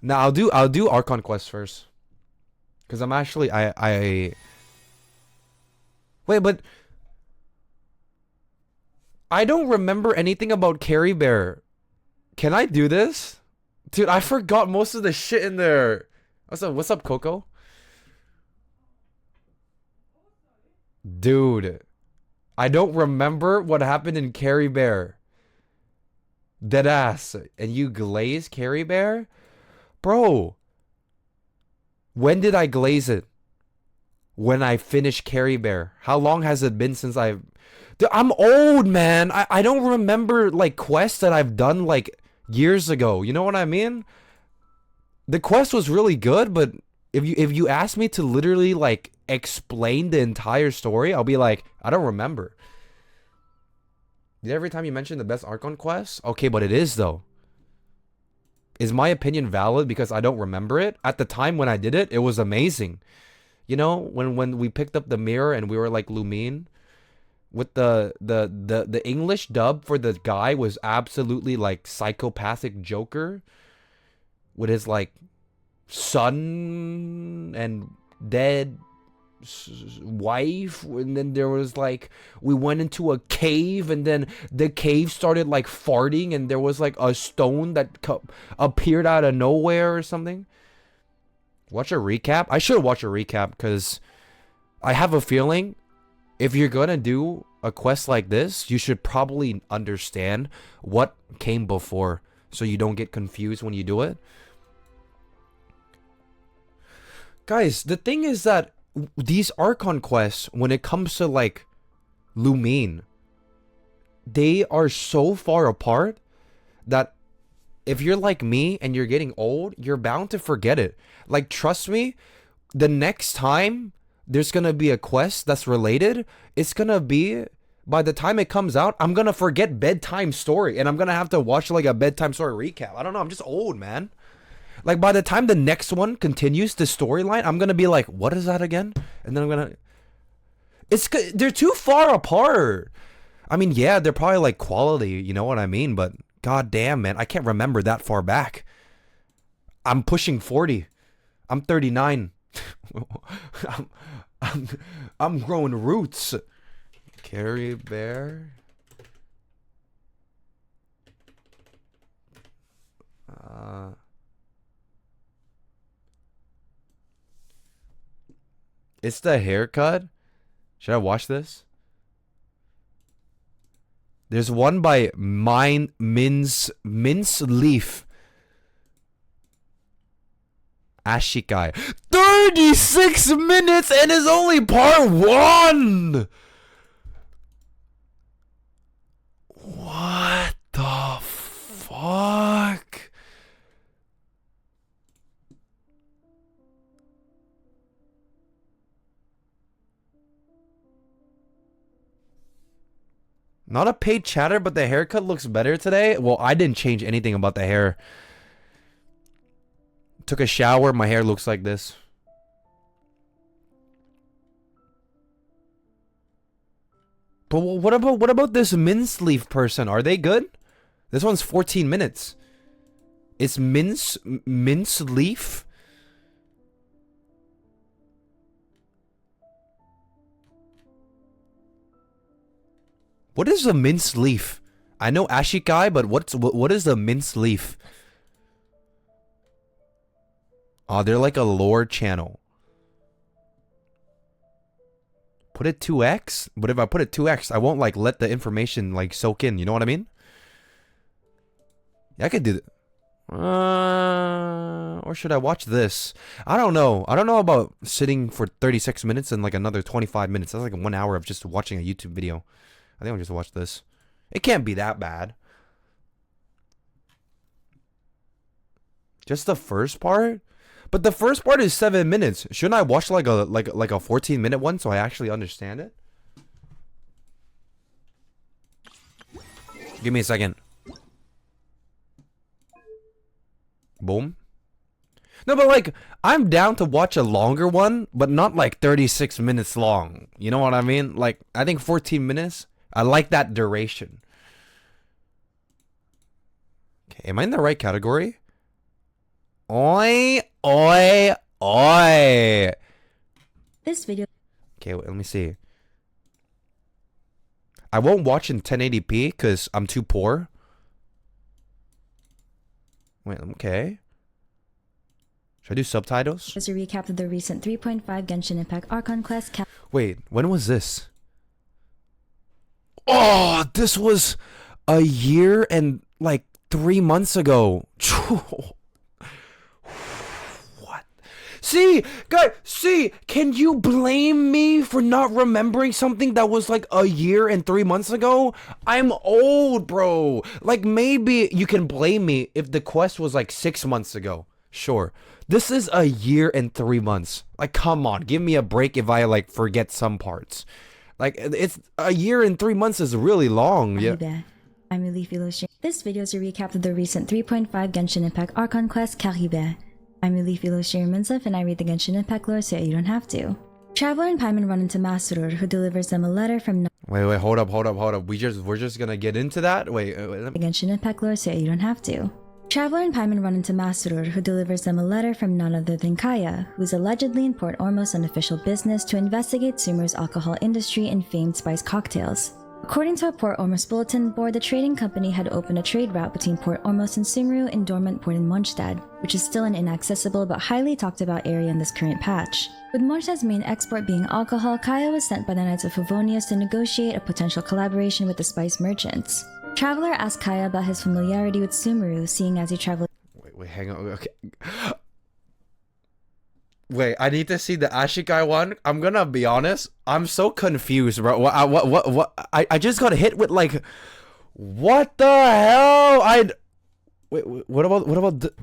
Now I'll do Archon quest first. Cause I'm actually I wait, but I don't remember anything about Caribert. Can I do this? Dude, I forgot most of the shit in there. What's up, Coco? Dude, I don't remember what happened in Caribert. Deadass. And you glaze Caribert? Bro, when did I glaze it? When I finished Caribert. How long has it been since I've... Dude, I'm old, man. I don't remember, like, quests that I've done, like, years ago. You know what I mean? The quest was really good, but if you ask me to literally, like, explain the entire story, I'll be like, I don't remember. Every time you mention the best Archon quest? Okay, but it is, though. Is my opinion valid because I don't remember it? At the time when I did it, it was amazing. You know, when we picked up the mirror and we were like Lumine, with the English dub for the guy was absolutely like psychopathic Joker with his like son and dead wife, and then there was like we went into a cave and then the cave started like farting and there was like a stone that appeared out of nowhere or something. Watch a recap. I should watch a recap because I have a feeling if you're gonna do a quest like this, you should probably understand what came before so you don't get confused when you do it. Guys, the thing is that these Archon quests, when it comes to like Lumine, they are so far apart that if you're like me and you're getting old, you're bound to forget it. Like, trust me, the next time there's gonna be a quest that's related, it's gonna be, by the time it comes out, I'm gonna forget Bedtime story and I'm gonna have to watch like a Bedtime story recap. I don't know, I'm just old, man. Like, by the time the next one continues the storyline, I'm gonna be like, what is that again? And then I'm gonna... They're too far apart. I mean, yeah, they're probably like quality, you know what I mean? But god damn, man, I can't remember that far back. I'm pushing 40. I'm 39. I'm, I'm, I'm growing roots. Caribert. It's the haircut. Should I watch this? There's one by Mince Leaf. Ashikai. 36 minutes and it's only part 1. What the fuck? Not a paid chatter, but the haircut looks better today. Well, I didn't change anything about the hair. Took a shower, my hair looks like this. But what about this mince leaf person? Are they good? This one's 14 minutes. It's mince leaf? What is a mince leaf? I know Ashikai, but what is a mince leaf? Oh, they're like a lore channel. Put it 2x? But if I put it 2x, I won't like let the information like soak in. You know what I mean? Yeah, I could do that. Or should I watch this? I don't know. I don't know about sitting for 36 minutes and like another 25 minutes. That's like 1 hour of just watching a YouTube video. I think I'll just watch this. It can't be that bad. Just the first part? But the first part is 7 minutes. Shouldn't I watch like a 14-minute one so I actually understand it? Give me a second. Boom. No, but like, I'm down to watch a longer one, but not like 36 minutes long. You know what I mean? Like, I think 14 minutes. I like that duration. Okay, am I in the right category? Oi, oi, oi. This video. Okay, wait, let me see. I won't watch in 1080p because I'm too poor. Wait, okay. Should I do subtitles? Is a recap of the recent 3.5 Genshin Impact Archon quest. Wait, when was this? Oh, this was a year and like 3 months ago. What? See, guys, see, can you blame me for not remembering something that was like a year and 3 months ago? I'm old, bro. Like, maybe you can blame me if the quest was like 6 months ago. Sure. This is a year and 3 months. Like, come on, give me a break if I like forget some parts. Like, it's a year and 3 months is really long. Yeah. I'm Leafy. This video is a recap of the recent 3.5 Genshin Impact Archon quest, Caribert. I'm Leafy and I read the Genshin Impact lore so you don't have to. Traveler and Paimon run into Masurur, who delivers them a letter from Wait, hold up. We're just gonna get into that? Wait, the Genshin Impact lore so you don't have to. Traveler and Paimon run into Masurur, who delivers them a letter from none other than Kaya, who is allegedly in Port Ormos on official business to investigate Sumeru's alcohol industry and famed spice cocktails. According to a Port Ormos bulletin board, the trading company had opened a trade route between Port Ormos and Sumeru in dormant port in Mondstadt, which is still an inaccessible but highly talked about area in this current patch. With Mondstadt's main export being alcohol, Kaya was sent by the Knights of Favonius to negotiate a potential collaboration with the spice merchants. Traveler asked Kaya about his familiarity with Sumeru, seeing as he traveled. Wait, hang on. Okay. Wait, I need to see the Ashikai one. I'm gonna be honest. I'm so confused, bro. What? I just got hit with like, what the hell? Wait. What about the?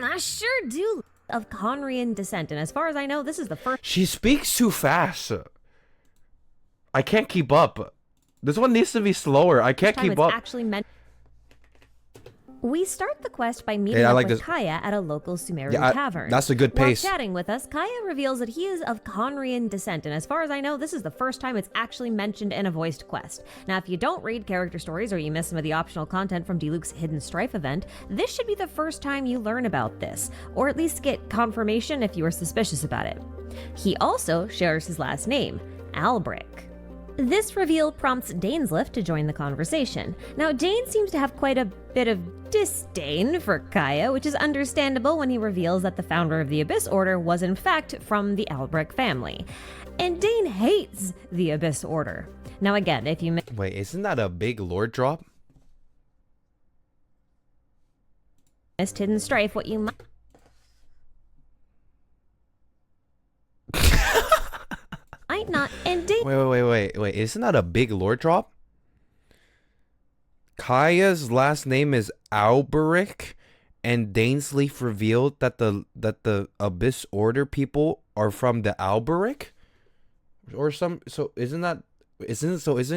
I sure do of Conrian descent, and as far as I know, this is the first. She speaks too fast. I can't keep up. This one needs to be slower. I can't keep up. Actually meant. We start the quest by meeting up with Kaya at a local Sumerian tavern. That's a good pace. While chatting with us, Kaya reveals that he is of Conrian descent, and as far as I know, this is the first time it's actually mentioned in a voiced quest. Now, if you don't read character stories or you miss some of the optional content from Diluc's Hidden Strife event, this should be the first time you learn about this, or at least get confirmation if you were suspicious about it. He also shares his last name, Albric. This reveal prompts Dainslift to join the conversation. Now, Dane seems to have quite a bit of disdain for Kaya, which is understandable when he reveals that the founder of the Abyss Order was in fact from the Albric family. And Dane hates the Abyss Order. Now again, if you Wait, isn't that a big lore drop? missed Hidden Strife, what you might not, and Dane Wait, isn't that a big lore drop? Kaya's last name is Alberic, and Dainsleif revealed that the Abyss Order people are from the Alberic, or some. So isn't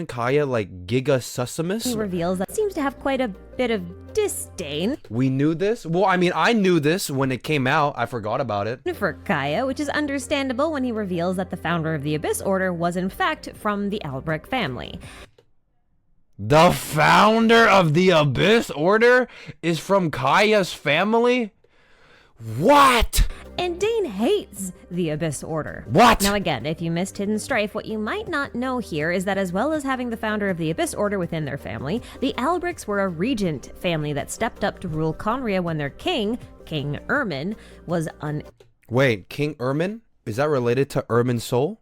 Kaya like Giga Sussimus? reveals that seems to have quite a bit of disdain We knew this. Well, I mean, I knew this when it came out. I forgot about it. for Kaya, which is understandable when he reveals that the founder of the Abyss Order was in fact from the Albric family. The founder of the Abyss Order is from Kaya's family? What? And Dane hates the Abyss Order. What? Now again, if you missed Hidden Strife, what you might not know here is that as well as having the founder of the Abyss Order within their family, the Albrics were a regent family that stepped up to rule Conria when their king, King Ermin, was Wait, King Ermin? Is that related to Ermin Soul?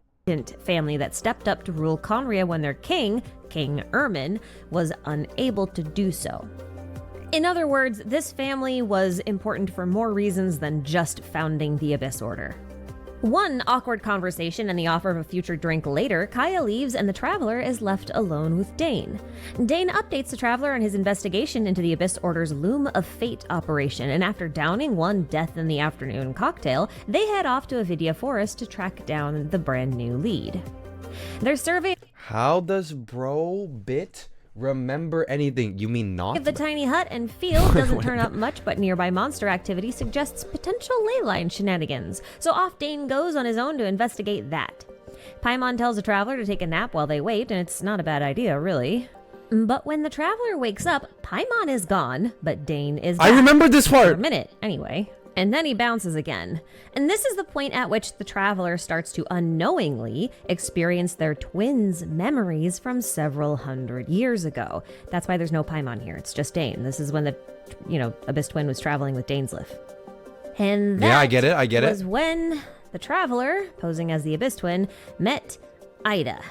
family that stepped up to rule Conria when their king, King Ermin, was unable to do so. In other words, this family was important for more reasons than just founding the Abyss Order. One awkward conversation and the offer of a future drink later, Kaya leaves and the Traveler is left alone with Dane. Dane updates the Traveler on his investigation into the Abyss Order's Loom of Fate operation, and after downing one Death in the Afternoon cocktail, they head off to Avidia Forest to track down the brand new lead. Their survey How does Bro Bit remember anything? You mean not? of the tiny hut and field doesn't turn up much, but nearby monster activity suggests potential ley line shenanigans, so off Dane goes on his own to investigate that. Paimon tells the Traveler to take a nap while they wait, and it's not a bad idea, really. But when the traveler wakes up, Paimon is gone, but Dane is I back. remember this For a part. minute, anyway. And then he bounces again. And this is the point at which the traveler starts to unknowingly experience their twins' memories from several hundred years ago. That's why there's no Paimon here. It's just Dane. This is when the, Abyss Twin was traveling with Dainsleif. And that Yeah, I get it. was when the traveler, posing as the Abyss Twin, met Ida.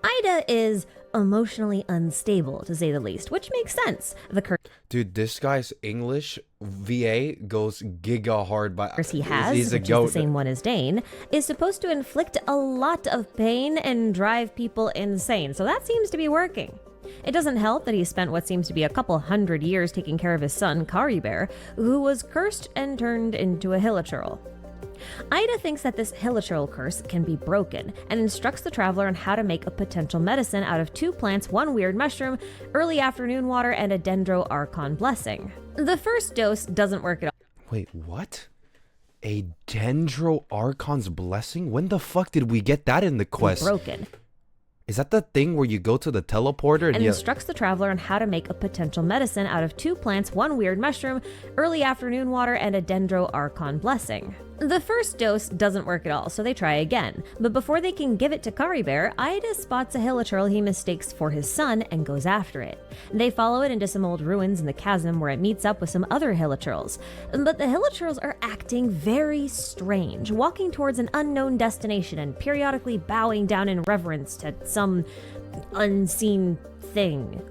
Ida is emotionally unstable, to say the least, which makes sense. The Dude, this guy's English VA goes giga hard. curse he has, He's a which goat. is the same one as Dane, is supposed to inflict a lot of pain and drive people insane. So that seems to be working. It doesn't help that he spent what seems to be a couple hundred years taking care of his son, Caribert, who was cursed and turned into a hilichurl. Ida thinks that this hilichurl curse can be broken and instructs the traveler on how to make a potential medicine out of 2 plants, 1 weird mushroom, early afternoon water, and a dendro Archon blessing. The first dose doesn't work at all. Wait, what? A Dendro Archon's blessing? When the fuck did we get that in the quest? Broken. Is that the thing where you go to the teleporter And instructs the traveler on how to make a potential medicine out of 2 plants, 1 weird mushroom, early afternoon water, and a dendro Archon blessing. The first dose doesn't work at all, so they try again. But before they can give it to Caribert, Ida spots a hilichurl he mistakes for his son and goes after it. They follow it into some old ruins in the chasm where it meets up with some other hilichurls. But the hilichurls are acting very strange, walking towards an unknown destination and periodically bowing down in reverence to some unseen thing.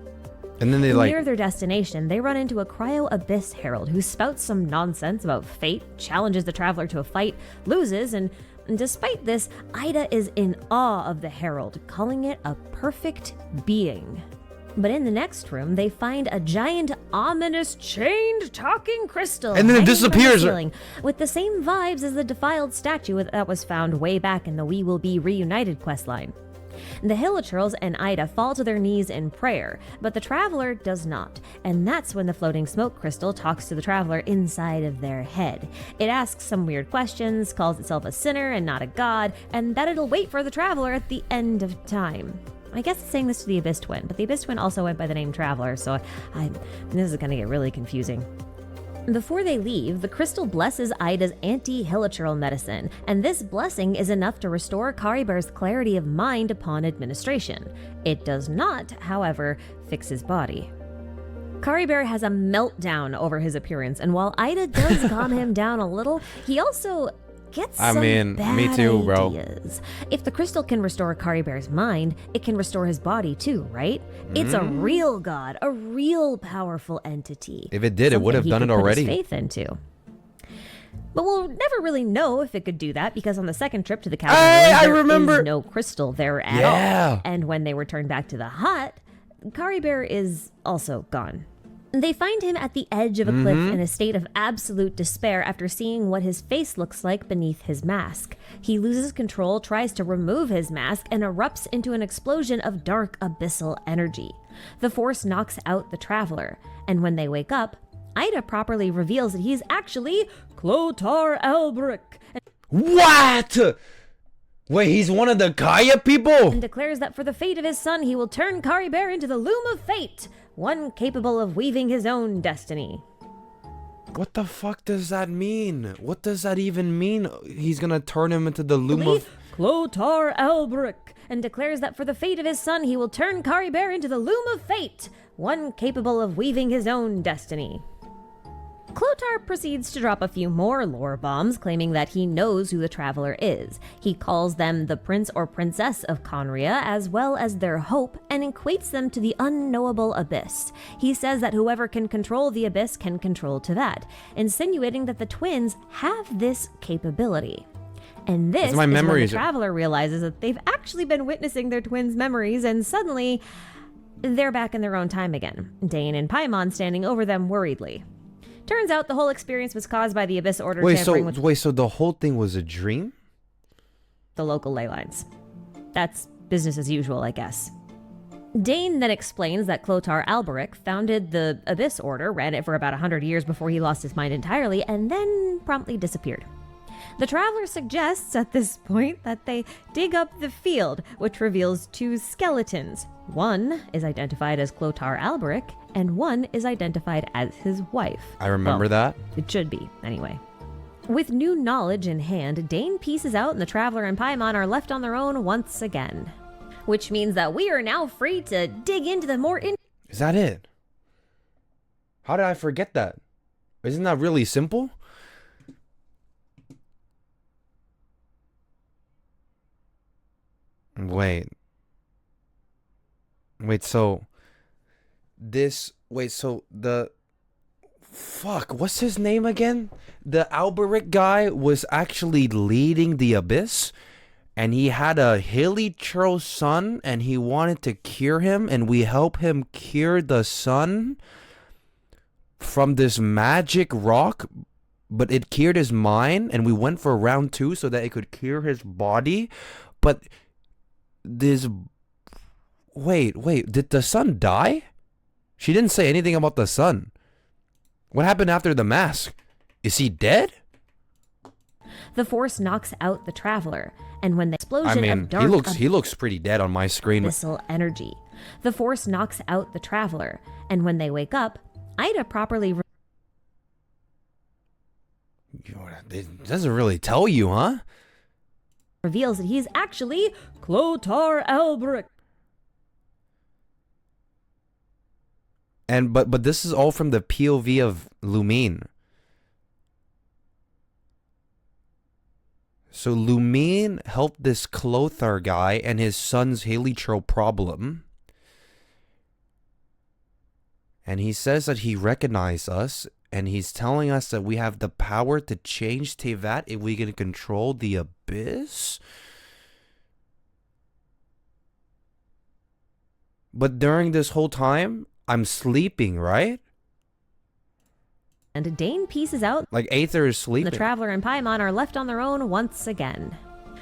And then they Near their destination, they run into a cryo-abyss herald who spouts some nonsense about fate, challenges the traveler to a fight, loses, and despite this, Ida is in awe of the herald, calling it a perfect being. But in the next room, they find a giant, ominous, chained, talking crystal. And then it hanging from the disappears. ceiling, with the same vibes as the defiled statue that was found way back in the We Will Be Reunited questline. The hilichurls and Ida fall to their knees in prayer, but the traveler does not, and that's when the floating smoke crystal talks to the traveler inside of their head. It asks some weird questions, calls itself a sinner and not a god, and that it'll wait for the traveler at the end of time. I guess it's saying this to the Abyss Twin, but the Abyss Twin also went by the name Traveler, so this is going to get really confusing. Before they leave, the crystal blesses Ida's anti-hilichurl medicine, and this blessing is enough to restore Caribert's clarity of mind upon administration. It does not, however, fix his body. Caribert has a meltdown over his appearance, and while Ida does calm him down a little, he also gets some bad me too, bro. ideas. If the crystal can restore Caribert's mind, it can restore his body too, right? It's a real god, a real powerful entity. If it did, it would have done it already. Put his faith into. But we'll never really know if it could do that because on the second trip to the chasm, I there remember. is no crystal there at all. And when they return back to the hut, Caribert is also gone. They find him at the edge of a cliff in a state of absolute despair after seeing what his face looks like beneath his mask. He loses control, tries to remove his mask, and erupts into an explosion of dark abyssal energy. The force knocks out the traveler, and when they wake up, Ida properly reveals that he's actually Clotar Albrecht What? Wait, he's one of the Gaia people? and declares that for the fate of his son, he will turn Caribert into the loom of fate, one capable of weaving his own destiny. What the fuck does that mean? What does that even mean? He's gonna turn him into the loom of... Clotar Albrecht, and declares that for the fate of his son, he will turn Caribert into the loom of fate, one capable of weaving his own destiny. Clotar proceeds to drop a few more lore bombs, claiming that he knows who the traveler is. He calls them the prince or princess of Conria, as well as their hope, and equates them to the unknowable abyss. He says that whoever can control the abyss can control to that, insinuating that the twins have this capability. And this is when the traveler realizes that they've actually been witnessing their twins' memories, and suddenly, they're back in their own time again. Dane and Paimon standing over them worriedly. Turns out the whole experience was caused by the Abyss Order tampering with so the whole thing was a dream? the local ley lines. That's business as usual, I guess. Dane then explains that Clotar Albrecht founded the Abyss Order, ran it for about 100 years before he lost his mind entirely, and then promptly disappeared. The traveler suggests at this point that they dig up the field, which reveals 2 skeletons, One is identified as Clotar Alberic, and one is identified as his wife. I remember Well, that. It should be, anyway. With new knowledge in hand, Dane pieces out and the Traveler and Paimon are left on their own once again. Which means that we are now free to dig into the more Is that it? How did I forget that? Isn't that really simple? Wait, so the fuck, what's his name again? The Alberic guy was actually leading the Abyss, and he had a Hilly-Churl son, and he wanted to cure him, and we help him cure the son from this magic rock, but it cured his mind, and we went for round 2 so that it could cure his body. But this... Wait, did the son die? She didn't say anything about the son. What happened after the mask? Is he dead? The Force knocks out the Traveler, and when the explosion I mean, of dark he looks pretty dead on my screen. abyssal energy, the Force knocks out the Traveler, and when they wake up, Ida properly It doesn't really tell you, huh? reveals that he is actually Clotar Alberic. And but this is all from the POV of Lumine. So Lumine helped this Clothar guy and his son's Hilly-Churl problem. And he says that he recognized us, and he's telling us that we have the power to change Tevat if we can control the Abyss. But during this whole time, I'm sleeping, right? And Dane pieces out. Like Aether is sleeping. The Traveler and Paimon are left on their own once again.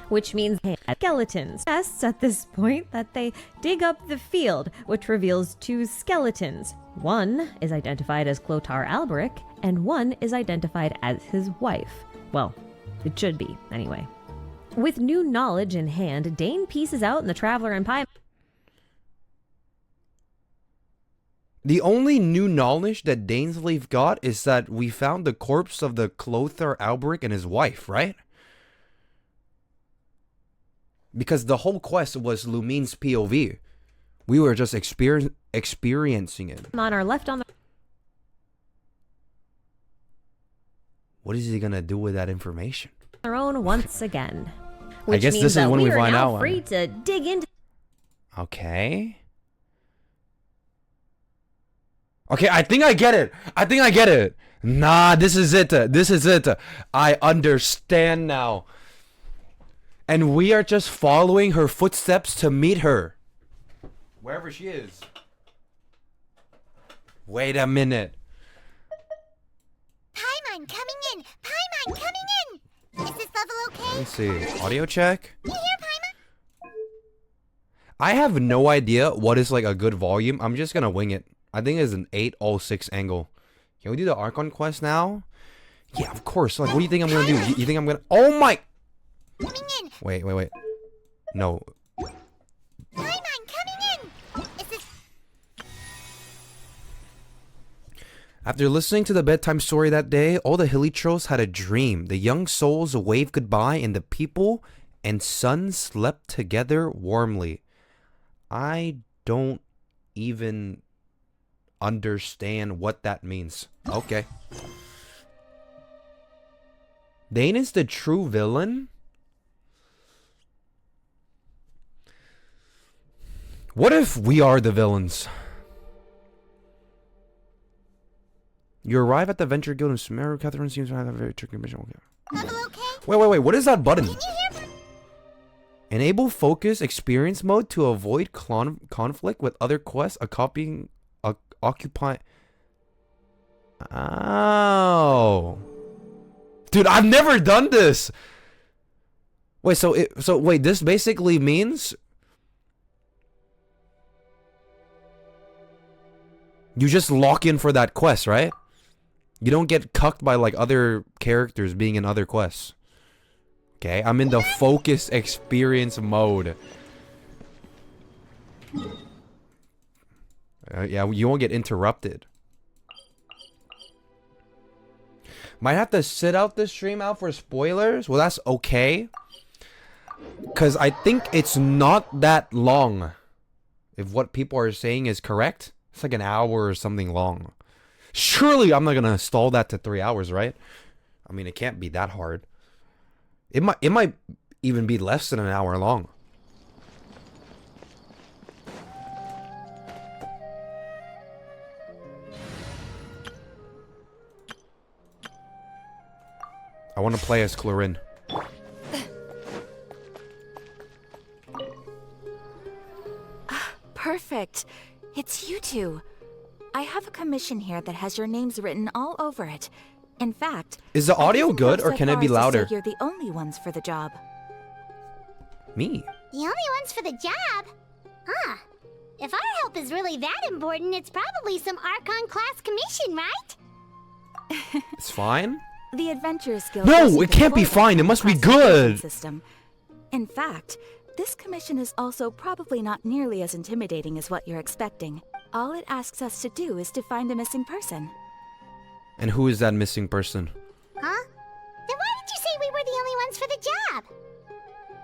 Which means skeletons. Tests at this point that they dig up the field, which reveals 2 skeletons. One is identified as Clotar Alberic, and one is identified as his wife. Well, it should be, anyway. With new knowledge in hand, Dane pieces out and the Traveler and Paimon. The only new knowledge that Dainsleif got is that we found the corpse of the Clothar Alberic and his wife, right? Because the whole quest was Lumine's POV. We were just experiencing it. Are left on What is he gonna do with that information? their own once again. I guess this is when we find out. We are now free to dig into. Okay. Okay, I think I get it. Nah, this is it. I understand now. And we are just following her footsteps to meet her. Wherever she is. Wait a minute. Paimon coming in! Paimon coming in! Is this level okay? Let's see. Audio check. You hear Paimon? I have no idea what is like a good volume. I'm just gonna wing it. I think it's an 806 angle. Can we do the Archon quest now? Yeah, of course. Like, what do you think I'm gonna do? You think I'm gonna... Oh my... Coming in! Wait. No. Paimon coming in! Is this... After listening to the bedtime story that day, all the Hilly-Churls had a dream. The young souls waved goodbye and the people and sun slept together warmly. I don't even understand what that means. Okay. Dane is the true villain? What if we are the villains? You arrive at the Venture Guild in Sumeru. Catherine seems to have a very tricky mission. Okay. Level okay? Wait. What is that button? Can you hear? Enable focus experience mode to avoid conflict with other quests. Occupy. Oh. Dude, I've never done this. Wait, wait, this basically means you just lock in for that quest, right? You don't get cucked by like other characters being in other quests. Okay, I'm in the focus experience mode. Yeah, you won't get interrupted. Might have to sit out this stream out for spoilers. Well, that's okay. Because I think it's not that long. If what people are saying is correct. It's like an hour or something long. Surely I'm not going to stall that to 3 hours, right? I mean, it can't be that hard. It might even be less than an hour long. I want to play as Clorinde. Perfect. It's you two. I have a commission here that has your names written all over it. In fact, Is the audio I good even or go so can it far be as to say louder? You're the only ones for the job. Me? The only ones for the job? Huh. If our help is really that important, it's probably some Archon class commission, right? It's fine? The Adventurers Guild. No, doesn't it can't be employ fine. that It must be classification good. System. In fact, this commission is also probably not nearly as intimidating as what you're expecting. All it asks us to do is to find a missing person. And who is that missing person? Huh? Then why did you say we were the only ones for the job?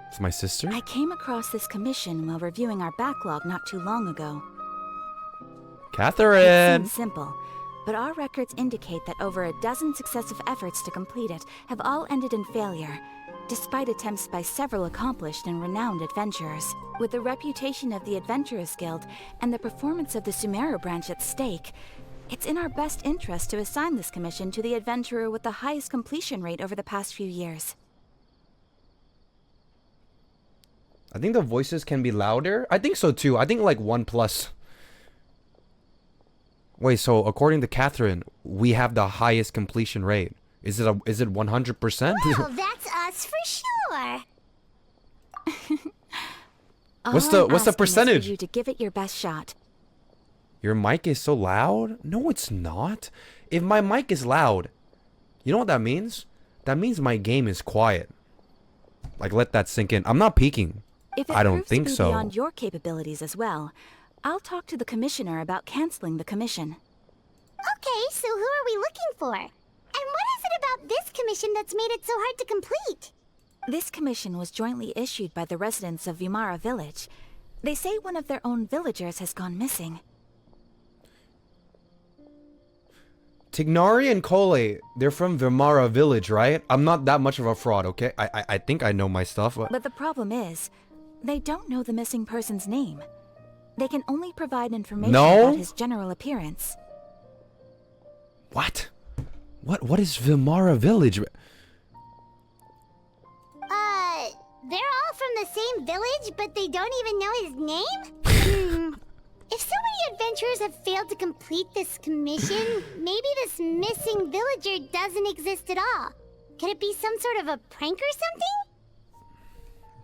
It's my sister? I came across this commission while reviewing our backlog not too long ago. It Catherine! seems simple, but our records indicate that over a dozen successive efforts to complete it have all ended in failure, despite attempts by several accomplished and renowned adventurers. With the reputation of the Adventurers Guild and the performance of the Sumeru branch at stake, it's in our best interest to assign this commission to the adventurer with the highest completion rate over the past few years. I think the voices can be louder. I think so too. I think like 1+. Wait, so according to Catherine, we have the highest completion rate. Is it 100%? Well, that's us for sure. What's All I'm the asking percentage? is for you to give it your best shot. Your mic is so loud? No, it's not. If my mic is loud, you know what that means? That means my game is quiet. Like, let that sink in. I'm not peeking. If it I don't proves think to be so. beyond your capabilities as well, I'll talk to the commissioner about canceling the commission. Okay, so who are we looking for? And what is it about this commission that's made it so hard to complete? This commission was jointly issued by the residents of Vimara Village. They say one of their own villagers has gone missing. Tignari and Kole, they're from Vimara Village, right? I'm not that much of a fraud, okay? I think I know my stuff. But the problem is, they don't know the missing person's name. They can only provide information No? about his general appearance. What? What is Vimara Village? They're all from the same village, but they don't even know his name? If so many adventurers have failed to complete this commission, maybe this missing villager doesn't exist at all. Could it be some sort of a prank or something?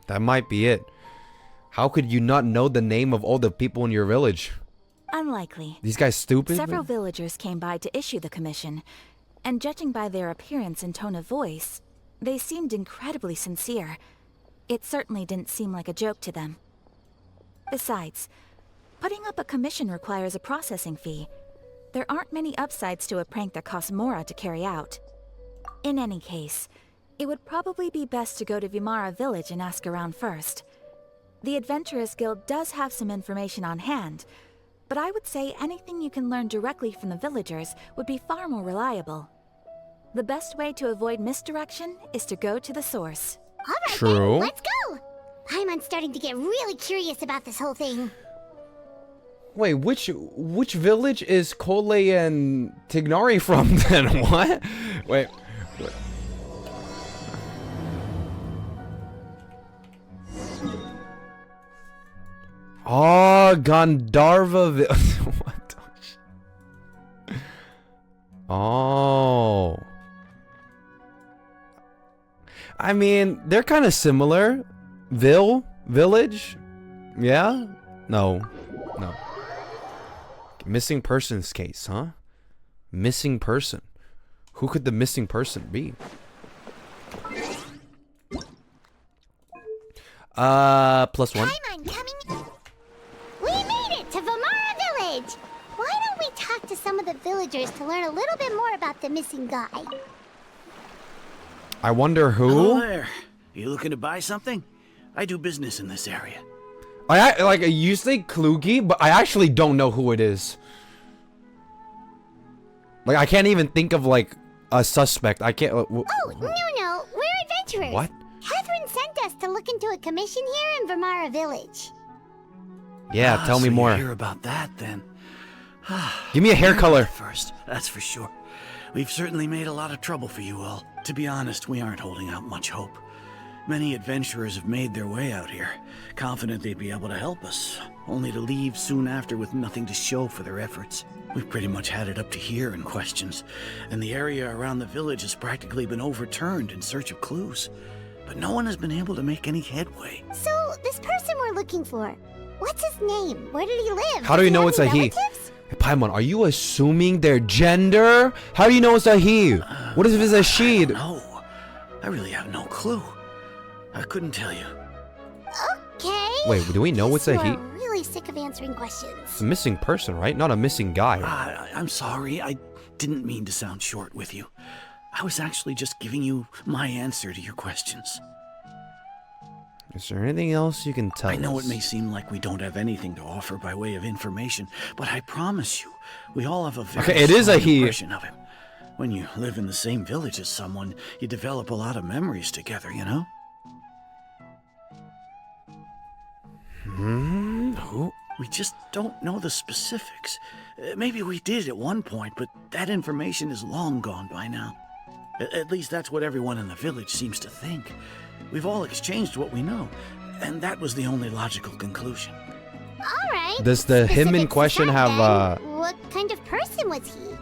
That might be it. How could you not know the name of all the people in your village? Unlikely. These guys stupid? Several villagers came by to issue the commission, and judging by their appearance and tone of voice, they seemed incredibly sincere. It certainly didn't seem like a joke to them. Besides, putting up a commission requires a processing fee. There aren't many upsides to a prank that costs Mora to carry out. In any case, it would probably be best to go to Vimara Village and ask around first. The Adventurers Guild does have some information on hand, but I would say anything you can learn directly from the villagers would be far more reliable. The best way to avoid misdirection is to go to the source. All right, True. then, let's go! Paimon's starting to get really curious about this whole thing. Wait, which village is Kole and Tignari from then? What? Wait. Oh, Gandharva what? Oh. I mean, they're kind of similar. Village? Yeah? No. Missing persons case, huh? Missing person. Who could the missing person be? +1. Paimon coming. We made it to Vimara Village! villagers to learn a little bit more about the missing guy. I wonder Hello who. there. You looking to buy something? I do business in this area. You say Klugi, but I actually don't know who it is. Like, I can't even think of like a suspect. I can't. Oh, no, we're adventurers. What? Catherine sent us to look into a commission here in Vermara Village. Yeah, tell me so more. You hear about that then? Give me a hair color. First, that's for sure. We've certainly made a lot of trouble for you all. To be honest, we aren't holding out much hope. Many adventurers have made their way out here, confident they'd be able to help us, only to leave soon after with nothing to show for their efforts. We've pretty much had it up to here in questions, and the area around the village has practically been overturned in search of clues. But no one has been able to make any headway. So, this person we're looking for, what's his name? Where did he live? How do you know it's a he? Relatives? Hey, Paimon, are you assuming their gender? How do you know it's a he? What if it's a she? No, I really have no clue. I couldn't tell you. Okay. Wait, do we know it's a he? We're really sick of answering questions. It's a missing person, right? Not a missing guy. I'm sorry, I didn't mean to sound short with you. I was actually just giving you my answer to your questions. Is there anything else you can tell us? I know it may seem like we don't have anything to offer by way of information, but I promise you, we all have a very Okay, it is a strong he. impression of him. When you live in the same village as someone, you develop a lot of memories together, you know? Who? We just don't know the specifics. Maybe we did at one point, but that information is long gone by now. At least that's what everyone in the village seems to think. We've all exchanged what we know, and that was the only logical conclusion. All right. Does the him in Specifics question aside, have then, what kind of person was he?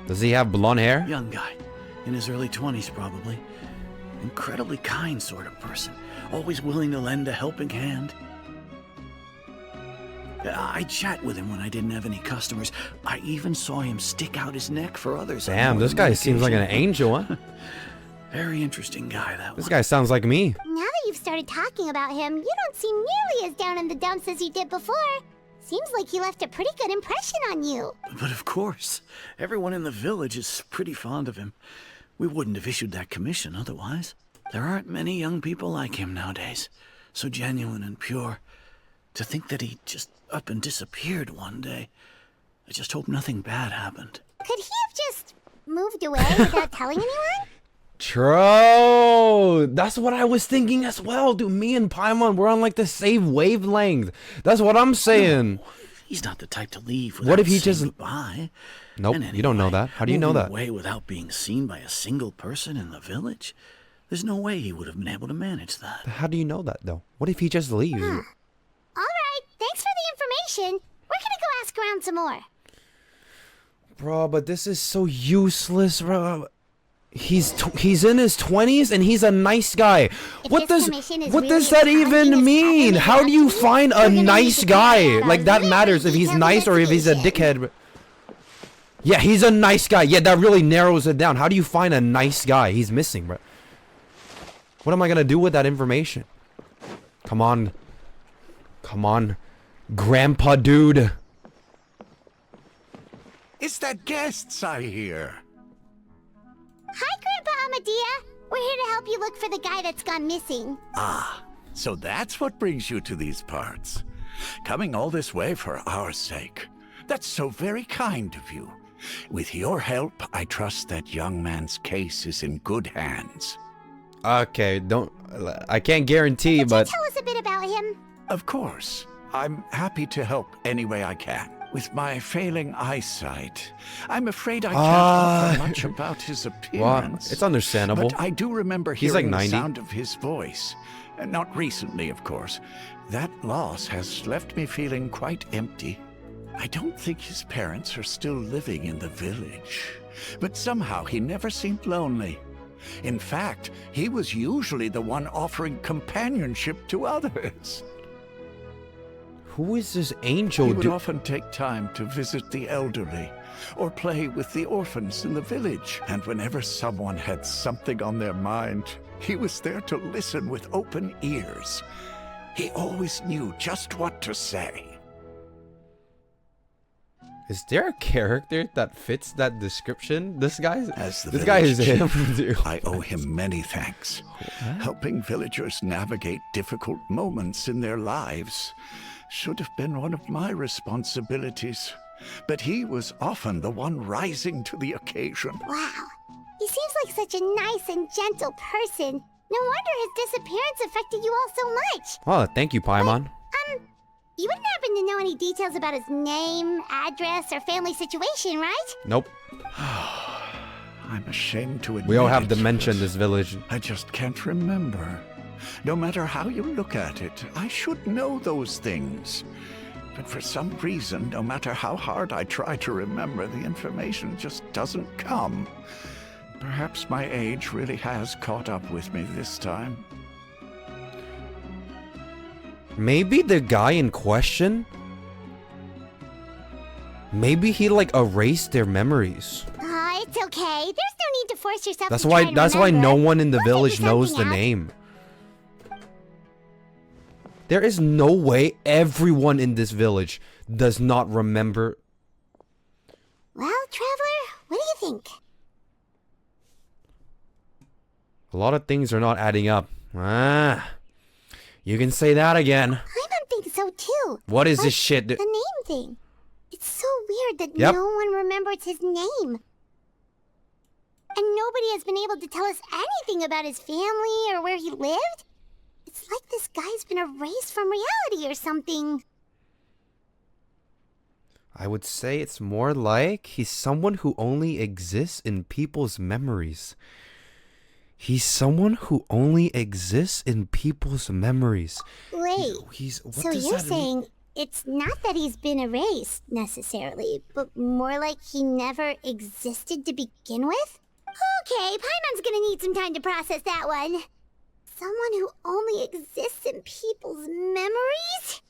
does he have blonde hair? Young guy, in his early 20s probably. Incredibly kind sort of person, always willing to lend a helping hand. I'd chat with him when I didn't have any customers. I even saw him stick out his neck for others. on Damn, more this than guy one seems like an occasion. angel, huh? Very interesting guy, that This one. guy sounds like me. Now that you've started talking about him, you don't seem nearly as down in the dumps as you did before. Seems like he left a pretty good impression on you. But of course, everyone in the village is pretty fond of him. We wouldn't have issued that commission otherwise. There aren't many young people like him nowadays. So genuine and pure. To think that he just up and disappeared one day. I just hope nothing bad happened. Could he have just moved away without telling anyone? True. That's what I was thinking as well, dude. Me and Paimon, we're on like the same wavelength. That's what I'm saying. No, he's not the type to leave without What if he saying just- goodbye. Nope, And you don't know anyway, that. How do you know moving that? away without being seen by a single person in the village? There's no way he would have been able to manage that. How do you know that though? What if he just leaves? All right, thanks for the information. We're gonna go ask around some more. Bro, but this is so useless, bro. He's in his 20s and he's a nice guy. What this does commission is what really does that as obvious even as mean? Catherine How do you is find a we're gonna need nice to carry guy? out Like a that really matters if he's detailed nice or if he's a investigation. dickhead. Yeah, he's a nice guy. Yeah, that really narrows it down. How do you find a nice guy? He's missing, bro. What am I gonna do with that information? Come on. Come on. Grandpa dude. It's that guests I hear. Hi, Grandpa Amadea. We're here to help you look for the guy that's gone missing. So that's what brings you to these parts. Coming all this way for our sake. That's so very kind of you. With your help, I trust that young man's case is in good hands. Okay, I can't guarantee, but Tell us a bit about him. Of course, I'm happy to help any way I can. With my failing eyesight, I'm afraid I can't offer much about his appearance. it's understandable. But I do remember He's hearing like 90. the sound of his voice. Not recently, of course. That loss has left me feeling quite empty. I don't think his parents are still living in the village. But somehow he never seemed lonely. In fact, he was usually the one offering companionship to others. Who is this angel He would dude? often take time to visit the elderly or play with the orphans in the village. And whenever someone had something on their mind, he was there to listen with open ears. He always knew just what to say. Is there a character that fits that description? This guy Village is him, chief, dude. I owe him many thanks. Helping villagers navigate difficult moments in their lives should have been one of my responsibilities. But he was often the one rising to the occasion. Wow. He seems like such a nice and gentle person. No wonder his disappearance affected you all so much. Oh, thank you, Paimon. You wouldn't happen to know any details about his name, address, or family situation, right? Nope. I'm ashamed to admit We all have it, dementia in but this village. I just can't remember. No matter how you look at it, I should know those things. But for some reason, no matter how hard I try to remember, the information just doesn't come. Perhaps my age really has caught up with me this time. Maybe the guy in question, maybe he like erased their memories. It's okay. There's no need to force yourself That's to try why and that's why remember. no one in the We'll village figure knows the something out. name. There is no way everyone in this village does not remember. Well, Traveler, what do you think? A lot of things are not adding up. You can say that again. I don't think so too. What is But this shit? The name thing. It's so weird that Yep. no one remembers his name. And nobody has been able to tell us anything about his family or where he lived. It's like this guy's been erased from reality or something. I would say it's more like he's someone who only exists in people's memories. He's someone who only exists in people's memories. Wait, What so does you're that mean? saying it's not that he's been erased, necessarily, but more like he never existed to begin with? Okay, Paimon's gonna need some time to process that one. Someone who only exists in people's memories?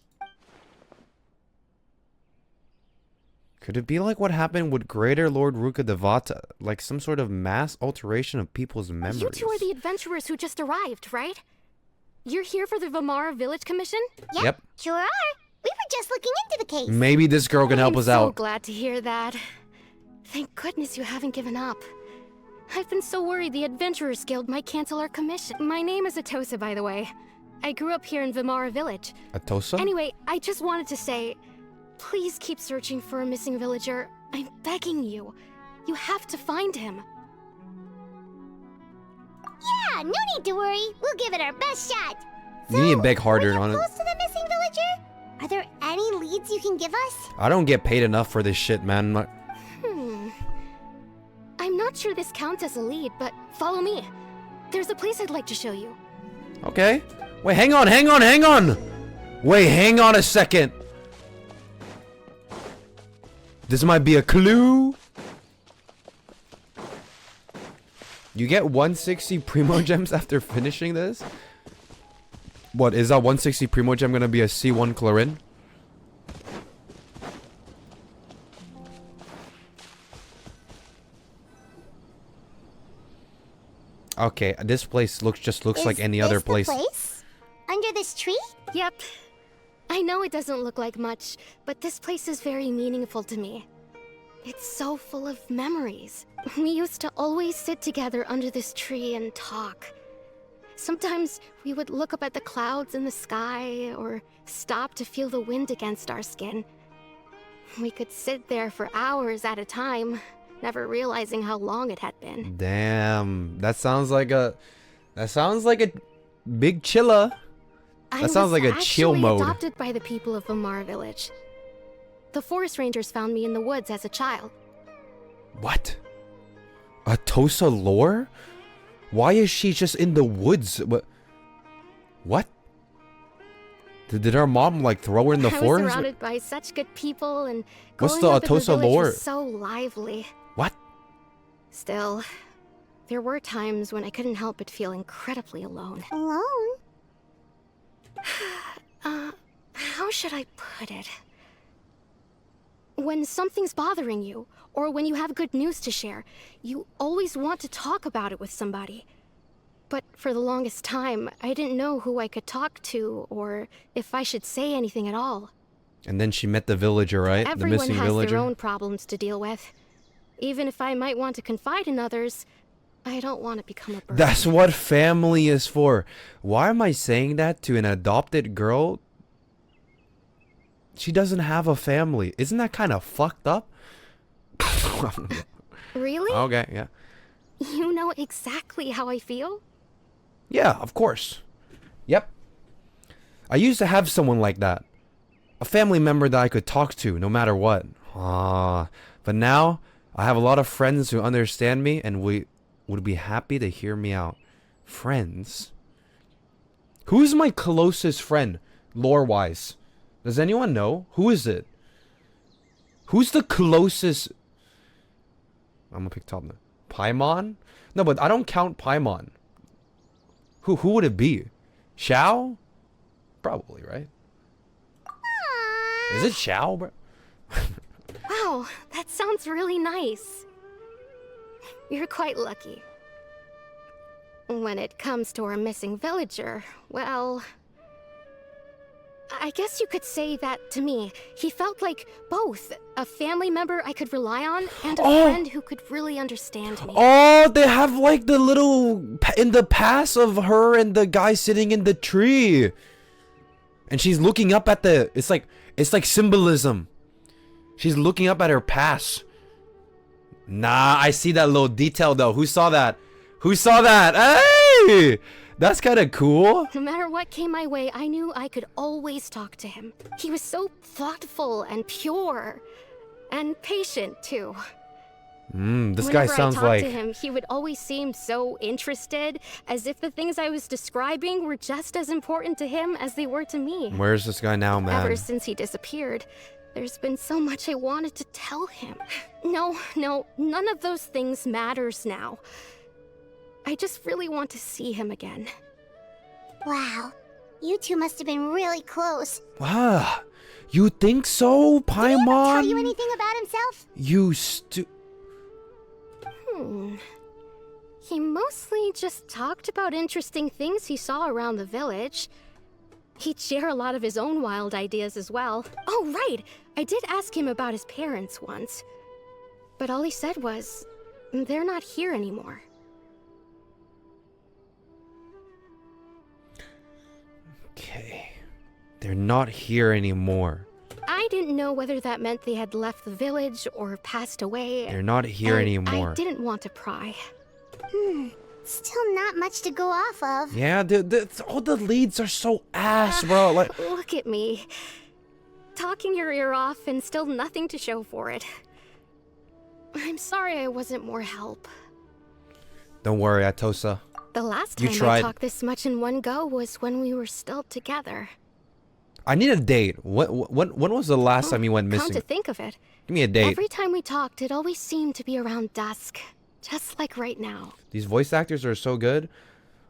Could it be like what happened with Greater Lord Ruka Devata? Like some sort of mass alteration of people's memories? You two are the adventurers who just arrived, right? You're here for the Vamara Village Commission? Yep. Sure are. We were just looking into the case. Maybe this girl can help I'm us so out. glad to hear that. Thank goodness you haven't given up. I've been so worried the Adventurers Guild might cancel our commission. My name is Atosa, by the way. I grew up here in Vamara Village. Atosa? Anyway, I just wanted to say, please keep searching for a missing villager. I'm begging you. You have to find him. Yeah, no need to worry. We'll give it our best shot. You need to beg harder were you on it. close to the missing villager? Are there any leads you can give us? I don't get paid enough for this shit, man. I'm not sure this counts as a lead, but follow me. There's a place I'd like to show you. Okay. Wait, hang on. Wait, hang on a second. This might be a clue. You get 160 Primo Gems after finishing this? What, is that 160 Primo Gem gonna be a C1 Clorinde? Okay, this place looks like any other Is place. the place? Under this tree? Yep. I know it doesn't look like much, but this place is very meaningful to me. It's so full of memories. We used to always sit together under this tree and talk. Sometimes we would look up at the clouds in the sky, or stop to feel the wind against our skin. We could sit there for hours at a time, never realizing how long it had been. Damn, that sounds like a big chilla. That sounds like a chill mode. I was adopted by the people of Vamara Village. The forest rangers found me in the woods as a child. What? Atosa lore? Why is she just in the woods? What? Did our mom like throw her in the I was forest? surrounded by such good people, and What's growing the up in Atosa village lore? was so lively. What? Still, there were times when I couldn't help but feel incredibly alone. Alone? How should I put it? When something's bothering you, or when you have good news to share, you always want to talk about it with somebody. But for the longest time, I didn't know who I could talk to, or if I should say anything at all. And then she met the villager, right? The Everyone missing has villager. their own problems to deal with. Even if I might want to confide in others, I don't want to become a burden. That's what family is for. Why am I saying that to an adopted girl? She doesn't have a family. Isn't that kind of fucked up? Really? Okay, yeah. You know exactly how I feel? Yeah, of course. Yep. I used to have someone like that. A family member that I could talk to no matter what. But now, I have a lot of friends who understand me and would be happy to hear me out. Friends? Who's my closest friend, lore-wise? Does anyone know? Who is it? Who's the closest... I'm gonna pick top now. Paimon? No, but I don't count Paimon. Who would it be? Xiao? Probably, right? Is it Xiao, bro? Wow, that sounds really nice. You're quite lucky. When it comes to our missing villager, well... I guess you could say that to me. He felt like both a family member I could rely on and a friend who could really understand me. Oh, they have like the little in the pass of her and the guy sitting in the tree, and she's looking up at the. It's like symbolism. She's looking up at her pass. Nah, I see that little detail though. Who saw that? Who saw that? Hey! That's kind of cool. No matter what came my way, I knew I could always talk to him. He was so thoughtful and pure. And patient, too. This guy sounds Whenever I like... talked to him, he would always seem so interested, as if the things I was describing were just as important to him as they were to me. Where's this guy now, man? Ever since he disappeared, there's been so much I wanted to tell him. No, none of those things matters now. I just really want to see him again. Wow. You two must have been really close. Wow. You think so, Paimon? Did he ever tell you anything about himself? You He mostly just talked about interesting things he saw around the village. He'd share a lot of his own wild ideas as well. Oh, right! I did ask him about his parents once. But all he said was, they're not here anymore. Okay. They're not here anymore. I didn't know whether that meant they had left the village or passed away. They're not here and anymore. I didn't want to pry. Still not much to go off of. Yeah, all the leads are so ass, bro. Like, Look at me. Talking your ear off and still nothing to show for it. I'm sorry I wasn't more help. don't worry, Atosa. The last You time tried. I talked this much in one go was when we were still together. I need a date. When was the last time you went Come missing? to think of it, Give me a date. every time we talked, it always seemed to be around dusk. Just like right now. These voice actors are so good.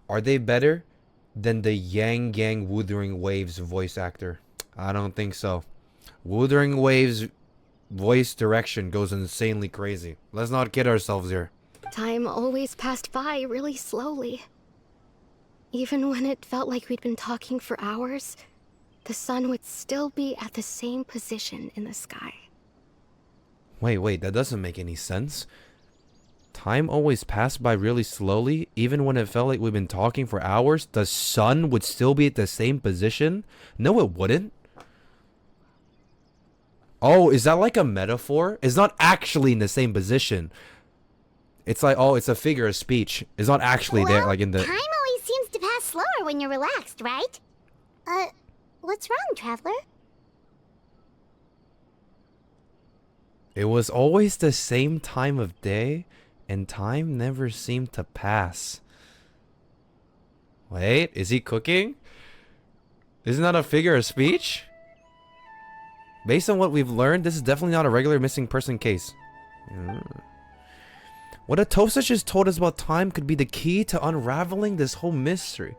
Are they better than the Yang Gang Wuthering Waves voice actor? I don't think so. Wuthering Waves voice direction goes insanely crazy. Let's not kid ourselves here. Time always passed by really slowly. Even when it felt like we'd been talking for hours, the sun would still be at the same position in the sky. Wait, that doesn't make any sense. Time always passed by really slowly, even when it felt like we've been talking for hours. The sun would still be at the same position? No, it wouldn't. Oh, is that like a metaphor? It's not actually in the same position. It's like, oh, it's a figure of speech. It's not actually there, like in the... Time always seems to pass slower when you're relaxed, right? What's wrong, Traveler? It was always the same time of day, and time never seemed to pass. Wait, is he cooking? Isn't that a figure of speech? Based on what we've learned, this is definitely not a regular missing person case. What Atosa just told us about time could be the key to unraveling this whole mystery.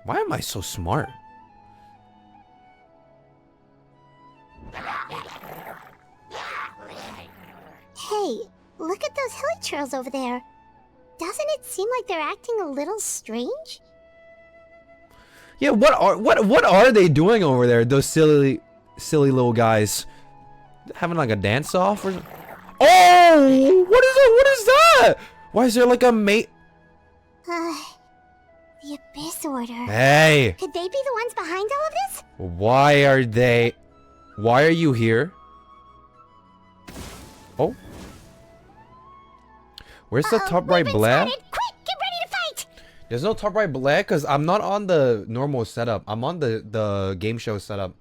Why am I so smart? Hey, look at those hilly trails over there. Doesn't it seem like they're acting a little strange? Yeah, what are they doing over there? Those silly little guys having like a dance off or something? Oh, what is it? What is that? Why is there like a mate? The Abyss Order. Hey, Could they be the ones behind all of this? why are you here? Oh, where's the top right black? Quick, get ready to fight! There's no top right black because I'm not on the normal setup. I'm on the game show setup.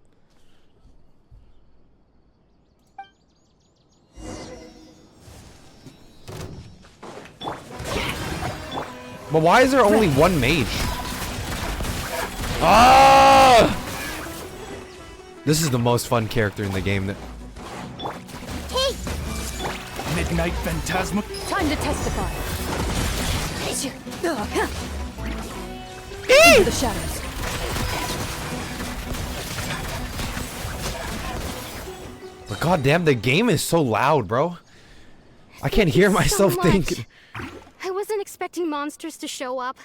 But why is there only one mage? Ah! This is the most fun character in the game. Hey! Midnight Phantasma. Time to testify. Eee! The shadows. But goddamn, the game is so loud, bro. I can't hear myself thinking. I wasn't expecting monsters to show up.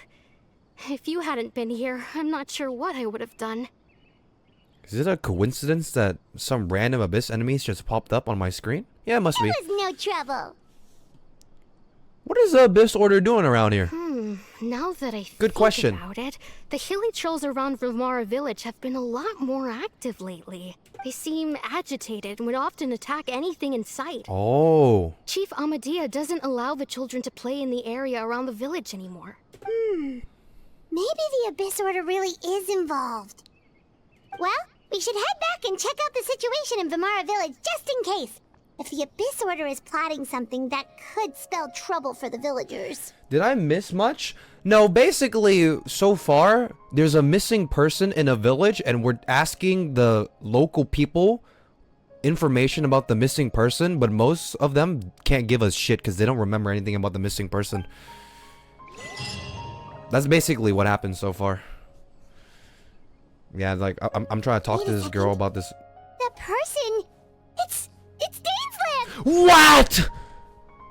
If you hadn't been here, I'm not sure what I would have done. Is it a coincidence that some random Abyss enemies just popped up on my screen? Yeah, it must be. There was no trouble. What is the Abyss Order doing around here? Now that I Good think question. about it, the hilly trolls around Vimara village have been a lot more active lately. They seem agitated and would often attack anything in sight. Oh. Chief Amadea doesn't allow the children to play in the area around the village anymore. Maybe the Abyss Order really is involved. Well, we should head back and check out the situation in Vimara village just in case. If the Abyss Order is plotting something that could spell trouble for the villagers. Did I miss much? No, basically, so far, there's a missing person in a village, and we're asking the local people information about the missing person, but most of them can't give us shit because they don't remember anything about the missing person. That's basically what happened so far. Yeah, like, I'm trying to talk to this girl about this. That person, it's Dainsland! What?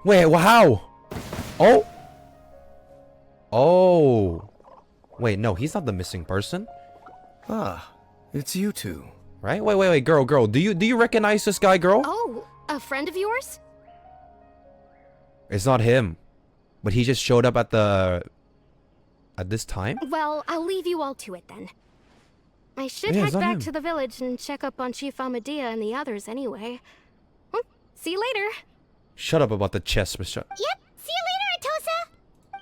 Wait, well, how? Oh. Oh. Wait, no, he's not the missing person. Ah, it's you two. Right? Wait, girl. Do you recognize this guy, girl? Oh, a friend of yours? It's not him. But he just showed up at this time? Well, I'll leave you all to it then. I should Yeah, head it's not back him. to the village and check up on Chief Amadea and the others anyway. Well, see you later. Shut up about the chest, Mister. Yep, see you later, Atosa!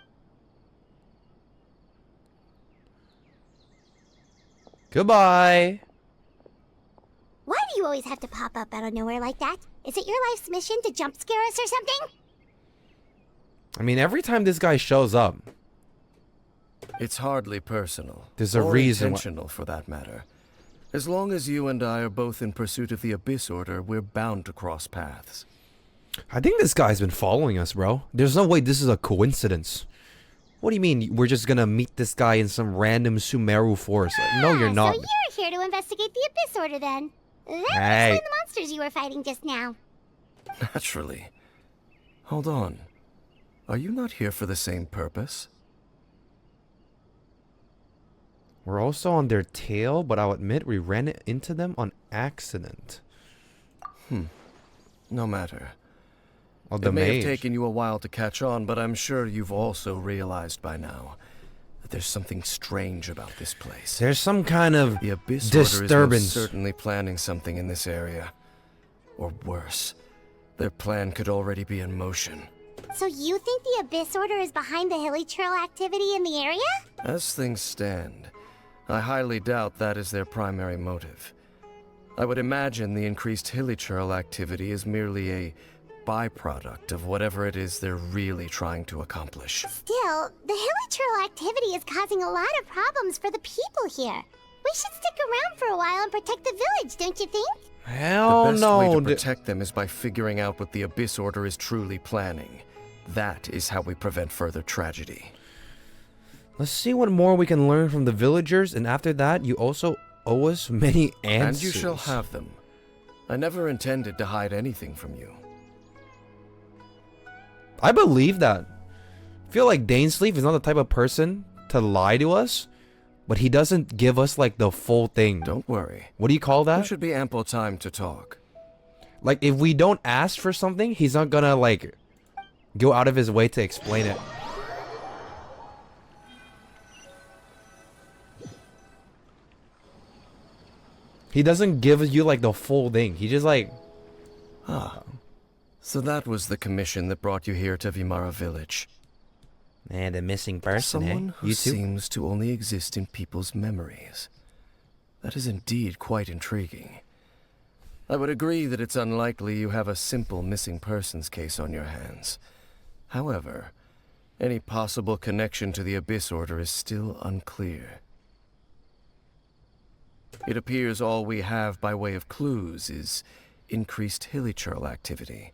Goodbye. Why do you always have to pop up out of nowhere like that? Is it your life's mission to jump scare us or something? I mean, every time this guy shows up, It's hardly personal. There's a or reason why- intentional, for that matter. As long as you and I are both in pursuit of the Abyss Order, we're bound to cross paths. I think this guy's been following us, bro. There's no way this is a coincidence. What do you mean we're just gonna meet this guy in some random Sumeru forest? Like, no, you're not. So you're here to investigate the Abyss Order then. That Hey. must be the monsters you were fighting just now. Naturally. Hold on. Are you not here for the same purpose? We're also on their tail, but I'll admit we ran into them on accident. No matter. Oh, the It may mage. have taken you a while to catch on, but I'm sure you've also realized by now that there's something strange about this place. There's some kind of The Abyss Order is disturbance. most certainly planning something in this area. Or worse, their plan could already be in motion. So you think the Abyss Order is behind the hilly trail activity in the area? As things stand, I highly doubt that is their primary motive. I would imagine the increased hilichurl activity is merely a byproduct of whatever it is they're really trying to accomplish. Still, the hilly trail activity is causing a lot of problems for the people here. We should stick around for a while and protect the village, don't you think? Hell The best no. way to protect them is by figuring out what the Abyss Order is truly planning. That is how we prevent further tragedy. Let's see what more we can learn from the villagers, and after that, you also owe us many answers. And you shall have them. I never intended to hide anything from you. I believe that. I feel like Dainsleif is not the type of person to lie to us, but he doesn't give us like the full thing. Don't worry. What do you call There that? should be ample time to talk. Like, if we don't ask for something, he's not gonna like go out of his way to explain it. He doesn't give you like the full thing. He just like, So that was the commission that brought you here to Vimara village. man, the missing person, Someone eh? who You too? seems to only exist in people's memories. That is indeed quite intriguing. I would agree that it's unlikely you have a simple missing persons case on your hands. However, any possible connection to the Abyss Order is still unclear. It appears all we have by way of clues is increased hilichurl activity,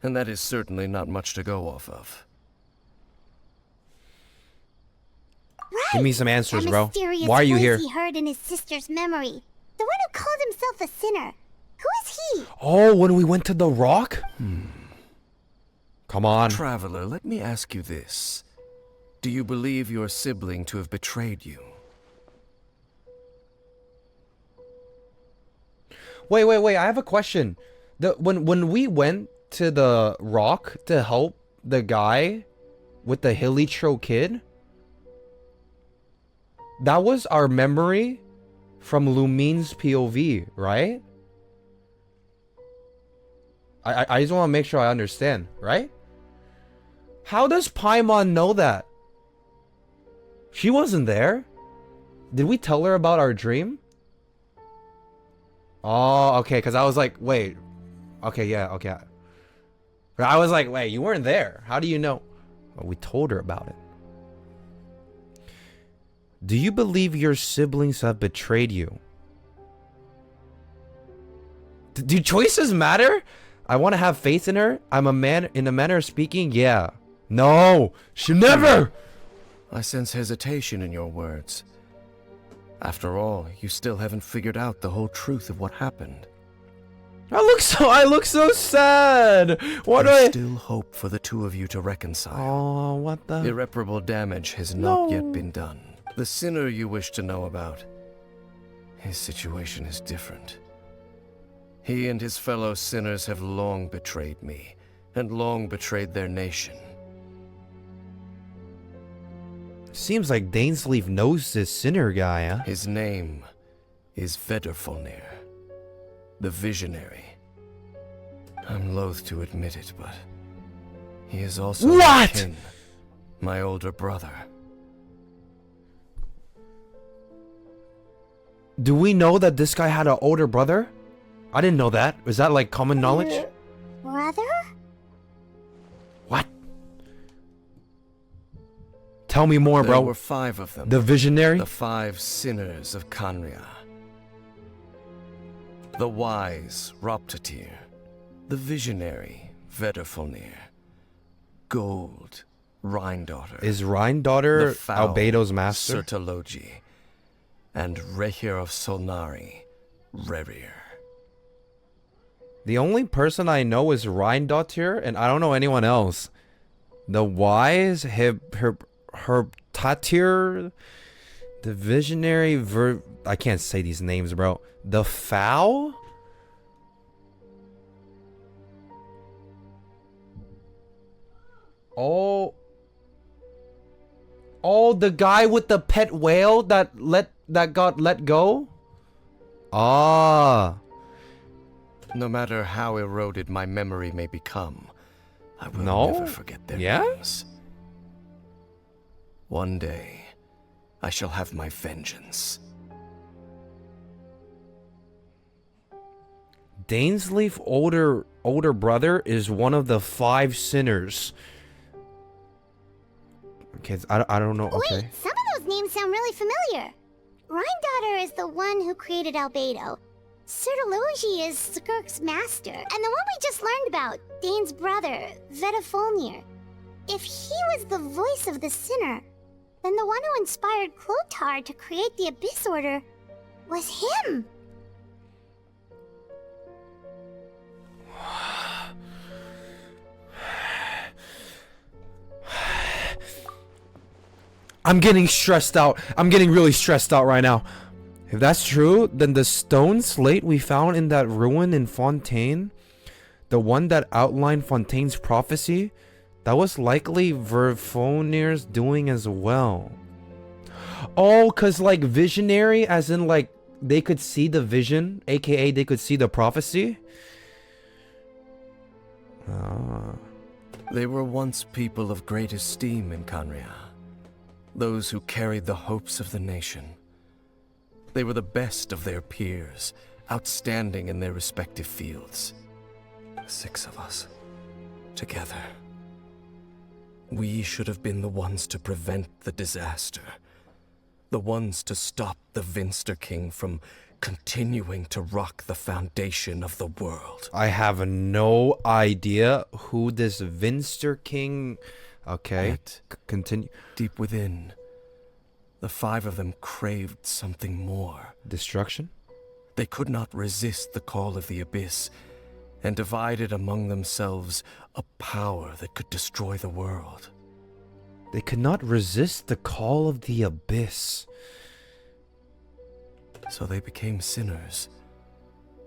and that is certainly not much to go off of. Give me some answers, That bro. mysterious Why are you voice here? he heard in his sister's memory. The one who called himself a sinner. Who is he? Oh, when we went to the rock? Come on. Traveler, let me ask you this. Do you believe your sibling to have betrayed you? Wait. I have a question. When we went to the rock to help the guy with the hilichurl kid, that was our memory from Lumine's POV, right? I just want to make sure I understand, right? How does Paimon know that? She wasn't there. Did we tell her about our dream? Oh, okay, because I was like, wait. Okay, yeah, okay. I was like, wait, you weren't there. How do you know? Well, we told her about it. Do you believe your siblings have betrayed you? Do choices matter? I want to have faith in her. I'm a man in a manner of speaking. Yeah. No. She never. I sense hesitation in your words. After all, you still haven't figured out the whole truth of what happened. I look so sad. What do There's I? still hope for the two of you to reconcile. Oh, what the? Irreparable damage has not yet been done. The sinner you wish to know about, his situation is different. He and his fellow sinners have long betrayed me, and long betrayed their nation. Seems like Dainsleif knows this sinner guy, huh? His name is Vedderfolnir, the Visionary. I'm loath to admit it, but he is also my kin, my older brother. Do we know that this guy had an older brother? I didn't know that. Is that like common knowledge? Brother? What? Tell me more, There bro. were 5 of them. The Visionary? The 5 sinners of Khaenri'ah. The wise Roptatir. The visionary Vedderfolnir. Gold Rhine-daughter. Is Rhine-daughter the foul Albedo's master? Sertologi. And Rehir of Solnari, Rerir. The only person I know is Rhine-daughter, and I don't know anyone else. The wise, her Tatir, the visionary, I can't say these names, bro. The foul? Oh, the guy with the pet whale that got let go? Ah. No matter how eroded my memory may become, I will never forget their names. One day, I shall have my vengeance. Dainsleif older brother is one of the 5 sinners. Okay, I don't know. Okay. Wait, some of those names sound really familiar. Rhine-daughter is the one who created Albedo. Sertologi is Skirk's master. And the one we just learned about, Dane's brother, Vedderfolnir. If he was the voice of the sinner, then the one who inspired Clothar to create the Abyss Order was him. I'm getting stressed out. I'm getting really stressed out right now. If that's true, then the stone slate we found in that ruin in Fontaine, the one that outlined Fontaine's prophecy, that was likely Verfonier's doing as well. Oh, cause like visionary, as in like they could see the vision, aka they could see the prophecy. They were once people of great esteem in Canria. Those who carried the hopes of the nation. They were the best of their peers, outstanding in their respective fields. 6 of us, together. We should have been the ones to prevent the disaster. The ones to stop the Vinster King from continuing to rock the foundation of the world. I have no idea who this Vinster King... Okay, Yet, continue. deep within, the 5 of them craved something more. Destruction? They could not resist the call of the Abyss, and divided among themselves a power that could destroy the world. They could not resist the call of the Abyss. So they became sinners,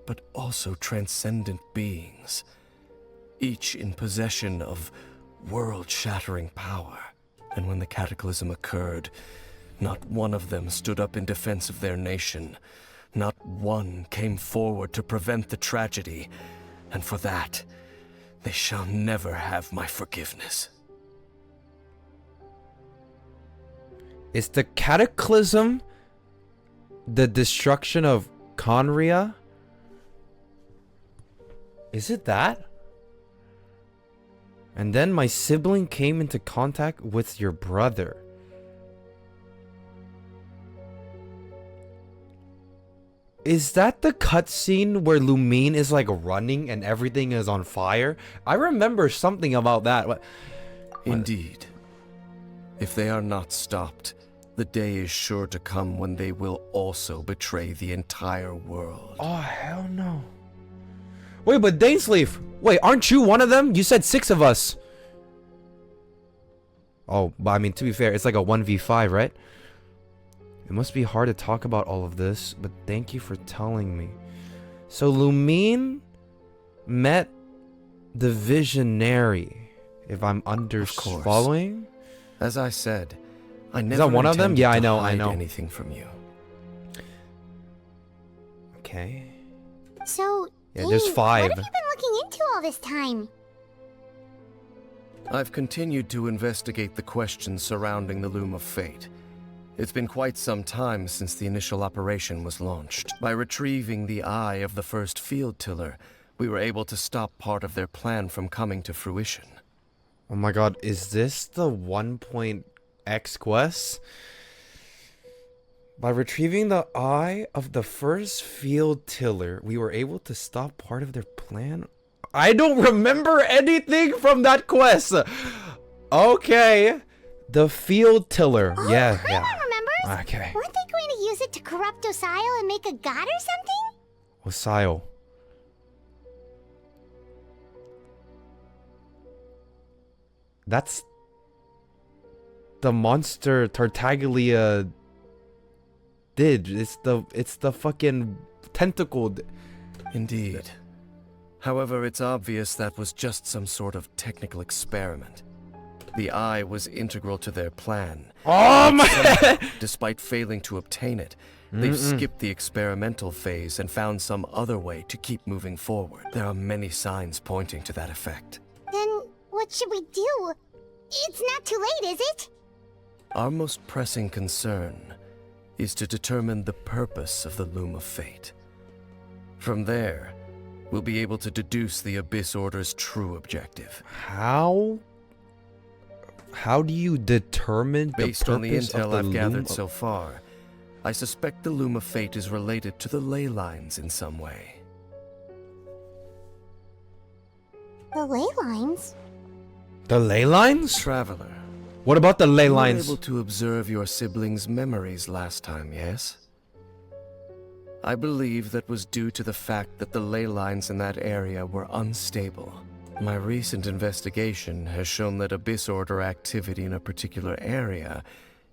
but also transcendent beings, each in possession of world-shattering power. And when the cataclysm occurred, not one of them stood up in defense of their nation. Not one came forward to prevent the tragedy. And for that, they shall never have my forgiveness. Is the cataclysm the destruction of Conria? Is it that? And then my sibling came into contact with your brother. Is that the cutscene where Lumine is like running and everything is on fire? I remember something about that. What? Indeed. If they are not stopped, the day is sure to come when they will also betray the entire world. Oh, hell no. Wait, but Dainsleif, wait, aren't you one of them? You said 6 of us. Oh, but I mean, to be fair, it's like a 1v5, right? It must be hard to talk about all of this, but thank you for telling me. So Lumine met the Visionary, if I'm following? As I said, I never Is that one of them? intended Yeah, I to know, hide I know. anything from you. Okay. So, Yeah, there's Dean, 5. what have you been looking into all this time? I've continued to investigate the questions surrounding the Loom of Fate. It's been quite some time since the initial operation was launched. By retrieving the eye of the first field tiller, we were able to stop part of their plan from coming to fruition. Oh my god, is this the 1.x quest? By retrieving the eye of the first field tiller, we were able to stop part of their plan? I don't remember anything from that quest! Okay. The field tiller. Oh, yeah. Paimon remembers? Okay. Weren't they going to use it to corrupt Osial and make a god or something? Osial. That's the monster Tartaglia did. It's the fucking tentacled. Indeed. However, it's obvious that was just some sort of technical experiment. The eye was integral to their plan. Oh my! Somehow, despite failing to obtain it, they've skipped the experimental phase and found some other way to keep moving forward. There are many signs pointing to that effect. Then what should we do? It's not too late, is it? Our most pressing concern is to determine the purpose of the Loom of Fate. From there, we'll be able to deduce the Abyss Order's true objective. How do you determine the Based on the purpose of intel the I've Loom gathered of- so far, I suspect the Loom of Fate is related to the ley lines in some way. The ley lines? The ley lines? Traveler, What about the ley you were lines? able to observe your siblings' memories last time, yes? I believe that was due to the fact that the ley lines in that area were unstable. My recent investigation has shown that Abyss Order activity in a particular area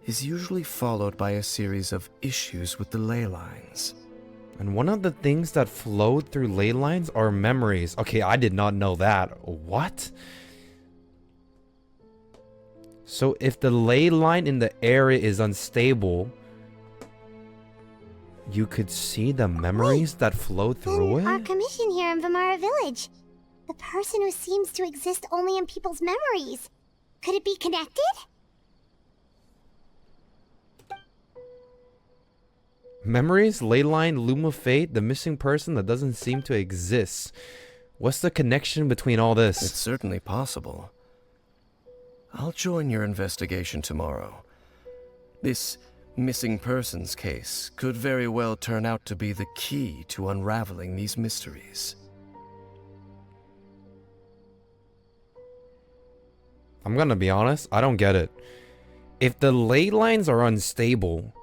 is usually followed by a series of issues with the ley lines. And one of the things that flow through ley lines are memories. Okay, I did not know that. What? So if the ley line in the area is unstable, you could see the memories that flow through Then our it? commission here in Vamara Village. The person who seems to exist only in people's memories. Could it be connected? Memories, ley line, loom of fate, the missing person that doesn't seem to exist. What's the connection between all It's this? certainly possible. I'll join your investigation tomorrow. This missing persons case could very well turn out to be the key to unraveling these mysteries. I'm gonna be honest, I don't get it. If the ley lines are unstable,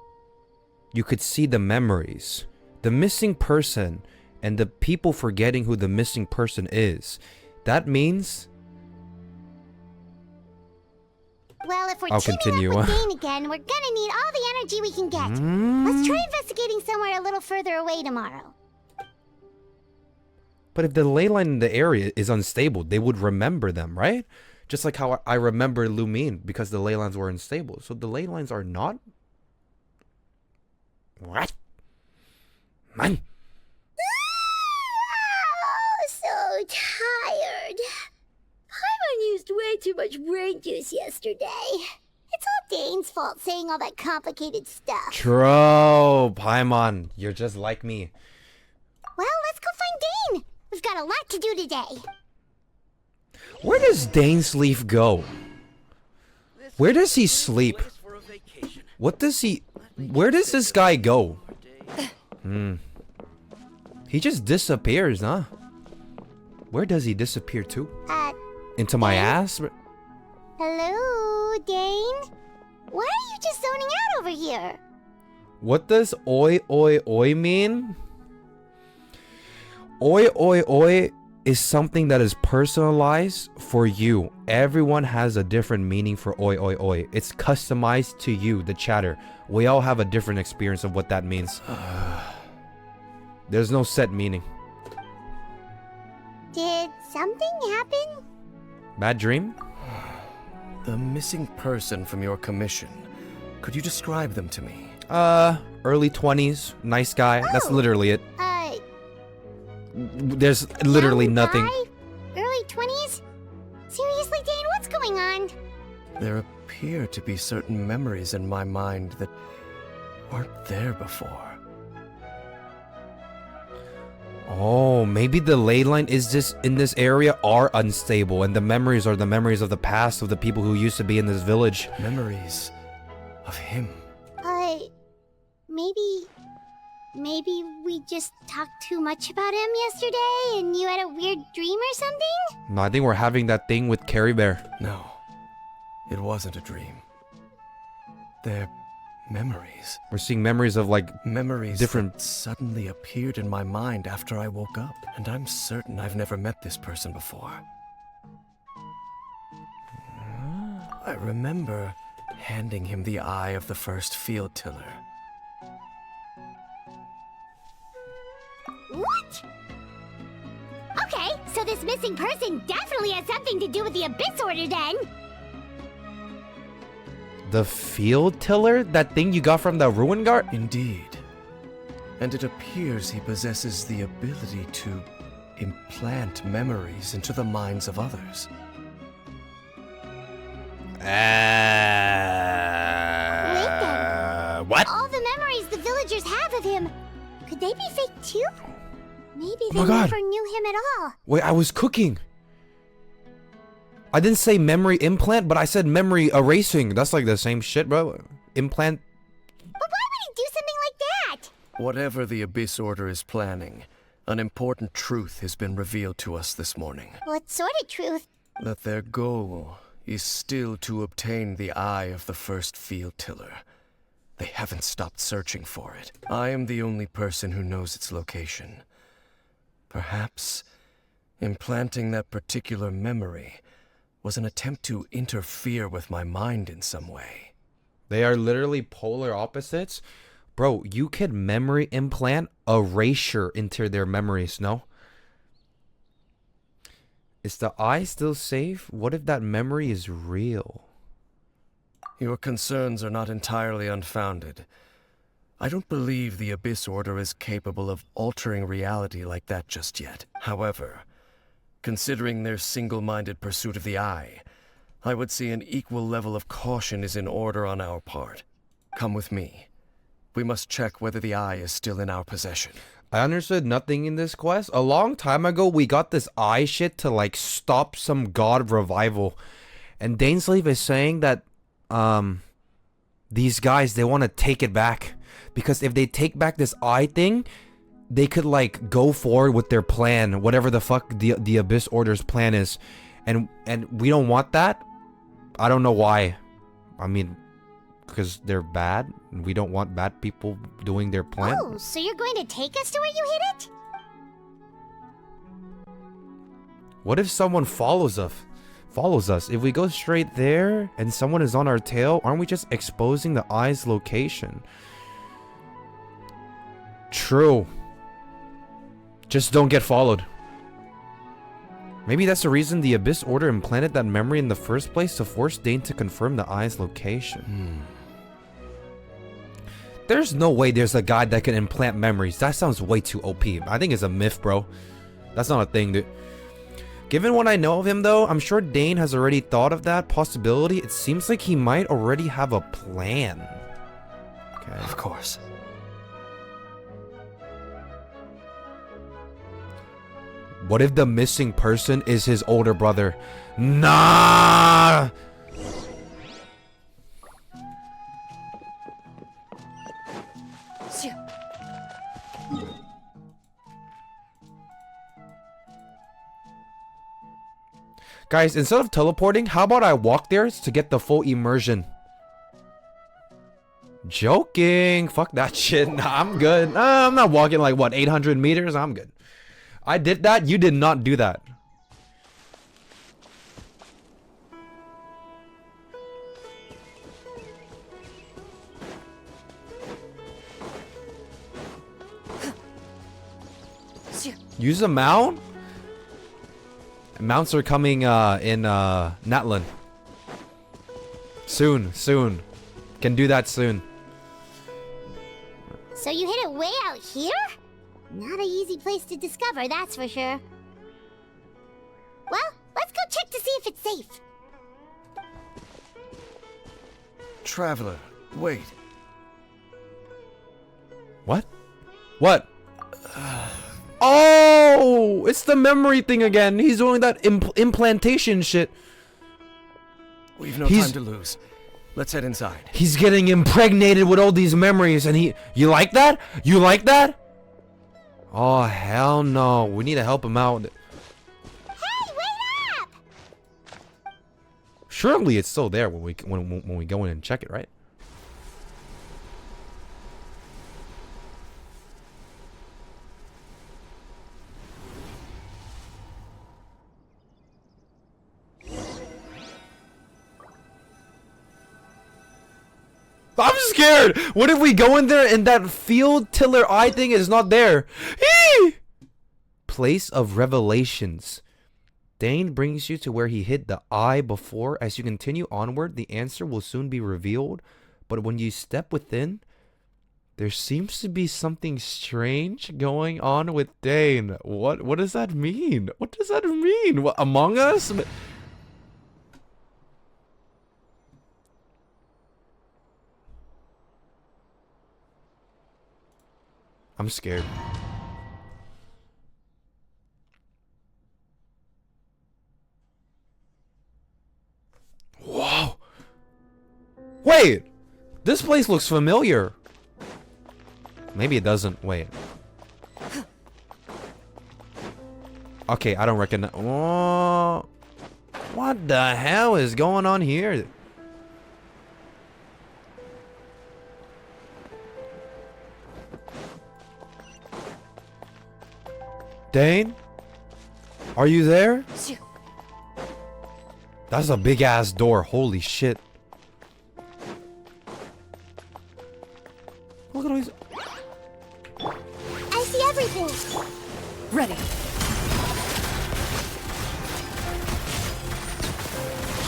you could see the memories. The missing person and the people forgetting who the missing person is. That means... Well, if we're I'll teaming continue. up with Dane again, we're gonna need all the energy we can get. Let's try investigating somewhere a little further away tomorrow. But if the ley line in the area is unstable, they would remember them, right? Just like how I remember Lumine because the ley lines were unstable. So the ley lines are not... What? Man. Oh, so tired. Paimon used way too much brain juice yesterday. It's all Dane's fault saying all that complicated stuff. True, Paimon. You're just like me. Well, let's go find Dane. We've got a lot to do today. Where does Dane Sleep go? Where does he sleep? What does he... Where does this guy go? He just disappears, huh? Where does he disappear to? Into my ass? Hello, Dane? Why are you just zoning out over here? What does oi oi oi mean? Oi oi oi is something that is personalized for you. Everyone has a different meaning for oi oi oi. It's customized to you, the chatter. We all have a different experience of what that means. There's no set meaning. Did something happen? Bad dream? The missing person from your commission. Could you describe them to me? Early 20s, nice guy. That's literally it. There's literally Young nothing. guy? Early 20s? Seriously, Dane, what's going on? There appear to be certain memories in my mind that weren't there before. Oh, maybe the ley line is just in this area are unstable, and the memories are the memories of the past of the people who used to be in this village. Memories of him. Maybe we just talked too much about him yesterday and you had a weird dream or something? No, I think we're having that thing with Caribert. No, it wasn't a dream. They're memories. We're seeing memories of like Memories different... that suddenly appeared in my mind after I woke up, and I'm certain I've never met this person before. I remember handing him the eye of the first field tiller. What? Okay, so this missing person definitely has something to do with the Abyss Order then. The field tiller? That thing you got from the ruin guard? Indeed. And it appears he possesses the ability to implant memories into the minds of others. What? All the memories the villagers have of him, could they be fake too? Maybe Oh they my God. never knew him at all. Wait, I was cooking. I didn't say memory implant, but I said memory erasing. That's like the same shit, bro. Implant. But why would he do something like that? Whatever the Abyss Order is planning, an important truth has been revealed to us this morning. What sort of truth? That their goal is still to obtain the eye of the first field tiller. They haven't stopped searching for it. I am the only person who knows its location. Perhaps implanting that particular memory was an attempt to interfere with my mind in some way. They are literally polar opposites. Bro, you could memory implant erasure into their memories, no? Is the eye still safe? What if that memory is real? Your concerns are not entirely unfounded. I don't believe the Abyss Order is capable of altering reality like that just yet. However, considering their single-minded pursuit of the eye, I would say an equal level of caution is in order on our part. Come with me. We must check whether the eye is still in our possession. I understood nothing in this quest. A long time ago, we got this eye shit to like stop some god revival. And Dainsleif is saying that these guys, they want to take it back. Because if they take back this eye thing, they could like go forward with their plan, whatever the fuck the Abyss Order's plan is. And we don't want that. I don't know why. I mean, because they're bad. We don't want bad people doing their plan. Oh, so you're going to take us to where you hid it? What if someone follows us? If we go straight there and someone is on our tail, aren't we just exposing the eye's location? True. Just don't get followed. Maybe that's the reason the Abyss Order implanted that memory in the first place, to force Dane to confirm the eye's location. There's no way there's a guy that can implant memories. That sounds way too OP. I think it's a myth, bro. That's not a thing, dude. Given what I know of him, though, I'm sure Dane has already thought of that possibility. It seems like he might already have a plan. Okay. Of course. What if the missing person is his older brother? Nah! Guys, instead of teleporting, how about I walk there to get the full immersion? Joking. Fuck that shit. Nah, I'm good. I'm not walking like, what, 800 meters? I'm good. I did that. You did not do that. Use a mount? Mounts are coming in Natlan. Soon. Can do that soon. So you hid it way out here? Not an easy place to discover, that's for sure. Well, let's go check to see if it's safe. Traveler, wait. What? What? Oh, it's the memory thing again. He's doing that implantation shit. We've no time to lose. Let's head inside. He's getting impregnated with all these memories, and you like that? You like that? Oh, hell no. We need to help him out. Hey, wait up! Surely it's still there when we go in and check it, right? I'm scared. What if we go in there and that field tiller eye thing is not there? Eee! Place of Revelations. Dane brings you to where he hid the eye before. As you continue onward, the answer will soon be revealed. But when you step within, there seems to be something strange going on with Dane. What does that mean? What does that mean? What, Among Us? I'm scared. Whoa. Wait. This place looks familiar. Maybe it doesn't. Wait. Okay, I don't recognize. Oh. What the hell is going on here? Dane? Are you there? That's a big ass door. Holy shit.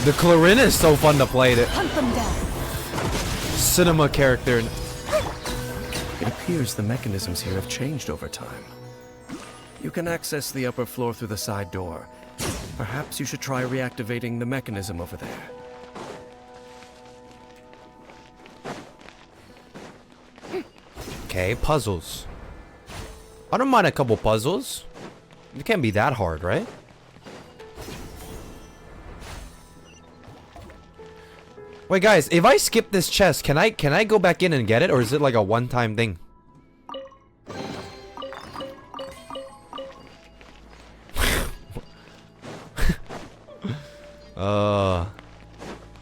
The Clorinde is so fun to play. The Hunt them down. cinema character. It appears the mechanisms here have changed over time. You can access the upper floor through the side door. Perhaps you should try reactivating the mechanism over there. Okay, puzzles. I don't mind a couple puzzles. It can't be that hard, right? Wait, guys, if I skip this chest, can I go back in and get it, or is it like a one-time thing?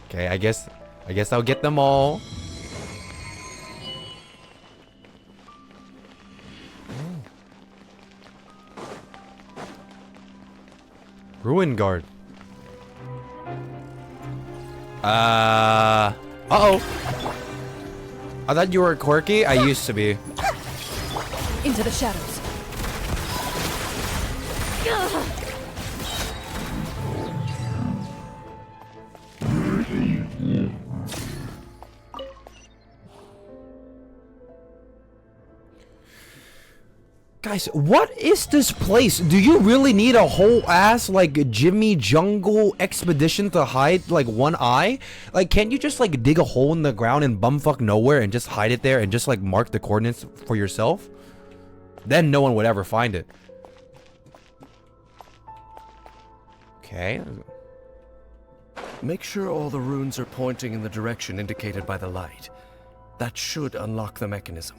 Okay, I guess I'll get them all. Ruin guard. Uh-oh. I thought you were quirky. I used to be. Into the shadows. Guys, what is this place? Do you really need a whole ass like Jimmy Jungle expedition to hide like one eye? Like, can't you just like dig a hole in the ground in bumfuck nowhere and just hide it there and just like mark the coordinates for yourself? Then no one would ever find it. Okay. Make sure all the runes are pointing in the direction indicated by the light. That should unlock the mechanism.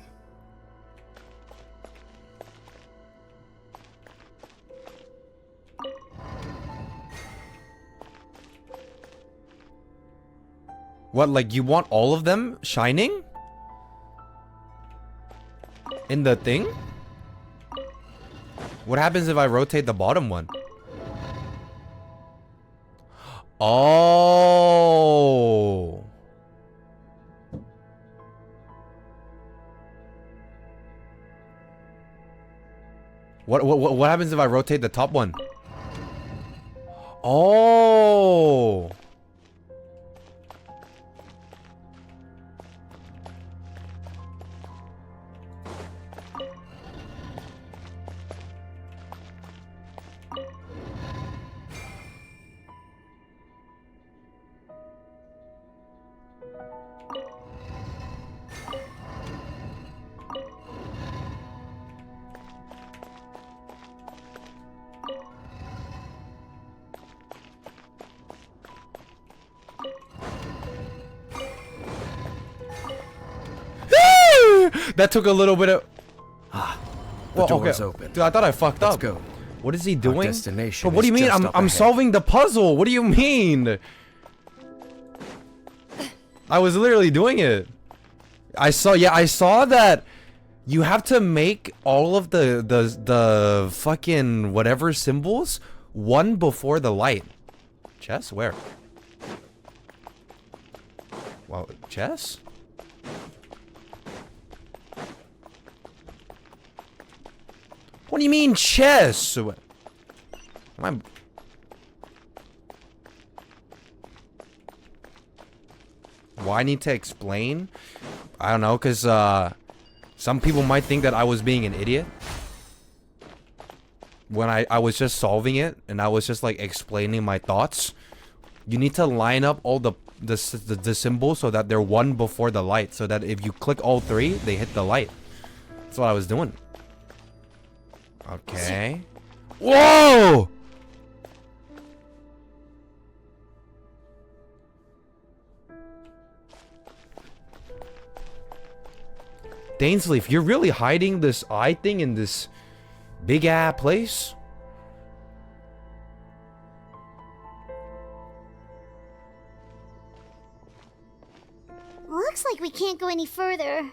What, like you want all of them shining? In the thing? What happens if I rotate the bottom one? Oh. What happens if I rotate the top one? Oh. That took a little bit of... The door's open. Dude, I thought I fucked Let's up. go. What is he Our doing? destination But what do you is mean? just I'm up ahead. solving the puzzle. What do you mean? I was literally doing it. I saw that you have to make all of the fucking whatever symbols one before the light. Chess? Where? Wow, chess? What do you mean chess? Am I... Why I need to explain? I don't know, because some people might think that I was being an idiot when I was just solving it and I was just like explaining my thoughts. You need to line up all the symbols so that they're one before the light, so that if you click all three, they hit the light. That's what I was doing. Okay. Whoa! Dainsley, if you're really hiding this eye thing in this big ass place. Looks like we can't go any further.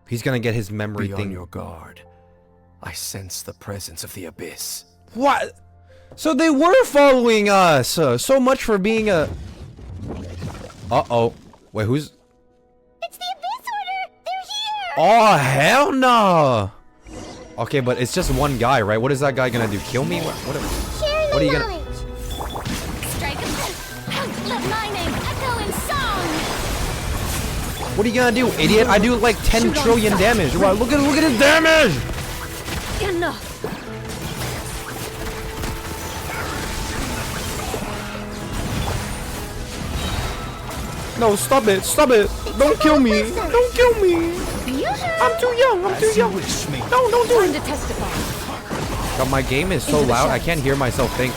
He's gonna get his memory Be on thing. your guard. I sense the presence of the abyss. What? So they were following us. So much for being a... Uh-oh. Wait, who's... It's the Abyss Order! They're here! Oh, hell no! Okay, but it's just one guy, right? What is that guy gonna do? Kill me? Whatever. Sharing What are you gonna... knowledge. Strike let my name echo in song. What are you gonna do, idiot? I do like 10 trillion damage. Wow, look at his damage! Enough. No, stop it! Stop it! Don't kill me! Don't kill me! I'm too young! I'm too young! No, don't do Time it! to testify. God, my game is so Into the loud, I shadows. can't hear myself think.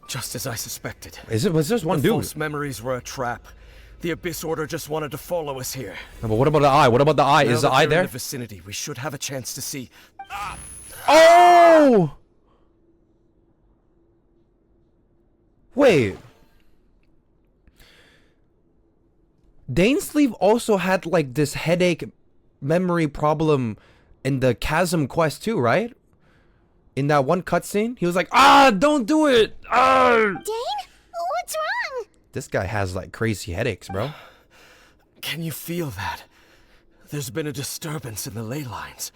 Just as I suspected. Was just one The dude? false memories were a trap. The Abyss Order just wanted to follow us here. No, but what about the eye? What about the eye? Now Is the that eye they're there? in the vicinity, we should have a chance to see. Oh! Wait. Dainsleeve also had like this headache memory problem in the Chasm quest too, right? In that one cutscene, he was like, "Ah, don't do it!" Ah! Dane? What's wrong? This guy has like crazy headaches, bro. Can you feel that? There's been a disturbance in the ley lines.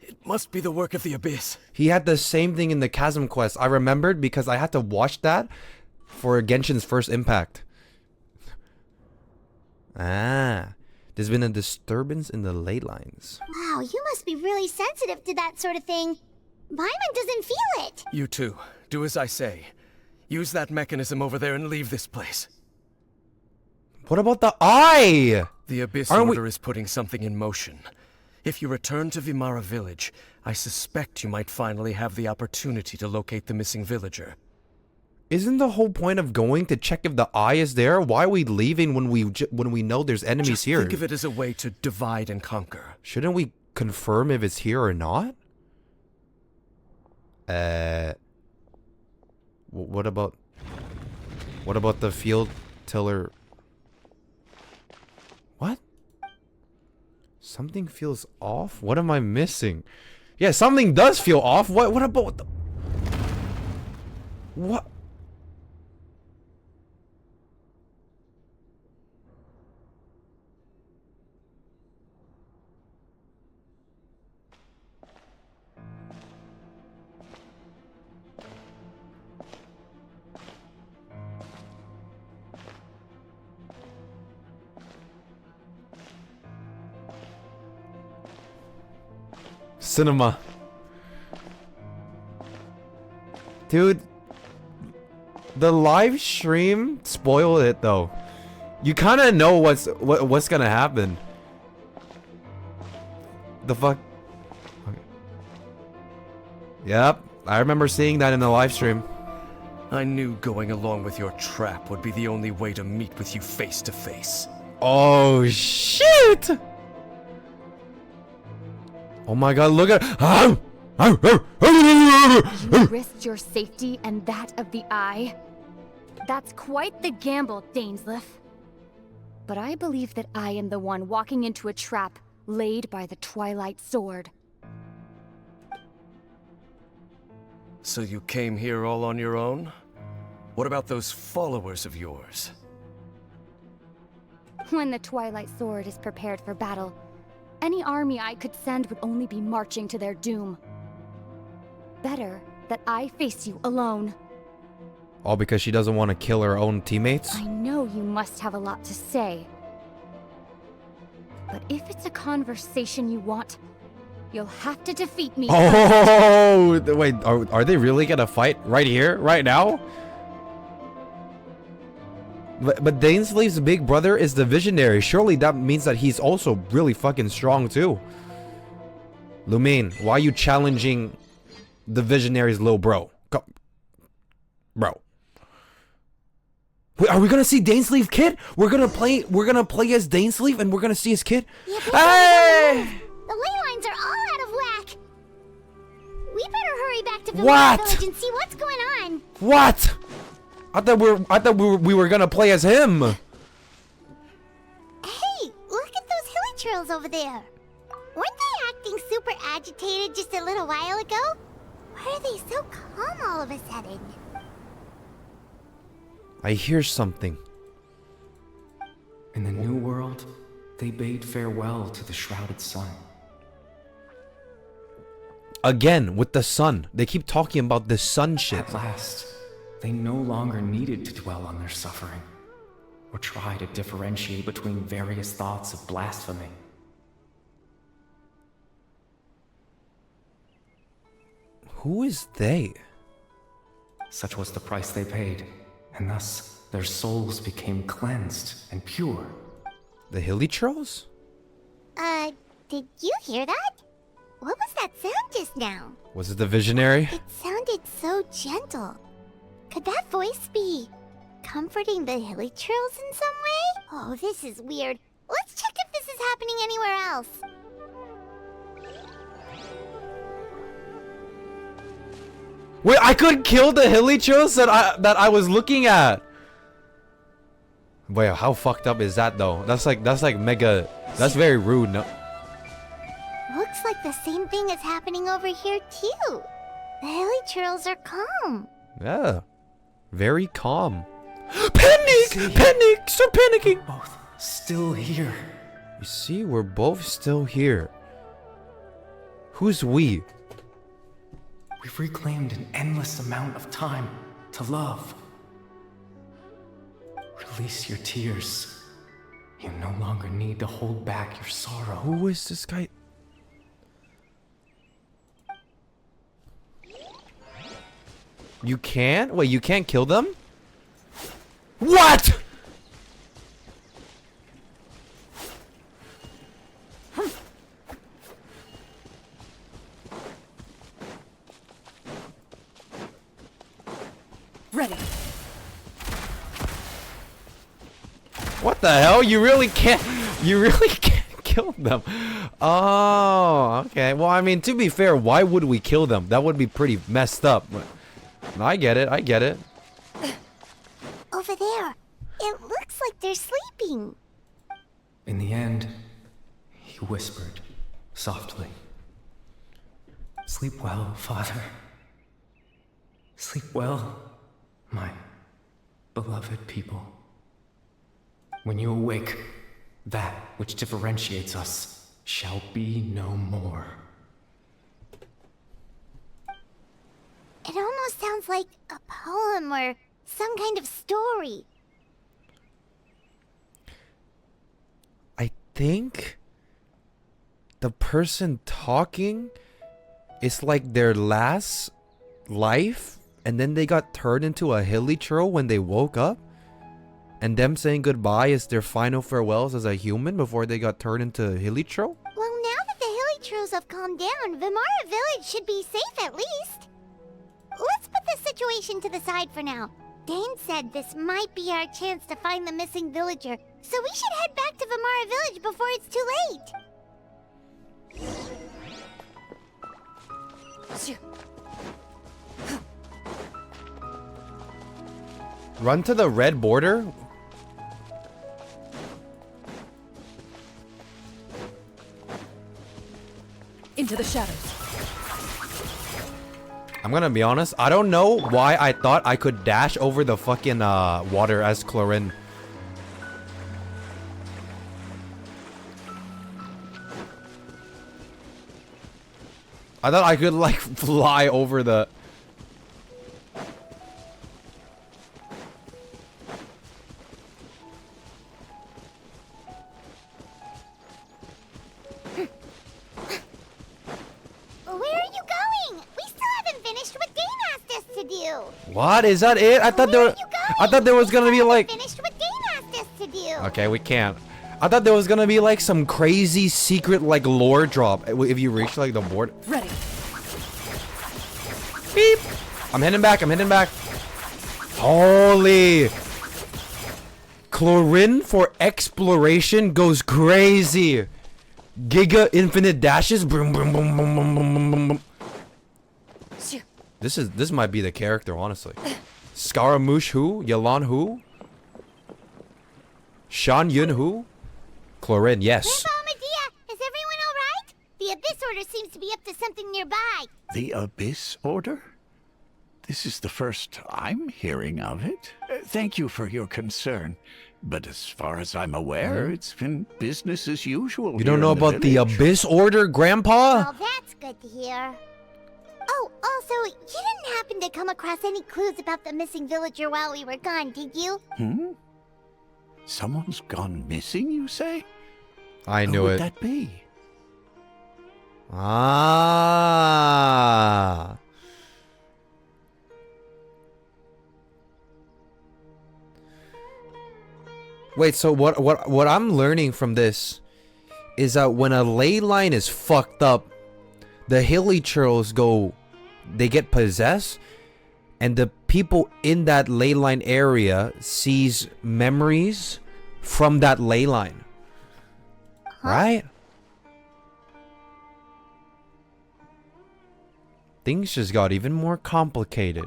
It must be the work of the Abyss. He had the same thing in the Chasm quest. I remembered because I had to watch that for Genshin's first impact. Ah, there's been a disturbance in the ley lines. Wow, you must be really sensitive to that sort of thing. Paimon doesn't feel it. You too. Do as I say. Use that mechanism over there and leave this place. What about the eye? The Abyss Aren't we- Order is putting something in motion. If you return to Vimara village, I suspect you might finally have the opportunity to locate the missing villager. Isn't the whole point of going to check if the eye is there? Why are we leaving when we know there's enemies Just here? think of it as a way to divide and conquer. Shouldn't we confirm if it's here or not? What about the field tiller? What? Something feels off? What am I missing? Yeah, something does feel off. What about the... What? Cinema. Dude, the live stream spoiled it though. You kind of know what's gonna happen. The fuck? Okay. Yep, I remember seeing that in the live stream. I knew going along with your trap would be the only way to meet with you face to face. Oh shit! Oh my god, look at... You risked your safety and that of the Eye? That's quite the gamble, Dainsleif. But I believe that I am the one walking into a trap laid by the Twilight Sword. So you came here all on your own? What about those followers of yours? When the Twilight Sword is prepared for battle, any army I could send would only be marching to their doom. Better that I face you alone. All because she doesn't want to kill her own teammates? I know you must have a lot to say. But if it's a conversation you want, you'll have to defeat me. Oh, wait, are they really gonna fight right here, right now? But Dainsleif's big brother is the Visionary. Surely that means that he's also really fucking strong too. Lumine, why are you challenging the Visionary's little bro? Bro. Wait, are we gonna see Dainsleif kid? We're gonna play as Dainsleif and we're gonna see his kid? Yeah, Hey! the ley lines are all out of whack. We better hurry back to What? Village and see what's going on. What? I thought we were gonna play as him. Hey, look at those hilly trails over there. Weren't they acting super agitated just a little while ago? Why are they so calm all of a sudden? I hear something. In the New World, they bade farewell to the shrouded sun. Again, with the sun. They keep talking about the sun shit. At last, they no longer needed to dwell on their suffering, or try to differentiate between various thoughts of blasphemy. Who is they? Such was the price they paid, and thus their souls became cleansed and pure. The Hilichurls? Did you hear that? What was that sound just now? Was it the visionary? It sounded so gentle. Could that voice be comforting the Hilichurls in some way? Oh, this is weird. Let's check if this is happening anywhere else. Wait, I could kill the Hilichurls that I was looking at. Wait, how fucked up is that though? That's like mega. That's very rude. No. Looks like the same thing is happening over here too. The Hilichurls are calm. Yeah, very calm. Panic! Panic! Start panicking! Both still here. You see, we're both still here. Who's we? We've reclaimed an endless amount of time to love. Release your tears. You no longer need to hold back your sorrow. Who is this guy? You can't? Wait, you can't kill them? What?! Ready. What the hell? You really can't kill them. Oh, okay. Well, I mean, to be fair, why would we kill them? That would be pretty messed up. I get it. I get it. Over there. It looks like they're sleeping. In the end, he whispered softly, "Sleep well, Father. Sleep well, my beloved people. When you awake, that which differentiates us shall be no more." It almost sounds like a poem or some kind of story. I think the person talking is like their last life, and then they got turned into a Hilichurl when they woke up, and them saying goodbye is their final farewells as a human before they got turned into Hilichurl. Well, now that the Hilichurls have calmed down, Vimara Village should be safe at least. Let's put this situation to the side for now. Dane said this might be our chance to find the missing villager, so we should head back to Vimara Village before it's too late. Run to the red border? Into the shadows. I'm gonna be honest, I don't know why I thought I could dash over the fucking water as Clorinde. I thought I could like fly over the... What? Is that it? I thought there was gonna be like... Finished what Dane asked us to do. Okay, we can't. I thought there was gonna be like some crazy secret like lore drop if you reach like the board. Ready. Beep. I'm heading back. I'm heading back. Holy. Clorinde for exploration goes crazy. Giga infinite dashes. Boom, boom, boom, boom, boom, boom, boom, boom. This might be the character, honestly. Scaramouche who? Yalan who? Shan Yun who? Clorinde, yes. Grandpa Medea, is everyone alright? The Abyss Order seems to be up to something nearby. The Abyss Order? This is the first I'm hearing of it. Thank you for your concern. But as far as I'm aware, it's been business as usual. You don't know about the Abyss Order, Grandpa? Well, that's good to hear. Oh, also, you didn't happen to come across any clues about the missing villager while we were gone, did you? Someone's gone missing, you say? I Who knew would it. that be? Ah. Wait, so what I'm learning from this is that when a ley line is fucked up, the hilly churls they get possessed, and the people in that ley line area sees memories from that ley line. Right? Things just got even more complicated.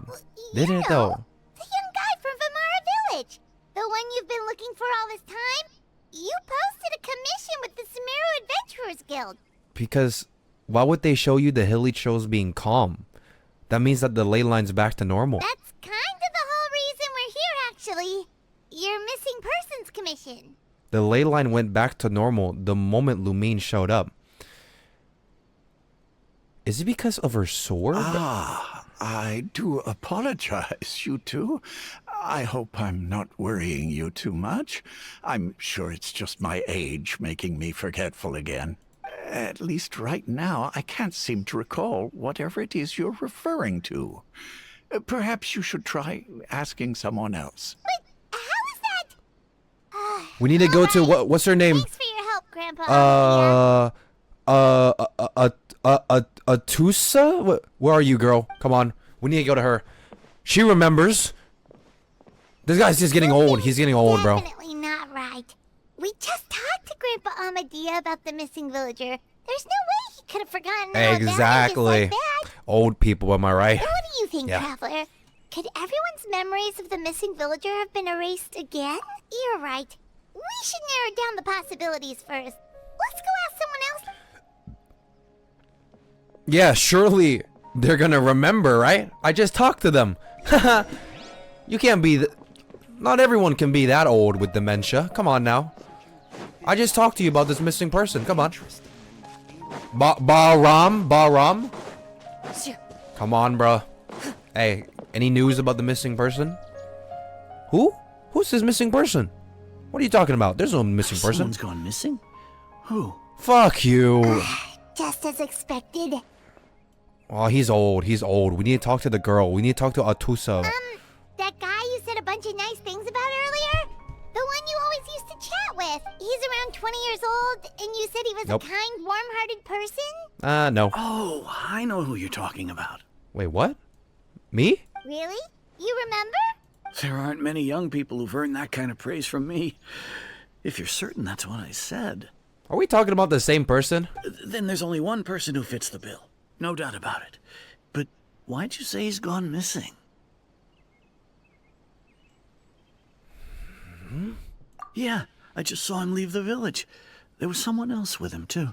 Didn't it though? The young guy from Vamara Village. The one you've been looking for all this time. You posted a commission with the Sumeru Adventurers Guild. Because why would they show you the hilly churls being calm? That means that the ley line's back to normal. That's kind of the whole reason we're here, actually. Your missing persons commission. The ley line went back to normal the moment Lumine showed up. Is it because of her sword? I do apologize, you two. I hope I'm not worrying you too much. I'm sure it's just my age making me forgetful again. At least right now, I can't seem to recall whatever it is you're referring to. Perhaps you should try asking someone else. But how is that? We need to go to what's her name? Thanks for your help, Grandpa. Atusa? Where are you, girl? Come on. We need to go to her. She remembers. This guy's just getting old. He's getting old, bro. Definitely not right. We just talked to Grandpa Amadia about the missing villager. There's no way he could have forgotten all Exactly. that just like that. Old people, am I right? So what do you think, Yeah. Traveler? Could everyone's memories of the missing villager have been erased again? You're right. We should narrow down the possibilities first. Let's go ask someone else. Yeah, surely they're gonna remember, right? I just talked to them. You can't be... Not everyone can be that old with dementia. Come on now. I just talked to you about this missing person. Come on. Bahram? Come on, bro. Hey, any news about the missing person? Who? Who's this missing person? What are you talking about? There's no missing person. Someone's gone missing? Who? Fuck you. Just as expected. Oh, he's old. He's old. We need to talk to the girl. We need to talk to Atusa. That guy you said a bunch of nice things about earlier? The one you always used to chat with. He's around 20 years old, and you said he was Nope. a kind, warm-hearted person? No. Oh, I know who you're talking about. Wait, what? Me? Really? You remember? There aren't many young people who've earned that kind of praise from me. If you're certain that's what I said, Are we talking about the same person? then there's only one person who fits the bill. No doubt about it. But why'd you say he's gone missing? Yeah, I just saw him leave the village. There was someone else with him, too.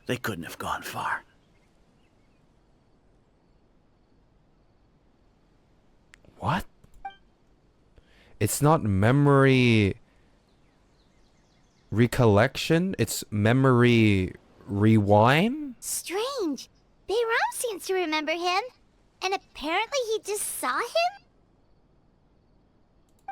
They couldn't have gone far. What? It's not memory recollection, it's memory rewind? Strange. Bayram seems to remember him. And apparently he just saw him?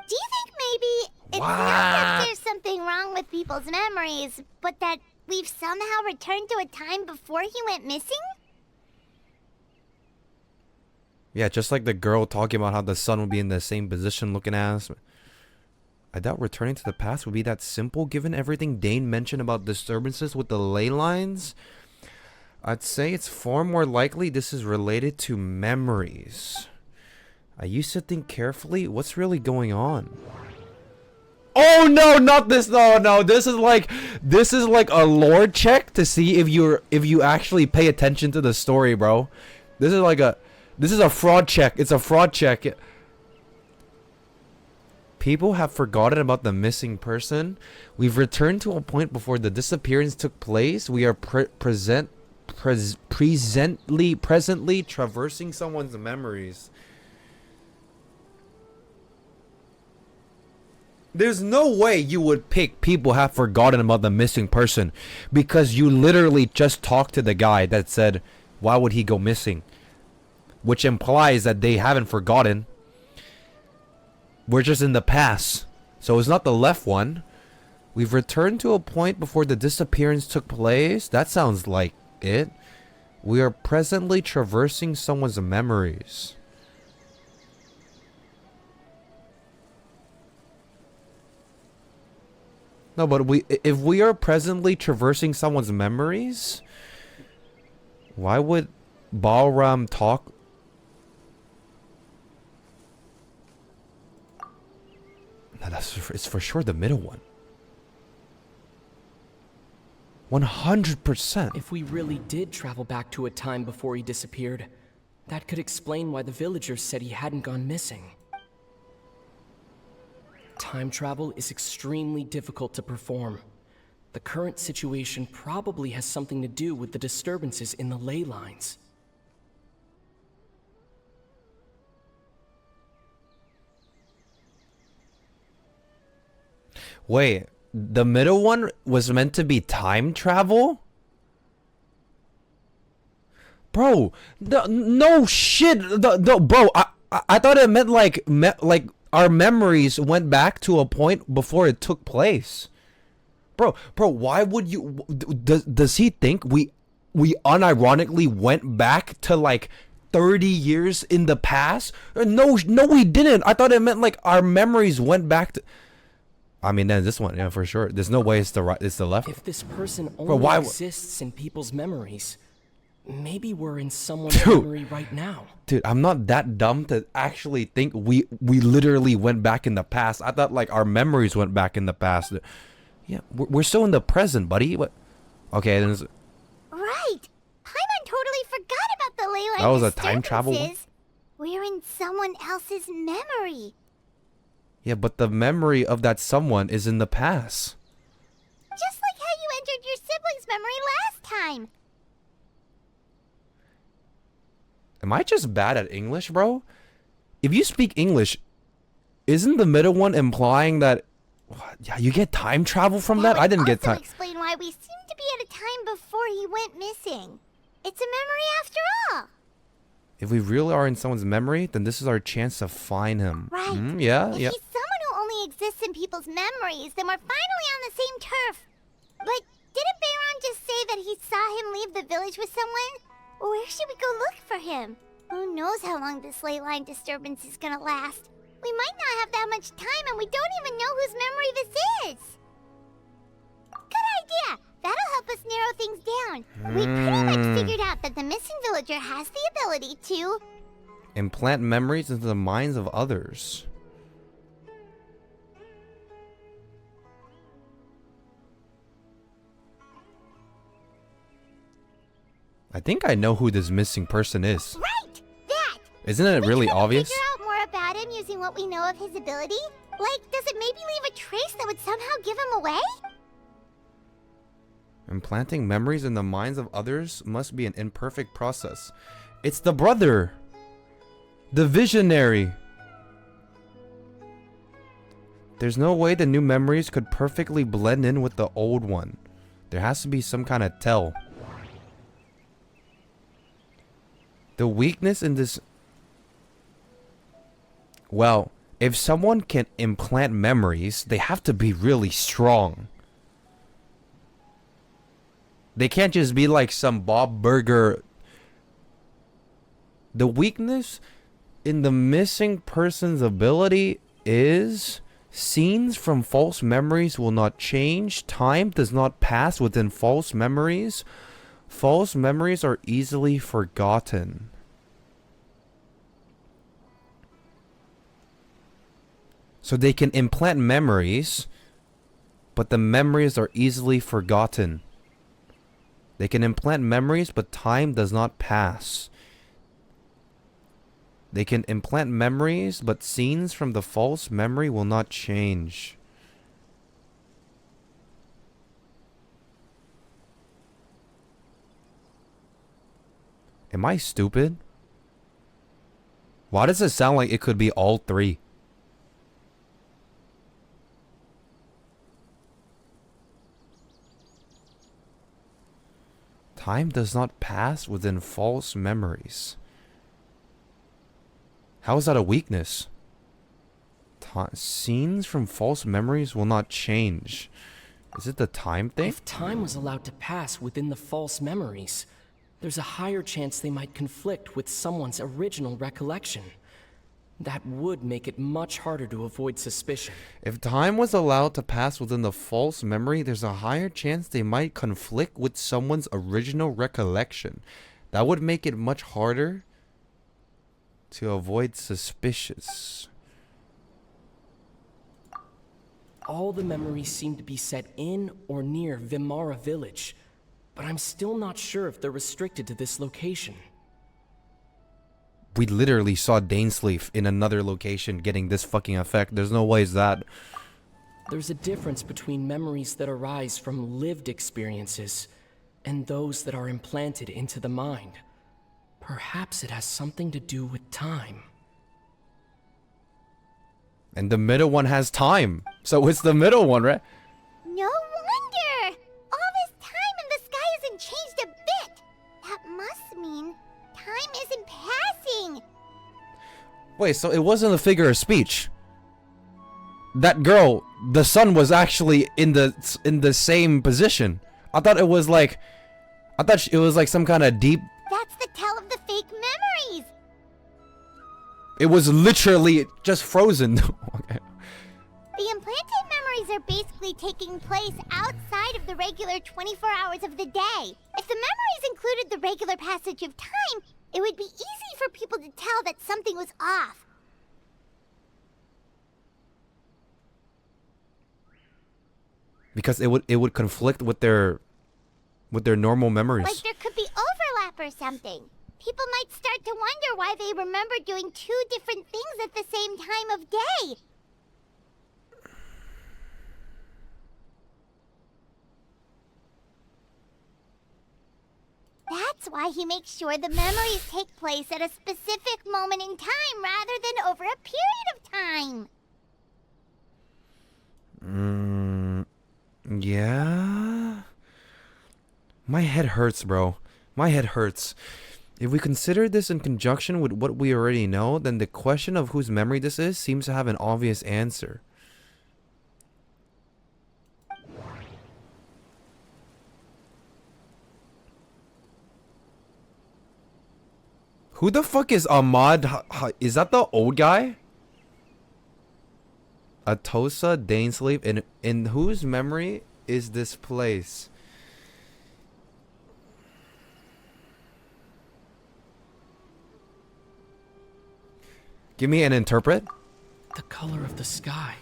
Do you think maybe it's not that What? there's something wrong with people's memories, but that we've somehow returned to a time before he went missing? Yeah, just like the girl talking about how the sun will be in the same position looking at us. I doubt returning to the past would be that simple given everything Dane mentioned about disturbances with the ley lines. I'd say it's far more likely this is related to memories. I used to think carefully, what's really going on? Oh no, not this. No, this is like a lore check to see if you actually pay attention to the story, bro. This is a fraud check. It's a fraud check. People have forgotten about the missing person. We've returned to a point before the disappearance took place. We are presently traversing someone's memories. There's no way you would pick people have forgotten about the missing person because you literally just talked to the guy that said, why would he go missing? which implies that they haven't forgotten. We're just in the past. So it's not the left one. We've returned to a point before the disappearance took place. That sounds like it. We are presently traversing someone's memories. No, but if we are presently traversing someone's memories, why would Balram talk? No, it's for sure the middle one. 100%. If we really did travel back to a time before he disappeared, that could explain why the villagers said he hadn't gone missing. Time travel is extremely difficult to perform. The current situation probably has something to do with the disturbances in the ley lines. Wait, the middle one was meant to be time travel? Bro, no shit. Bro, I thought it meant like our memories went back to a point before it took place. Bro, why would you... Does he think we unironically went back to like 30 years in the past? No, we didn't. I thought it meant like our memories went back to... I mean, then this one, yeah, for sure. There's no way it's the right, it's the left. If this person only exists in people's memories, maybe we're in someone's memory right now. Dude, I'm not that dumb to actually think we literally went back in the past. I thought like our memories went back in the past. Yeah, we're still in the present, buddy. What? Okay, then. Right. Paimon totally forgot about the ley line. That was a time travel one? We're in someone else's memory. Yeah, but the memory of that someone is in the past. Just like how you entered your sibling's memory last time. Am I just bad at English, bro? If you speak English, isn't the middle one implying that... Yeah, you get time travel from that? I didn't get time... explain why we seem to be at a time before he went missing. It's a memory after all. If we really are in someone's memory, then this is our chance to find him. Right. Yeah. If he's someone who only exists in people's memories, then we're finally on the same turf. But didn't Bayron just say that he saw him leave the village with someone? Where should we go look for him? Who knows how long this ley line disturbance is gonna last? We might not have that much time, and we don't even know whose memory this is. Good idea. That'll help us narrow things down. We pretty much figured out that the missing villager has the ability to... implant memories into the minds of others. I think I know who this missing person is. Right! That! Isn't it really obvious? Figure out more about him using what we know of his ability? Like, does it maybe leave a trace that would somehow give him away? Implanting memories in the minds of others must be an imperfect process. It's the brother! The visionary! There's no way the new memories could perfectly blend in with the old one. There has to be some kind of tell. The weakness in this... Well, if someone can implant memories, they have to be really strong. They can't just be like some Bob Burger. The weakness in the missing person's ability is... scenes from false memories will not change. Time does not pass within false memories. False memories are easily forgotten. So they can implant memories, but the memories are easily forgotten. They can implant memories, but time does not pass. They can implant memories, but scenes from the false memory will not change. Am I stupid? Why does it sound like it could be all three? Time does not pass within false memories. How is that a weakness? Scenes from false memories will not change. Is it the time thing? If time was allowed to pass within the false memories, there's a higher chance they might conflict with someone's original recollection. That would make it much harder to avoid suspicion. If time was allowed to pass within the false memory, there's a higher chance they might conflict with someone's original recollection. That would make it much harder to avoid suspicious. All the memories seem to be set in or near Vimara village, but I'm still not sure if they're restricted to this location. We literally saw Dainsleif in another location getting this fucking effect. There's no way it's that. There's a difference between memories that arise from lived experiences and those that are implanted into the mind. Perhaps it has something to do with time. And the middle one has time. So it's the middle one, right? No wonder! All this time and the sky hasn't changed a bit! That must mean time isn't passing! Wait, so it wasn't a figure of speech. That girl, the sun was actually in the same position. I thought it was like it was like some kind of deep. That's the tell of the fake memories! It was literally just frozen. Okay. The implanted memories are basically taking place outside of the regular 24 hours of the day. If the memories included the regular passage of time, it would be easy for people to tell that something was off. Because it would conflict with their normal memories. Like there could be overlap or something. People might start to wonder why they remember doing two different things at the same time of day. That's why he makes sure the memories take place at a specific moment in time rather than over a period of time. Yeah. My head hurts, bro. My head hurts. If we consider this in conjunction with what we already know, then the question of whose memory this is seems to have an obvious answer. Who the fuck is Ahmad? Is that the old guy? Atosa Dainsleif. In whose memory is this place? Give me an interpret. The color of the sky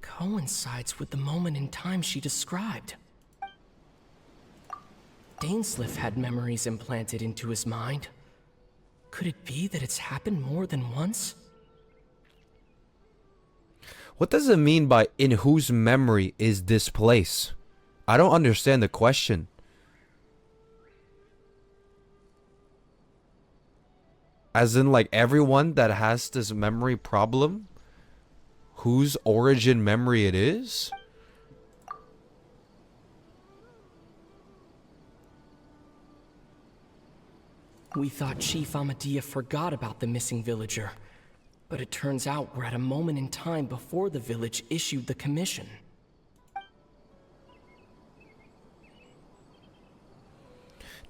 coincides with the moment in time she described. Dainsleif had memories implanted into his mind. Could it be that it's happened more than once? What does it mean by in whose memory is this place? I don't understand the question. As in, like, everyone that has this memory problem, whose origin memory it is? We thought Chief Amadia forgot about the missing villager, but it turns out we're at a moment in time before the village issued the commission.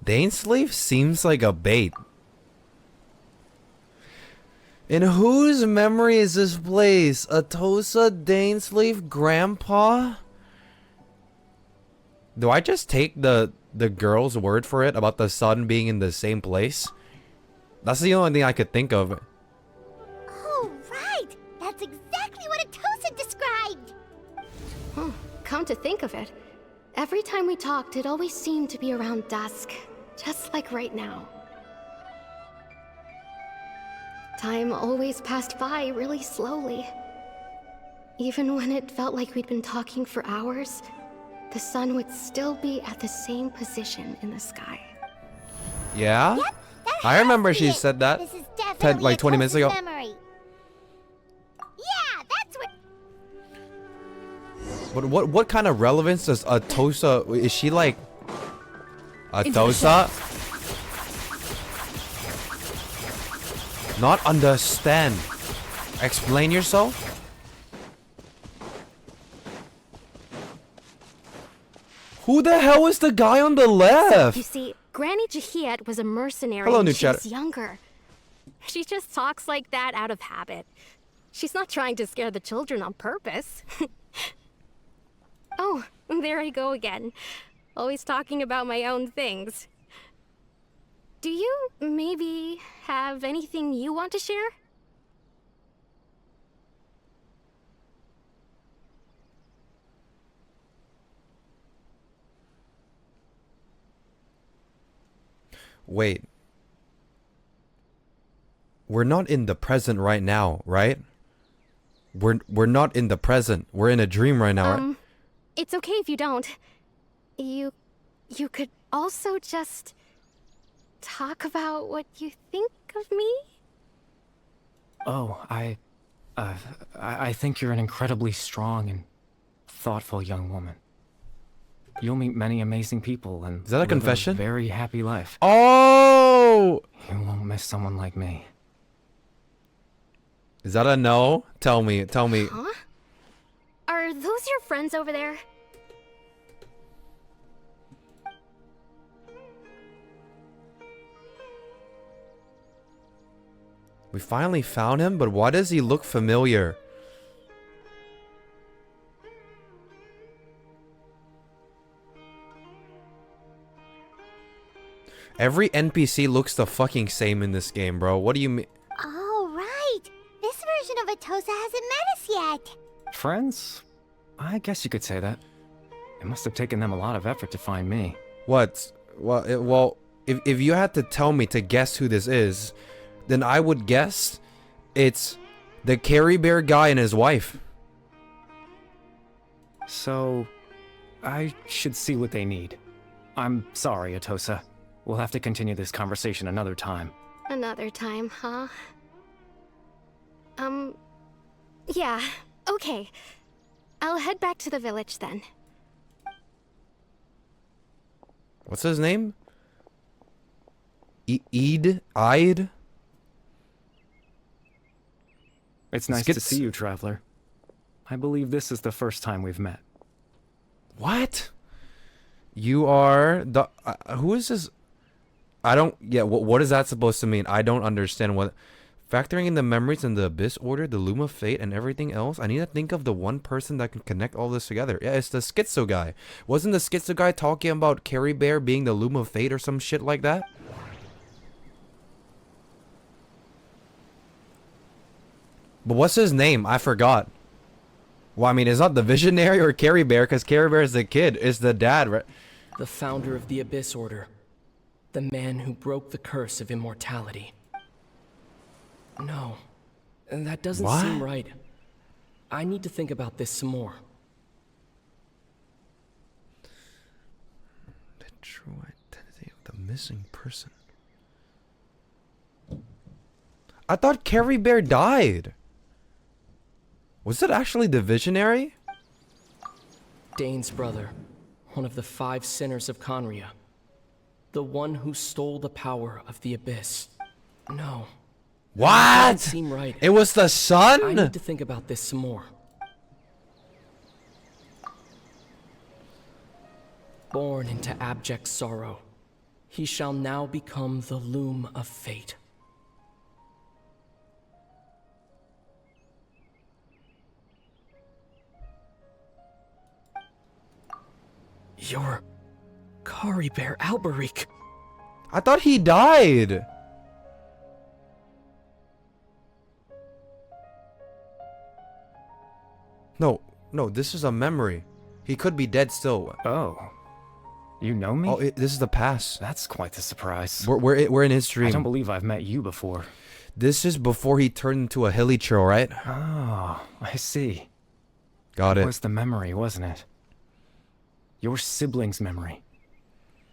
Dainsleif seems like a bait. In whose memory is this place? Atosa Dainsleif Grandpa? Do I just take the girl's word for it about the sun being in the same place? That's the only thing I could think of. Oh, right! That's exactly what Atosa described! Come to think of it, every time we talked, it always seemed to be around dusk, just like right now. Time always passed by really slowly. Even when it felt like we'd been talking for hours, the sun would still be at the same position in the sky. Yeah? Yep, I remember she said that This is definitely like 20 minutes ago. memory. Yeah, that's what... What kind of relevance does Atosa... Is she like... Atosa? Not understand. Explain yourself? Who the hell is the guy on the left? You see, Granny Jahiet was a mercenary Hello, when new she chatter. was younger. She just talks like that out of habit. She's not trying to scare the children on purpose. Oh, there I go again. Always talking about my own things. Do you maybe have anything you want to share? Wait. We're not in the present right now, right? We're not in the present. We're in a dream right now, right? It's okay if you don't. You could also just talk about what you think of me? Oh, I think you're an incredibly strong and thoughtful young woman. You'll meet many amazing people and Is that a live confession? a very happy life. Oh! You won't miss someone like me. Is that a no? Tell me. Huh? Are those your friends over there? We finally found him, but why does he look familiar? Every NPC looks the fucking same in this game, bro. What do you mean? Oh, right. This version of Atosa hasn't met us yet. Friends? I guess you could say that. It must have taken them a lot of effort to find me. What? Well, if you had to tell me to guess who this is, then I would guess it's the Caribert guy and his wife. So, I should see what they need. I'm sorry, Atosa. We'll have to continue this conversation another time. Another time, huh? Yeah, okay. I'll head back to the village then. What's his name? Eid? It's nice to see you, Traveler. I believe this is the first time we've met. What? You are the... who is this? I don't... Yeah, what is that supposed to mean? I don't understand what... Factoring in the memories and the Abyss Order, the Loom of Fate, and everything else, I need to think of the one person that can connect all this together. Yeah, it's the Schizo guy. Wasn't the Schizo guy talking about Caribert being the Loom of Fate or some shit like that? But what's his name? I forgot. Well, I mean, it's not the Visionary or Caribert, because Caribert is the kid. It's the dad, right? The founder of the Abyss Order. The man who broke the curse of immortality. No, that doesn't seem right. I need to think about this some more. The true identity of the missing person. I thought Caribert died. Was it actually the Visionary? Dane's brother, one of the 5 sinners of Conria. The one who stole the power of the Abyss. No. What? That doesn't seem right. It was the son? I need to think about this some more. Born into abject sorrow, he shall now become the Loom of Fate. You're Caribert Alberic. I thought he died. No, this is a memory. He could be dead still. Oh. You know me? Oh, this is the past. That's quite the surprise. We're in his dream. I don't believe I've met you before. This is before he turned into a hilichurl, right? Oh, I see. Got it. It was the memory, wasn't it? Your sibling's memory.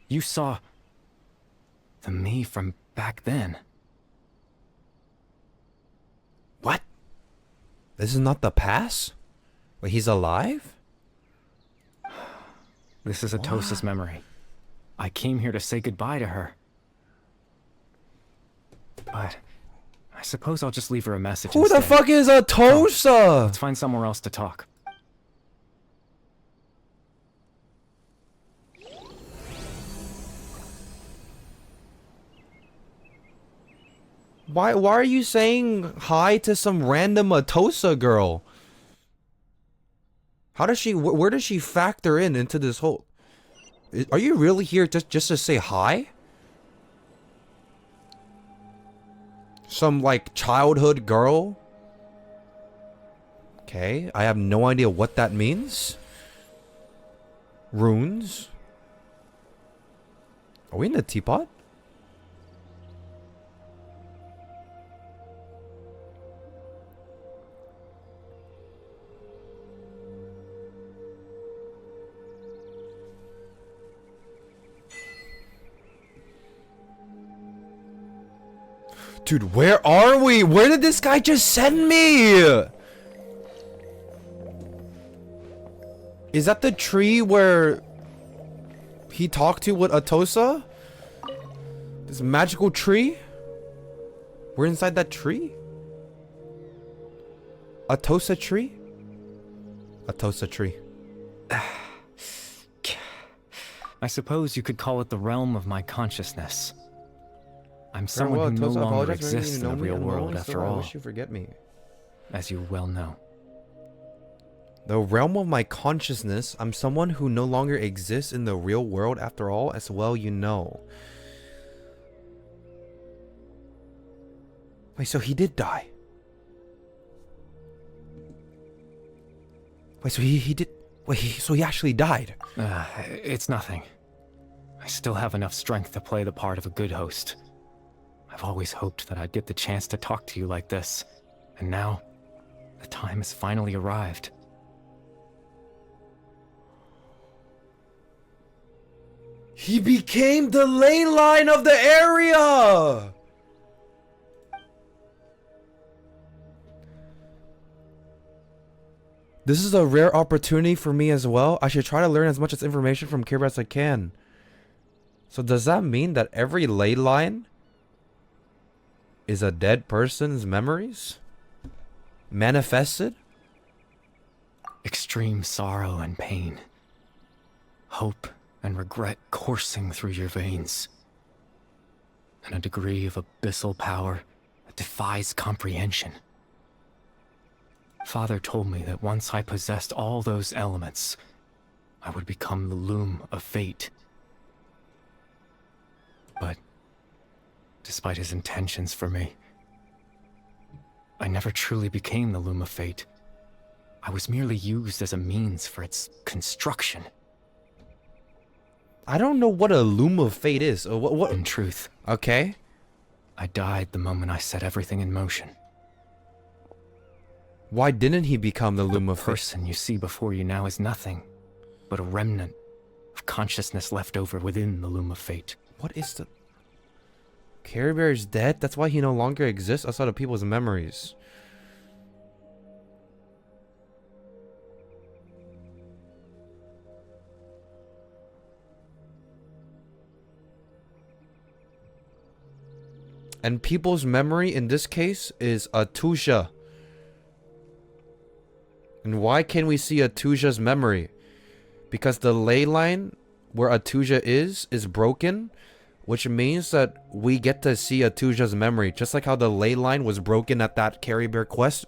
You saw the me from back then. What? This is not the past? Wait, he's alive? This is Atosa's memory. I came here to say goodbye to her. But I suppose I'll just leave her a message Who the instead. fuck is Atosa? Let's find somewhere else to talk. Why are you saying hi to some random Atosa girl? How does she, where does she factor into this whole... Are you really here just to say hi? Some, like, childhood girl? Okay, I have no idea what that means. Runes? Are we in the teapot? Dude, where are we? Where did this guy just send me? Is that the tree where he talked to with Atosa? This magical tree? We're inside that tree? Atosa tree? Atosa tree. I suppose you could call it the realm of my consciousness. I'm Farewell, someone who no Atosa. I longer apologize for making exists you in the know me real and world alone, after so I all, wish you forget me. as you well know. The realm of my consciousness. I'm someone who no longer exists in the real world after all, as well you know. Wait, so he did die. Wait, so he did... Wait, so he actually died. It's nothing. I still have enough strength to play the part of a good host. I've always hoped that I'd get the chance to talk to you like this. And now, the time has finally arrived. He became the ley line of the area! This is a rare opportunity for me as well. I should try to learn as much as information from Caribert as I can. So does that mean that every ley line is a dead person's memories? Manifested? Extreme sorrow and pain. Hope and regret coursing through your veins. And a degree of abyssal power that defies comprehension. Father told me that once I possessed all those elements, I would become the loom of fate. But, despite his intentions for me, I never truly became the loom of fate. I was merely used as a means for its construction. I don't know what a loom of fate is. What? In truth, Okay. I died the moment I set everything in motion. Why didn't he become the loom of The fate? person you see before you now is nothing but a remnant of consciousness left over within the loom of fate. What is the... Caribert is dead? That's why he no longer exists outside of people's memories. And people's memory in this case is Atusha. And why can we see Atusha's memory? Because the ley line where Atusha is broken, which means that we get to see Atusha's memory, just like how the ley line was broken at that Caribert quest,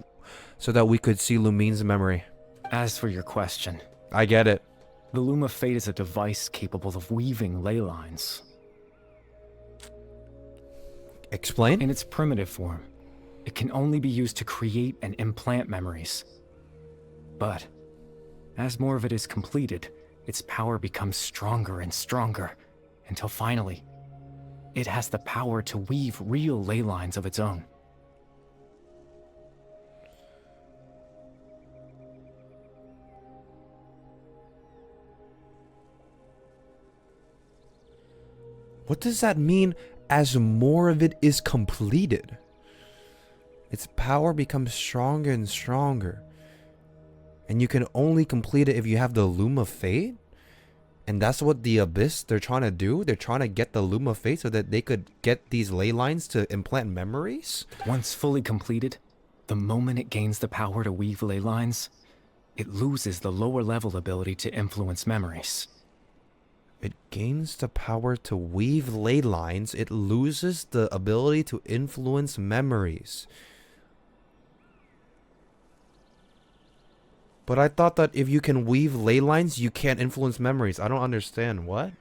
so that we could see Lumine's memory. As for your question, I get it. the loom of fate is a device capable of weaving ley lines. Explain? In its primitive form, it can only be used to create and implant memories. But, as more of it is completed, its power becomes stronger and stronger, until finally, it has the power to weave real ley lines of its own. What does that mean, as more of it is completed? Its power becomes stronger and stronger. And you can only complete it if you have the Loom of Fate? And that's what the Abyss, they're trying to do. They're trying to get the Luma Fate so that they could get these ley lines to implant memories. Once fully completed, the moment it gains the power to weave ley lines, it loses the lower level ability to influence memories. It gains the power to weave ley lines. It loses the ability to influence memories. But I thought that if you can weave ley lines, you can't influence memories. I don't understand. What?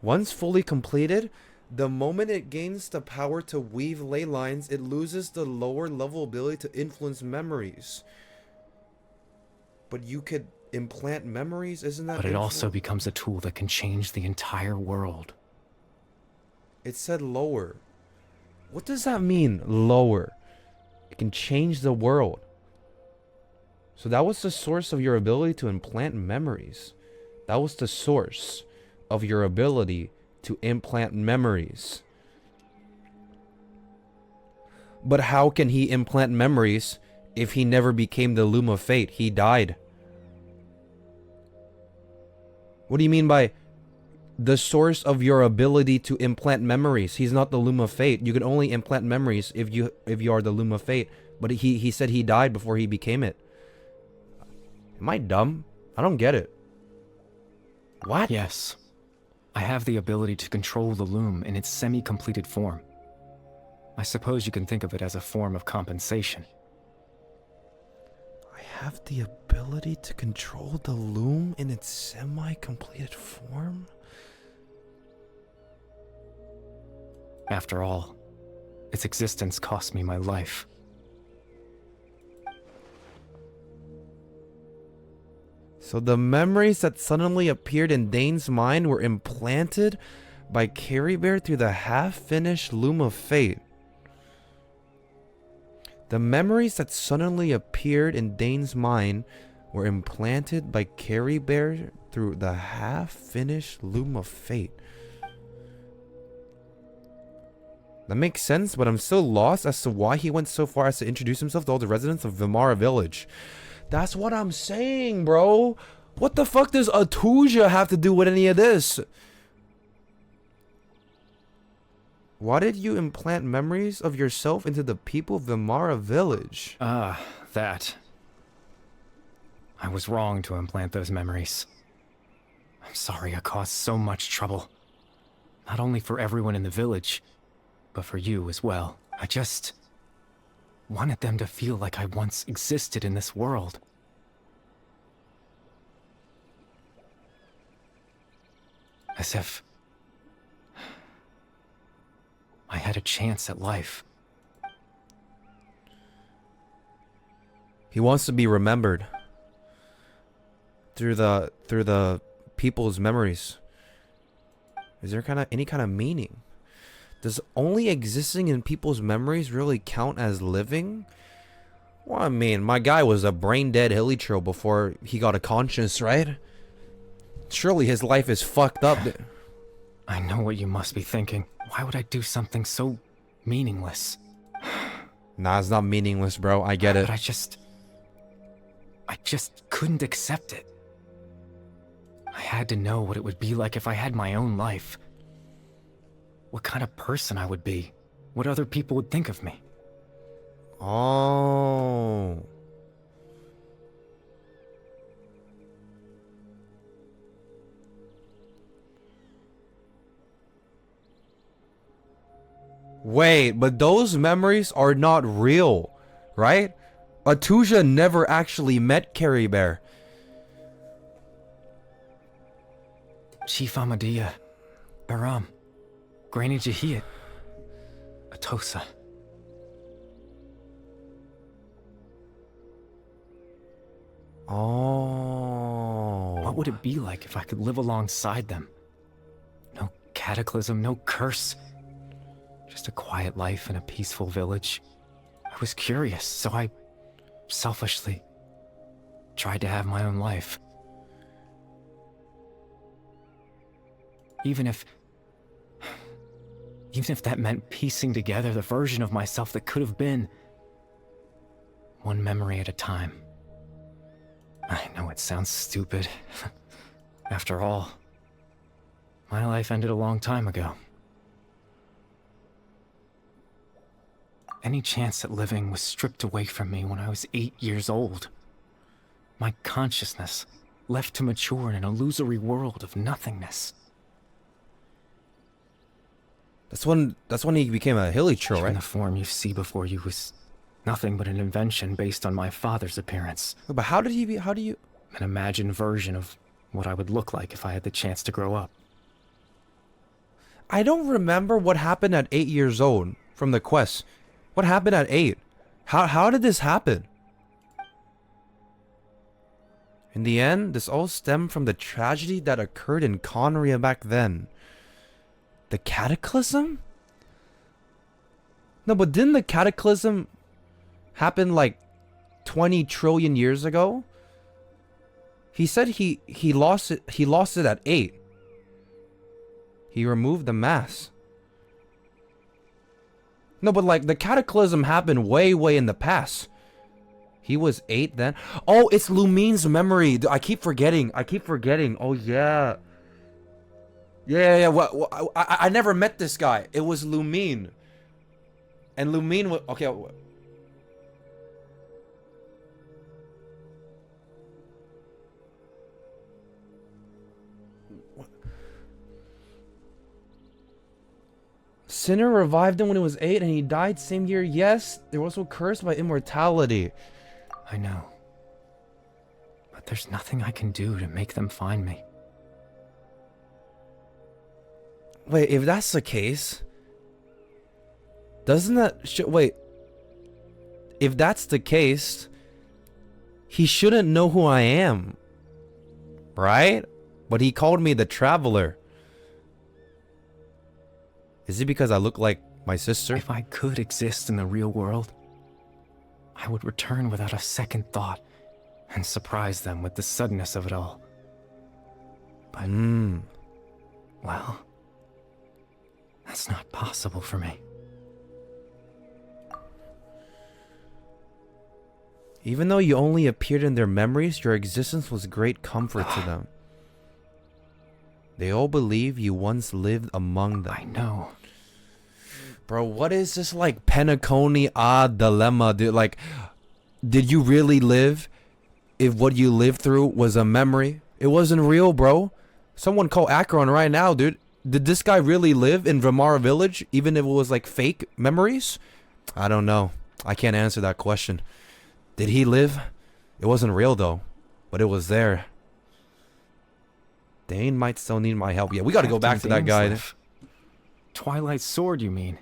Once fully completed, the moment it gains the power to weave ley lines, it loses the lower level ability to influence memories. But you could implant memories, isn't that? But it also becomes a tool that can change the entire world. It said lower. What does that mean, lower? It can change the world. So that was the source of your ability to implant memories. That was the source of your ability to implant memories. But how can he implant memories if he never became the Luma Fate? He died. What do you mean by the source of your ability to implant memories? He's not the Luma Fate. You can only implant memories if you are the Luma Fate. But he said he died before he became it. Am I dumb? I don't get it. What? Yes. I have the ability to control the loom in its semi-completed form. I suppose you can think of it as a form of compensation. I have the ability to control the loom in its semi-completed form? After all, its existence cost me my life. So the memories that suddenly appeared in Dane's mind were implanted by Caribert through the half-finished Loom of Fate. The memories that suddenly appeared in Dane's mind were implanted by Caribert through the half-finished Loom of Fate. That makes sense, but I'm still lost as to why he went so far as to introduce himself to all the residents of Vimara Village. That's what I'm saying, bro. What the fuck does Atuja have to do with any of this? Why did you implant memories of yourself into the people of Vimara Village? That. I was wrong to implant those memories. I'm sorry I caused so much trouble. Not only for everyone in the village, but for you as well. I just wanted them to feel like I once existed in this world. As if I had a chance at life. He wants to be remembered through the people's memories. Is there any kind of meaning? Does only existing in people's memories really count as living? Well, I mean, my guy was a brain-dead hilichurl before he got a conscience, right? Surely his life is fucked up. I know what you must be thinking. Why would I do something so meaningless? Nah, it's not meaningless, bro. I get it. But I just couldn't accept it. I had to know what it would be like if I had my own life. What kind of person I would be. What other people would think of me. Oh. Wait, but those memories are not real, right? Atuja never actually met Caribert. Chief Ahmadiyya, Baram, Granny Jahiyat, Atosa. Oh. What would it be like if I could live alongside them? No cataclysm, no curse. Just a quiet life in a peaceful village. I was curious, so I selfishly tried to have my own life. Even if that meant piecing together the version of myself that could have been, one memory at a time. I know it sounds stupid. After all, my life ended a long time ago. Any chance at living was stripped away from me when I was 8 years old. My consciousness left to mature in an illusory world of nothingness. That's when he became a hilichurl, Even right? the form you see before you was nothing but an invention based on my father's appearance. But how do you... An imagined version of what I would look like if I had the chance to grow up. I don't remember what happened at 8 years old from the quest. What happened at 8? How did this happen? In the end, this all stemmed from the tragedy that occurred in Conria back then. The cataclysm? No, but didn't the cataclysm happen like 20 trillion years ago? He said he lost it at 8. He removed the mass. No, but like the cataclysm happened way in the past. He was 8 then. Oh, it's Lumine's memory. I keep forgetting. Oh yeah. Yeah. I never met this guy. It was Lumine. And Lumine was okay. Sinner revived him when he was 8 and he died same year. Yes, they were also cursed by immortality. I know. But there's nothing I can do to make them find me. Wait, if that's the case, doesn't that... wait. If that's the case, he shouldn't know who I am. Right? But he called me the Traveler. Is it because I look like my sister? If I could exist in the real world, I would return without a second thought and surprise them with the suddenness of it all. But, well, that's not possible for me. Even though you only appeared in their memories, your existence was great comfort to them. They all believe you once lived among them. I know. Bro, what is this like Penacony dilemma, dude? Like, did you really live if what you lived through was a memory? It wasn't real, bro. Someone call Archon right now, dude. Did this guy really live in Vamara Village, even if it was like fake memories? I don't know. I can't answer that question. Did he live? It wasn't real though, but it was there. Dane might still need my help. Yeah, we gotta go back to that guy. Twilight Sword, you mean?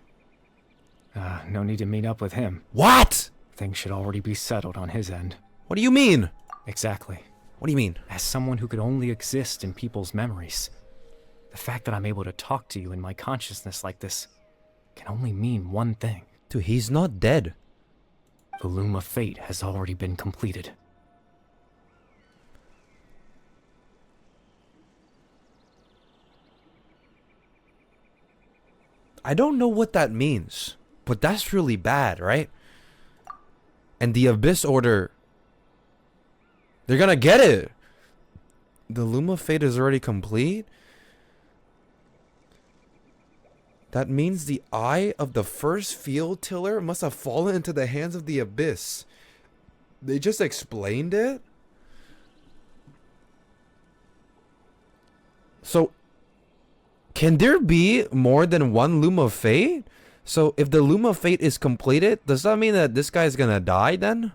No need to meet up with him. What? Things should already be settled on his end. What do you mean? Exactly. What do you mean? As someone who could only exist in people's memories, the fact that I'm able to talk to you in my consciousness like this can only mean one thing. Dude, he's not dead. The Loom of Fate has already been completed. I don't know what that means, but that's really bad, right? And the Abyss Order, they're gonna get it. The Loom of Fate is already complete. That means the eye of the first field tiller must have fallen into the hands of the Abyss. They just explained it? So, can there be more than one Loom of Fate? So, if the Loom of Fate is completed, does that mean that this guy's gonna die then?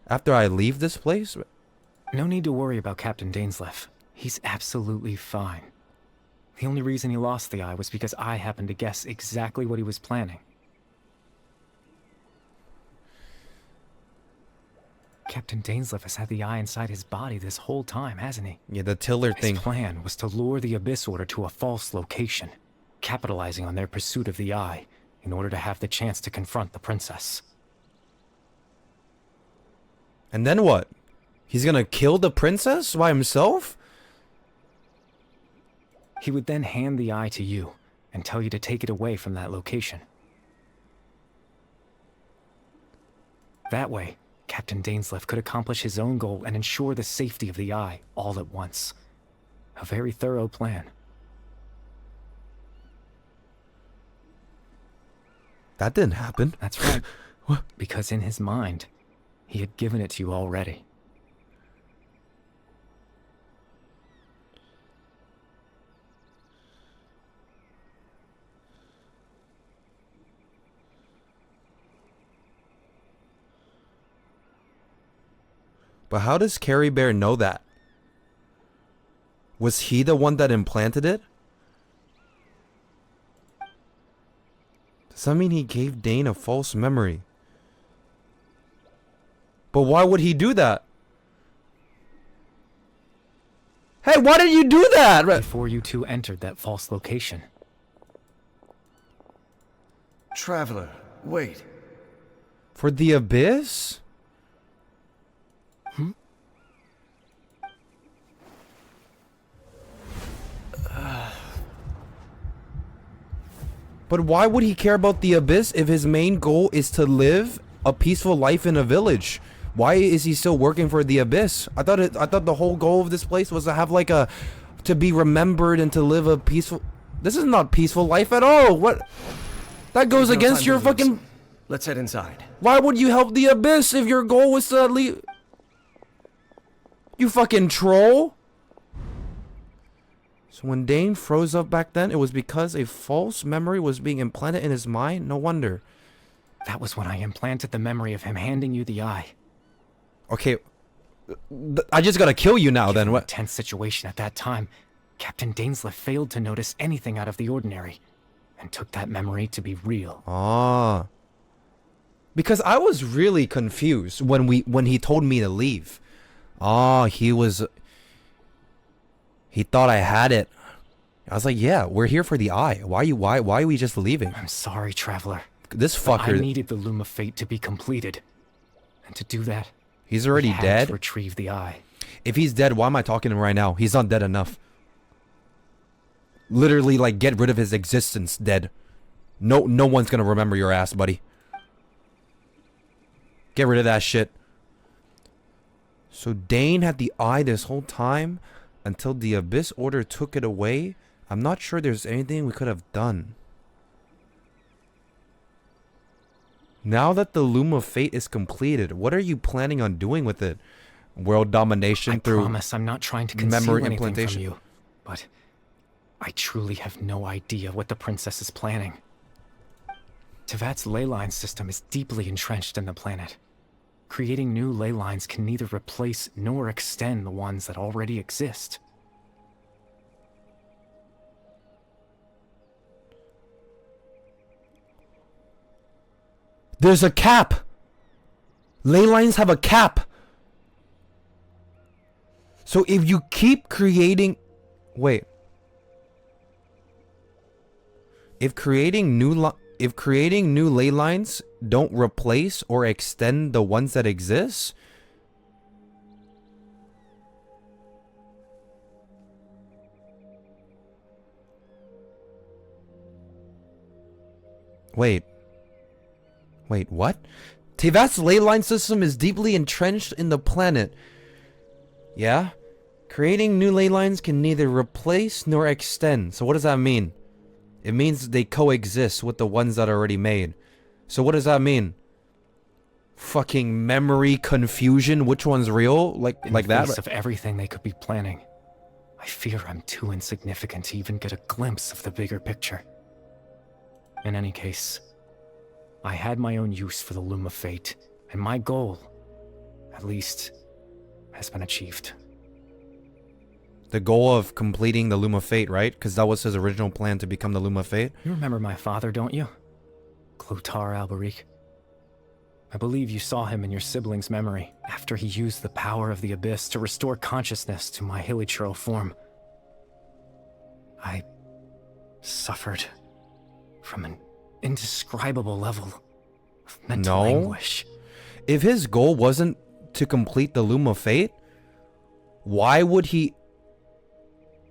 After I leave this place? No need to worry about Captain Dainsleif. He's absolutely fine. The only reason he lost the eye was because I happened to guess exactly what he was planning. Captain Dainsleif has had the eye inside his body this whole time, hasn't he? Yeah, the tiller thing. His plan was to lure the Abyss Order to a false location, capitalizing on their pursuit of the eye in order to have the chance to confront the princess. And then what? He's gonna kill the princess by himself? He would then hand the eye to you and tell you to take it away from that location. That way, Captain Dainsleif could accomplish his own goal and ensure the safety of the Eye all at once. A very thorough plan. That didn't happen. That's right. Because in his mind, he had given it to you already. But how does Caribert know that? Was he the one that implanted it? Does that mean he gave Dane a false memory? But why would he do that? Hey, why did you do that? Before you two entered that false location. Traveler, wait. For the Abyss? But why would he care about the Abyss if his main goal is to live a peaceful life in a village? Why is he still working for the Abyss? I thought the whole goal of this place was to have like to be remembered and to live a peaceful. This is not peaceful life at all. What? That goes against your fucking. Let's head inside. Why would you help the Abyss if your goal was to leave? You fucking troll. So when Dane froze up back then, it was because a false memory was being implanted in his mind? No wonder. That was when I implanted the memory of him handing you the Eye. Okay, I just gotta kill you now then. What? Tense situation at that time. Captain Dainsleif failed to notice anything out of the ordinary, and took that memory to be real. Ah. Because I was really confused when he told me to leave. Ah, he thought I had it. I was like, yeah, we're here for the Eye. Why are we just leaving? I'm sorry, Traveler. This fucker. I needed the Loom of Fate to be completed. And to do that, he's already we had dead. To retrieve the Eye. If he's dead, why am I talking to him right now? He's not dead enough. Literally, like, get rid of his existence, dead. No one's gonna remember your ass, buddy. Get rid of that shit. So Dane had the Eye this whole time until the Abyss Order took it away. I'm not sure there's anything we could have done. Now that the Loom of Fate is completed, what are you planning on doing with it? World domination through I promise I'm not trying to conceal memory anything implantation. from you, but I truly have no idea what the princess is planning. Tevat's ley line system is deeply entrenched in the planet. Creating new ley lines can neither replace nor extend the ones that already exist. There's a cap. Ley lines have a cap. So if you keep creating... Wait. If creating new ley lines don't replace or extend the ones that exist... Wait, what? Tevat's ley line system is deeply entrenched in the planet. Yeah? Creating new ley lines can neither replace nor extend. So what does that mean? It means they coexist with the ones that are already made. So what does that mean? Fucking memory confusion? Which one's real? Like that? In the face of everything they could be planning, I fear I'm too insignificant to even get a glimpse of the bigger picture. In any case, I had my own use for the Loom of Fate, and my goal, at least, has been achieved. The goal of completing the Loom of Fate, right? Because that was his original plan, to become the Loom of Fate. You remember my father, don't you? Clotar Alberic. I believe you saw him in your sibling's memory, after he used the power of the Abyss to restore consciousness to my hilichurl form. I suffered from an indescribable level of mental anguish. If his goal wasn't to complete the Loom of Fate, why would he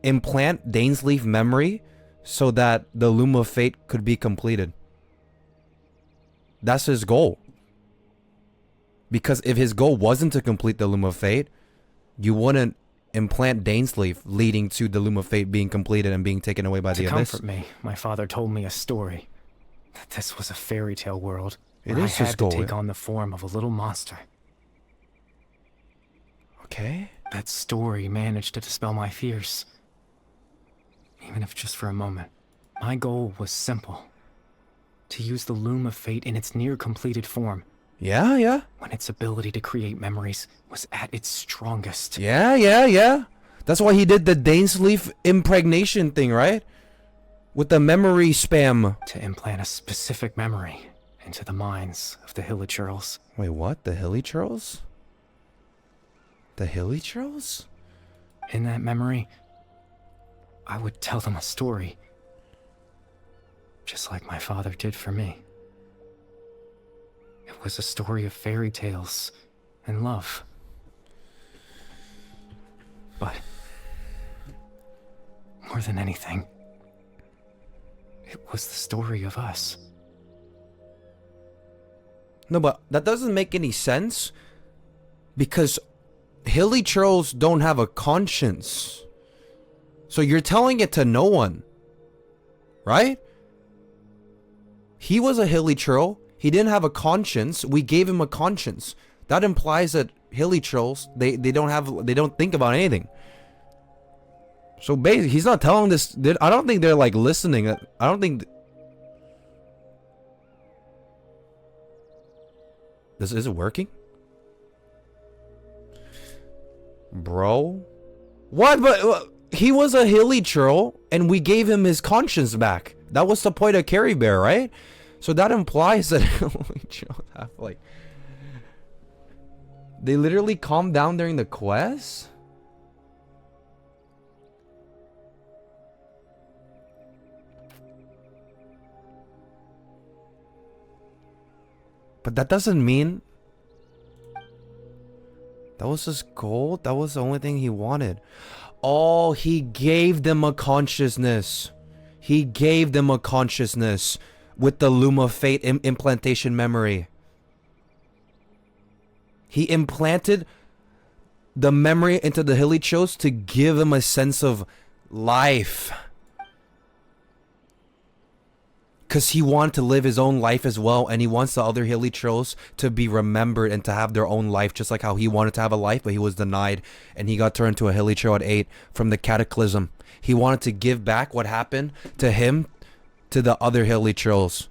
implant Dainsleif memory so that the Loom of Fate could be completed? That's his goal. Because if his goal wasn't to complete the Loom of Fate, you wouldn't implant Dainsleif, leading to the Loom of Fate being completed and being taken away by the Abyss. To comfort me, my father told me a story. That this was a fairy tale world. It where is I his had to goal. take on the form of a little monster. Okay. That story managed to dispel my fears. Even if just for a moment. My goal was simple. To use the Loom of Fate in its near-completed form. Yeah, yeah. When its ability to create memories was at its strongest. Yeah, yeah, yeah. That's why he did the Dainsleif impregnation thing, right? With the memory spam. To implant a specific memory into the minds of the Hilichurls. Wait, what? The Hilichurls? The Hilichurls? In that memory, I would tell them a story. Just like my father did for me. It was a story of fairy tales and love. But more than anything, it was the story of us. No, but that doesn't make any sense. Because Hilichurls don't have a conscience. So you're telling it to no one. Right? He was a Hilichurl. He didn't have a conscience. We gave him a conscience. That implies that Hilichurls, they don't think about anything. So basically, he's not telling this. I don't think they're like listening. I don't think. Is it working? Bro? What? But he was a Hilichurl, and we gave him his conscience back. That was the point of Caribert, right? So that implies that Hilichurls have like... They literally calmed down during the quest? But that doesn't mean... That was his goal? That was the only thing he wanted. Oh, he gave them a consciousness. He gave them a consciousness with the Loom of Fate implantation memory. He implanted the memory into the Hilichurls to give them a sense of life. Because he wanted to live his own life as well, and he wants the other Hilichurls to be remembered and to have their own life, just like how he wanted to have a life, but he was denied, and he got turned to a Hilichurl at 8 from the Cataclysm. He wanted to give back what happened to him to the other Hilichurls.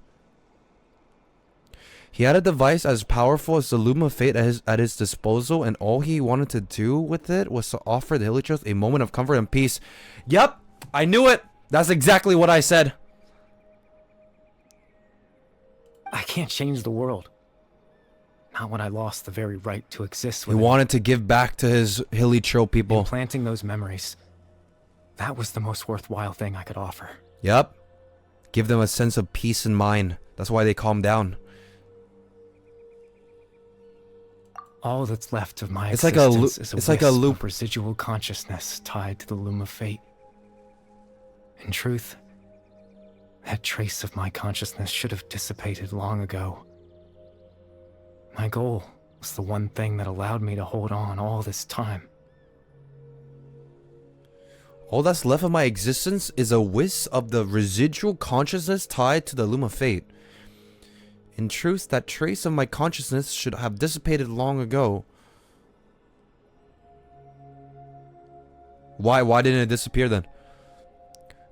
He had a device as powerful as the Loom of Fate at his disposal, and all he wanted to do with it was to offer the Hilichurls a moment of comfort and peace. Yep, I knew it. That's exactly what I said. I can't change the world. Not when I lost the very right to exist He with wanted to give back to his Hilichurl people. Implanting those memories. That was the most worthwhile thing I could offer. Yep. Give them a sense of peace in mind. That's why they calm down. All that's left of my It's existence is it's a like a wisp loop. of residual consciousness tied to the Loom of Fate. In truth, that trace of my consciousness should have dissipated long ago. My goal was the one thing that allowed me to hold on all this time. All that's left of my existence is a wisp of the residual consciousness tied to the Loom of Fate. In truth, that trace of my consciousness should have dissipated long ago. Why didn't it disappear then?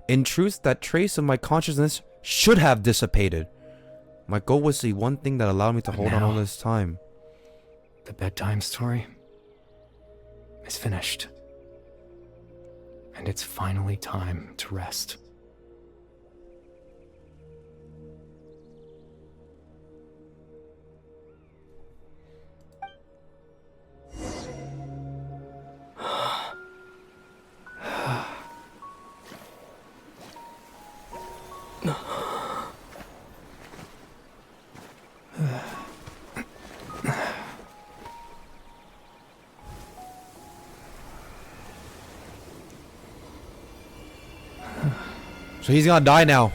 In truth, that trace of my consciousness should have dissipated. My goal was the one thing that allowed me to hold on all this time. The bedtime story is finished. And it's finally time to rest. So he's gonna die now.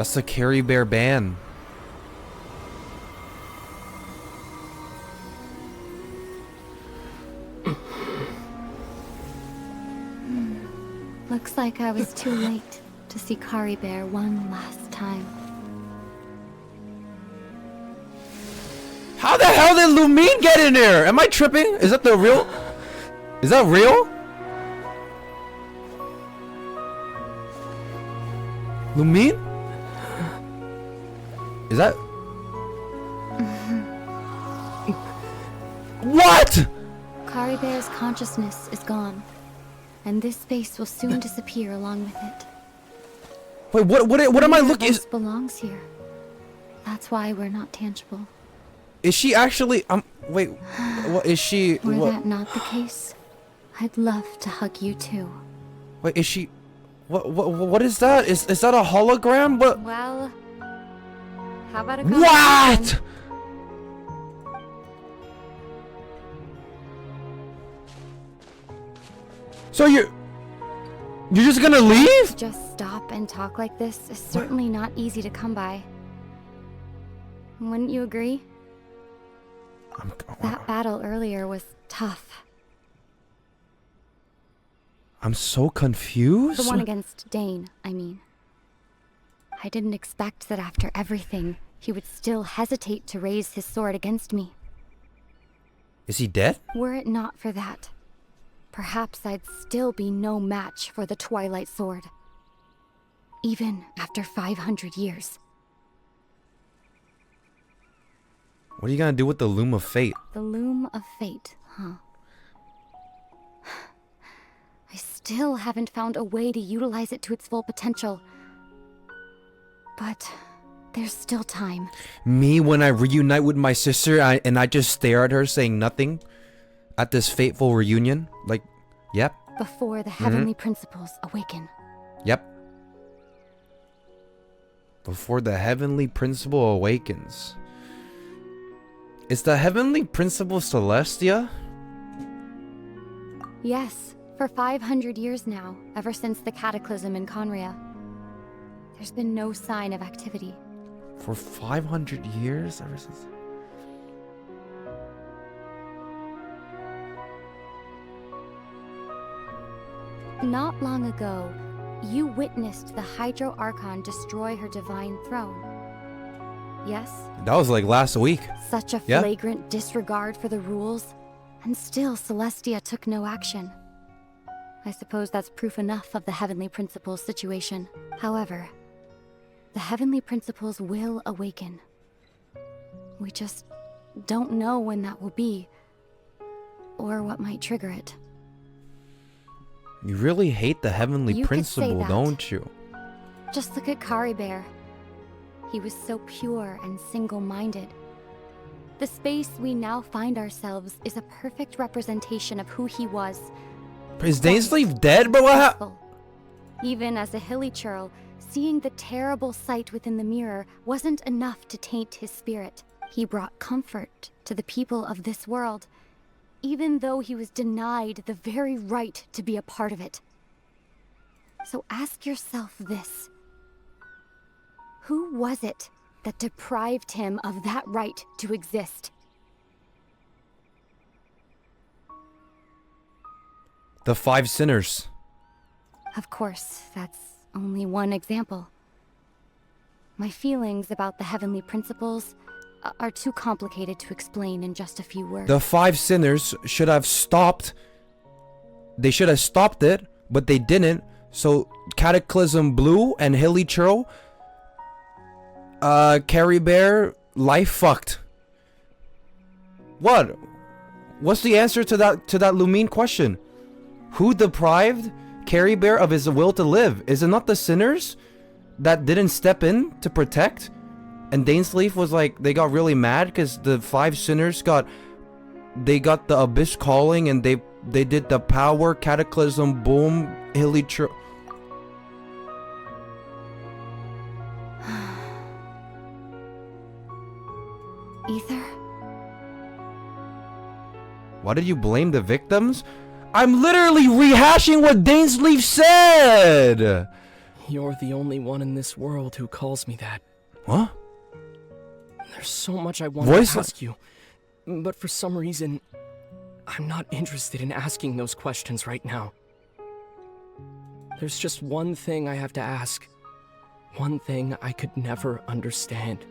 That's the Caribert band. Looks like I was too late to see Caribert one last time. How the hell did Lumine get in there? Am I tripping? Is that the real? Is that real? Lumine? Is that? What? Caribert's consciousness is gone, and this space will soon disappear along with it. Wait, what am I looking? This belongs here. That's why we're not tangible. Is she actually? Wait, what is she? Were What? that not the case, I'd love to hug you too. Wait, is she? What is that? Is that a hologram? What? Well, how about a What? So you're just gonna leave? Just stop and talk like this is certainly not easy to come by. Wouldn't you agree? That battle earlier was tough. I'm so confused. The one against Dane, I mean. I didn't expect that after everything, he would still hesitate to raise his sword against me. Is he dead? Were it not for that, perhaps I'd still be no match for the Twilight Sword. Even after 500 years. What are you gonna do with the Loom of Fate? The Loom of Fate, huh? I still haven't found a way to utilize it to its full potential. But there's still time. Me, when I reunite with my sister and I just stare at her saying nothing at this fateful reunion? Like, yep. Before the heavenly principles awaken. Yep. Before the heavenly principle awakens. Is the heavenly principle Celestia? Yes, for 500 years now, ever since the cataclysm in Conria. There's been no sign of activity. For 500 years? Ever since... Not long ago, you witnessed the Hydro Archon destroy her divine throne. Yes? That was like last week. Such a flagrant disregard for the rules, and still Celestia took no action. I suppose that's proof enough of the Heavenly Principles situation. However, the Heavenly Principles will awaken. We just don't know when that will be, or what might trigger it. You really hate the heavenly You could say principle, that. don't you? Just look at Caribert. He was so pure and single-minded. The space we now find ourselves is a perfect representation of who he was. Is Dainsleif dead? But what happened? Even as a hilly churl, seeing the terrible sight within the mirror wasn't enough to taint his spirit. He brought comfort to the people of this world, even though he was denied the very right to be a part of it. So ask yourself this. Who was it that deprived him of that right to exist? The 5 sinners. Of course, that's only one example. My feelings about the heavenly principles are too complicated to explain in just a few words. The 5 sinners should have stopped. They should have stopped it, but they didn't. So Cataclysm Blue and Hilly Churl, Caribert, life fucked. What? What's the answer to that Lumine question? Who deprived Caribert of his will to live? Is it not the sinners that didn't step in to protect? And Dainsleif was like, they got really mad because the 5 sinners got the Abyss calling, and they did the power, Cataclysm, boom, Hilly Churl. Ether? Why did you blame the victims? I'm literally rehashing what Dainsleif said! You're the only one in this world who calls me that. What? There's so much I want to ask you, but for some reason, I'm not interested in asking those questions right now. There's just one thing I have to ask. One thing I could never understand.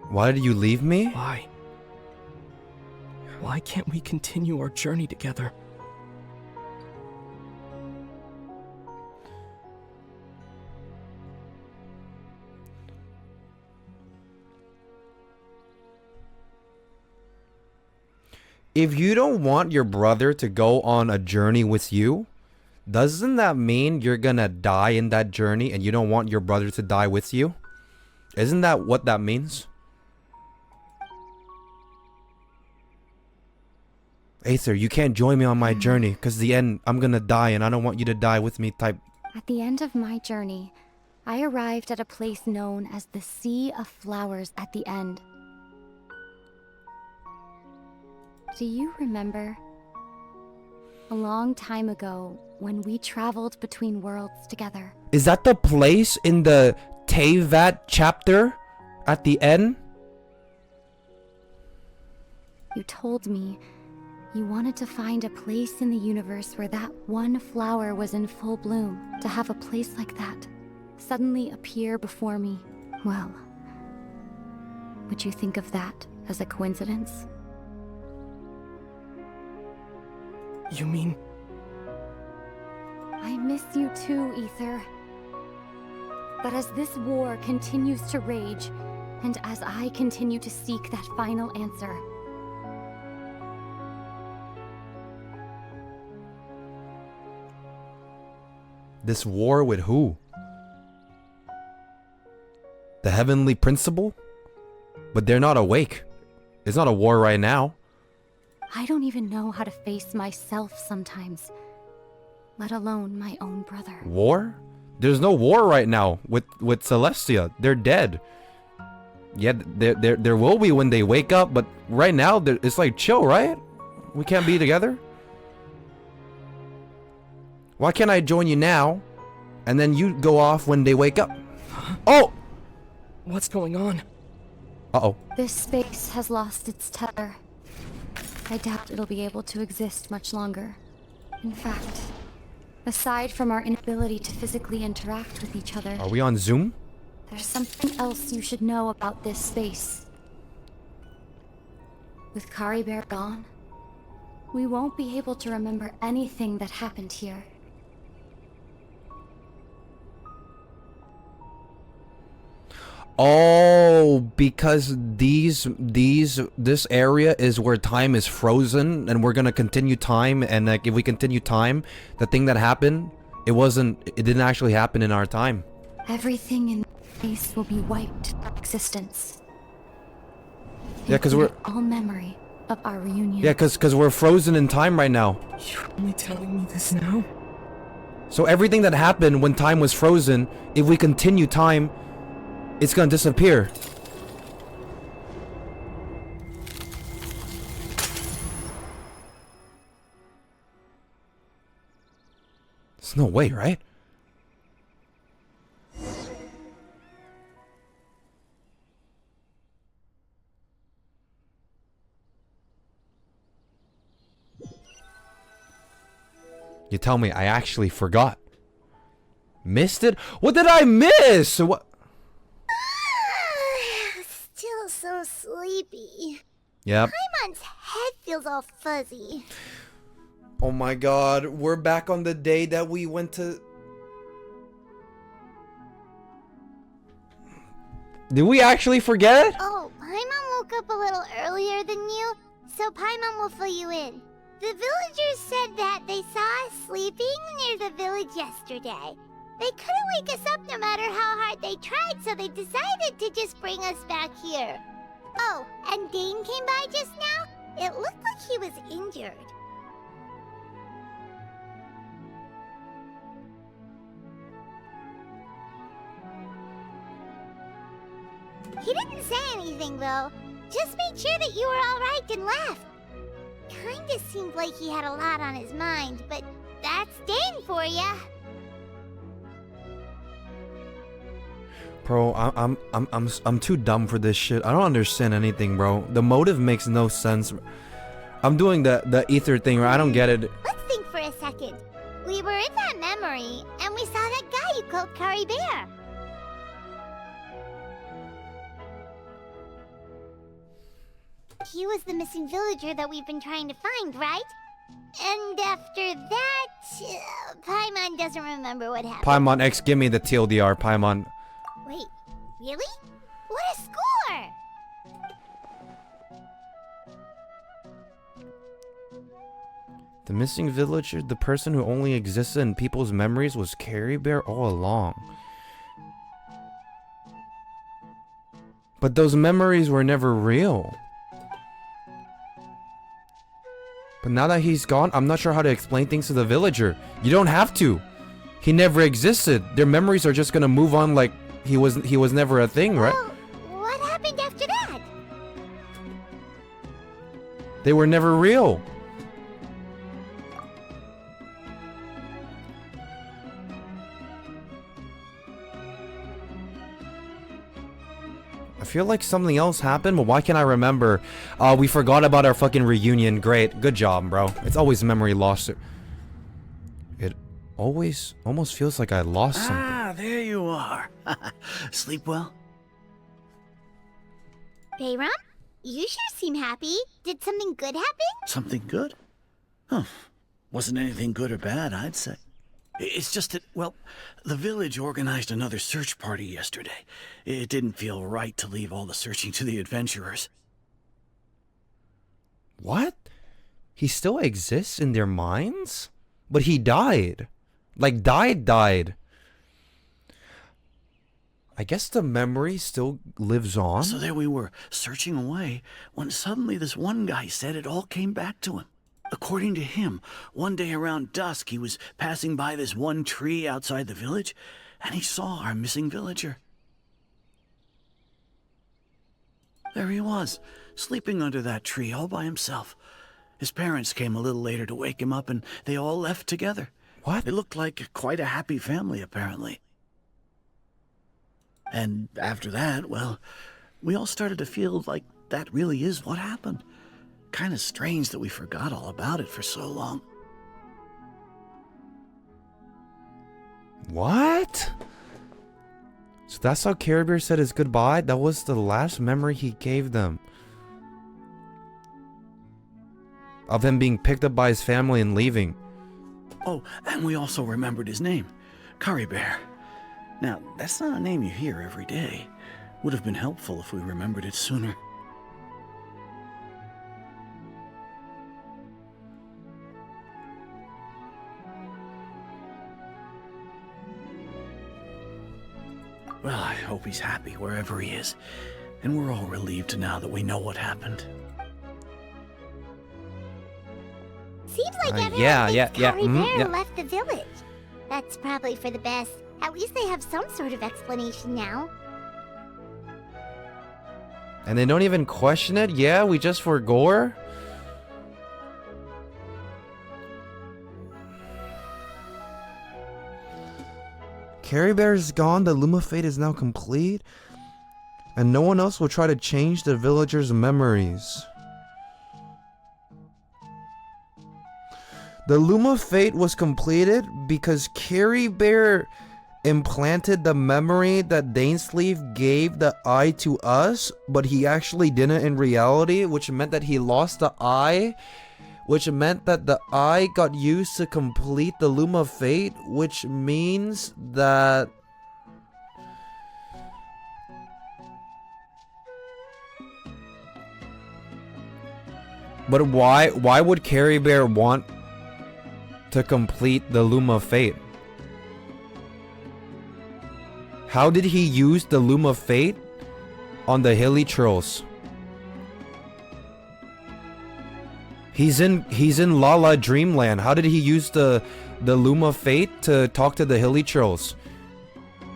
Why did you leave me? Why? Why can't we continue our journey together? If you don't want your brother to go on a journey with you, doesn't that mean you're gonna die in that journey and you don't want your brother to die with you? Isn't that what that means? Aether, you can't join me on my journey because the end, I'm gonna die and I don't want you to die with me type. At the end of my journey, I arrived at a place known as the Sea of Flowers at the end. Do you remember? A long time ago, when we traveled between worlds together. Is that the place in the Teyvat chapter at the end? You told me you wanted to find a place in the universe where that one flower was in full bloom. To have a place like that suddenly appear before me. Well, would you think of that as a coincidence? You mean... I miss you too, Aether. But as this war continues to rage, and as I continue to seek that final answer, This war with who? The Heavenly Principle? But they're not awake. It's not a war right now. I don't even know how to face myself sometimes, let alone my own brother. War? There's no war right now with Celestia. They're dead. Yeah, there will be when they wake up, but right now it's like chill, right? We can't be together. Why can't I join you now, and then you go off when they wake up? Oh! What's going on? Uh-oh. This space has lost its tether. I doubt it'll be able to exist much longer. In fact, aside from our inability to physically interact with each other, Are we on Zoom? there's something else you should know about this space. With Caribert gone, we won't be able to remember anything that happened here. Oh, because this area is where time is frozen, and we're gonna continue time, and like if we continue time, the thing that happened, it didn't actually happen in our time. Everything in space will be wiped from existence. Yeah, because we're all memory of our reunion. yeah, because we're frozen in time right now. You're only telling me this now? So everything that happened when time was frozen, if we continue time, it's gonna disappear. There's no way, right? You tell me I actually forgot. Missed it? What did I miss? What? Still so sleepy. Yep. Paimon's head feels all fuzzy. Oh my god, we're back on the day that we went to... Did we actually forget? Oh, Paimon woke up a little earlier than you, so Paimon will fill you in. The villagers said that they saw us sleeping near the village yesterday. They couldn't wake us up no matter how hard they tried, so they decided to just bring us back here. Oh, and Dane came by just now? It looked like he was injured. He didn't say anything, though. Just made sure that you were alright and left. Kinda seemed like he had a lot on his mind, but That's Dane for ya. Bro, I'm too dumb for this shit. I don't understand anything, bro. The motive makes no sense. I'm doing the ether thing, right? I don't get it. Let's think for a second. We were in that memory, and we saw that guy you called Caribert. He was the missing villager that we've been trying to find, right? And after that, Paimon doesn't remember what happened. Paimon X, give me the TLDR, Paimon. Wait, really? What a score! The missing villager, the person who only existed in people's memories, was Caribert all along. But those memories were never real. But now that he's gone, I'm not sure how to explain things to the villager. You don't have to. He never existed. Their memories are just gonna move on like he was never a thing, right? Well, what happened after that? They were never real. I feel like something else happened, but why can't I remember? We forgot about our fucking reunion. Great. Good job, bro. It's always memory loss. It always almost feels like I lost something. Ah, there you are. Sleep well? Bayram, you sure seem happy. Did something good happen? Something good? Huh. Wasn't anything good or bad, I'd say. It's just that, well, the village organized another search party yesterday. It didn't feel right to leave all the searching to the adventurers. What? He still exists in their minds? But he died. Like, died. I guess the memory still lives on. So there we were, searching away, when suddenly this one guy said it all came back to him. According to him, one day around dusk, he was passing by this one tree outside the village, and he saw our missing villager. There he was, sleeping under that tree all by himself. His parents came a little later to wake him up, and they all left together. What? It looked like quite a happy family, apparently. And after that, well, we all started to feel like that really is what happened. Kind of strange that we forgot all about it for so long. What? So that's how Caribert said his goodbye? That was the last memory he gave them. Of him being picked up by his family and leaving. Oh, and we also remembered his name. Caribert. Now, that's not a name you hear every day. Would have been helpful if we remembered it sooner. Well, I hope he's happy wherever he is. And we're all relieved now that we know what happened. Seems like everyone thinks Caribert left the village. That's probably for the best. At least they have some sort of explanation now. And they don't even question it? Yeah, we just forgore? Caribert is gone, the Luma fate is now complete, and no one else will try to change the villagers' memories. The Luma fate was completed because Caribert implanted the memory that Dainsleif gave the eye to us, but he actually didn't in reality, which meant that he lost the eye, which meant that the eye got used to complete the Luma fate, which means that but why would Caribert want to complete the Luma fate? How did he use the Luma fate on the hilly trolls? He's in Lala Dreamland. How did he use the Luma fate to talk to the hilly trolls?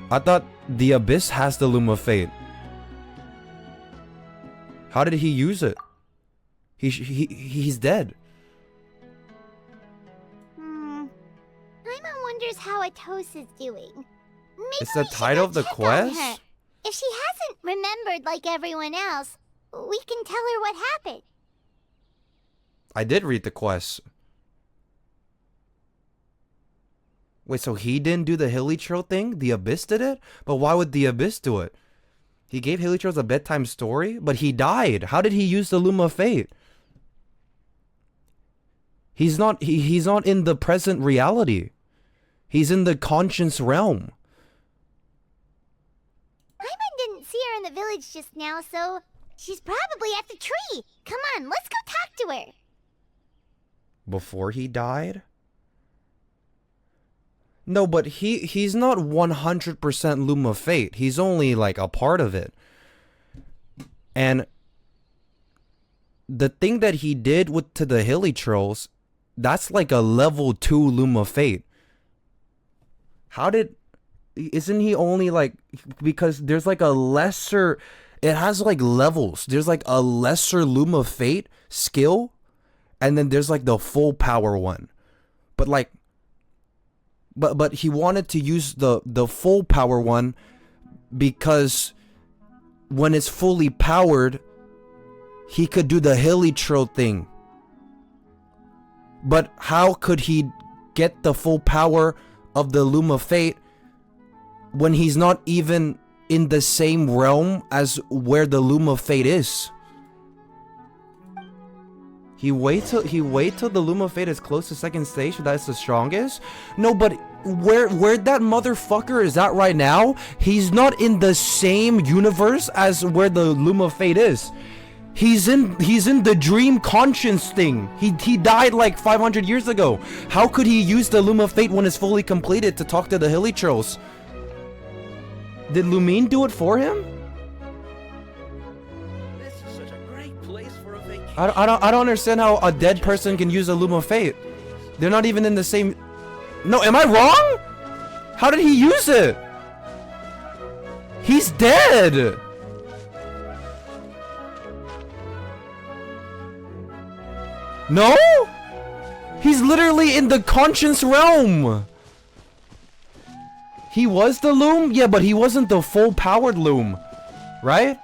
I thought the Abyss has the Luma fate. How did he use it? He's dead. how Atosa's doing. Maybe It's the we should title go of the check on quest? her. If she hasn't remembered like everyone else, we can tell her what happened. I did read the quest. Wait, so he didn't do the Hilichurl thing? The Abyss did it? But why would the Abyss do it? He gave Hilichurl a bedtime story, but he died. How did he use the Loom of Fate? He's not in the present reality. He's in the conscience realm. Paimon didn't see her in the village just now, so she's probably at the tree. Come on, let's go talk to her. Before he died? No, but he's not 100% Loom of Fate. He's only like a part of it. And the thing that he did to the Hilichurls, that's like a level 2 Loom of Fate. Isn't he only like, because there's like a lesser, it has like levels. There's like a lesser Loom of Fate skill, and then there's like the full power one. But like, but he wanted to use the full power one because when it's fully powered, he could do the Hilichurl thing. But how could he get the full power of the Loom of Fate when he's not even in the same realm as where the Loom of Fate is? He wait till the Loom of Fate is close to second stage, so that's the strongest? No, but where that motherfucker is at right now, he's not in the same universe as where the Loom of Fate is. He's in the dream conscience thing. He died like 500 years ago. How could he use the Loom of Fate when it's fully completed to talk to the Hilichurls? Did Lumine do it for him? This is such a great place for a vacation. I don't understand how a dead person can use a Loom of Fate. They're not even in the same. No, am I wrong? How did he use it? He's dead. No? He's literally in the conscience realm. He was the Loom? Yeah, but he wasn't the full powered Loom. Right?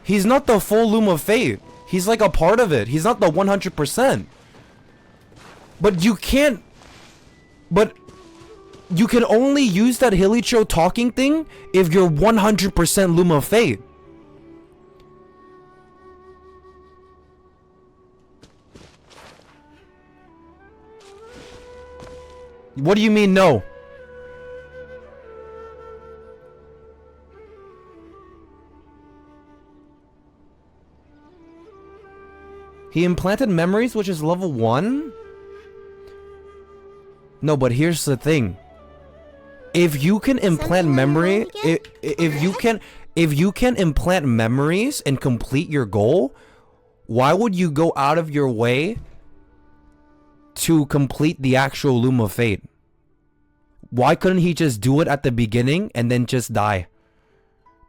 He's not the full Loom of Fate. He's like a part of it. He's not the 100%. But you can't... But... You can only use that Hilichurl talking thing if you're 100% Loom of Fate. What do you mean no? He implanted memories, which is level 1? No, but here's the thing. If you can implant memory, if you can implant memories and complete your goal, why would you go out of your way to complete the actual Loom of Fate? Why couldn't he just do it at the beginning and then just die?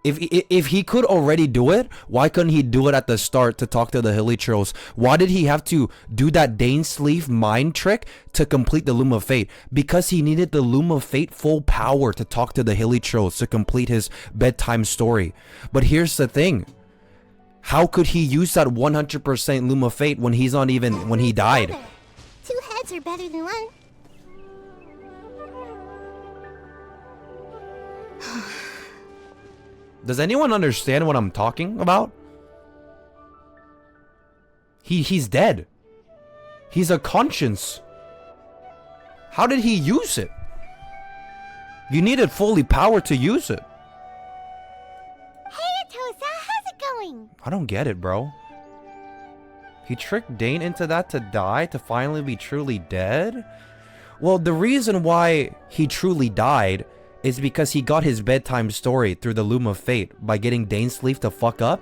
If he could already do it, why couldn't he do it at the start to talk to the Hilichurls? Why did he have to do that Dainsleif mind trick to complete the Loom of Fate? Because he needed the Loom of Fate full power to talk to the Hilichurls to complete his bedtime story. But here's the thing. How could he use that 100% Loom of Fate when he's not even, when he died? 2 heads are better than 1. Does anyone understand what I'm talking about? He's dead. He's a conscience. How did he use it? You needed fully power to use it. Hey, Atosa, how's it going? I don't get it, bro. He tricked Dane into that to die, to finally be truly dead? Well, the reason why he truly died is because he got his bedtime story through the Loom of Fate by getting Dainsleif to fuck up,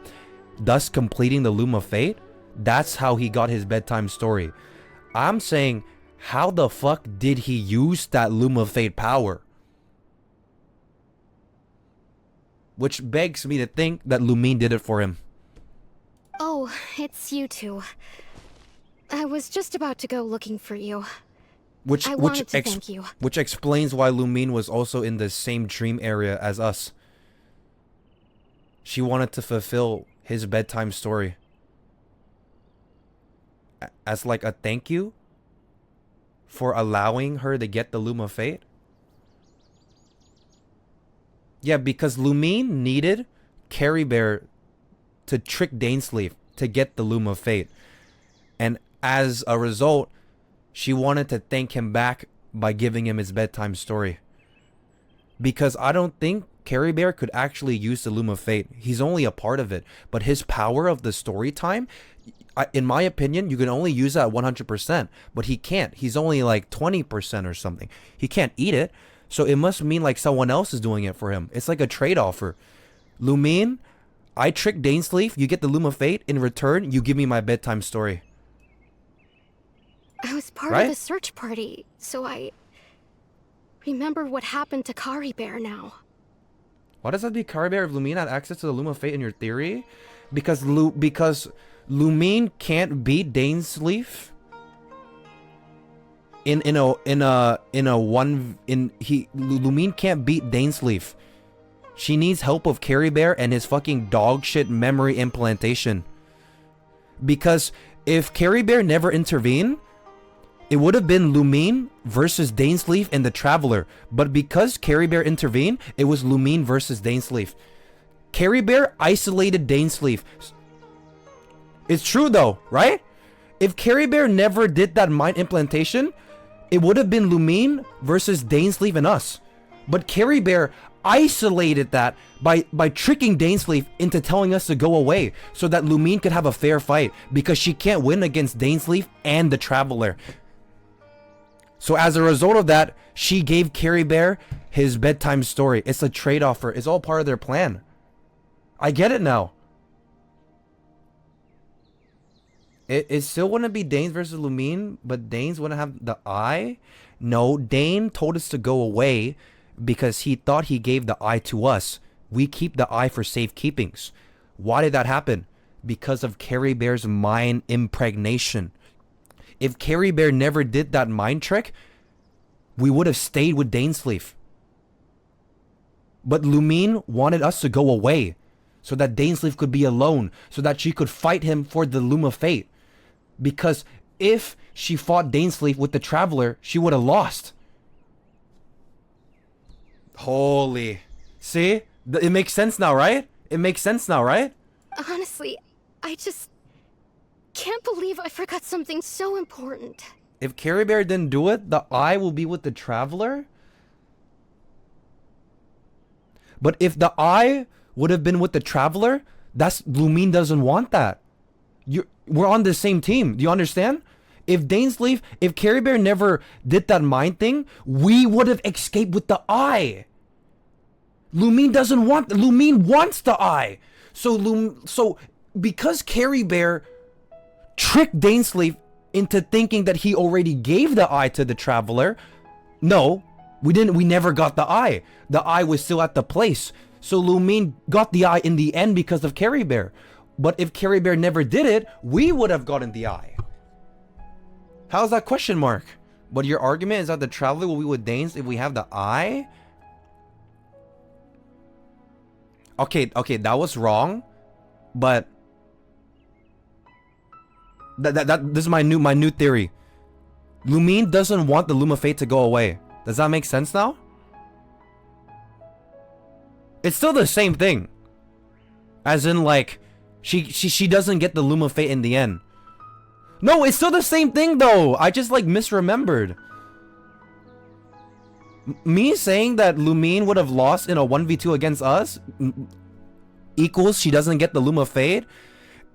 thus completing the Loom of Fate. That's how he got his bedtime story. I'm saying, how the fuck did he use that Loom of Fate power? Which begs me to think that Lumine did it for him. Oh, it's you two. I was just about to go looking for you. Which I wanted to thank you. Which explains why Lumine was also in the same dream area as us. She wanted to fulfill his bedtime story. As like a thank you for allowing her to get the Loom of Fate. Yeah, because Lumine needed Caribert to trick Dainsleif to get the Loom of Fate. And as a result, she wanted to thank him back by giving him his bedtime story. Because I don't think Caribert could actually use the Loom of Fate. He's only a part of it. But his power of the story time, in my opinion, you can only use that 100%. But he can't. He's only like 20% or something. He can't eat it. So it must mean like someone else is doing it for him. It's like a trade offer. Lumine, I trick Dainsleif, you get the Loom of Fate. In return, you give me my bedtime story. I was part of the search party, so I remember what happened to Caribert now. Why does that be Caribert if Lumine had access to the Loom of Fate in your theory? Because Lumine can't beat Dainsleif Lumine can't beat Dainsleif. She needs help of Caribert and his fucking dog shit memory implantation. Because if Caribert never intervened, it would have been Lumine versus Dainsleif and the Traveler. But because Caribert intervened, it was Lumine versus Dainsleif. Caribert isolated Dainsleif. It's true though, right? If Caribert never did that mind implantation, it would have been Lumine versus Dainsleif and us. But Caribert isolated that by tricking Dainsleif into telling us to go away so that Lumine could have a fair fight because she can't win against Dainsleif and the Traveler. So as a result of that, she gave Caribert his bedtime story. It's a trade offer. It's all part of their plan. I get it now. It still wouldn't be Danes versus Lumine, but Danes wouldn't have the eye. No, Dane told us to go away because he thought he gave the eye to us. We keep the eye for safekeepings. Why did that happen? Because of Caribert's mind impregnation. If Caribert never did that mind trick, we would have stayed with Dainsleif. But Lumine wanted us to go away so that Dainsleif could be alone, so that she could fight him for the Loom of Fate. Because if she fought Dainsleif with the Traveler, she would have lost. Holy. See? It makes sense now, right? It makes sense now, right? Honestly, I just can't believe I forgot something so important. If Caribert didn't do it, the eye will be with the Traveler. But if the eye would have been with the Traveler, Lumine doesn't want that. We're on the same team. Do you understand? If Caribert never did that mind thing, we would have escaped with the eye. Lumine doesn't want. Lumine wants the eye. So because Caribert tricked Dainsleif into thinking that he already gave the eye to the Traveler, no, we didn't. We never got the eye. The eye was still at the place. So Lumine got the eye in the end because of Caribert. But if Caribert never did it, we would have gotten the eye. How's that question mark? But your argument is that the Traveler will be with Danes if we have the eye? Okay, that was wrong. But this is my new theory. Lumine doesn't want the Loom of Fate to go away. Does that make sense now? It's still the same thing. As in, like, she doesn't get the Loom of Fate in the end. No, it's still the same thing though. I just like misremembered. Me saying that Lumine would have lost in a 1v2 against us equals she doesn't get the Loom of Fate.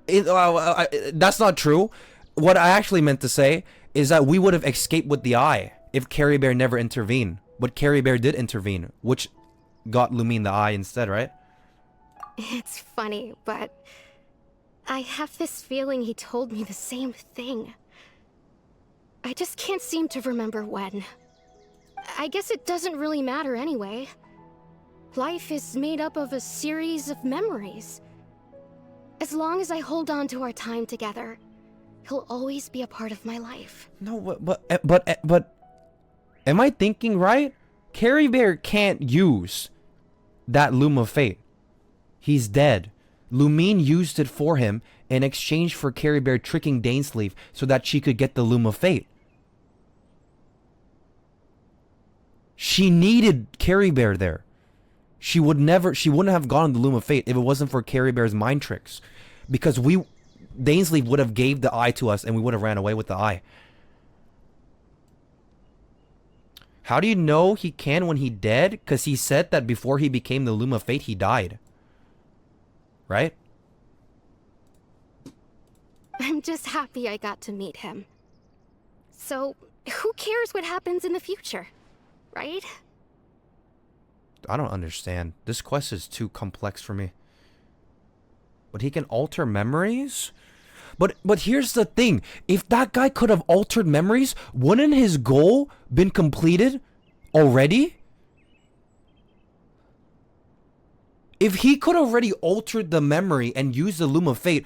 That's not true. What I actually meant to say is that we would have escaped with the eye if Caribert never intervened. But Caribert did intervene, which got Lumine the eye instead, right? It's funny, but I have this feeling he told me the same thing. I just can't seem to remember when. I guess it doesn't really matter anyway. Life is made up of a series of memories. As long as I hold on to our time together, He'll always be a part of my life. No, but am I thinking right? Caribert can't use that Loom of Fate. He's dead. Lumine used it for him in exchange for Caribert tricking Dainsleif so that she could get the Loom of Fate. She needed Caribert there. She wouldn't have gotten the Loom of Fate if it wasn't for Caribert's mind tricks. Because Dainsleif would have gave the eye to us and we would have ran away with the eye. How do you know he can when he dead? Because he said that before he became the Loom of Fate, he died. Right? I'm just happy I got to meet him. So, who cares what happens in the future? Right? I don't understand. This quest is too complex for me. But he can alter memories? But here's the thing. If that guy could have altered memories, wouldn't his goal been completed already? If he could already altered the memory and used the Loom of Fate,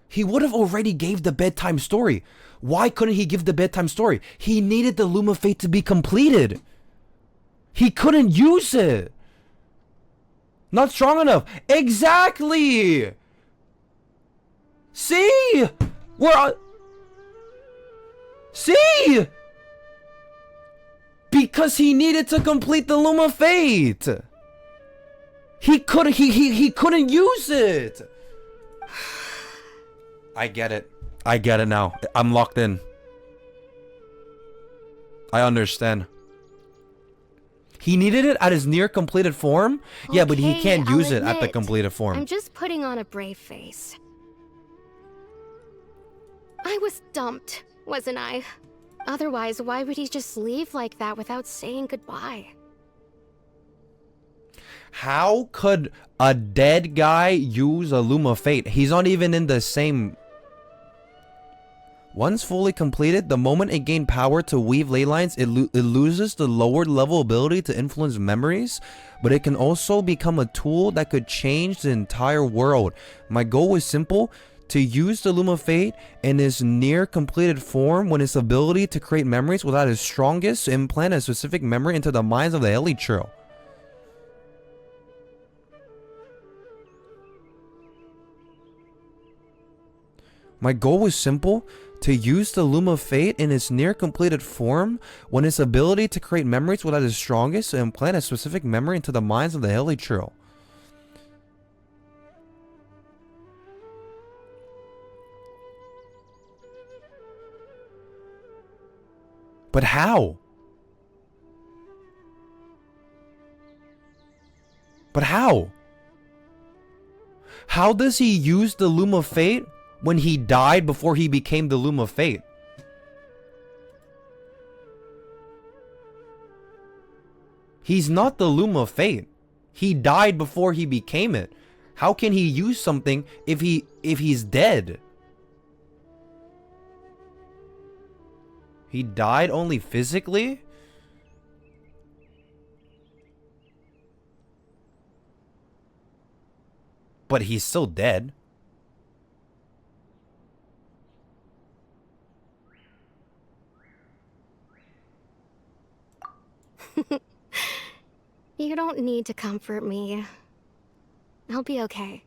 he would have already gave the bedtime story. Why couldn't he give the bedtime story? He needed the Loom of Fate to be completed. He couldn't use it. Not strong enough. Exactly. See? See? Because he needed to complete the Loom of Fate. He couldn't use it. I get it. I get it now. I'm locked in. I understand. He needed it at his near completed form? Okay, yeah, but he can't use it at the completed form. I'm just putting on a brave face. I was dumped, wasn't I? Otherwise, why would he just leave like that without saying goodbye? How could a dead guy use a Loom of Fate? He's not even in the same... Once fully completed, the moment it gained power to weave ley lines, it loses the lower level ability to influence memories, but it can also become a tool that could change the entire world. My goal was simple: to use the Loom of Fate in its near completed form when its ability to create memories without its strongest to implant a specific memory into the minds of the Elite. My goal was simple: to use the Loom of Fate in its near completed form when its ability to create memories without its strongest to implant a specific memory into the minds of the Elite. But how? But how? How does he use the Loom of Fate when he died before he became the Loom of Fate? He's not the Loom of Fate. He died before he became it. How can he use something if he's dead? He died only physically? But he's still dead. You don't need to comfort me. I'll be okay.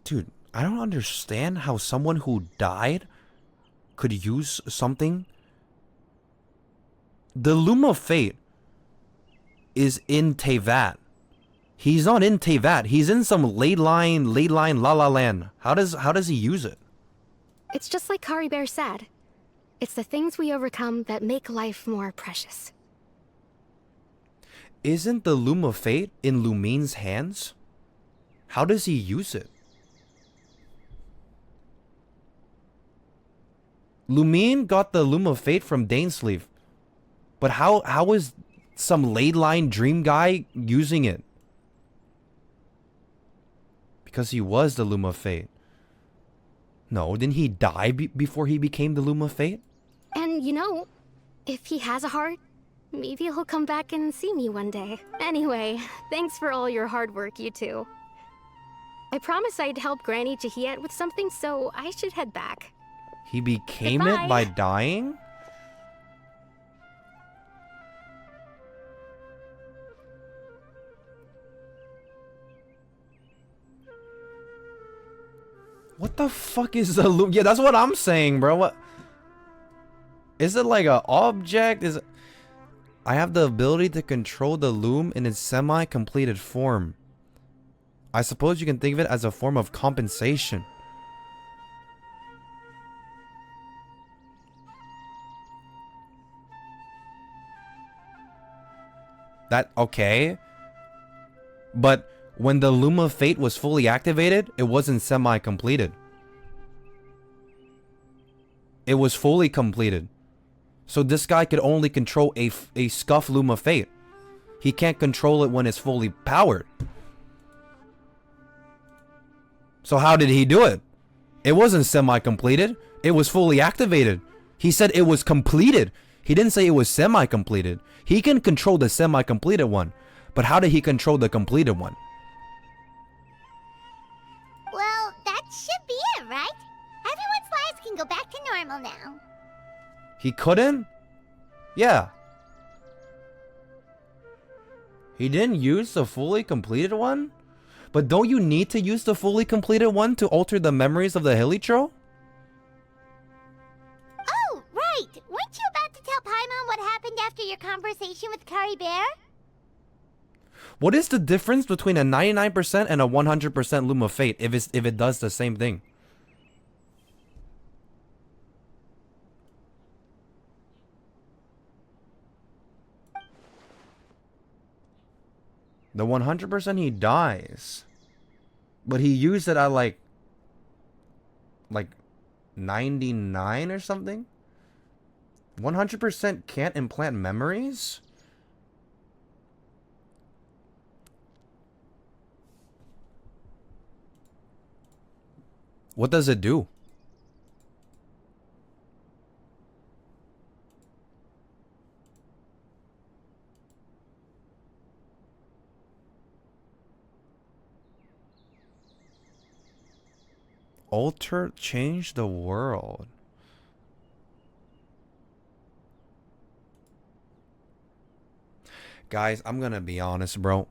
Dude, I don't understand how someone who died could use something. The Loom of Fate is in Teyvat. He's not in Teyvat. He's in some ley line la la land. How does he use it? It's just like Caribert said. It's the things we overcome that make life more precious. Isn't the Loom of Fate in Lumine's hands? How does he use it? Lumine got the Loom of Fate from Dainsleif. But how is some ley line dream guy using it? Because he was the Loom of Fate. No, didn't he die before he became the Loom of Fate? And you know, if he has a heart, Maybe he'll come back and see me one day. Anyway, thanks for all your hard work, you two. I promised I'd help Granny Jahiet with something, so I should head back. He became Goodbye. it by dying? What the fuck is the loop? Yeah, that's what I'm saying, bro. What? Is it like an object? Is it... I have the ability to control the loom in its semi-completed form. I suppose you can think of it as a form of compensation. That, okay. But when the Loom of Fate was fully activated, it wasn't semi-completed. It was fully completed. So this guy could only control a scuff Loom of Fate. He can't control it when it's fully powered. So how did he do it? It wasn't semi-completed. It was fully activated. He said it was completed. He didn't say it was semi-completed. He can control the semi-completed one. But how did he control the completed one? Well, that should be it, right? Everyone's lives can go back to normal now. He couldn't? Yeah. He didn't use the fully completed one? But don't you need to use the fully completed one to alter the memories of the Hilichurl? Oh, right! Weren't you about to tell Paimon what happened after your conversation with Caribert? What is the difference between a 99% and a 100% Loom of Fate if it does the same thing? The 100% he dies. But he used it at like 99 or something? 100% can't implant memories? What does it do? Alter, change the world. Guys, I'm gonna be honest, bro.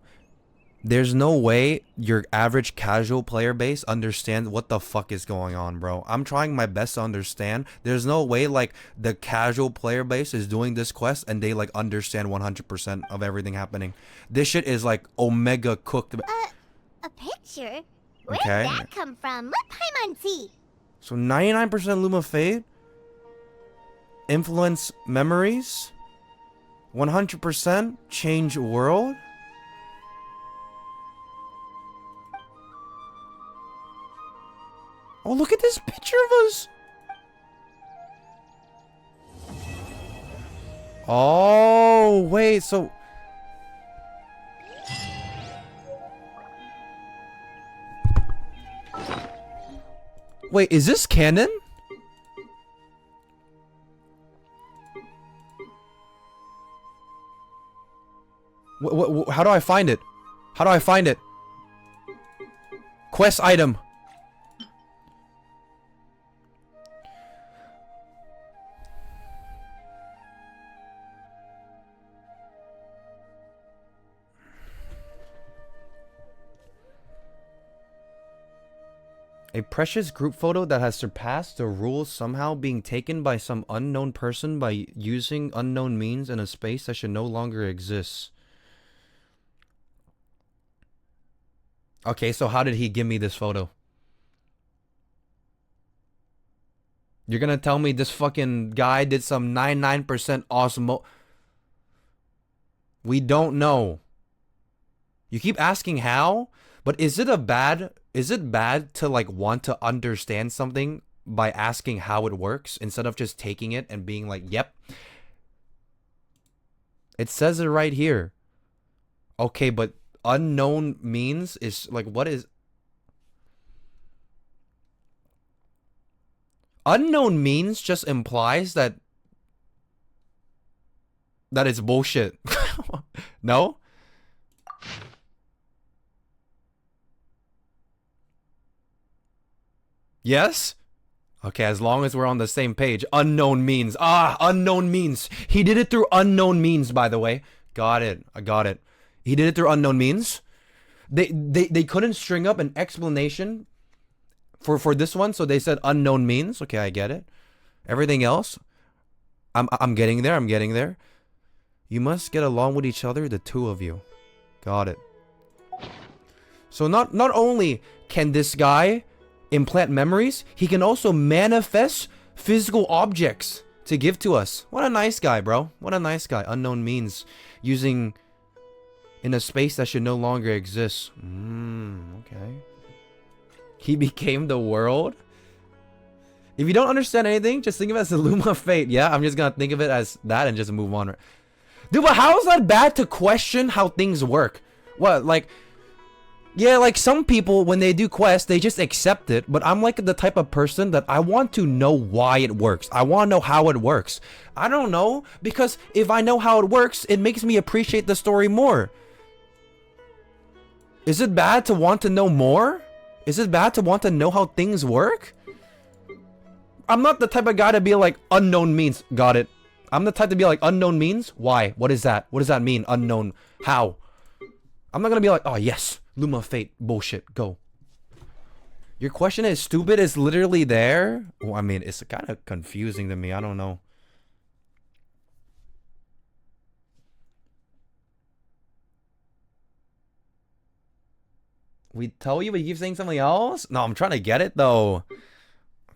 There's no way your average casual player base understands what the fuck is going on, bro. I'm trying my best to understand. There's no way like the casual player base is doing this quest and they like understand 100% of everything happening. This shit is like omega cooked. A picture? Where'd Okay. that come from? Let Paimon see. So 99% Loom of Fate, influence memories, 100% change world. Oh, look at this picture of us. Oh, wait, so... Wait, is this canon? How do I find it? How do I find it? Quest item. A precious group photo that has surpassed the rules somehow being taken by some unknown person by using unknown means in a space that should no longer exist. Okay, so how did he give me this photo? You're gonna tell me this fucking guy did some 99% osmo... We don't know. You keep asking how, but is it bad to like want to understand something by asking how it works instead of just taking it and being like, yep. It says it right here. Okay, but unknown means is like, what is... Unknown means just implies that that it's bullshit. No? Yes? Okay, as long as we're on the same page. Unknown means. Unknown means. He did it through unknown means, by the way. Got it. I got it. He did it through unknown means. They couldn't string up an explanation for this one, so they said unknown means. Okay, I get it. Everything else, I'm getting there. I'm getting there. You must get along with each other, the two of you. Got it. So not only can this guy implant memories, he can also manifest physical objects to give to us. What a nice guy, bro. What a nice guy. Unknown means using in a space that should no longer exist. Okay. He became the world. If you don't understand anything, just think of it as the Luma fate. Yeah, I'm just gonna think of it as that and just move on. Dude, but how is that bad to question how things work? What, like, yeah, like some people, when they do quests, they just accept it. But I'm like the type of person that I want to know why it works. I want to know how it works. I don't know, because if I know how it works, it makes me appreciate the story more. Is it bad to want to know more? Is it bad to want to know how things work? I'm not the type of guy to be like, unknown means. Got it. I'm the type to be like, unknown means? Why? What is that? What does that mean? Unknown. How? I'm not gonna be like, oh yes, Luma fate. Bullshit. Go. Your question is stupid. It's literally there. Well, I mean, it's kind of confusing to me. I don't know. We tell you, but you keep saying something else? No, I'm trying to get it though.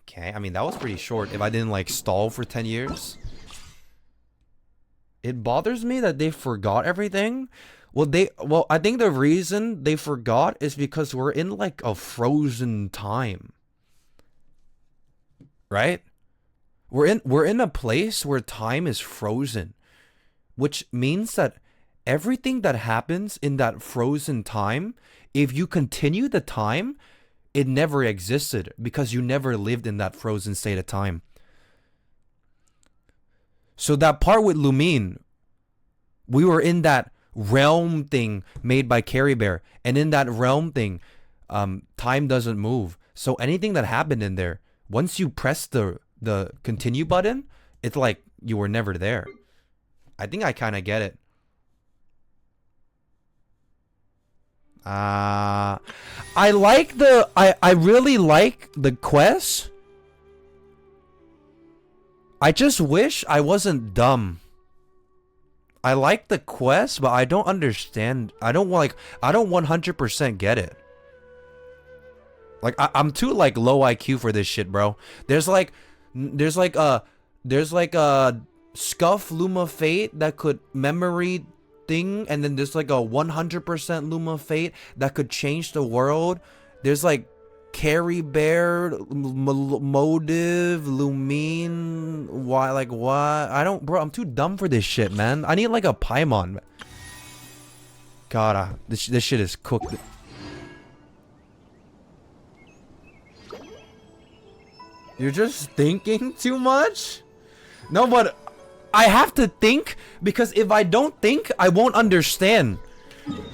Okay, I mean, that was pretty short if I didn't like stall for 10 years. It bothers me that they forgot everything. Well, I think the reason they forgot is because we're in like a frozen time. Right? We're in a place where time is frozen, which means that everything that happens in that frozen time, if you continue the time, it never existed because you never lived in that frozen state of time. So that part with Lumine, we were in that realm thing made by Caribert, and in that realm thing, time doesn't move. So anything that happened in there, once you press the continue button, it's like you were never there. I think I kind of get it. I really like the quest. I just wish I wasn't dumb. I like the quest, but I don't understand. I don't 100% get it. Like I'm too like low IQ for this shit, bro. There's like a scuff Luma fate that could memory thing, and then there's like a 100% Luma fate that could change the world. There's like Caribert motive Lumine. Why? Like what? I don't, bro. I'm too dumb for this shit, man. I need like a Paimon. God, this shit is cooked. You're just thinking too much? No, but I have to think, because if I don't think, I won't understand.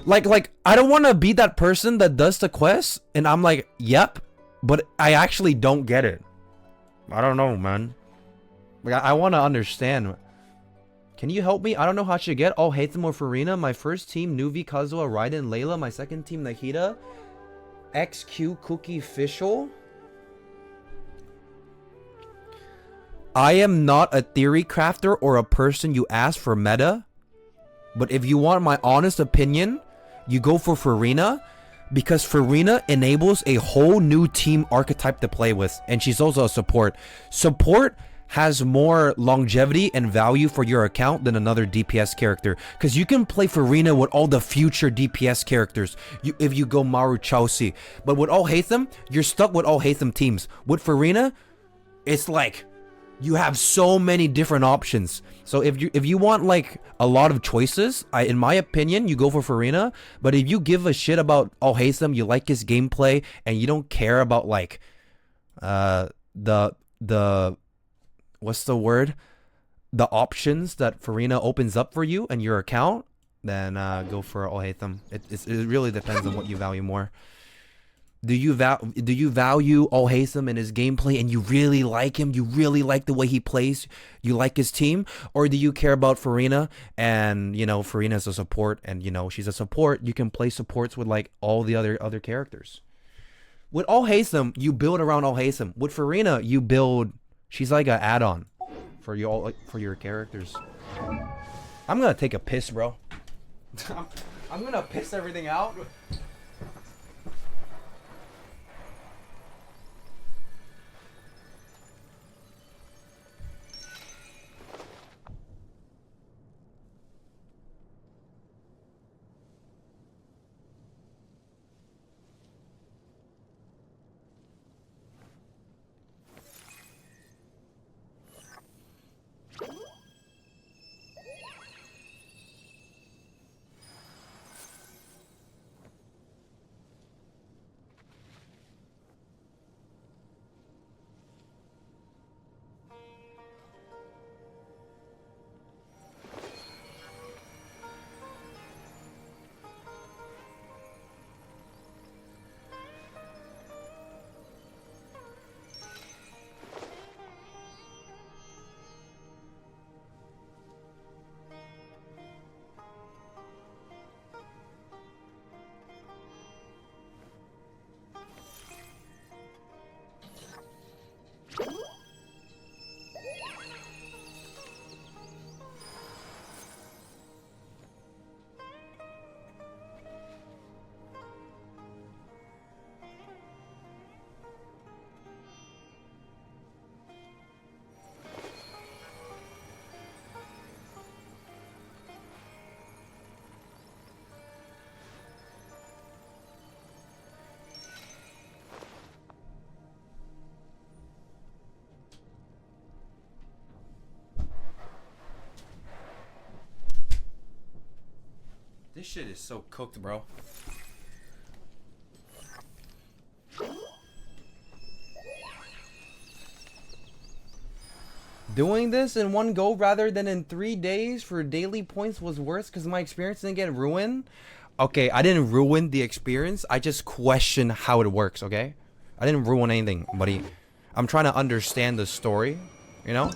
Like I don't want to be that person that does the quest and I'm like, yep, but I actually don't get it. I don't know, man. Like I want to understand. Can you help me? I don't know how to get all Hatham or Farina. My first team, Nuvi, Kazuha, Raiden, Layla. My second team, Nahida, XQ, Cookie, Fischl. I am not a theory crafter or a person you ask for meta. But if you want my honest opinion, you go for Farina, because Farina enables a whole new team archetype to play with, and she's also a support. Support has more longevity and value for your account than another DPS character, because you can play Farina with all the future DPS characters if you go Maru Chelsea. But with all Hatham, you're stuck with all Hatham teams. With Farina, it's like you have so many different options. So if you want like a lot of choices, in my opinion, you go for Farina. But if you give a shit about Al Haytham, you like his gameplay, and you don't care about like the what's the word? the options that Farina opens up for you and your account, then go for Alhaitham. It really depends on what you value more. Do you value Alhaitham and his gameplay and you really like him? You really like the way he plays? You like his team? Or do you care about Farina and, you know, Farina's a support and, you know, she's a support. You can play supports with like all the other characters. With Alhaitham, you build around Alhaitham. With Farina, you build, she's like an add-on for your characters. I'm gonna take a piss, bro. I'm gonna piss everything out. This shit is so cooked, bro. Doing this in one go rather than in 3 days for daily points was worse because my experience didn't get ruined. Okay, I didn't ruin the experience. I just question how it works, okay? I didn't ruin anything, buddy. I'm trying to understand the story, you know?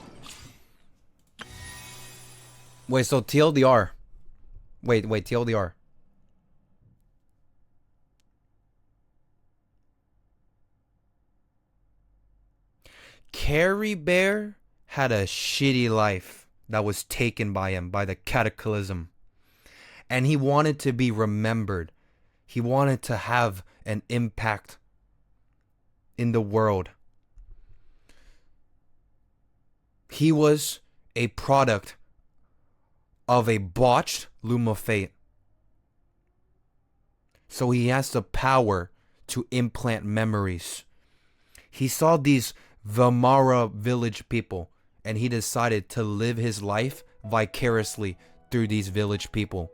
Wait, so TLDR. Wait, TLDR. Caribert had a shitty life that was taken by him, by the cataclysm. And he wanted to be remembered. He wanted to have an impact in the world. He was a product of a botched Luma Fate. So he has the power to implant memories. He saw these Vamara village people and he decided to live his life vicariously through these village people,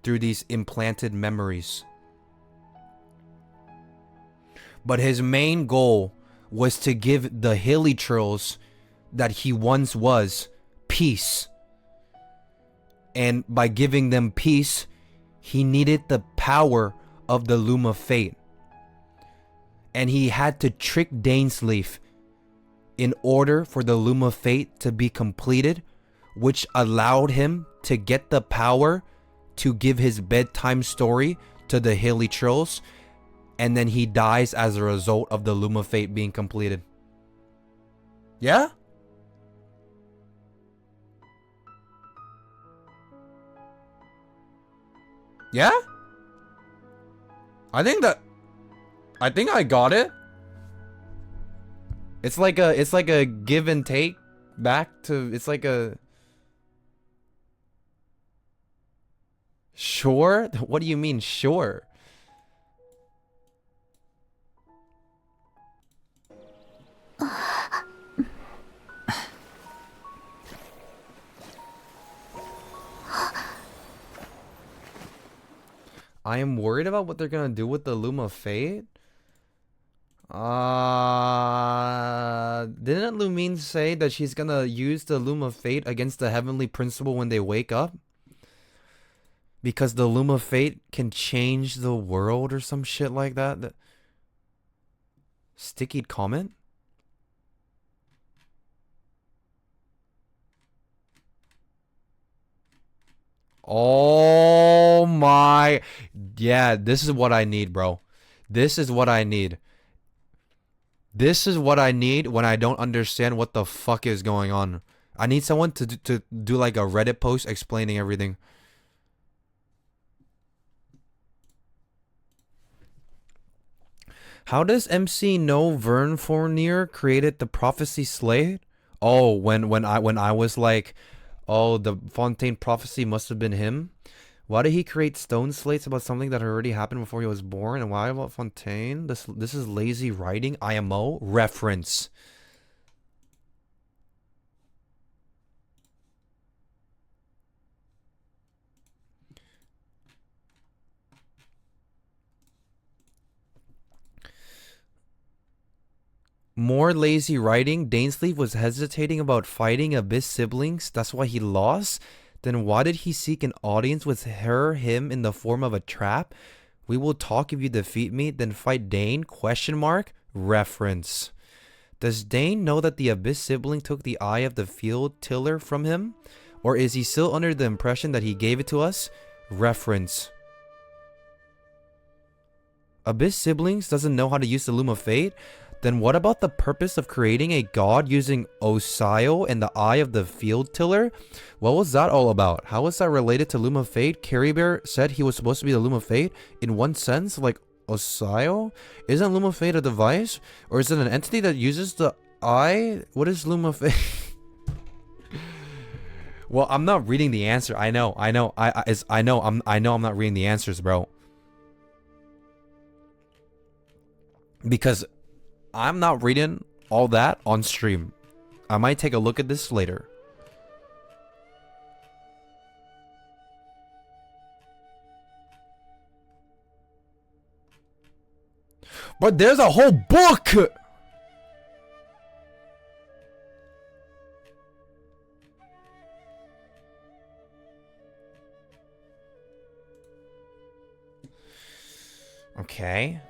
through these implanted memories. But his main goal was to give the Hilichurls that he once was peace. And by giving them peace, he needed the power of the Luma Fate. And he had to trick Dainsleif in order for the Luma Fate to be completed, which allowed him to get the power to give his bedtime story to the Hilichurls, and then he dies as a result of the Luma Fate being completed. Yeah? Yeah? I think I got it. It's like a give and take back to, it's like a sure? What do you mean sure? I am worried about what they're gonna do with the Luma Fate. Didn't Lumine say that she's gonna use the Loom of Fate against the Heavenly Principle when they wake up? Because the Loom of Fate can change the world or some shit like that? Sticky comment? Oh my. Yeah, this is what I need, bro. This is what I need. This is what I need when I don't understand what the fuck is going on. I need someone to do like a Reddit post explaining everything. How does MC know Vern Fournier created the Prophecy Slate? Oh, when I was like, oh, the Fontaine prophecy must have been him. Why did he create stone slates about something that already happened before he was born? And why about Fontaine? This is lazy writing. IMO reference. More lazy writing. Dainsleif was hesitating about fighting Abyss siblings. That's why he lost. Then why did he seek an audience with him in the form of a trap? We will talk if you defeat me, then fight Dane? Question mark. Reference. Does Dane know that the Abyss sibling took the eye of the field tiller from him? Or is he still under the impression that he gave it to us? Reference. Abyss siblings doesn't know how to use the Loom of Fate? Then what about the purpose of creating a god using Osio and the eye of the field tiller? What was that all about? How is that related to Loom of Fate? Caribert said he was supposed to be the Loom of Fate in one sense, like Osio? Isn't Loom of Fate a device? Or is it an entity that uses the eye? What is Loom of Fate? Well, I'm not reading the answer. I know I'm not reading the answers, bro. Because I'm not reading all that on stream. I might take a look at this later. But there's a whole book! Okay.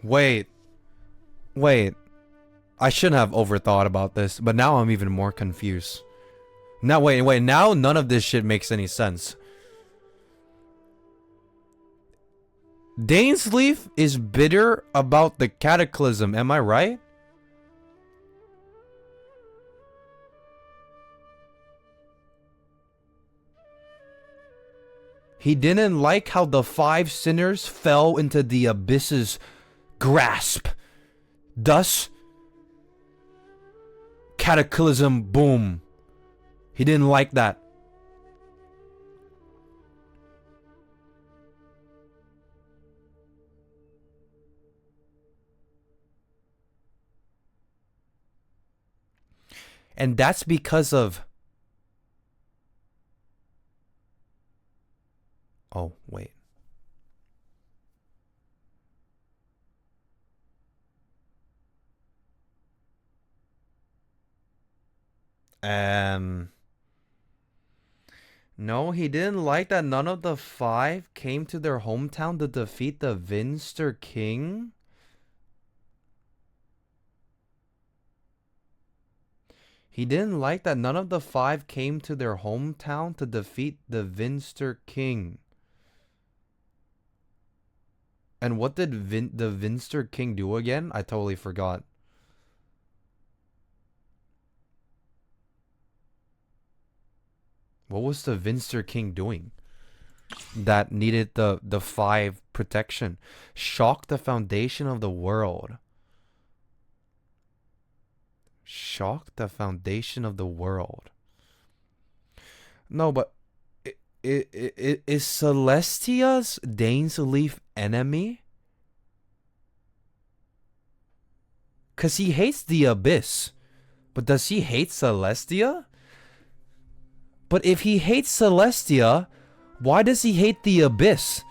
Wait. I shouldn't have overthought about this, but now I'm even more confused. Now, wait. Now none of this shit makes any sense. Dainsleif is bitter about the cataclysm, am I right? He didn't like how the 5 sinners fell into the abyss's grasp. Thus, cataclysm, boom. He didn't like that. And that's because of... Oh, wait. No, he didn't like that none of the 5 came to their hometown to defeat the Vinster King. He didn't like that none of the 5 came to their hometown to defeat the Vinster King. And what did the Vinster King do again? I totally forgot. What was the Vinster King doing that needed the 5 protection? Shock the foundation of the world. Shock the foundation of the world. No, but is Celestia's Dainsleif enemy? Because he hates the Abyss. But does he hate Celestia? But if he hates Celestia, why does he hate the Abyss?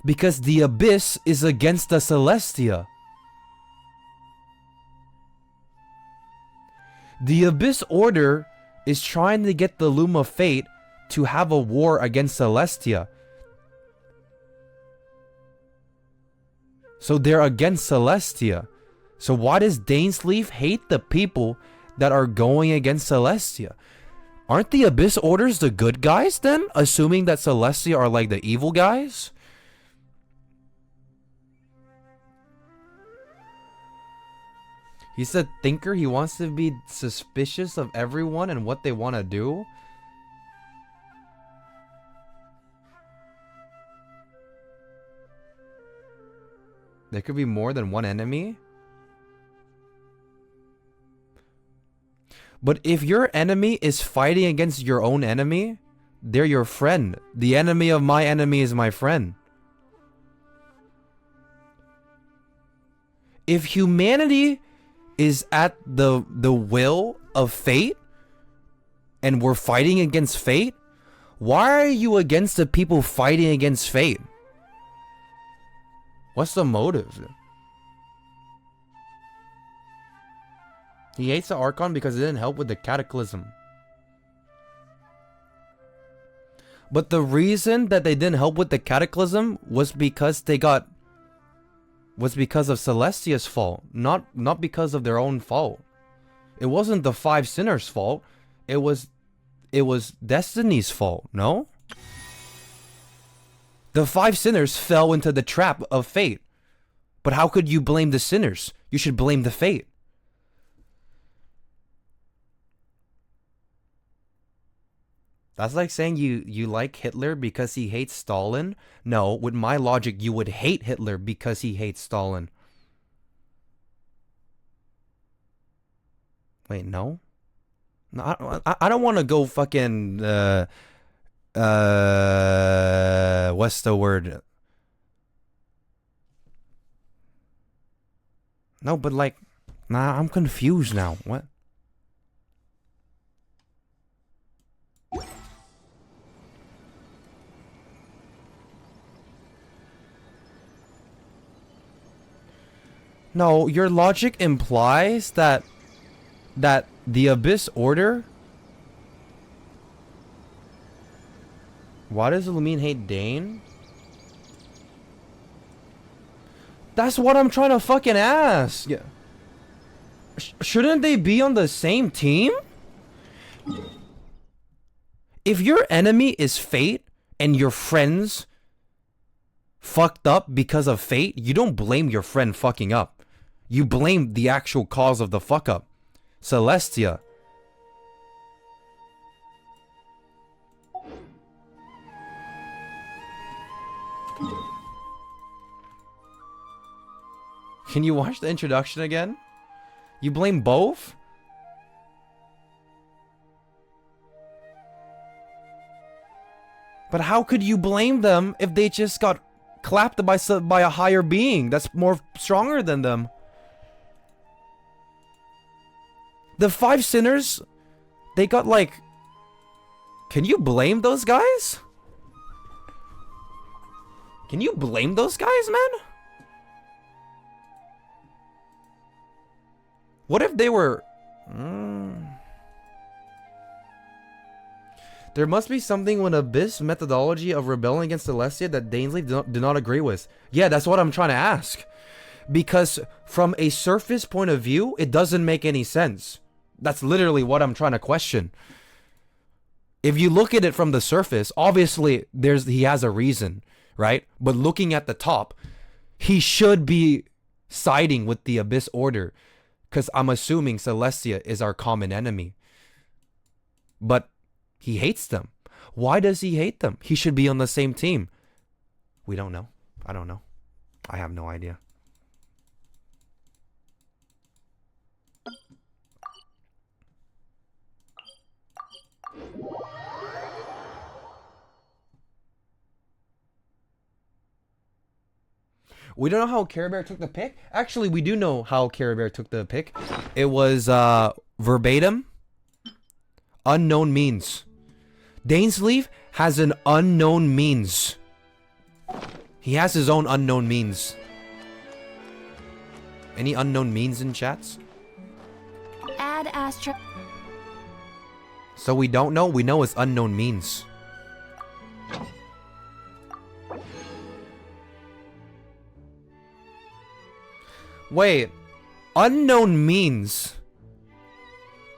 Because the Abyss is against the Celestia. The Abyss Order is trying to get the Loom of Fate to have a war against Celestia. So they're against Celestia. So why does Dainsleif hate the people that are going against Celestia? Aren't the Abyss Orders the good guys then? Assuming that Celestia are like the evil guys? He's a thinker. He wants to be suspicious of everyone and what they want to do. There could be more than one enemy. But if your enemy is fighting against your own enemy, they're your friend. The enemy of my enemy is my friend. If humanity is at the will of fate and we're fighting against fate, why are you against the people fighting against fate? What's the motive? He hates the Archon because it didn't help with the Cataclysm. But the reason that they didn't help with the Cataclysm was because because of Celestia's fault, not because of their own fault. It wasn't the 5 sinners' fault. It was Destiny's fault, no? The 5 sinners fell into the trap of fate. But how could you blame the sinners? You should blame the fate. That's like saying you like Hitler because he hates Stalin. No, with my logic, you would hate Hitler because he hates Stalin. Wait, no? No, I don't want to go fucking, what's the word? No, but like, nah, I'm confused now. What? No, your logic implies that the Abyss Order. Why does Lumine hate Dane? That's what I'm trying to fucking ask. Yeah. Shouldn't they be on the same team? If your enemy is fate and your friends fucked up because of fate, you don't blame your friend fucking up. You blame the actual cause of the fuck up. Celestia. Can you watch the introduction again? You blame both? But how could you blame them if they just got clapped by a higher being that's more stronger than them? The 5 sinners, they got like... Can you blame those guys? Can you blame those guys, man? What if they were... There must be something with Abyss methodology of rebelling against Celestia that Dainsleif do not agree with. Yeah, that's what I'm trying to ask. Because from a surface point of view, it doesn't make any sense. That's literally what I'm trying to question. If you look at it from the surface, obviously he has a reason, right? But looking at the top, he should be siding with the Abyss Order. Because I'm assuming Celestia is our common enemy. But he hates them. Why does he hate them? He should be on the same team. We don't know. I don't know. I have no idea. We don't know how Caribert took the pick. Actually, we do know how Caribert took the pick. It was verbatim. Unknown means. Dainsleif has an unknown means. He has his own unknown means. Any unknown means in chats? Add Astra. So we don't know. We know it's unknown means. Wait, unknown means.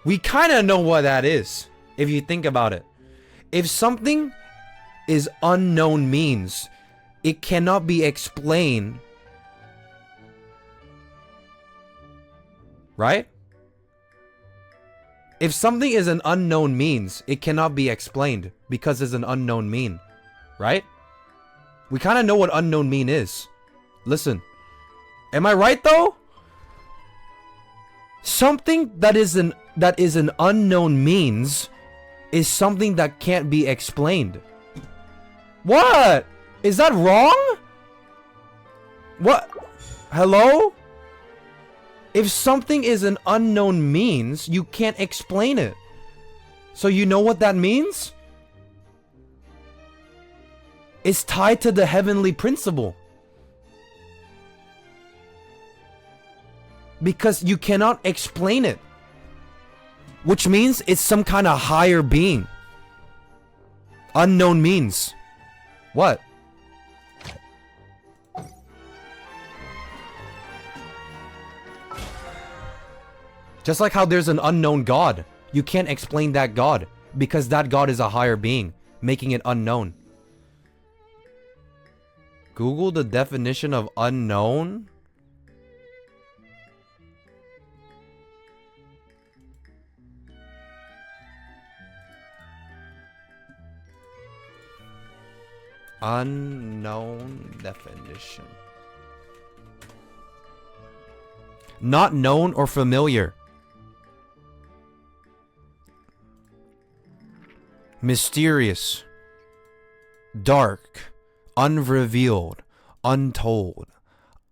We kind of know what that is, if you think about it. If something is unknown means, it cannot be explained. Right? If something is an unknown means, it cannot be explained because it's an unknown mean. Right? We kind of know what unknown mean is. Listen. Am I right though? Something that is an unknown means is something that can't be explained. What? Is that wrong? What? Hello? If something is an unknown means, you can't explain it. So you know what that means? It's tied to the heavenly principle. Because you cannot explain it. Which means it's some kind of higher being. Unknown means. What? Just like how there's an unknown God. You can't explain that God. Because that God is a higher being. Making it unknown. Google the definition of unknown. Unknown definition. Not known or familiar. Mysterious. Dark. Unrevealed. Untold.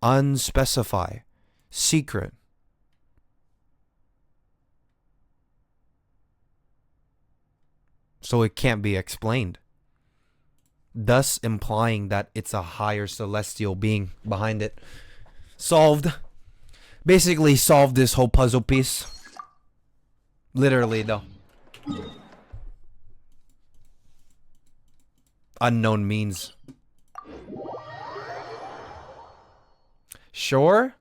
Unspecified. Secret. So it can't be explained. Thus implying that it's a higher celestial being behind it. Solved. Basically solved this whole puzzle piece. Literally though. Unknown means. Sure?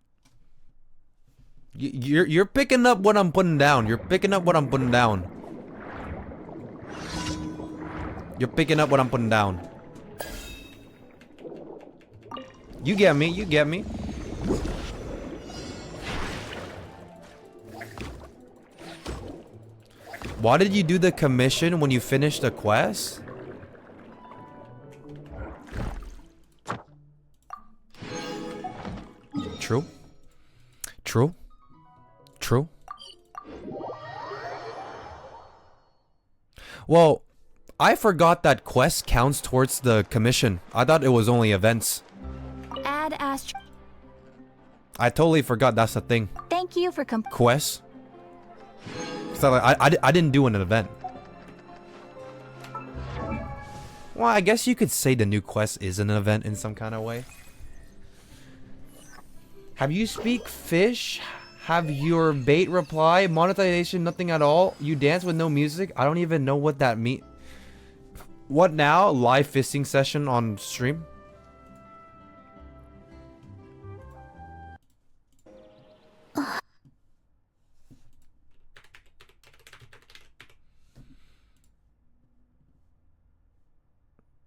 You're picking up what I'm putting down. You're picking up what I'm putting down. You're picking up what I'm putting down. You get me, you get me. Why did you do the commission when you finished the quest? True. True. True. Well, I forgot that quest counts towards the commission. I thought it was only events. Add Astra. I totally forgot that's the thing. Thank you for Quest? So like, I didn't do an event. Well, I guess you could say the new quest is an event in some kind of way. Have you speak fish? Have your bait reply? Monetization, nothing at all. You dance with no music? I don't even know what that means. What now? Live fisting session on stream?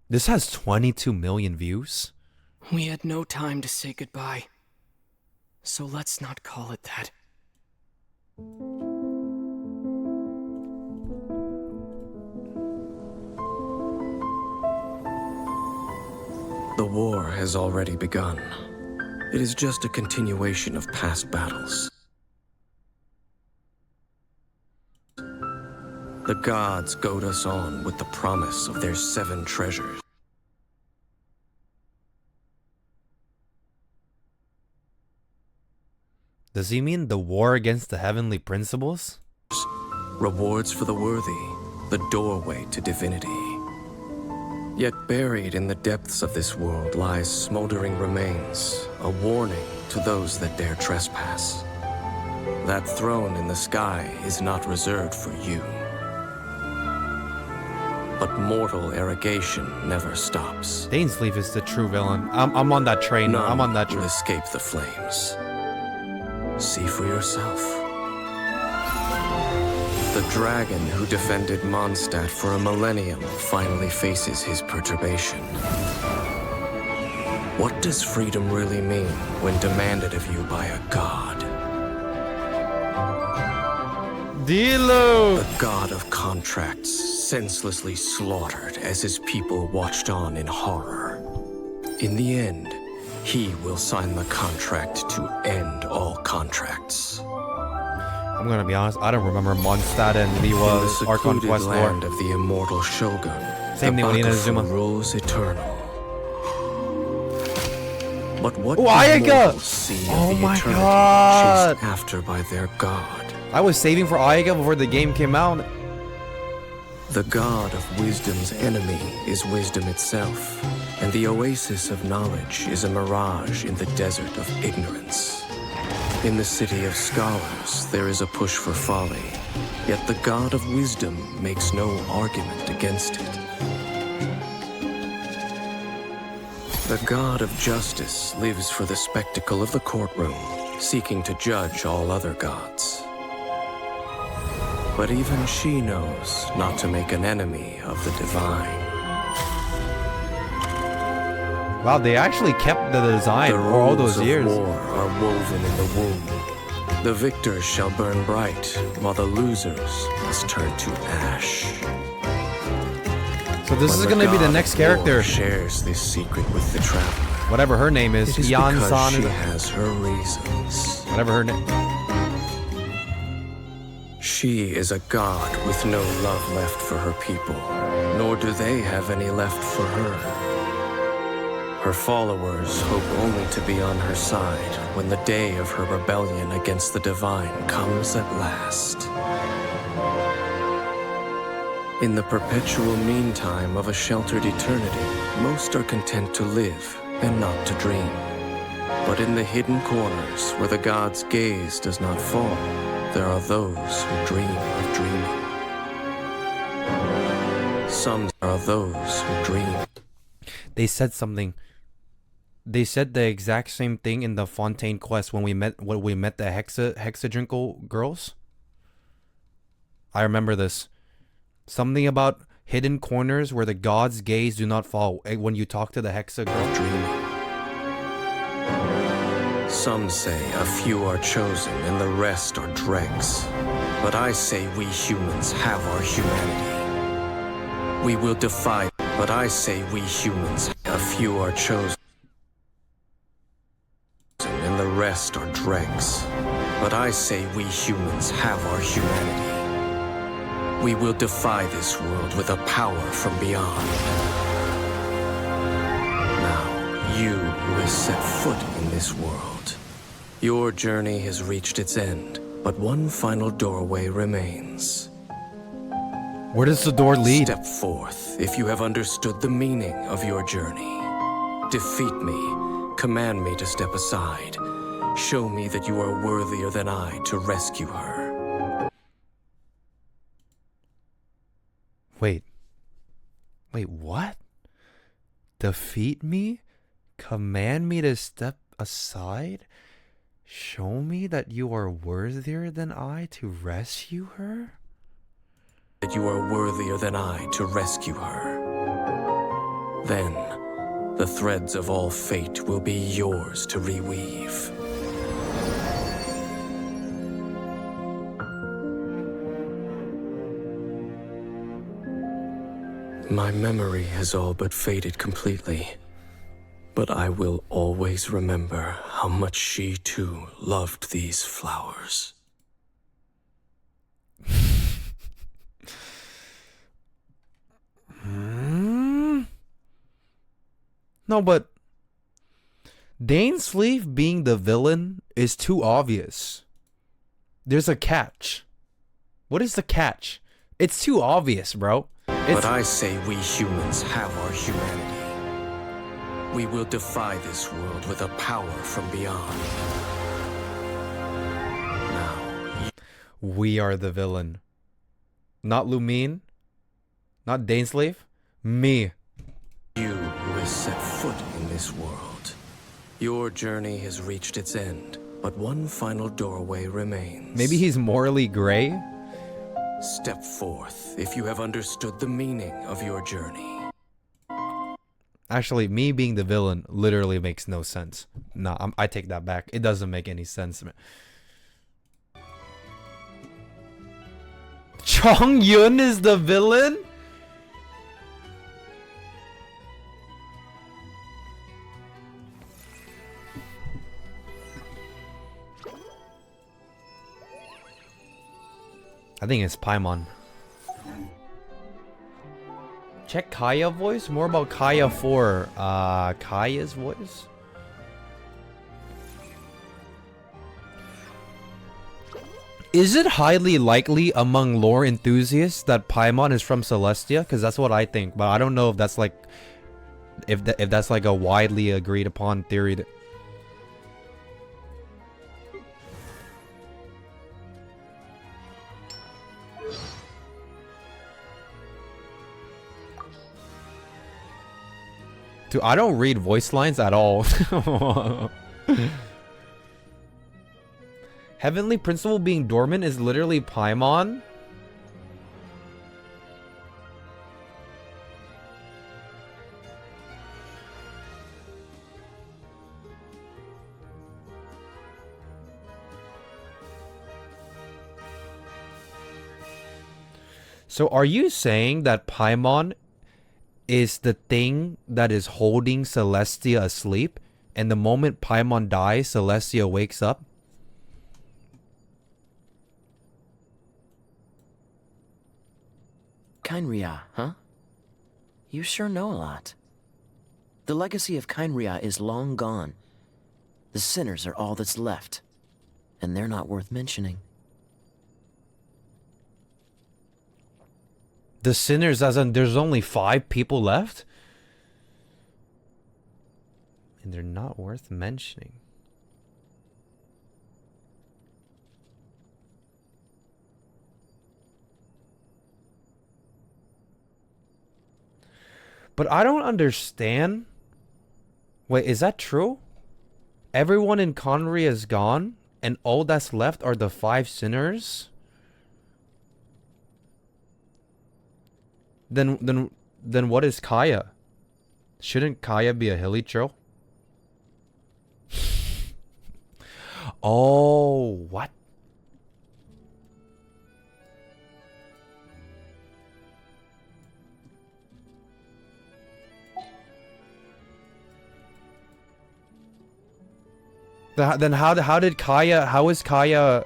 This has 22 million views. We had no time to say goodbye. So let's not call it that. The war has already begun. It is just a continuation of past battles. The gods goad us on with the promise of their 7 treasures. Does he mean the war against the heavenly principles? Rewards for the worthy, the doorway to divinity. Yet buried in the depths of this world lies smoldering remains, a warning to those that dare trespass. That throne in the sky is not reserved for you. But mortal arrogation never stops. Dainsleif is the true villain. I'm on that train. None I'm on that will train. escape the flames. See for yourself. The dragon who defended Mondstadt for a millennium finally faces his perturbation. What does freedom really mean when demanded of you by a god? Dilo! The god of contracts, senselessly slaughtered as his people watched on in horror. In the end, he will sign the contract to end all contracts. I'm gonna be honest, I don't remember Mondstadt and Liwa's In the Archon secluded Quest land lore. of the immortal Shogun, Same the thing with Bakufu Inazuma. rules eternal. But what Oh, do Ayaka! mortals see of Oh the my eternity God! chased after by their god? I was saving for Ayaka before the game came out. The god of wisdom's enemy is wisdom itself, and the oasis of knowledge is a mirage in the desert of ignorance. In the city of scholars, there is a push for folly, yet the god of wisdom makes no argument against it. The god of justice lives for the spectacle of the courtroom, seeking to judge all other gods. But even she knows not to make an enemy of the divine. Wow, they actually kept the design The for all rules those of years. war are woven in the womb. The victors shall burn bright, while the losers must turn to ash. So this When is gonna be the god next of war character. shares this secret with the traveler. Whatever her name is. It is Yan because San. she has her reasons. Whatever her name. She is a god with no love left for her people, nor do they have any left for her. Her followers hope only to be on her side when the day of her rebellion against the divine comes at last. In the perpetual meantime of a sheltered eternity, most are content to live and not to dream. But in the hidden corners where the god's gaze does not fall, there are those who dream of dreaming. Some are those who dream. They said something. They said the exact same thing in the Fontaine quest when we met the Hexadrinkle girls. I remember this. Something about hidden corners where the god's gaze do not fall when you talk to the Hexa girl. Dreaming. Some say a few are chosen and the rest are dregs. But I say we humans have our humanity. We will defy, but I say we humans, a few are chosen and the rest are dregs. But I say we humans have our humanity. We will defy this world with a power from beyond. Now, you who has set foot in this world, your journey has reached its end, but one final doorway remains. Where does the door lead? Step forth if you have understood the meaning of your journey. Defeat me, command me to step aside. Show me that you are worthier than I to rescue her. Wait, what? Defeat me? Command me to step aside? Show me that you are worthier than I to rescue her? That you are worthier than I to rescue her. Then, the threads of all fate will be yours to reweave. My memory has all but faded completely, but I will always remember how much she too loved these flowers. No, but Dainsleif being the villain is too obvious. There's a catch. What is the catch? It's too obvious, bro. But I say we humans have our humanity. We will defy this world with a power from beyond. Now, we are the villain. Not Lumine. Not Dainsleif. Me. you who has set foot in this world. Your journey has reached its end, but one final doorway remains. Maybe he's morally gray? Step forth if you have understood the meaning of your journey. Actually, me being the villain literally makes no sense. Nah, I take that back. It doesn't make any sense. Chong Yun is the villain? I think it's Paimon. Check Kaya voice? More about Kaya 4. Kaya's voice? Is it highly likely among lore enthusiasts that Paimon is from Celestia? Because that's what I think, but I don't know if that's like if that's like a widely agreed upon theory. Dude, I don't read voice lines at all. Heavenly Principle being dormant is literally Paimon? So are you saying that Paimon is the thing that is holding Celestia asleep, and the moment Paimon dies, Celestia wakes up? Kynria, huh? You sure know a lot. The legacy of Kynria is long gone. The sinners are all that's left, and they're not worth mentioning. The sinners, as in there's only 5 people left? And they're not worth mentioning. But I don't understand. Wait, is that true? Everyone in Conry is gone, and all that's left are the 5 sinners? Then what is Kaya? Shouldn't Kaya be a Hilichurl? Oh, what? Then how did Kaya? How is Kaya?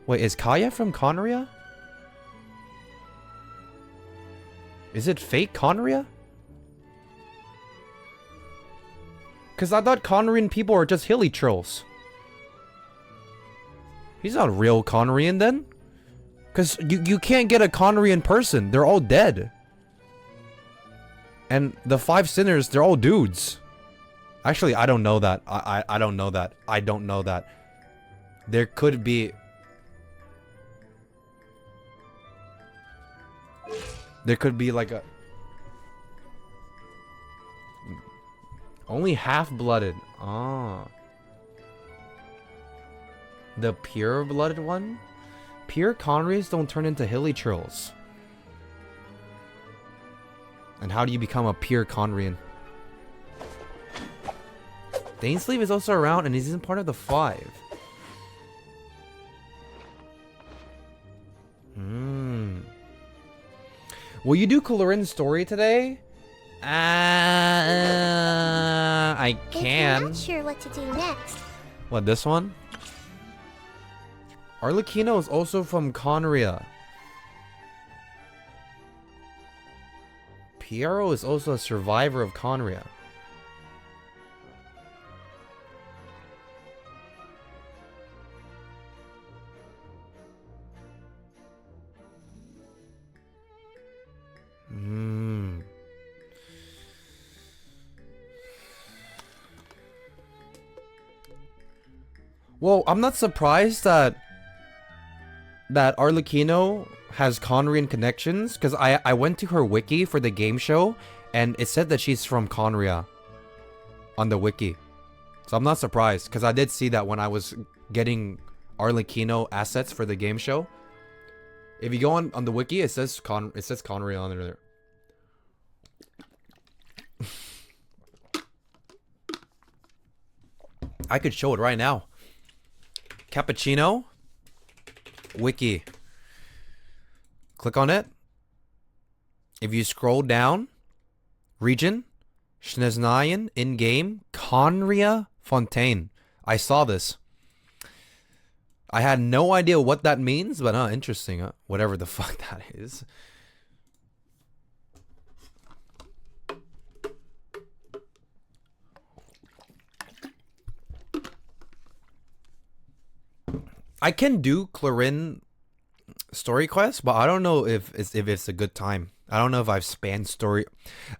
Wait, is Kaya from Conria? Is it fake Conria? Because I thought Conrian people are just Hilichurls. He's not real Conrian then. Because you can't get a Conrian person. They're all dead. And the 5 sinners, they're all dudes. Actually, I don't know that. I don't know that. I don't know that. There could be... There could be like a... Only half-blooded. Ah. The pure-blooded one? Pure Conrays don't turn into Hilichurls. And how do you become a pure Conrian? Dainsleif is also around and he's part of the 5. Will you do Clorinde's story today? I can. I'm not sure what to do next. What, this one? Arlecchino is also from Conria. Piero is also a survivor of Conria. Well, I'm not surprised that Arlecchino has Conrian connections, because I went to her wiki for the game show, and it said that she's from Conria on the wiki. So I'm not surprised, because I did see that when I was getting Arlecchino assets for the game show. If you go on the wiki, it says Conria on there. I could show it right now. Cappuccino wiki. Click on it. If you scroll down, region, Schneznayen, in-game, Conria Fontaine. I saw this. I had no idea what that means, but interesting. Whatever the fuck that is. I can do Clorinde story quest, but I don't know if it's a good time. I don't know if I've spanned story.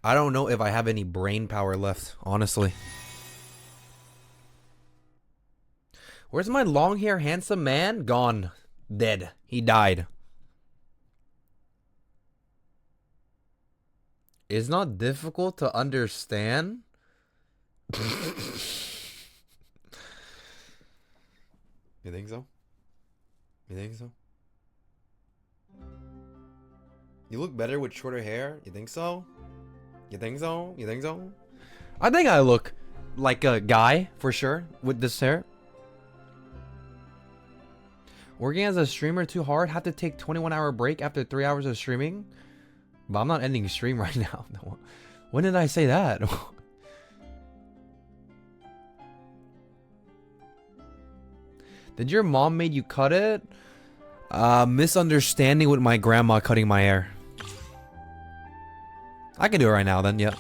I don't know if I have any brain power left, honestly. Where's my long hair handsome man? Gone. Dead. He died. It's not difficult to understand. You think so? You think so? You look better with shorter hair? You think so? You think so? You think so? I think I look like a guy, for sure, with this hair. Working as a streamer too hard? Have to take 21-hour break after 3 hours of streaming? But I'm not ending stream right now. When did I say that? Did your mom made you cut it? Misunderstanding with my grandma cutting my hair. I can do it right now then, yeah.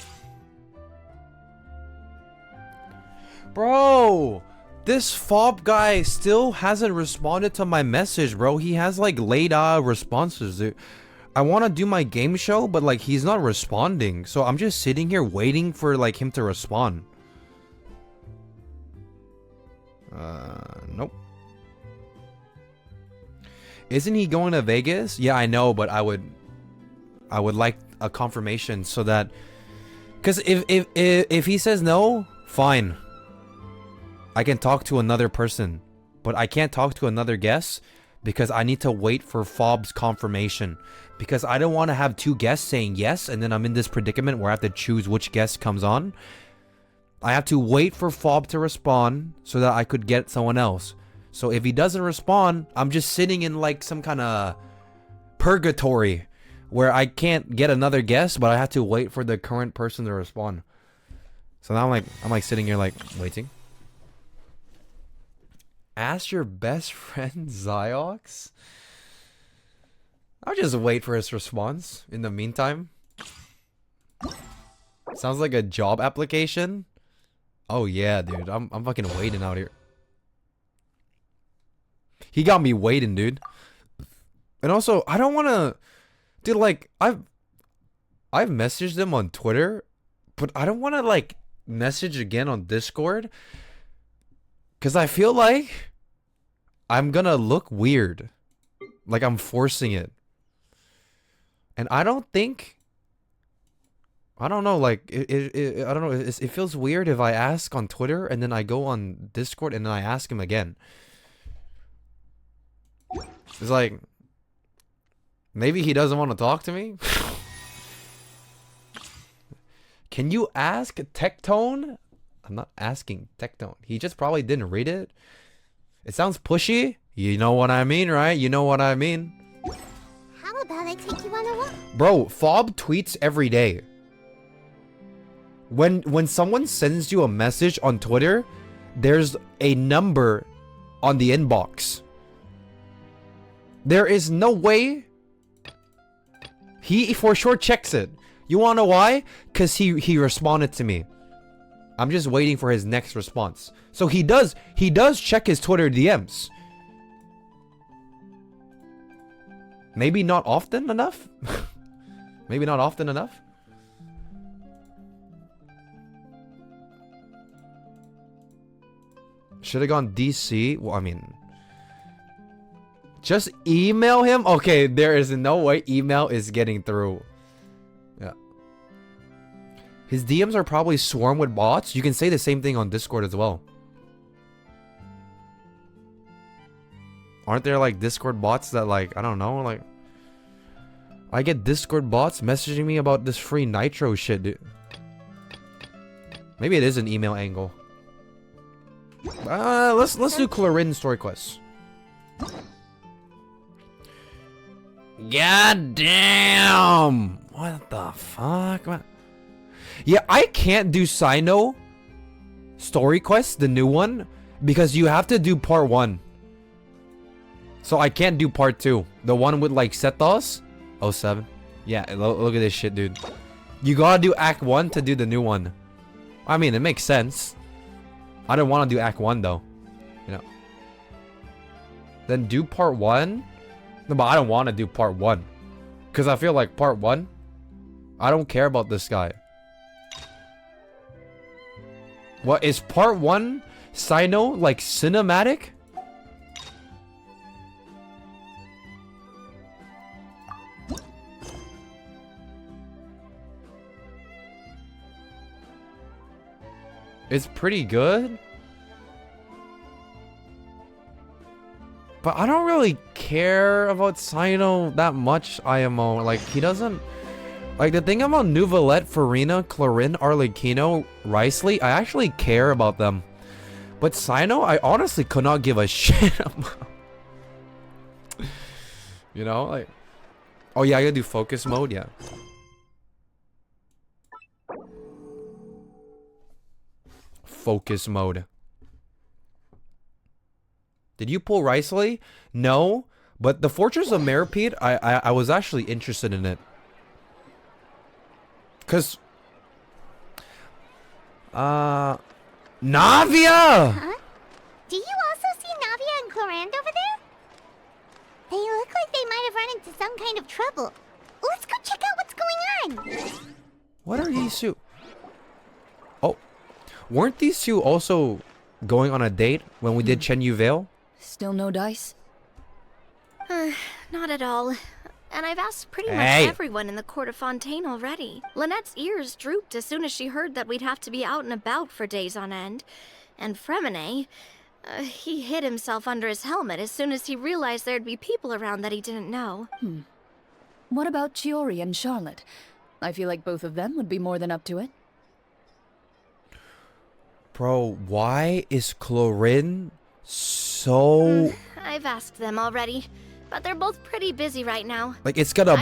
Bro! This fob guy still hasn't responded to my message, bro. He has like late responses, dude. I want to do my game show, but like he's not responding. So I'm just sitting here waiting for like him to respond. Nope. Isn't he going to Vegas? Yeah, I know, but I would like a confirmation so that, because if he says no, fine. I can talk to another person, but I can't talk to another guest because I need to wait for Fob's confirmation, because I don't want to have two guests saying yes and then I'm in this predicament where I have to choose which guest comes on. I have to wait for Fob to respond so that I could get someone else. So if he doesn't respond, I'm just sitting in like some kind of purgatory where I can't get another guest, but I have to wait for the current person to respond. So now I'm like sitting here like waiting. Ask your best friend Ziox? I'll just wait for his response in the meantime. Sounds like a job application. Oh yeah, dude. I'm fucking waiting out here. He got me waiting, dude. And also, I don't want to... Dude, like, I've messaged him on Twitter, but I don't want to, like, message again on Discord. Because I feel like I'm going to look weird. Like I'm forcing it. And I don't think... I don't know, like, I don't know. It feels weird if I ask on Twitter and then I go on Discord and then I ask him again. It's like, maybe he doesn't want to talk to me. Can you ask Tectone? I'm not asking Tectone. He just probably didn't read it. It sounds pushy. You know what I mean, right? You know what I mean. How about I take you on a walk? Bro, Fob tweets every day. When someone sends you a message on Twitter, there's a number on the inbox. There is no way. He for sure checks it. You wanna know why? Cause he responded to me. I'm just waiting for his next response. So he does check his Twitter DMs. Maybe not often enough? Maybe not often enough? Should have gone DC. Well, I mean, just email him. Okay, there is no way email is getting through. Yeah. His DMs are probably swarmed with bots. You can say the same thing on Discord as well. Aren't there like Discord bots that like, I don't know, like I get Discord bots messaging me about this free Nitro shit, dude. Maybe it is an email angle. Let's do Clorinde story quests. God damn! What the fuck? What? Yeah, I can't do Sino story quest, the new one, because you have to do part 1. So I can't do part 2. The one with like Sethos. 07. Yeah, look at this shit, dude. You gotta do Act 1 to do the new one. I mean, it makes sense. I don't want to do Act 1 though. You know. Then do part 1? No, but I don't want to do part 1. Because I feel like part 1, I don't care about this guy. What, is part 1 Sino like cinematic? It's pretty good. But I don't really care about Sino that much, IMO. Like, he doesn't... Like, the thing about Neuvillette, Farina, Clorinde, Arlecchino, Riceley, I actually care about them. But Sino, I honestly could not give a shit about. You know, like... Oh yeah, I gotta do focus mode, yeah. Focus mode. Did you pull Riceley? No, but the Fortress of Meripede, I was actually interested in it. Cause Navia! Huh? Do you also see Navia and Clorinde over there? They look like they might have run into some kind of trouble. Let's go check out what's going on. What are these two? Oh, weren't these two also going on a date when we did Chen Yu Vale? Still no dice? Not at all. And I've asked pretty much everyone in the court of Fontaine already. Lynette's ears drooped as soon as she heard that we'd have to be out and about for days on end. And Fremine, he hid himself under his helmet as soon as he realized there'd be people around that he didn't know. What about Chiori and Charlotte? I feel like both of them would be more than up to it. Bro, why is Clorinde so... I've asked them already, but they're both pretty busy right now. Like, it's gonna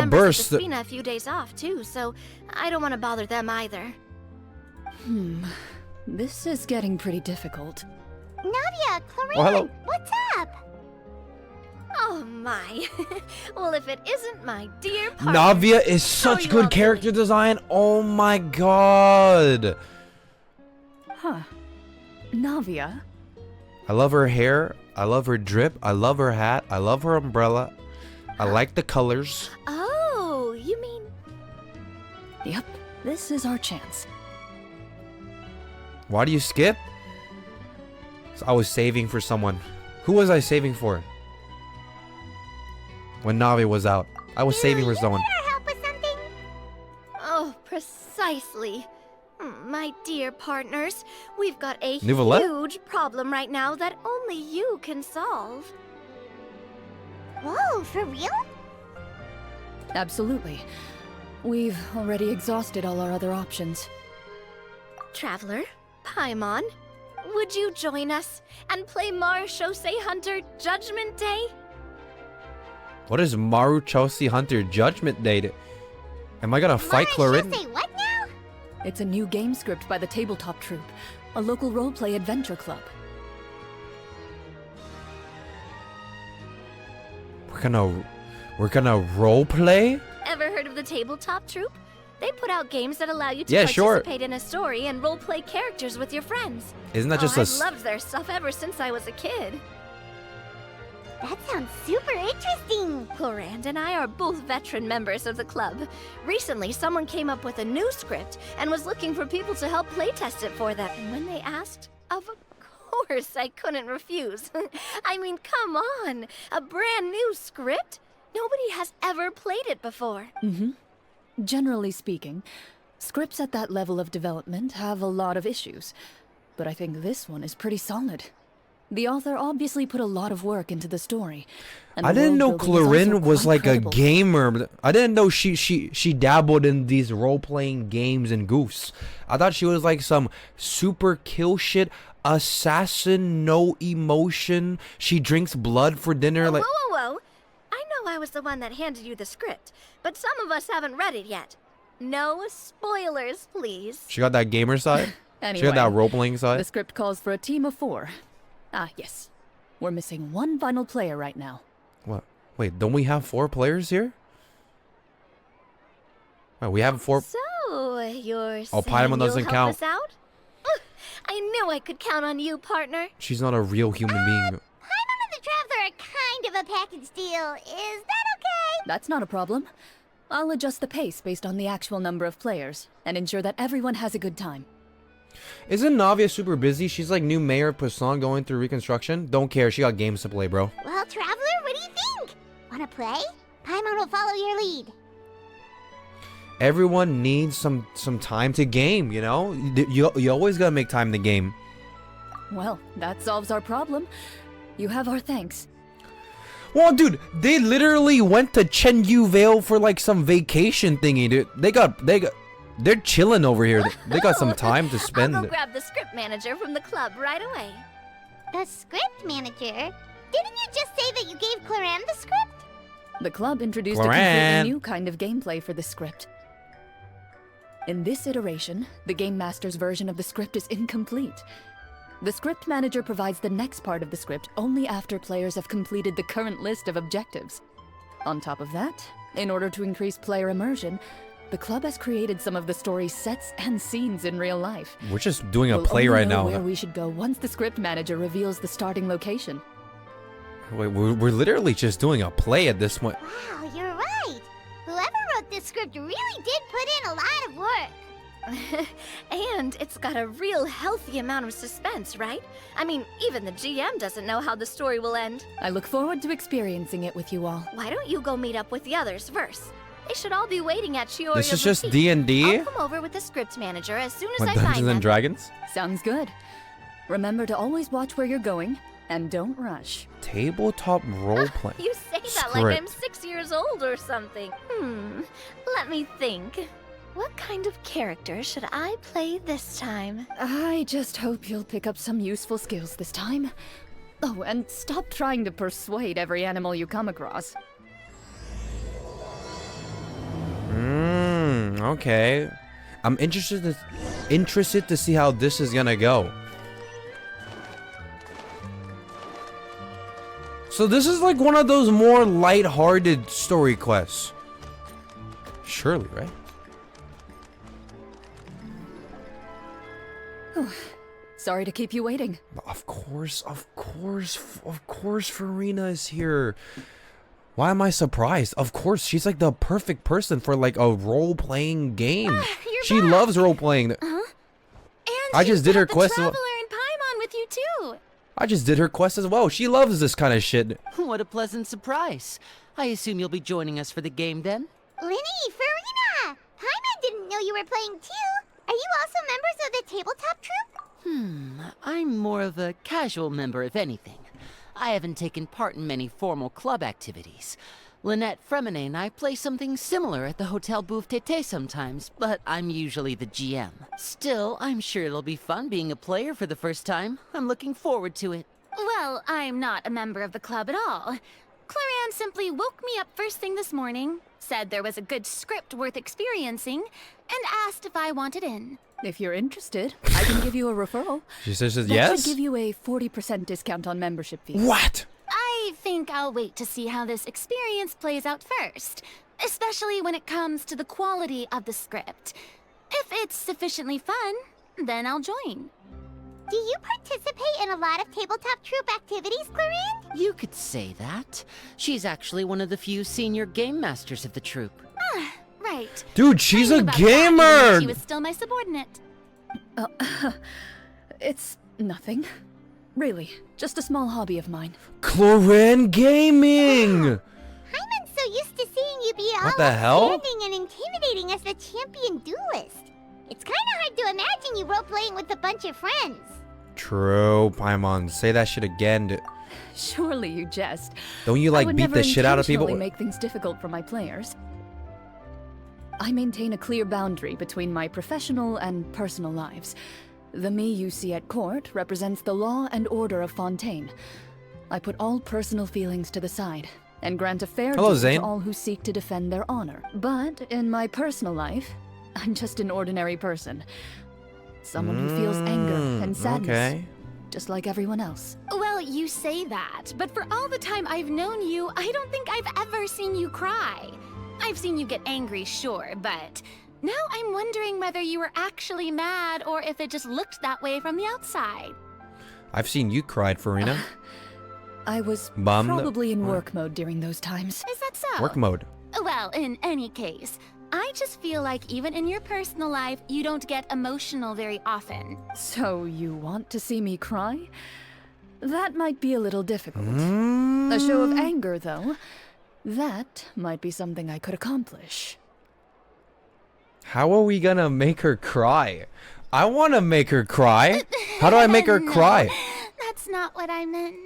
burst. Despina a few days off too, so I don't want to bother them either. This is getting pretty difficult. Navia, Clorinde, Oh, hello. what's up? Oh my. Well, if it isn't my dear partner. Navia is such good character design. Oh my god. Huh. Navia? I love her hair. I love her drip. I love her hat. I love her umbrella. I like the colors. Oh, you mean... Yep, this is our chance. Why do you skip? I was saving for someone. Who was I saving for? When Navi was out. I was saving for someone. Help with something? Oh, precisely. My dear partners, we've got a Neuvillette? huge problem right now that only you can solve. Whoa, for real? Absolutely. We've already exhausted all our other options. Traveler, Paimon, would you join us and play akashoT Hunter Judgment Day? What is akashoT Hunter Judgment Day? Am I gonna fight Clorinde? Say what now? It's a new game script by the Tabletop Troupe, a local roleplay adventure club. We're gonna roleplay? Ever heard of the Tabletop Troupe? They put out games that allow you to Yeah, sure. participate in a story and roleplay characters with your friends. Isn't that just I've loved their stuff ever since I was a kid. That sounds super interesting. Clorinde and I are both veteran members of the club. Recently, someone came up with a new script and was looking for people to help playtest it for them. And when they asked, of course I couldn't refuse. I mean, come on. A brand new script? Nobody has ever played it before. Generally speaking, scripts at that level of development have a lot of issues, but I think this one is pretty solid. The author obviously put a lot of work into the story. And I the didn't know world building is Clorinde also was quite like credible. a gamer. I didn't know she dabbled in these role-playing games and goofs. I thought she was like some super kill shit assassin, no emotion. She drinks blood for dinner. Like, Whoa. I know I was the one that handed you the script, but some of us haven't read it yet. No spoilers, please. she got that gamer side. Anyway, She got that role-playing side. the script calls for a team of 4. Ah, yes. We're missing one final player right now. What? Wait, don't we have 4 players here? Wait, we have 4. So, you're Oh, saying Paimon doesn't you'll count. help us out? Ugh, I knew I could count on you, partner. She's not a real human being. Paimon and the Traveler are kind of a package deal. Is that okay? That's not a problem. I'll adjust the pace based on the actual number of players and ensure that everyone has a good time. Isn't Navia super busy? She's like new mayor of Poisson going through reconstruction. Don't care. She got games to play, bro. Well, Traveler, what do you think? Wanna play? Paimon will follow your lead. Everyone needs some time to game, you know? You always gotta make time to game. Well, that solves our problem. You have our thanks. Well, dude, they literally went to Chenyu Vale for like some vacation thingy, dude. They're chilling over here. They got some time to spend. I'll go grab the script manager from the club right away. The script manager? Didn't you just say that you gave Clorinde the script? The club introduced a Clorinde. completely new kind of gameplay for the script. In this iteration, the Game Master's version of the script is incomplete. The script manager provides the next part of the script only after players have completed the current list of objectives. On top of that, in order to increase player immersion, the club has created some of the story's sets and scenes in real life. We're just doing a We'll play only right know now. where we should go once the script manager reveals the starting location. Wait, we're literally just doing a play at this point. Wow, you're right. Whoever wrote this script really did put in a lot of work. And it's got a real healthy amount of suspense, right? I mean, even the GM doesn't know how the story will end. I look forward to experiencing it with you all. Why don't you go meet up with the others first? They should all be waiting at Chioria's This is just boutique. D&D? I'll come over with the script manager as soon as What, I Dungeons find and them. Dragons? Sounds good. Remember to always watch where you're going, and don't rush. Tabletop roleplay. You say that like I'm Script. 6 years old or something. Let me think. What kind of character should I play this time? I just hope you'll pick up some useful skills this time. Oh, and stop trying to persuade every animal you come across. Okay. I'm interested to see how this is gonna go. So this is like one of those more light-hearted story quests. Surely, right? Sorry to keep you waiting. Of course, Farina is here. Why am I surprised? Of course, she's like the perfect person for like a role-playing game. She loves role-playing. And I just did her quest. Traveler and Paimon with you too. I just did her quest as well. She loves this kind of shit. What a pleasant surprise. I assume you'll be joining us for the game then? Linny, Farina! Paimon didn't know you were playing too. Are you also members of the tabletop troupe? I'm more of a casual member, if anything. I haven't taken part in many formal club activities. Lynette Fremine and I play something similar at the Hotel Bouffe Tété sometimes, but I'm usually the GM. Still, I'm sure it'll be fun being a player for the first time. I'm looking forward to it. Well, I'm not a member of the club at all. Clorinde simply woke me up first thing this morning, said there was a good script worth experiencing, and asked if I wanted in. If you're interested, I can give you a referral. She says That yes? should give you a 40% discount on membership fees. What? I think I'll wait to see how this experience plays out first, especially when it comes to the quality of the script. If it's sufficiently fun, then I'll join. Do you participate in a lot of tabletop troupe activities, Clorinde? You could say that. She's actually one of the few senior game masters of the troupe. Right. Dude, she's I a knew about that even when gamer! She was still my subordinate. It's nothing. Really, just a small hobby of mine. Clorinde Gaming! I'm so used to seeing you be all What the hell? outstanding and intimidating as the champion duelist. It's kind of hard to imagine you role-playing with a bunch of friends. True, Paimon. Say that shit again. Surely you jest. Don't you, like, beat the shit out of people? I would never intentionally make things difficult for my players. I maintain a clear boundary between my professional and personal lives. The me you see at court represents the law and order of Fontaine. I put all personal feelings to the side and grant a fair duel to all who seek to defend their honor. But in my personal life, I'm just an ordinary person. Someone who feels anger and sadness. Okay. Just like everyone else. Well, you say that, but for all the time I've known you, I don't think I've ever seen you cry. I've seen you get angry, sure, but now I'm wondering whether you were actually mad or if it just looked that way from the outside. I've seen you cried, Farina. I was Bummed. probably in work mode during those times. Is that so? Work mode. Well, in any case, I just feel like even in your personal life, you don't get emotional very often. So you want to see me cry? That might be a little difficult. A show of anger, though, that might be something I could accomplish. How are we gonna make her cry? I want to make her cry. How do I make her No, cry? That's not what I meant.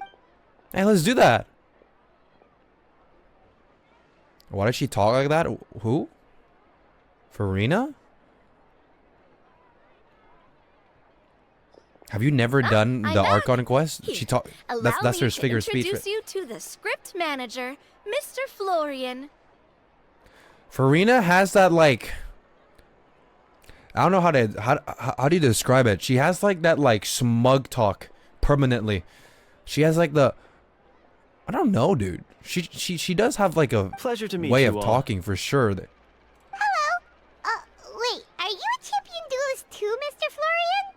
Hey, let's do that. Why does she talk like that? Who? Farina? Have you never done the Archon quest? Here, She talk. Allow That's me her to figure of speech. introduce you to the script manager, Mr. Florian. Farina has that, like, I don't know how do you describe it. She has like that, like, smug talk permanently. She has like the, I don't know, dude. She does have like a pleasure to meet way you of all. talking for sure. Wait, are you a champion duelist too, Mr. Florian?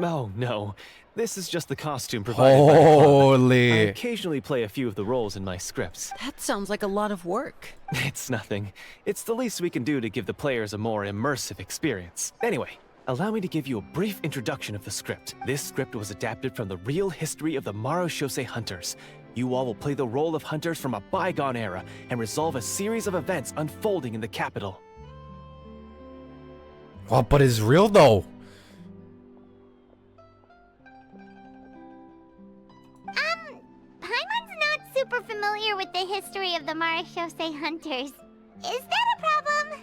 Oh, no. This is just the costume provided by the club. Holy. I occasionally play a few of the roles in my scripts. That sounds like a lot of work. It's nothing. It's the least we can do to give the players a more immersive experience. Anyway, allow me to give you a brief introduction of the script. This script was adapted from the real history of the akashoT hunters. You all will play the role of hunters from a bygone era and resolve a series of events unfolding in the capital. Oh, but it's real though. Paimon's not super familiar with the history of the akashoT hunters. Is that a problem?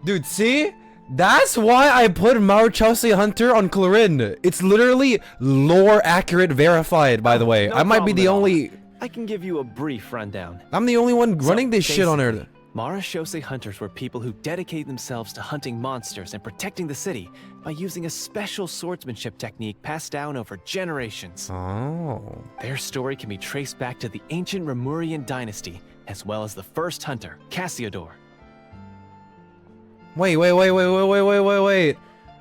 Dude, see? That's why I put akashoT Hunter on Clorinde. It's literally lore accurate verified, by the way. No I might be problem the at all. only... I can give you a brief rundown. I'm the only one running this shit on Earth. akashoT hunters were people who dedicated themselves to hunting monsters and protecting the city by using a special swordsmanship technique passed down over generations. Oh. Their story can be traced back to the ancient Remurian dynasty, as well as the first hunter, Cassiodor. Wait.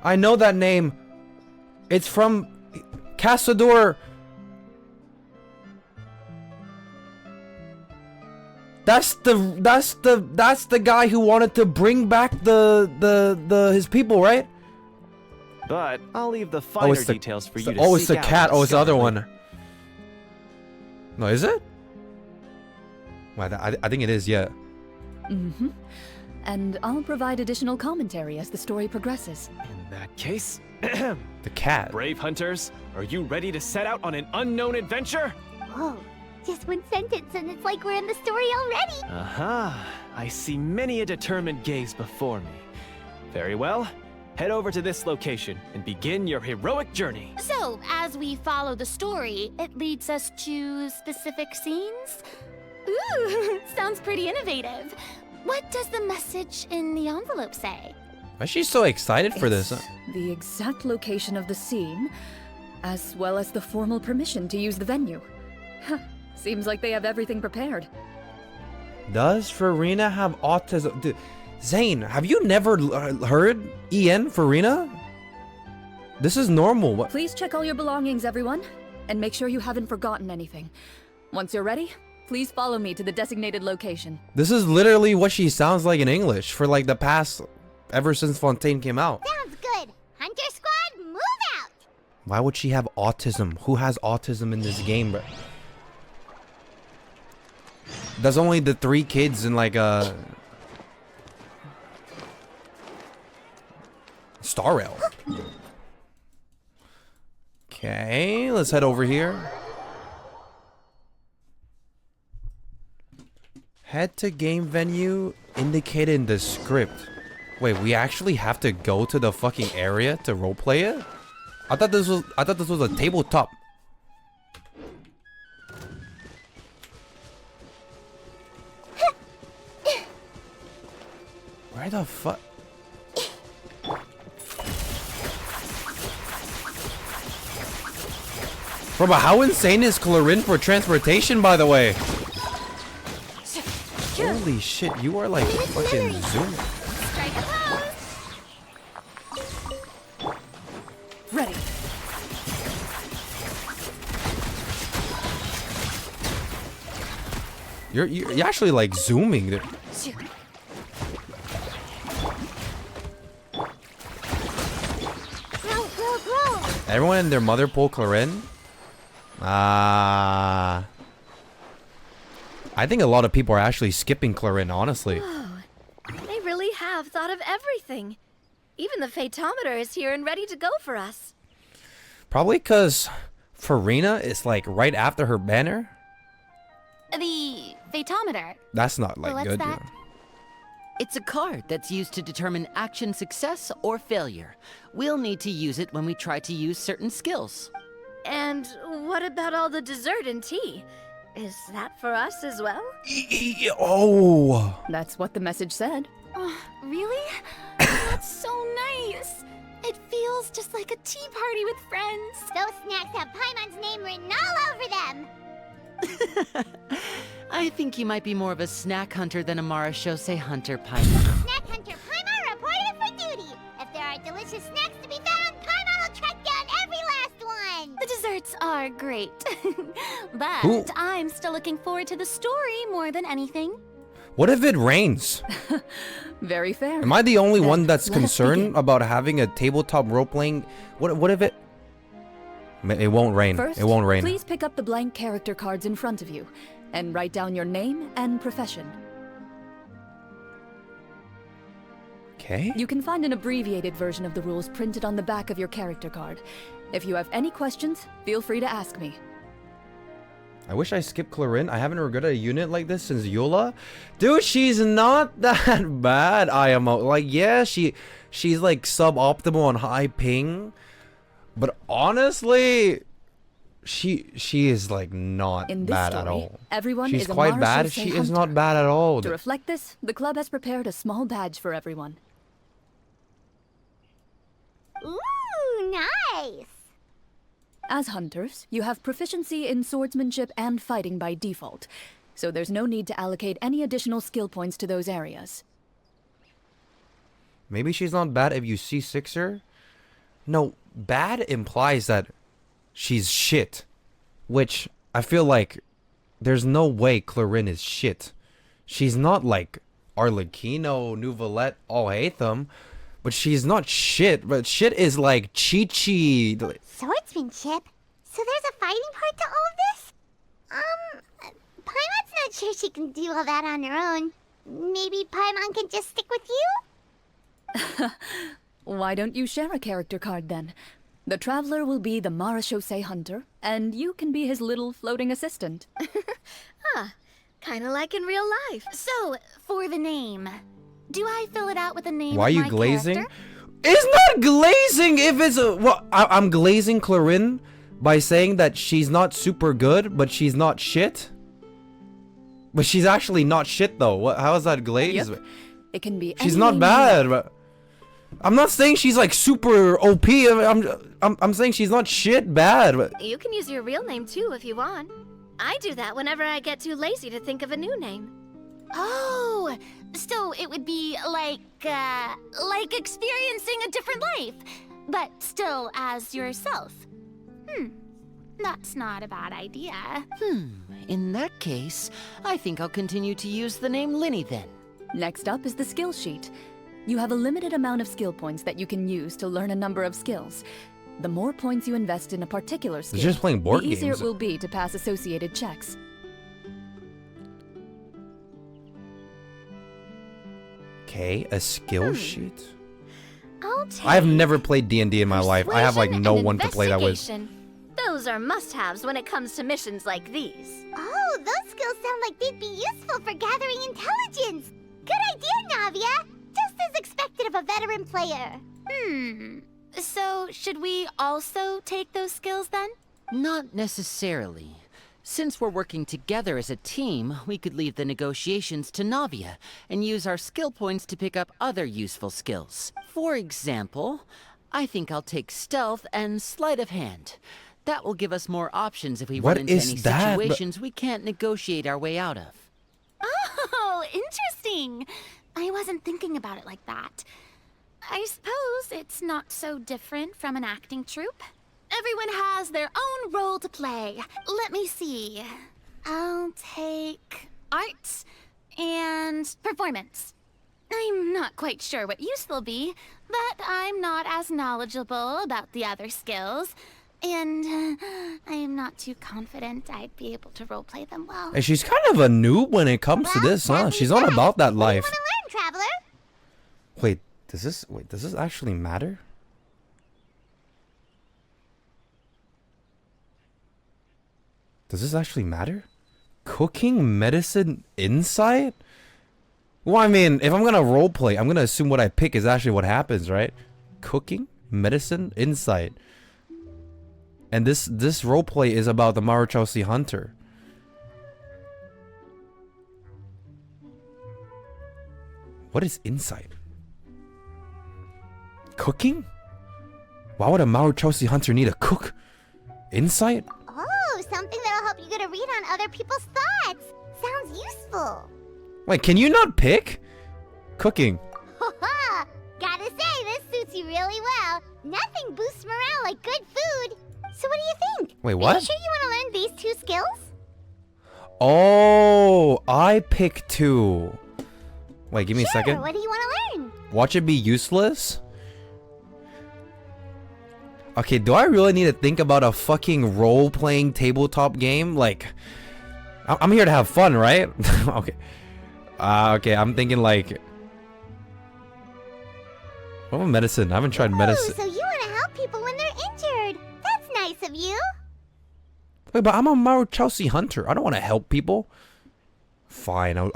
I know that name. It's from Cassiodor. That's the guy who wanted to bring back his people, right? But I'll leave the finer it's the, details for you to oh, it's seek the out cat. and Oh, it's the other discover one. later. No, is it? Well, I think it is, yeah. Mm-hmm. And I'll provide additional commentary as the story progresses. In that case, the cat. Brave hunters, are you ready to set out on an unknown adventure? Whoa, just one sentence and it's like we're in the story already. Aha, I see many a determined gaze before me. Very well, head over to this location and begin your heroic journey. So, as we follow the story, it leads us to specific scenes? Ooh, sounds pretty innovative. What does the message in the envelope say? Why is she so excited for this? It's the exact location of the scene, as well as the formal permission to use the venue. Huh, seems like they have everything prepared. Does Farina have autism? Dude, Zane, have you never heard EN Farina? This is normal. What? Please check all your belongings, everyone, and make sure you haven't forgotten anything. Once you're ready, please follow me to the designated location. This is literally what she sounds like in English for like the past, ever since Fontaine came out. Sounds good. Hunter Squad, move out. Why would she have autism? Who has autism in this game, bro? That's only the 3 kids in like a Star Rail. Okay, let's head over here. Head to game venue indicated in the script. Wait, we actually have to go to the fucking area to roleplay it? I thought this was a tabletop. Where the fuck? Bro, but how insane is Clorinde for transportation, by the way? Holy shit, you are like fucking zooming. Strike a pose. Ready. You're actually like zooming there. Everyone and their mother pull Clorinde? I think a lot of people are actually skipping Clorinde, honestly. They really have thought of everything. Even the Fatometer is here and ready to go for us. Probably because Farina is like right after her banner. The Fatometer. That's not like What's good. that? Yeah. It's a card that's used to determine action success or failure. We'll need to use it when we try to use certain skills. And what about all the dessert and tea? Is that for us as well? Oh. That's what the message said. Oh, really? That's so nice. It feels just like a tea party with friends. Those snacks have Paimon's name written all over them. I think you might be more of a snack hunter than a marashose hunter, Paimon. Snack hunter Paimon reported for duty. If there are delicious snacks to be found, Paimon will track down every last one. The desserts are great. But Ooh. I'm still looking forward to the story more than anything. What if it rains? Very fair. Am I the only one that's let us concerned begin. about having a tabletop role playing? What if it? It won't rain. First, It won't rain. please pick up the blank character cards in front of you and write down your name and profession. Okay. You can find an abbreviated version of the rules printed on the back of your character card. If you have any questions, feel free to ask me. I wish I skipped Clorinde. I haven't regretted a unit like this since Yola. Dude, she's not that bad, IMO. Like, yeah, she's like suboptimal on high ping. But honestly, she is like not In this bad story, at all. everyone She's is a quite marashose bad. She is hunter. not bad at all. To reflect this, the club has prepared a small badge for everyone. Ooh, nice. As hunters, you have proficiency in swordsmanship and fighting by default, so there's no need to allocate any additional skill points to those areas. Maybe she's not bad if you C6 her. No, bad implies that she's shit. Which, I feel like, there's no way Clorinde is shit. She's not like Arlecchino, Nouvelette, all hate them. But she's not shit. But shit is like Chi-Chi. Swordsmanship? So there's a fighting part to all of this? Paimon's not sure she can do all that on her own. Maybe Paimon can just stick with you? Why don't you share a character card then? The Traveler will be the marashose hunter, and you can be his little floating assistant. Kinda like in real life. So, for the name, do I fill it out with the name Why are of you my glazing? character? It's not glazing if it's a... Well, I'm glazing Clorinde by saying that she's not super good, but she's not shit. But she's actually not shit though. How is that glazed? Yep. It can be She's any not name bad, but... I'm not saying she's like super OP. I'm saying she's not shit bad. But You can use your real name too if you want. I do that whenever I get too lazy to think of a new name. Oh, so it would be like experiencing a different life, but still as yourself. That's not a bad idea. In that case, I think I'll continue to use the name Linny then. Next up is the skill sheet. You have a limited amount of skill points that you can use to learn a number of skills. The more points you invest in a particular skill, just playing board the easier games. it will be to pass associated checks. Okay, a skill sheet. I'll take I have never played D&D in my life. I have like no and one to play that with. investigation. Those are must-haves when it comes to missions like these. Oh, those skills sound like they'd be useful for gathering intelligence. Good idea, Navia. Just as expected of a veteran player. So, should we also take those skills then? Not necessarily. Since we're working together as a team, we could leave the negotiations to Navia and use our skill points to pick up other useful skills. For example, I think I'll take stealth and sleight of hand. That will give us more options if we What run into is any that? situations we can't negotiate our way out of. Oh, interesting. I wasn't thinking about it like that. I suppose it's not so different from an acting troupe. Everyone has their own role to play. Let me see. I'll take arts and performance. I'm not quite sure what use they'll be, but I'm not as knowledgeable about the other skills. And I'm not too confident I'd be able to roleplay them well. And she's kind of a noob when it comes to this, huh? She's not about that life. What do you want to learn, Traveler? Wait, does this actually matter? Does this actually matter? Cooking, medicine, insight? Well, I mean, if I'm gonna roleplay, I'm gonna assume what I pick is actually what happens, right? Cooking, medicine, insight. And this roleplay is about the akashoT hunter. What is insight? Cooking? Why would a akashoT hunter need a cook? Insight? Oh, something that'll help you get a read on other people's thoughts. Sounds useful. Wait, can you not pick? Cooking. Haha! Gotta say, this suits you really well. Nothing boosts morale like good food. So what do you think? Wait, Are what? you sure you want to learn these two skills? Oh, I pick two. Wait, give me a second. What do you want to learn? Watch it be useless? Okay, do I really need to think about a fucking role-playing tabletop game? Like, I'm here to have fun, right? Okay. Okay, I'm thinking like... What about medicine? I haven't tried medicine. So you want to help people when they're injured. That's nice of you. Wait, but I'm a akashoT hunter. I don't want to help people. Fine, I'll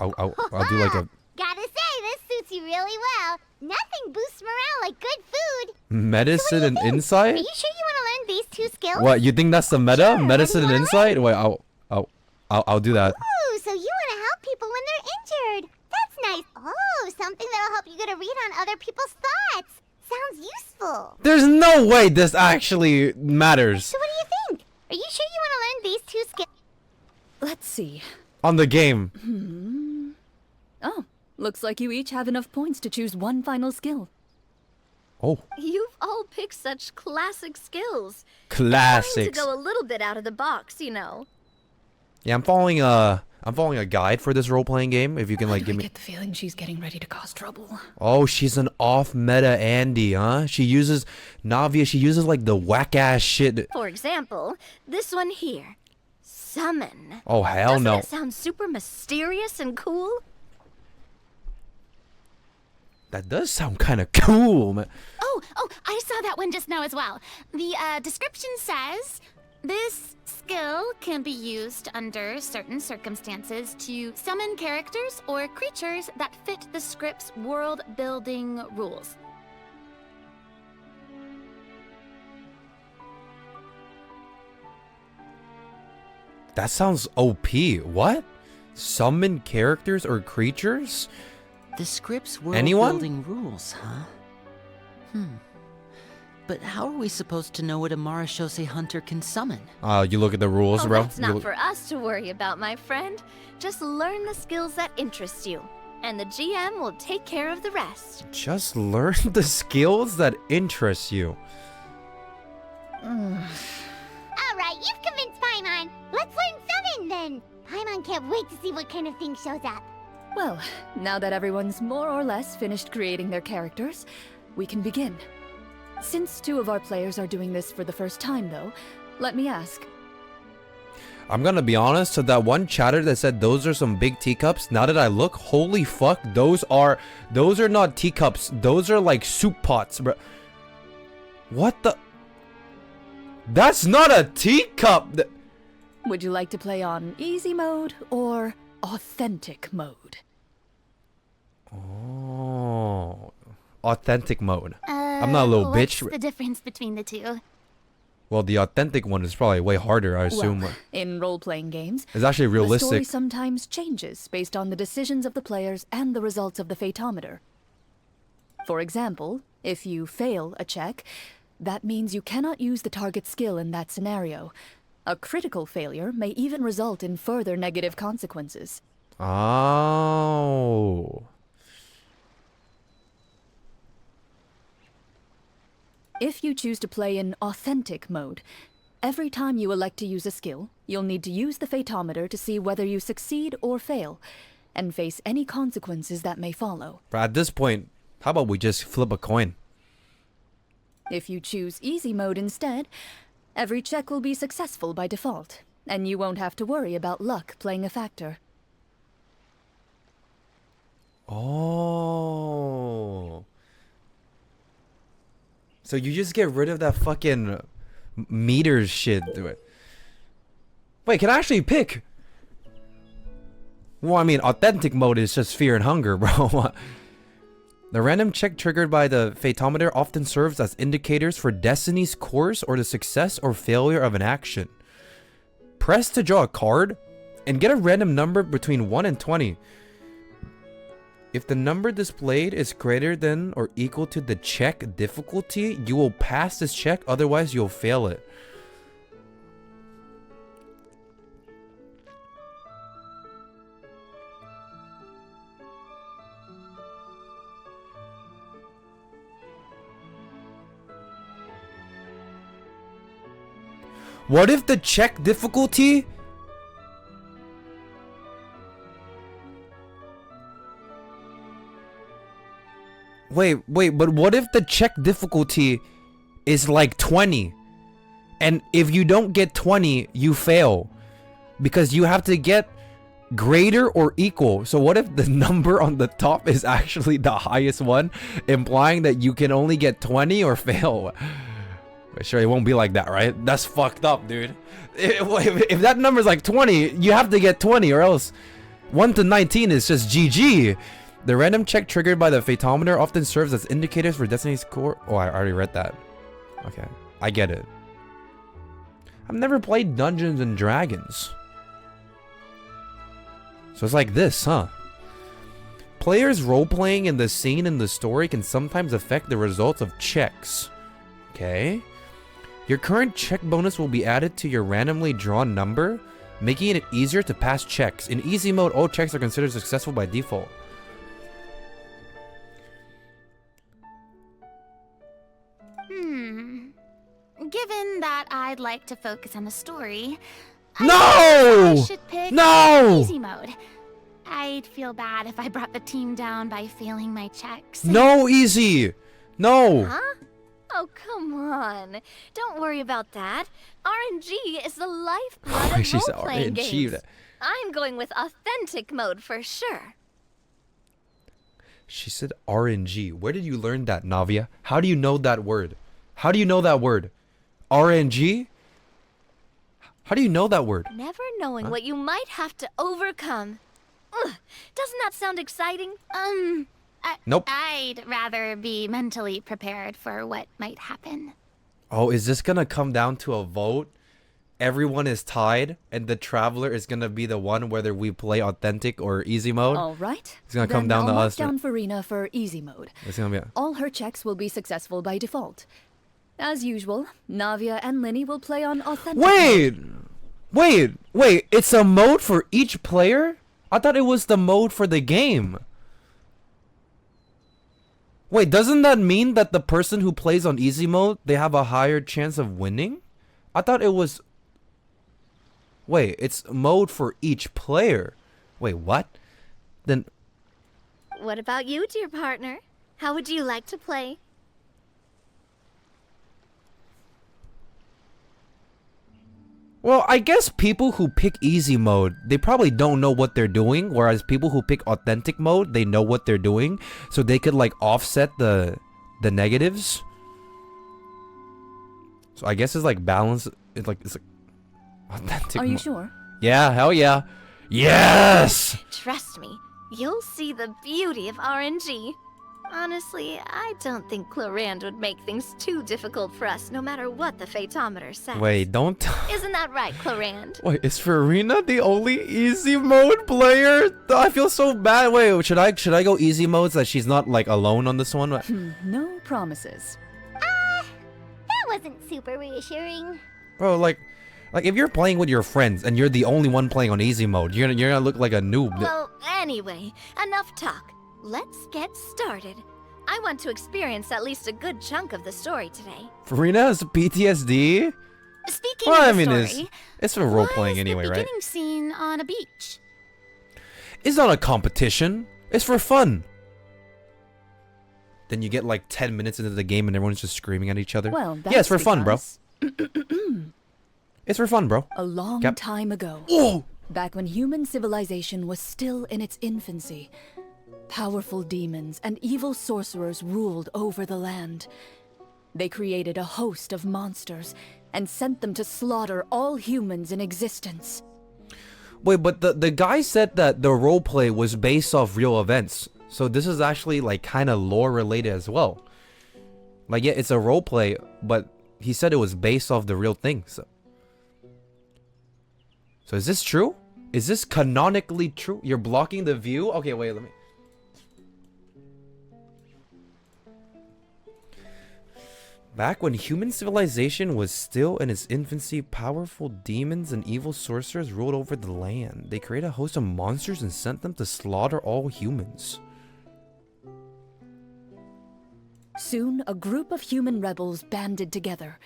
do like a Gotta say, this suits you really well. Nothing boosts morale like good food. medicine and Are insight. you sure you want to learn these two skills? What, you think that's the meta? Medicine and insight? Wait, I'll do that. Ooh, so you want to help people when they're injured. That's nice. Oh, something that'll help you get a read on other people's thoughts. Sounds useful. There's no way this actually matters So what do you think? Are you sure you want to learn these two skills? Let's see. on the game. Oh, looks like you each have enough points to choose one final skill. Oh, You've all picked such classic skills. classics. Trying to go a little bit out of the box, you know. Yeah, I'm following a guide for this role-playing game. If you can like give I me. get the feeling she's getting ready to cause trouble. Oh, she's an off-meta Andy, huh? She uses Navia. She uses like the whack-ass shit. For example, this one here. Summon. Oh hell Doesn't no! it sound super mysterious and cool? That does sound kind of cool, man. Oh, I saw that one just now as well. The description says, this skill can be used under certain circumstances to summon characters or creatures that fit the script's world-building rules. That sounds OP. What? Summon characters or creatures? The script's Anyone? world-building rules, huh? But how are we supposed to know what a akashoT hunter can summon? You look at the rules, Oh, bro. that's You not look- for us to worry about, my friend. Just learn the skills that interest you, and the GM will take care of the rest. Just learn the skills that interest you. Alright, you've convinced Paimon. Let's learn summon then. Paimon can't wait to see what kind of thing shows up. Well, now that everyone's more or less finished creating their characters, we can begin. Since 2 of our players are doing this for the first time, though, let me ask. I'm gonna be honest, so that one chatter that said those are some big teacups, now that I look, holy fuck, those are not teacups, those are like soup pots, bro. What the? That's not a teacup! Would you like to play on easy mode or authentic mode? Oh, authentic mode. I'm not a little bitch. What's the difference between the two? Well, the authentic one is probably way harder, I assume. Well, in role-playing games, it's actually realistic. The story sometimes changes based on the decisions of the players and the results of the Fatometer. For example, if you fail a check, that means you cannot use the target skill in that scenario. A critical failure may even result in further negative consequences. Oh. If you choose to play in authentic mode, every time you elect to use a skill, you'll need to use the Fatometer to see whether you succeed or fail, and face any consequences that may follow. But at this point, how about we just flip a coin? If you choose easy mode instead, every check will be successful by default, and you won't have to worry about luck playing a factor. Oh. So you just get rid of that fucking meters shit. Wait, can I actually pick? Well, I mean, authentic mode is just fear and hunger, bro. The random check triggered by the Fatometer often serves as indicators for Destiny's course or the success or failure of an action. Press to draw a card and get a random number between 1 and 20. If the number displayed is greater than or equal to the check difficulty, you will pass this check, otherwise you'll fail it. What if the check difficulty? Wait, but what if the check difficulty is like 20? And if you don't get 20, you fail. Because you have to get greater or equal. So what if the number on the top is actually the highest one, implying that you can only get 20 or fail? Sure, it won't be like that, right? That's fucked up, dude. If that number's like 20, you have to get 20 or else 1 to 19 is just GG. The random check triggered by the Fatometer often serves as indicators for Destiny's core. Oh, I already read that. Okay, I get it. I've never played Dungeons and Dragons. So it's like this, huh? Players role-playing in the scene in the story can sometimes affect the results of checks. Okay. Your current check bonus will be added to your randomly drawn number, making it easier to pass checks. In easy mode, all checks are considered successful by default. Given that I'd like to focus on the story, I should pick easy mode. I'd feel bad if I brought the team down by failing my checks. No easy! No! Huh? Oh, come on. Don't worry about that. RNG is the lifeblood of role-playing games. I'm going with authentic mode for sure. She said RNG. Where did you learn that, Navia? How do you know that word? How do you know that word? RNG? How do you know that word? Never knowing what you might have to overcome. Ugh, doesn't that sound exciting? Nope. I'd rather be mentally prepared for what might happen. Oh, is this gonna come down to a vote? Everyone is tied, and the traveler is gonna be the one whether we play authentic or easy mode? All right. It's gonna come down to us. Down Farina for easy mode. It's gonna be all her checks will be successful by default. As usual, Navia and Linny will play on authentic mode. Wait! It's a mode for each player? I thought it was the mode for the game. Wait, doesn't that mean that the person who plays on easy mode, they have a higher chance of winning? I thought it was... Wait, it's mode for each player. Wait, what? Then... What about you, dear partner? How would you like to play? Well, I guess people who pick easy mode, they probably don't know what they're doing, whereas people who pick authentic mode, they know what they're doing, so they could like offset the negatives. So I guess it's like balance. It's like authentic. Are you sure? Yeah, hell yeah. Yes! Trust me, you'll see the beauty of RNG. Honestly, I don't think Clorinde would make things too difficult for us, no matter what the Fatometer says. Wait, don't... Isn't that right, Clorinde? Wait, is Farina the only easy mode player? I feel so bad. Wait, should I go easy mode so that she's not like alone on this one? No promises. That wasn't super reassuring. Bro, like if you're playing with your friends and you're the only one playing on easy mode, you're gonna look like a noob. Well, anyway, enough talk. Let's get started. I want to experience at least a good chunk of the story today. Farina has PTSD? Speaking Well, of the I mean, story, it's for role playing anyway, the right? beginning scene on a beach. It's not a competition. It's for fun. Then you get like 10 minutes into the game and everyone's just screaming at each other. Well, yeah, it's for fun, bro. because- It's for fun, bro. A long Yep. time ago. Oh! Back when human civilization was still in its infancy, powerful demons and evil sorcerers ruled over the land. They created a host of monsters and sent them to slaughter all humans in existence. Wait, but the guy said that the roleplay was based off real events. So this is actually like kind of lore related as well. Like, yeah, it's a roleplay, but he said it was based off the real thing. So is this true? Is this canonically true? You're blocking the view? Okay, wait, let me... Back when human civilization was still in its infancy, powerful demons and evil sorcerers ruled over the land. They created a host of monsters and sent them to slaughter all humans. Soon, a group of human rebels banded together.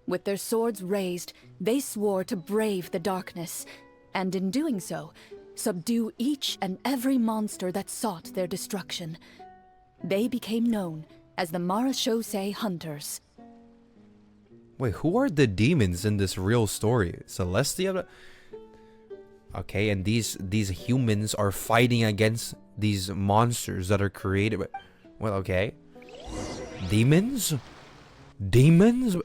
With their swords raised, they swore to brave the darkness, and in doing so, subdue each and every monster that sought their destruction. They became known as the akashoT Hunters. Wait, who are the demons in this real story? Celestia? Okay, and these humans are fighting against these monsters that are created by... Well, okay. Demons? Demons?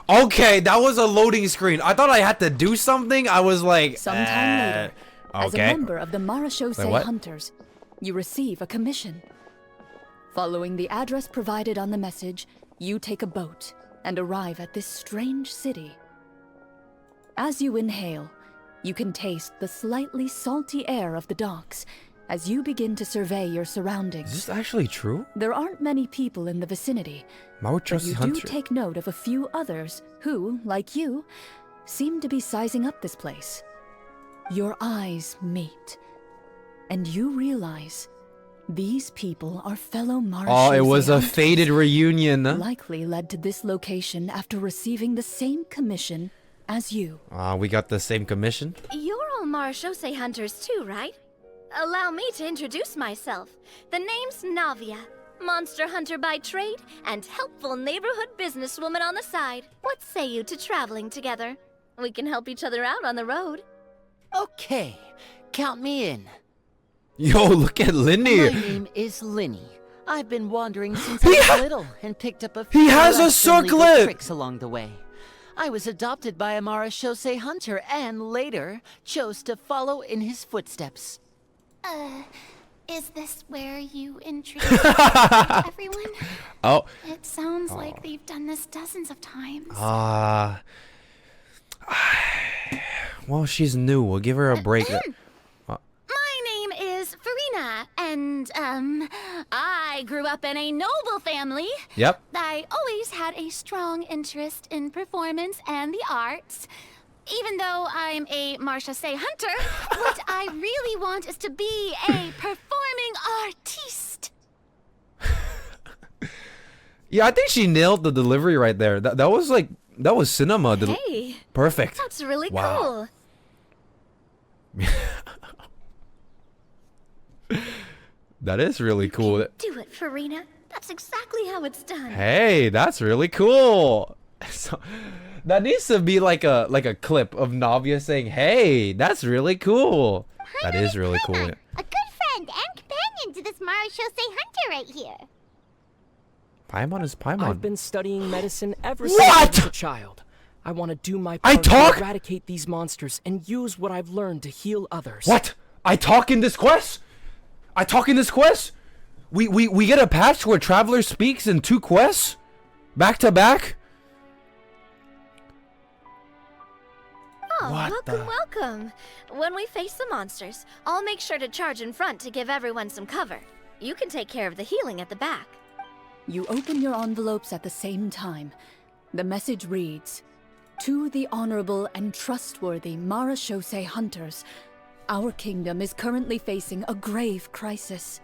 Okay, that was a loading screen. I thought I had to do something. I was like, Sometime later, as a okay. member of the akashoT Wait, what? Hunters, you receive a commission. Following the address provided on the message, you take a boat and arrive at this strange city. As you inhale, you can taste the slightly salty air of the docks as you begin to survey your surroundings. Is this actually true? There aren't many people in the vicinity, but akashoT you do Hunter. take note of a few others who, like you, seem to be sizing up this place. Your eyes meet, and you realize these people are fellow akashoT Oh, it was a hunters, fated reunion. likely led to this location after receiving the same commission as you. We got the same commission. You're all akashoT hunters too, right? Allow me to introduce myself. The name's Navia, monster hunter by trade and helpful neighborhood businesswoman on the side. What say you to traveling together? We can help each other out on the road. Okay, count me in. Yo, look at Lindy. My name is Linny. I've been wandering since I was little and picked up a few He has a less than legal circlet! tricks along the way. I was adopted by a akashoT hunter and later chose to follow in his footsteps. Is this where you introduce yourself to everyone? Oh. It sounds like they've done this dozens of times. Well, she's new. We'll give her a break. My name is Farina, and, I grew up in a noble family. Yep. I always had a strong interest in performance and the arts. Even though I'm a akashoT hunter, what I really want is to be a performing artiste. Yeah, I think she nailed the delivery right there. That was like, that was cinema. Hey, Perfect. that's really Wow. cool. That is really cool. Do it, Farina. That's exactly how it's done. Hey, that's really cool. So, that needs to be like a clip of Navia saying, "Hey, that's really cool." That is really cool. A good friend and companion to this marashosei hunter right here. Paimon is Paimon. I've been studying medicine ever What? since I was a child. I want to do my part to eradicate these monsters and use what I've learned to heal others. What? I talk in this quest? We get a patch where Traveler speaks in 2 quests? Back to back? Oh, welcome. When we face the monsters, I'll make sure to charge in front to give everyone some cover. You can take care of the healing at the back. You open your envelopes at the same time. The message reads, "To the honorable and trustworthy marashosei hunters, our kingdom is currently facing a grave crisis.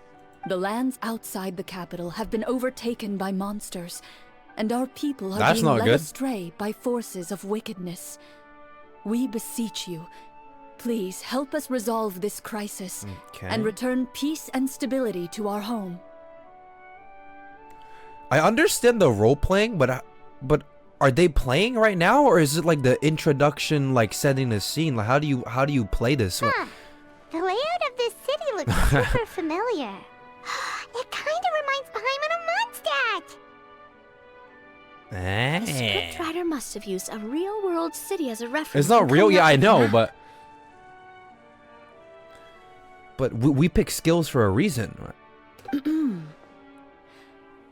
The lands outside the capital have been overtaken by monsters, and our people are being led astray by forces of wickedness. We beseech you, please help us resolve this crisis and return peace and stability to our home." I understand the role playing, but are they playing right now, or is it like the introduction, like setting the scene? Like how do you play this? Huh. The layout of this city looks super familiar. It kind of reminds Paimon of Mondstadt. The scriptwriter must have used a real-world city as a reference. It's not real, yeah, I know, but we pick skills for a reason.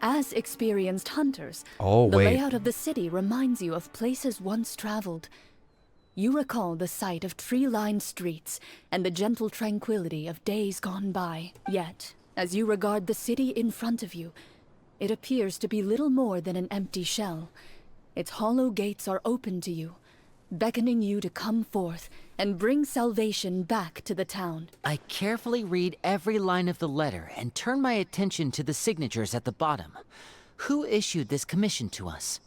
As experienced hunters, the layout of the city reminds you of places once traveled. You recall the sight of tree-lined streets and the gentle tranquility of days gone by. Yet, as you regard the city in front of you, it appears to be little more than an empty shell. Its hollow gates are open to you, beckoning you to come forth and bring salvation back to the town. I carefully read every line of the letter and turn my attention to the signatures at the bottom. Who issued this commission to us?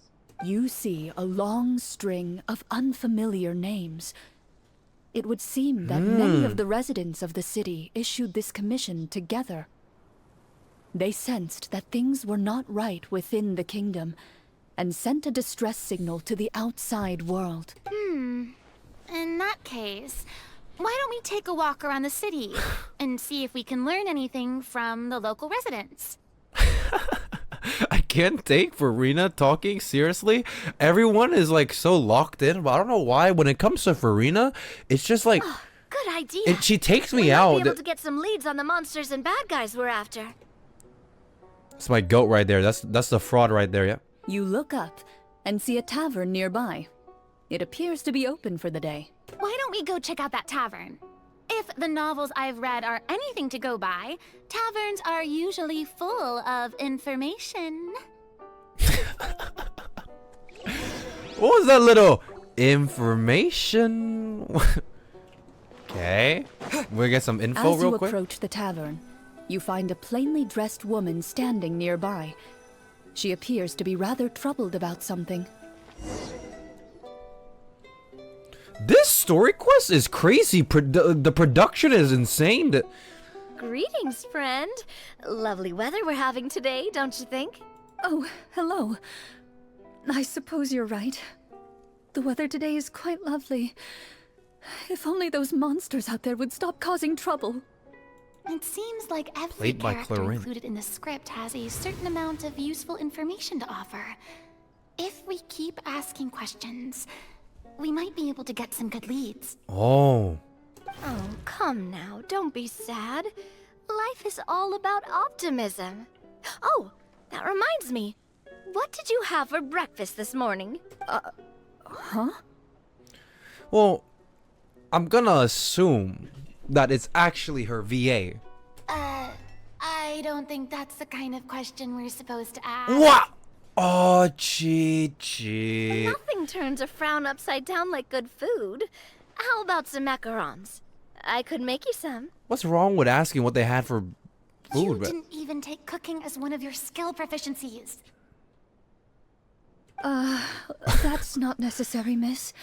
You see a long string of unfamiliar names. It would seem that many of the residents of the city issued this commission together. They sensed that things were not right within the kingdom and sent a distress signal to the outside world. In that case, why don't we take a walk around the city and see if we can learn anything from the local residents? I can't take Farina talking seriously. Everyone is like so locked in, but I don't know why. When it comes to Farina, it's just like good idea. She takes me we out. Might be able to get some leads on the monsters and bad guys we're after. It's my goat right there. That's the fraud right there. Yeah. You look up and see a tavern nearby. It appears to be open for the day. Why don't we go check out that tavern? If the novels I've read are anything to go by, taverns are usually full of information. What was that little information? Okay. We'll get some info real quick. As you approach the tavern, you find a plainly dressed woman standing nearby. She appears to be rather troubled about something. This story quest is crazy. The production is insane. Greetings, friend. Lovely weather we're having today, don't you think? Oh, hello. I suppose you're right. The weather today is quite lovely. If only those monsters out there would stop causing trouble. It seems like every character included in the script has a certain amount of useful information to offer. If we keep asking questions, we might be able to get some good leads. Oh, come now. Don't be sad. Life is all about optimism. Oh, that reminds me. What did you have for breakfast this morning? Well, I'm gonna assume that it's actually her VA. I don't think that's the kind of question we're supposed to ask. What? Oh, cheat. Nothing turns a frown upside down like good food. How about some macarons? I could make you some. What's wrong with asking what they had for food? You didn't even take cooking as one of your skill proficiencies. That's not necessary, miss.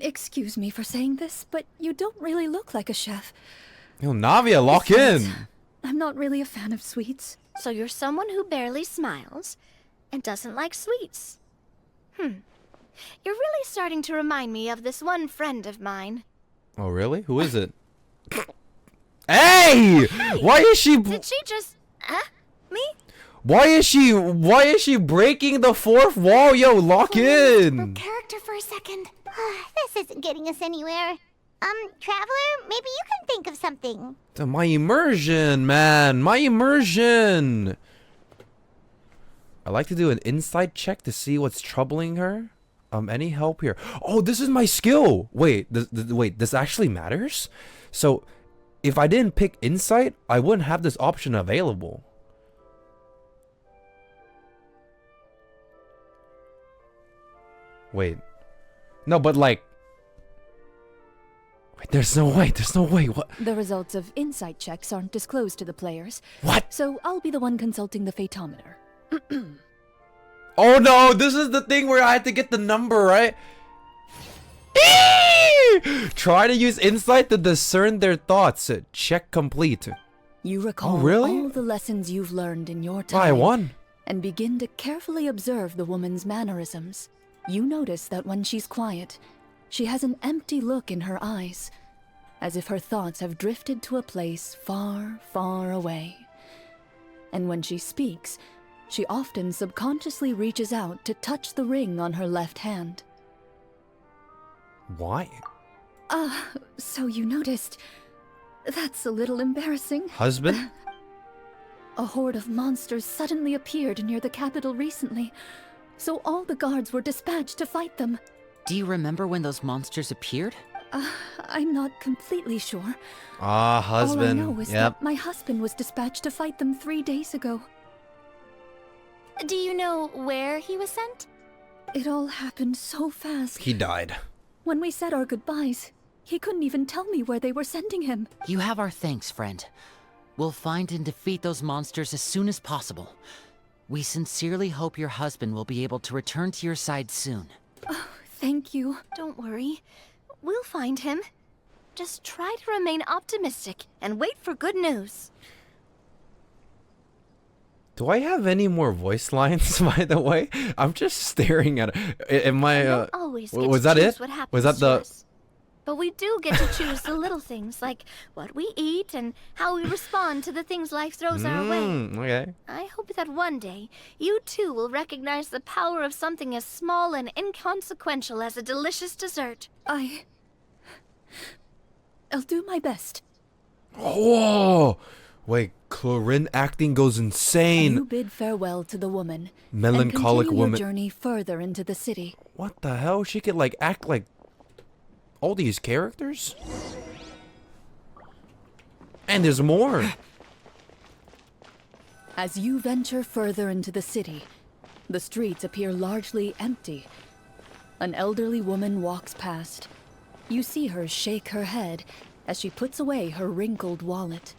Excuse me for saying this, but you don't really look like a chef. Yo, Navia, lock in. I'm not really a fan of sweets. So you're someone who barely smiles and doesn't like sweets. You're really starting to remind me of this one friend of mine. Oh, really? Who is it? Hey! Why is she... Did she just... Me? Why is she breaking the fourth wall? Yo, lock in! Character for a second. This isn't getting us anywhere. Traveler, maybe you can think of something. My immersion, man. My immersion. I like to do an insight check to see what's troubling her. Any help here? Oh, this is my skill. Wait, this actually matters? So, if I didn't pick insight, I wouldn't have this option available. Wait. No, but like... Wait, there's no way, what? The results of insight checks aren't disclosed to the players. What? So I'll be the one consulting the fatometer. Oh no, this is the thing where I had to get the number, right? Try to use insight to discern their thoughts. Check complete. You recall all the lessons you've learned in your time. I won. And begin to carefully observe the woman's mannerisms. You notice that when she's quiet, she has an empty look in her eyes, as if her thoughts have drifted to a place far, far away. And when she speaks, she often subconsciously reaches out to touch the ring on her left hand. Why? So you noticed. That's a little embarrassing. Husband? A horde of monsters suddenly appeared near the capital recently, so all the guards were dispatched to fight them. Do you remember when those monsters appeared? I'm not completely sure. Husband. All I know is that my husband was dispatched to fight them 3 days ago. Do you know where he was sent? It all happened so fast. He died. When we said our goodbyes, he couldn't even tell me where they were sending him. You have our thanks, friend. We'll find and defeat those monsters as soon as possible. We sincerely hope your husband will be able to return to your side soon. Oh, thank you. Don't worry. We'll find him. Just try to remain optimistic and wait for good news. Do I have any more voice lines, by the way? I'm just staring at it. Am I, was that it? Was that the... But we do get to choose the little things, like what we eat and how we respond to the things life throws our way. Okay. I hope that one day, you too will recognize the power of something as small and inconsequential as a delicious dessert. I'll do my best. Whoa! Wait, Clorinde acting goes insane. You bid farewell to the woman. Melancholic and woman. Your journey further into the city. What the hell? She could like act like all these characters? And there's more. As you venture further into the city, the streets appear largely empty. An elderly woman walks past. You see her shake her head as she puts away her wrinkled wallet.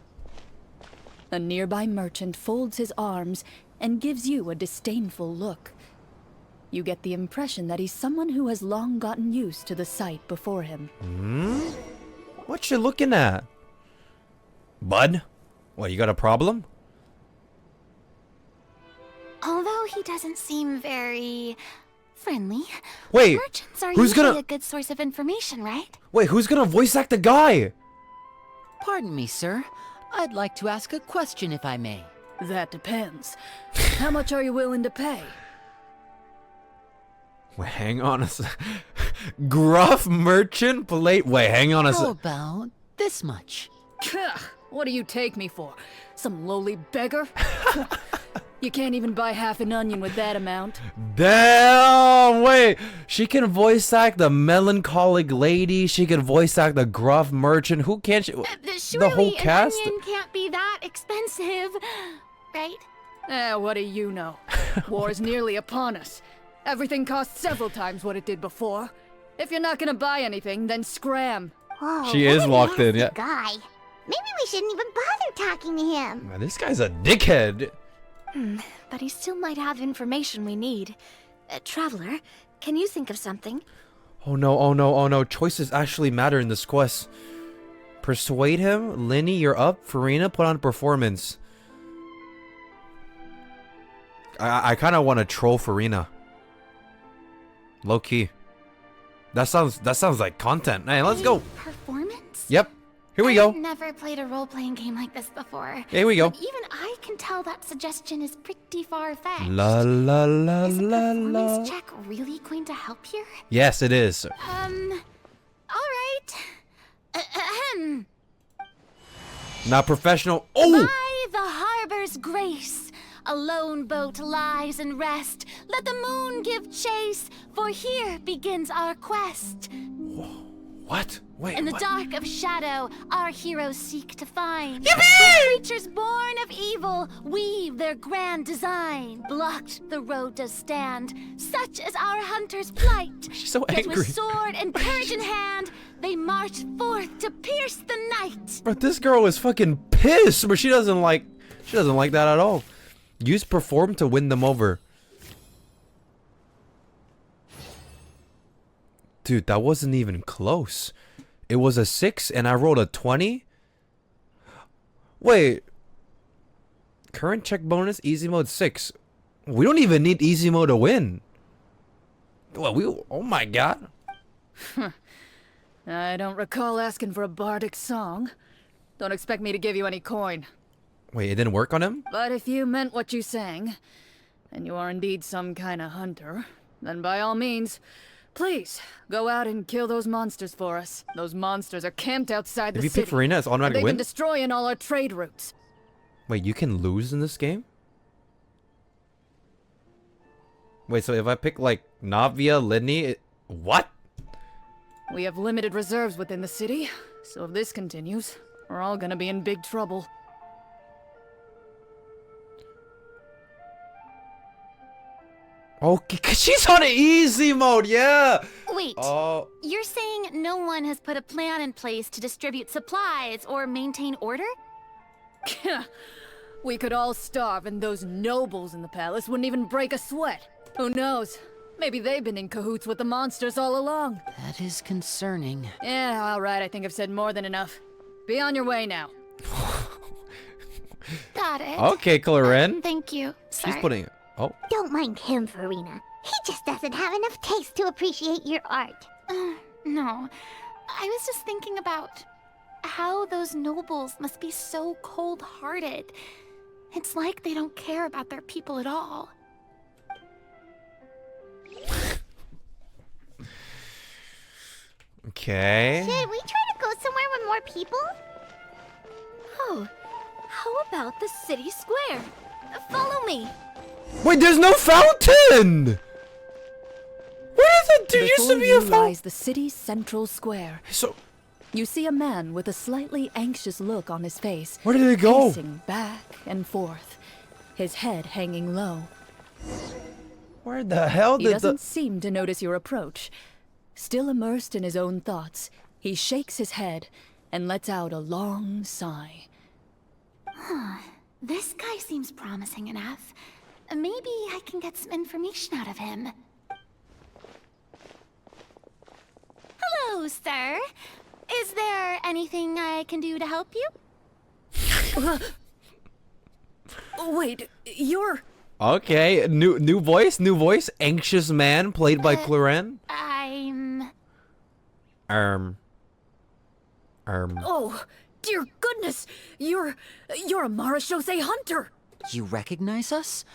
A nearby merchant folds his arms and gives you a disdainful look. You get the impression that he's someone who has long gotten used to the sight before him. What you looking at? Bud? What, you got a problem? Although he doesn't seem very friendly. Wait, merchants are who's usually gonna... a good source of information, right? Wait, who's gonna voice act the guy? Pardon me, sir. I'd like to ask a question if I may. That depends. How much are you willing to pay? Wait, hang on a sec. Gruff merchant plate. Wait, hang on a sec. How about this much? What do you take me for? Some lowly beggar? You can't even buy half an onion with that amount. Damn! Wait, she can voice act the melancholic lady. She can voice act the gruff merchant. Who can't she? The whole cast. An onion can't be that expensive, right? What do you know? War's nearly upon us. Everything costs several times what it did before. If you're not gonna buy anything, then scram. Whoa, she is locked in, yeah. Guy. Maybe we shouldn't even bother talking to him. Man, this guy's a dickhead. But he still might have information we need. Traveler, can you think of something? Oh no, oh no, oh no. Choices actually matter in this quest. Persuade him. Linny, you're up. Farina, put on a performance. I kind of want to troll Farina. Low key. That sounds like content. Hey, let's go. Performance? Yep. Here we go. I've never played a role-playing game like this before. Here we go. But even I can tell that suggestion is pretty far-fetched. La la la Is a la performance la. check really going to help here? Yes, it is. Alright. Ahem. Not professional. Oh! By the harbor's grace, a lone boat lies in rest. Let the moon give chase, for here begins our quest. What? Wait, In the what? dark of shadow, our heroes seek to find where creatures born of evil weave their grand design. Blocked the road does stand, such as our hunter's plight. She's so Yet angry. with sword and courage in hand, they march forth to pierce the night. But this girl is fucking pissed, but she doesn't like that at all. Use perform to win them over. Dude, that wasn't even close. It was a 6 and I rolled a 20. Wait. Current check bonus, easy mode 6. We don't even need easy mode to win. Well, oh my god. I don't recall asking for a bardic song. Don't expect me to give you any coin. Wait, it didn't work on him? But if you meant what you sang, and you are indeed some kind of hunter, then by all means, please, go out and kill those monsters for us. Those monsters are camped outside the If you city. pick Farina, it's automatic They've win? been destroying all our trade routes. Wait, you can lose in this game? Wait, so if I pick like Navia, Lidney, what? We have limited reserves within the city, so if this continues, we're all gonna be in big trouble. Okay, 'cause she's on easy mode, yeah! Wait, Oh. you're saying no one has put a plan in place to distribute supplies or maintain order? We could all starve and those nobles in the palace wouldn't even break a sweat. Who knows? Maybe they've been in cahoots with the monsters all along. That is concerning. Yeah, alright, I think I've said more than enough. Be on your way now. Got it. Okay, Clorinde. Thank you. She's Sorry. putting it. Oh. Don't mind him, Farina. He just doesn't have enough taste to appreciate your art. No. I was just thinking about how those nobles must be so cold-hearted. It's like they don't care about their people at all. Okay. Should we try to go somewhere with more people? Oh, how about the city square? Follow me. Wait, there's no fountain! Where is it? There used Before to be you a fountain. lies the city's central square. So you see a man with a slightly anxious look on his face. Where did it go? Pacing back and forth, his head hanging low. Where the hell He did doesn't seem to notice your approach. Still immersed in his own thoughts, he shakes his head and lets out a long sigh. This guy seems promising enough. Maybe I can get some information out of him. Hello, sir. Is there anything I can do to help you? Wait, you're... Okay, new voice, anxious man played by Clorinde. I'm... Oh, dear goodness! You're a akashoT hunter! You recognize us?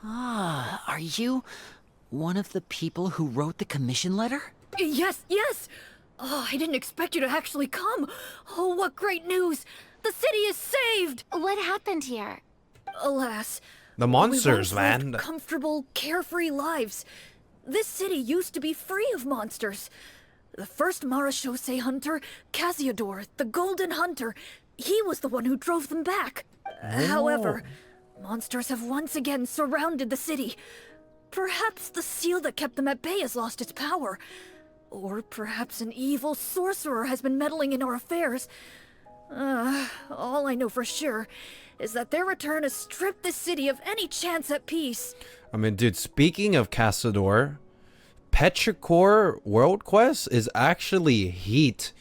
Ah, are you one of the people who wrote the commission letter? Yes, yes! Oh, I didn't expect you to actually come! Oh, what great news! The city is saved! What happened here? Alas... The monsters, we once lived man. comfortable, carefree lives. This city used to be free of monsters. The first akashoT hunter, Casiodor, the Golden Hunter, he was the one who drove them back. However, monsters have once again surrounded the city. Perhaps the seal that kept them at bay has lost its power. Or perhaps an evil sorcerer has been meddling in our affairs. All I know for sure is that their return has stripped the city of any chance at peace. I mean, dude, speaking of Casiodor, Petrichor World Quest is actually heat.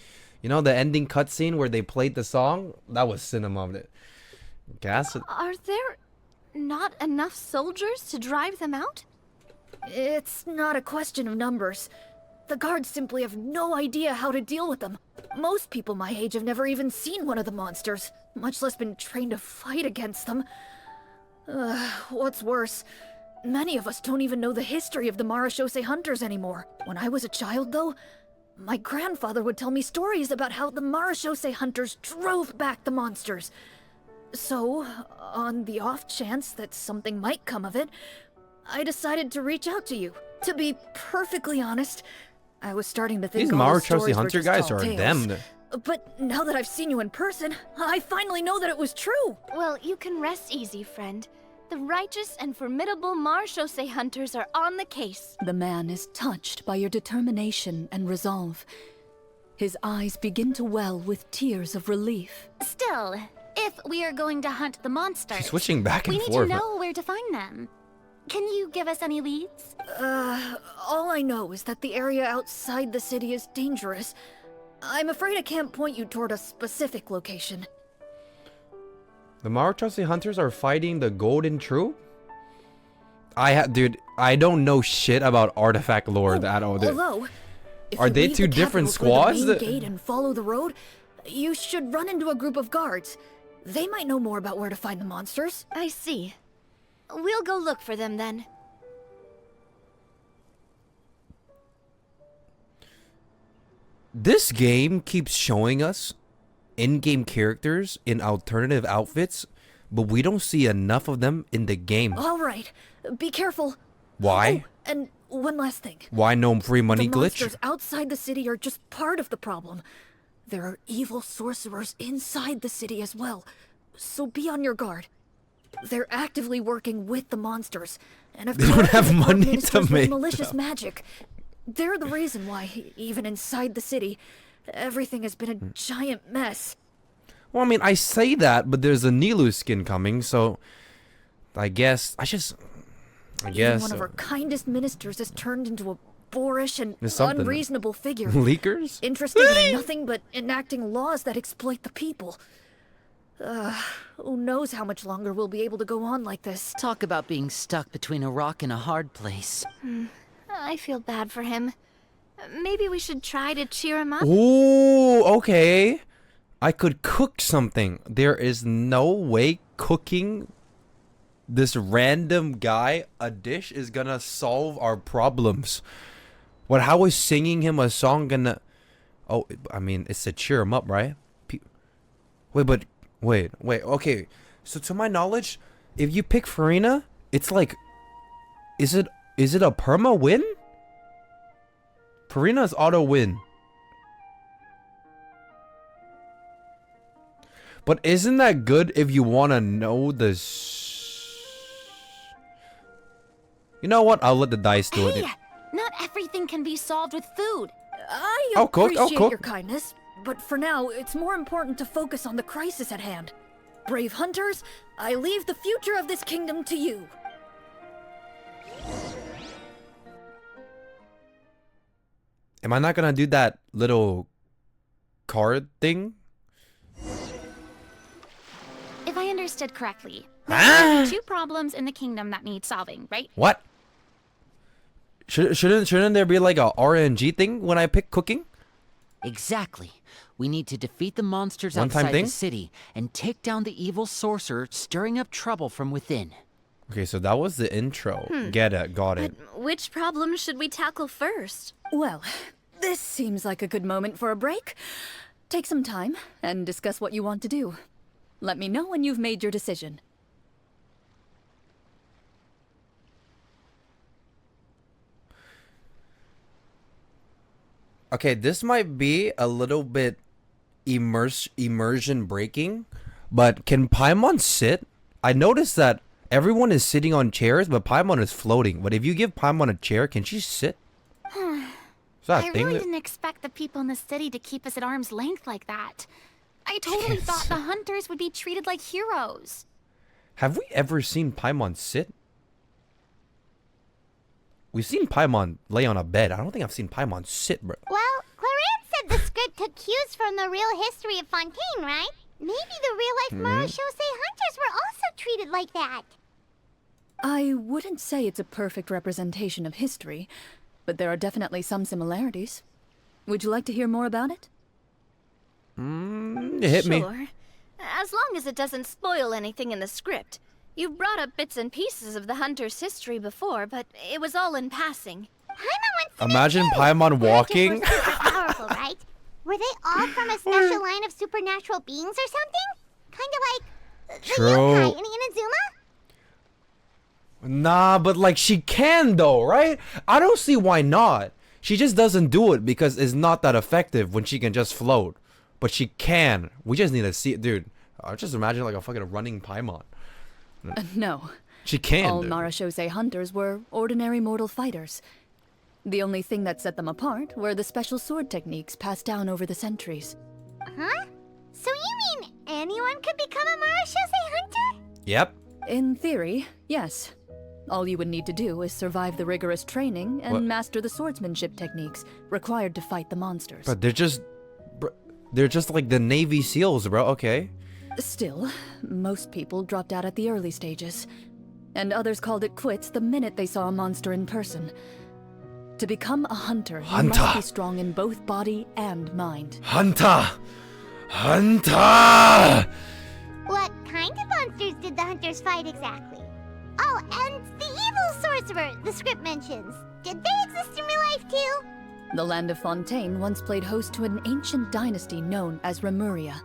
You know the ending cutscene where they played the song? That was cinema. Gas. Are there not enough soldiers to drive them out? It's not a question of numbers. The guards simply have no idea how to deal with them. Most people my age have never even seen one of the monsters, much less been trained to fight against them. What's worse, many of us don't even know the history of the akashoT hunters anymore. When I was a child, though, my grandfather would tell me stories about how the akashoT hunters drove back the monsters. So, on the off chance that something might come of it, I decided to reach out to you. To be perfectly honest, I was starting to think these all those akashoT stories were hunter just guys tall are tales. them. But now that I've seen you in person, I finally know that it was true. Well, you can rest easy, friend. The righteous and formidable akashoT hunters are on the case. The man is touched by your determination and resolve. His eyes begin to well with tears of relief. Still, if we are going to hunt the monsters, She's switching back and we need forth. to know where to find them. Can you give us any leads? All I know is that the area outside the city is dangerous. I'm afraid I can't point you toward a specific location. The akashoT hunters are fighting the Golden Troop? Dude, I don't know shit about artifact lore at all. Although, if Are you they leave two the different capital through squads? the main gate and follow the road, you should run into a group of guards. They might know more about where to find the monsters. I see. We'll go look for them then. This game keeps showing us in-game characters in alternative outfits, but we don't see enough of them in the game. All right, be careful. Why? Oh, and one last thing. Why no free money The glitch? monsters outside the city are just part of the problem. There are evil sorcerers inside the city as well, so be on your guard. They're actively working with the monsters, and have They don't have targeted money ministers to with make malicious them. magic. They're the reason why, even inside the city, everything has been a giant mess. Well, I mean, I say that, but there's a Nilu skin coming, so I guess Even one of our kindest ministers has turned into a boorish and There's something. unreasonable figure. Leakers? Interested in nothing but enacting laws that exploit the people. Who knows how much longer we'll be able to go on like this. Talk about being stuck between a rock and a hard place. I feel bad for him. Maybe we should try to cheer him up? Ooh, okay. I could cook something. There is no way cooking this random guy a dish is gonna solve our problems. What? How is singing him a song gonna? Oh, I mean, it's to cheer him up, right? Wait. Okay, so to my knowledge, if you pick Farina, it's like, is it a perma win? Farina's auto win. But isn't that good if you want to know You know what? I'll let the dice do it. Not everything can be solved with food. I I'll cook, appreciate I'll cook. your kindness, but for now, it's more important to focus on the crisis at hand. Brave hunters, I leave the future of this kingdom to you. Am I not gonna do that little card thing? If I understood correctly, there are two problems in the kingdom that need solving, right? What? Shouldn't there be like a RNG thing when I pick cooking? Exactly. We need to defeat the monsters One-time outside thing? the city and take down the evil sorcerer stirring up trouble from within. Okay, so that was the intro. Get it, got it. Which problem should we tackle first? Well, this seems like a good moment for a break. Take some time and discuss what you want to do. Let me know when you've made your decision. Okay, this might be a little bit immersion breaking, but can Paimon sit? I noticed that everyone is sitting on chairs, but Paimon is floating. But if you give Paimon a chair, can she sit? Is that a I thing really that- didn't expect the people in the city to keep us at arm's length like that. I totally thought the hunters would be treated like heroes. Have we ever seen Paimon sit? We've seen Paimon lay on a bed. I don't think I've seen Paimon sit, bro. Well, Clorinde said said the script took cues from the real history of Fontaine, right? Maybe the real-life marechaussee hunters were also treated like that. I wouldn't say it's a perfect representation of history, but there are definitely some similarities. Would you like to hear more about it? Hit me. Sure. As long as it doesn't spoil anything in the script. You've brought up bits and pieces of the hunter's history before, but it was all in passing. Imagine Paimon walking. Hunters were super powerful, right? Were they all from a special line of supernatural beings or something? Kind of like the True. yokai in Inazuma? Nah, but like she can though, right? I don't see why not. She just doesn't do it because it's not that effective when she can just float. But she can. We just need to see it, dude. I just imagine like a fucking running Paimon. No. She can. All Dude. marechaussee hunters were ordinary mortal fighters. The only thing that set them apart were the special sword techniques passed down over the centuries. Huh? So you mean anyone could become a marechaussee hunter? Yep. In theory, yes. All you would need to do is survive the rigorous training and What? master the swordsmanship techniques required to fight the monsters. But they're just like the Navy SEALs, bro. Okay. Still, most people dropped out at the early stages, and others called it quits the minute they saw a monster in person. To become a hunter, you must be strong in both body and mind. Hunter! Hunter! What kind of monsters did the hunters fight exactly? Oh, and the evil sorcerer the script mentions. Did they exist in real life too? The land of Fontaine once played host to an ancient dynasty known as Remuria.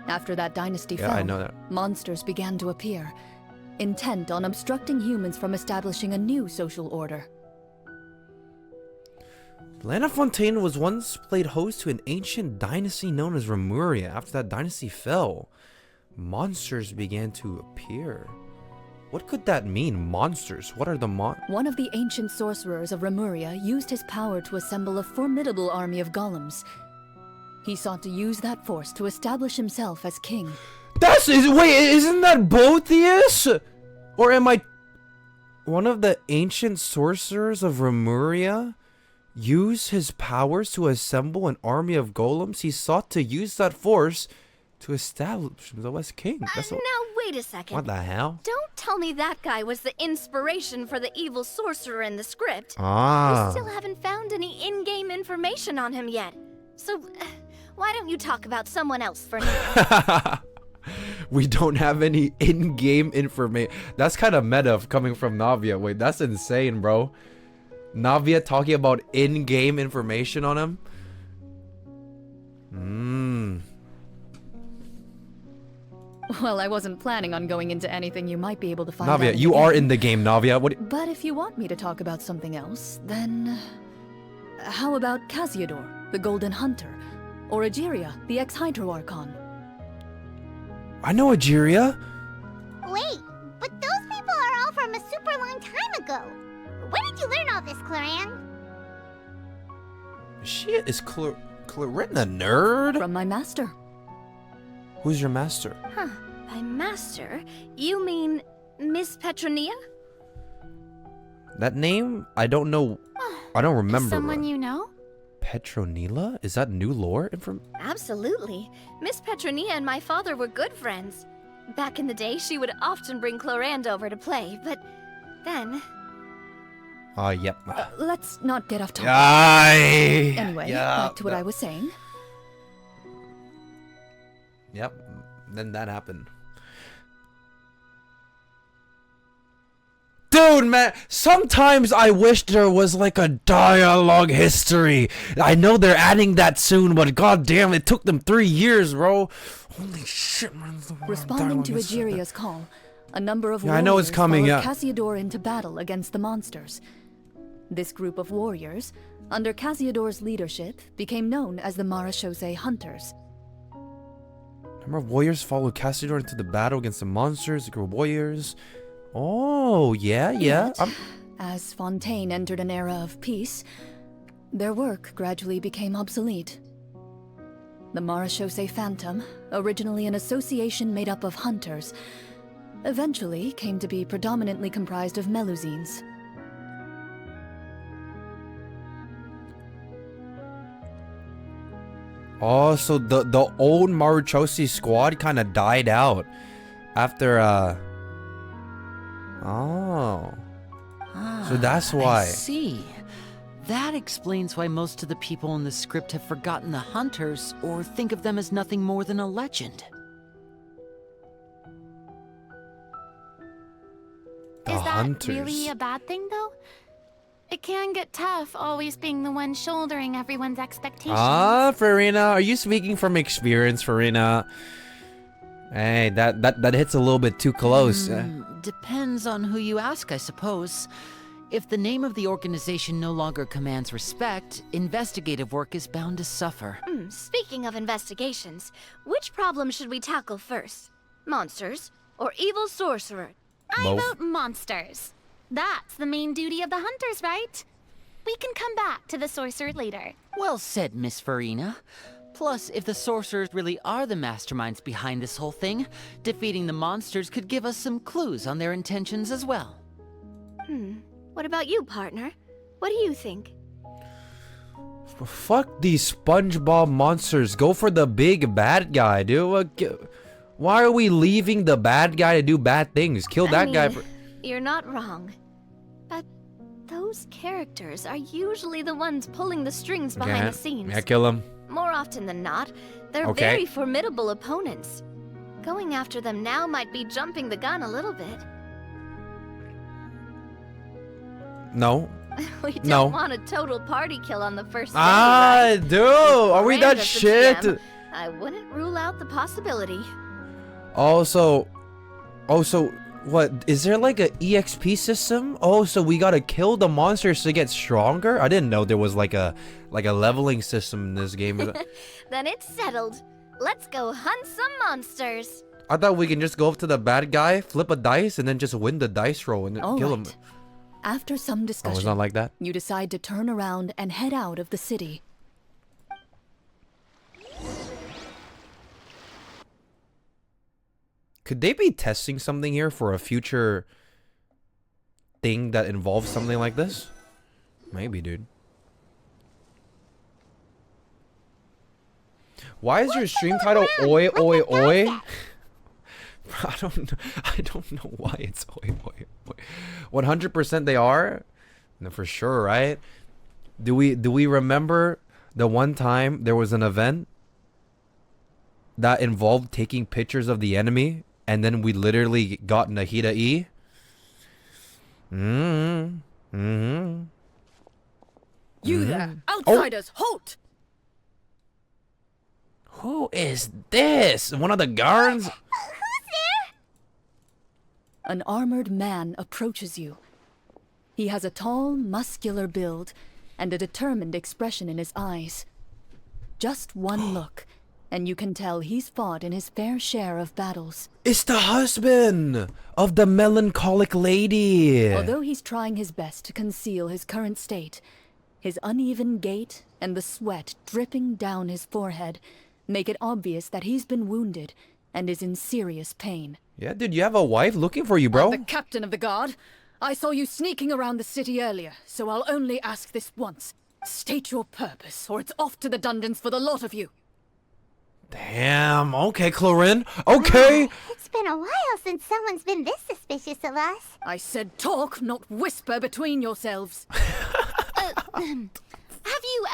After that dynasty fell, I know that. monsters began to appear, intent on obstructing humans from establishing a new social order. Land of Fontaine was once played host to an ancient dynasty known as Remuria. After that dynasty fell, monsters began to appear. What could that mean? Monsters? What are the One of the ancient sorcerers of Remuria used his power to assemble a formidable army of golems. He sought to use that force to establish himself as king. Wait, isn't that Botheus? Or am I... One of the ancient sorcerers of Remuria used his powers to assemble an army of golems. He sought to use that force to establish himself as king. That's Now, wait a second. What the hell? Don't tell me that guy was the inspiration for the evil sorcerer in the script. Ah. We still haven't found any in-game information on him yet. So, why don't you talk about someone else for now? We don't have any in-game information. That's kind of meta coming from Navia. Wait, that's insane, bro. Navia talking about in-game information on him? Well, I wasn't planning on going into anything you might be able to find Navia, out you are in the game, Navia. What? But if you want me to talk about something else, then... How about Casiodor, the Golden Hunter? Or Egeria, the ex-Hydro Archon? I know Egeria. Wait, but those people are all from a super long time ago. Where did you learn all this, Clorinde? Is Clorinde a nerd? From my master. Who's your master? Huh. By master, you mean Miss Petronia? That name? I don't know. I don't remember. Someone you know? Petronila? Is that new lore information? Absolutely. Miss Petronia and my father were good friends. Back in the day, she would often bring Clorinde over to play, but then... Yep. Let's not get off topic. Aye. Anyway, Yeah, back to what I was saying. Yep. Then that happened. Dude, man, sometimes I wish there was like a dialogue history. I know they're adding that soon, but goddamn, it took them 3 years, bro. Holy shit, man. Responding to Egeria's call, a number of Yeah, I know it's warriors coming, followed yeah. Casiodor into battle against the monsters. This group of warriors, under Casiodor's leadership, became known as the marechaussee hunters. Number of warriors followed Casiodor into the battle against the monsters, the group of warriors. Oh, yeah. Yet, as Fontaine entered an era of peace, their work gradually became obsolete. The marechaussee Phantom, originally an association made up of hunters, eventually came to be predominantly comprised of Melusines. Oh, so the old Maruchoshi squad kind of died out after oh. So that's why. I see. That explains why most of the people in the script have forgotten the hunters or think of them as nothing more than a legend. Is that really a bad thing, though? It can get tough always being the one shouldering everyone's expectations. Ah, Farina, are you speaking from experience, Farina? Hey, that hits a little bit too close. Depends on who you ask, I suppose. If the name of the organization no longer commands respect, investigative work is bound to suffer. Speaking of investigations, which problem should we tackle first? Monsters or evil sorcerer? I vote monsters. That's the main duty of the hunters, right? We can come back to the sorcerer later. Well said, Miss Farina. Plus, if the sorcerers really are the masterminds behind this whole thing, defeating the monsters could give us some clues on their intentions as well. What about you, partner? What do you think? Fuck these SpongeBob monsters. Go for the big bad guy, dude. Why are we leaving the bad guy to do bad things? Kill that guy. You're not wrong. But those characters are usually the ones pulling the strings behind the scenes. Yeah, kill him. More often than not, they're very formidable opponents. Going after them now might be jumping the gun a little bit. No. We don't want a total party kill on the first day, Ah, right? dude, are we that Miranda's the shit? GM. I wouldn't rule out the possibility. Also, what is there like a EXP system? Oh, so we gotta kill the monsters to get stronger? I didn't know there was like a leveling system in this game. Then it's settled. Let's go hunt some monsters. I thought we can just go up to the bad guy, flip a dice, and then just win the dice roll and then kill him. After some discussion, it's not like that? You decide to turn around and head out of the city. Could they be testing something here for a future thing that involves something like this? Maybe, dude. Why is your stream title Oi Oi Oi? I don't know why it's Oi Oi Oi. 100% they are? No, for sure, right? Do we remember the one time there was an event that involved taking pictures of the enemy and then we literally got Nahida E? You there, outsiders, halt! Who is this? One of the guards? Who's there? An armored man approaches you. He has a tall, muscular build and a determined expression in his eyes. Just one look, and you can tell he's fought in his fair share of battles. It's the husband of the melancholic lady. Although he's trying his best to conceal his current state, his uneven gait and the sweat dripping down his forehead make it obvious that he's been wounded and is in serious pain. Yeah, dude, you have a wife looking for you, bro. I'm the captain of the guard. I saw you sneaking around the city earlier, so I'll only ask this once. State your purpose, or it's off to the dungeons for the lot of you. Damn, okay, Clorinde. Okay. It's been a while since someone's been this suspicious of us. I said talk, not whisper between yourselves. Have you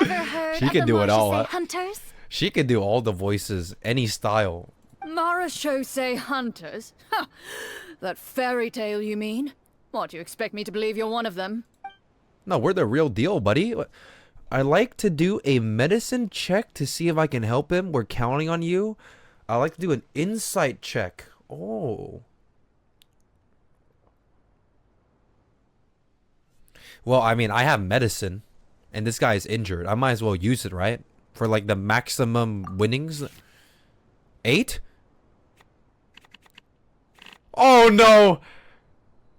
ever heard She of can the do it all, Marchese huh? hunters? She could do all the voices, any style. Marchese hunters? Ha! That fairy tale, you mean? What, you expect me to believe you're one of them? No, we're the real deal, buddy. I like to do a medicine check to see if I can help him. We're counting on you. I like to do an insight check. Oh. Well, I mean, I have medicine, and this guy is injured. I might as well use it, right? For like the maximum winnings. 8? Oh no!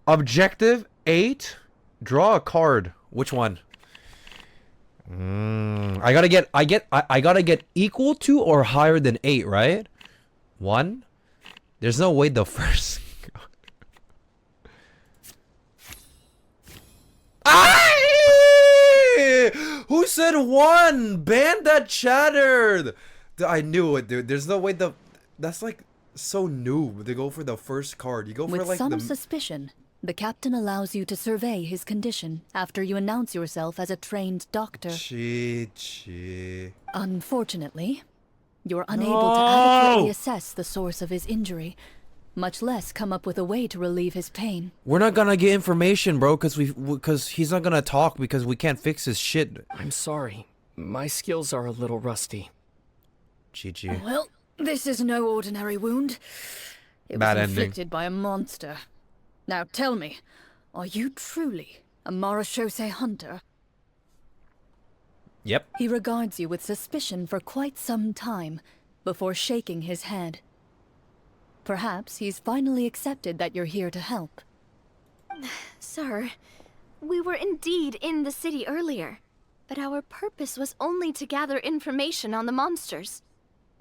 Objective 8. Draw a card. Which one? I gotta get equal to or higher than 8, right? 1. There's no way the first. Who said 1? Ban that chattered. I knew it, dude. There's no way that's like so noob to go for the first card. You go for With like some the suspicion, the captain allows you to survey his condition after you announce yourself as a trained doctor. Unfortunately, you're unable to adequately assess the source of his injury, much less come up with a way to relieve his pain. We're not gonna get information, bro, because he's not gonna talk because we can't fix his shit. I'm sorry. My skills are a little rusty. GG. Well, this is no ordinary wound. It Bad was ending. inflicted by a monster. Now tell me, are you truly a akashoT hunter? Yep. He regards you with suspicion for quite some time, before shaking his head. Perhaps he's finally accepted that you're here to help. Sir, we were indeed in the city earlier, but our purpose was only to gather information on the monsters.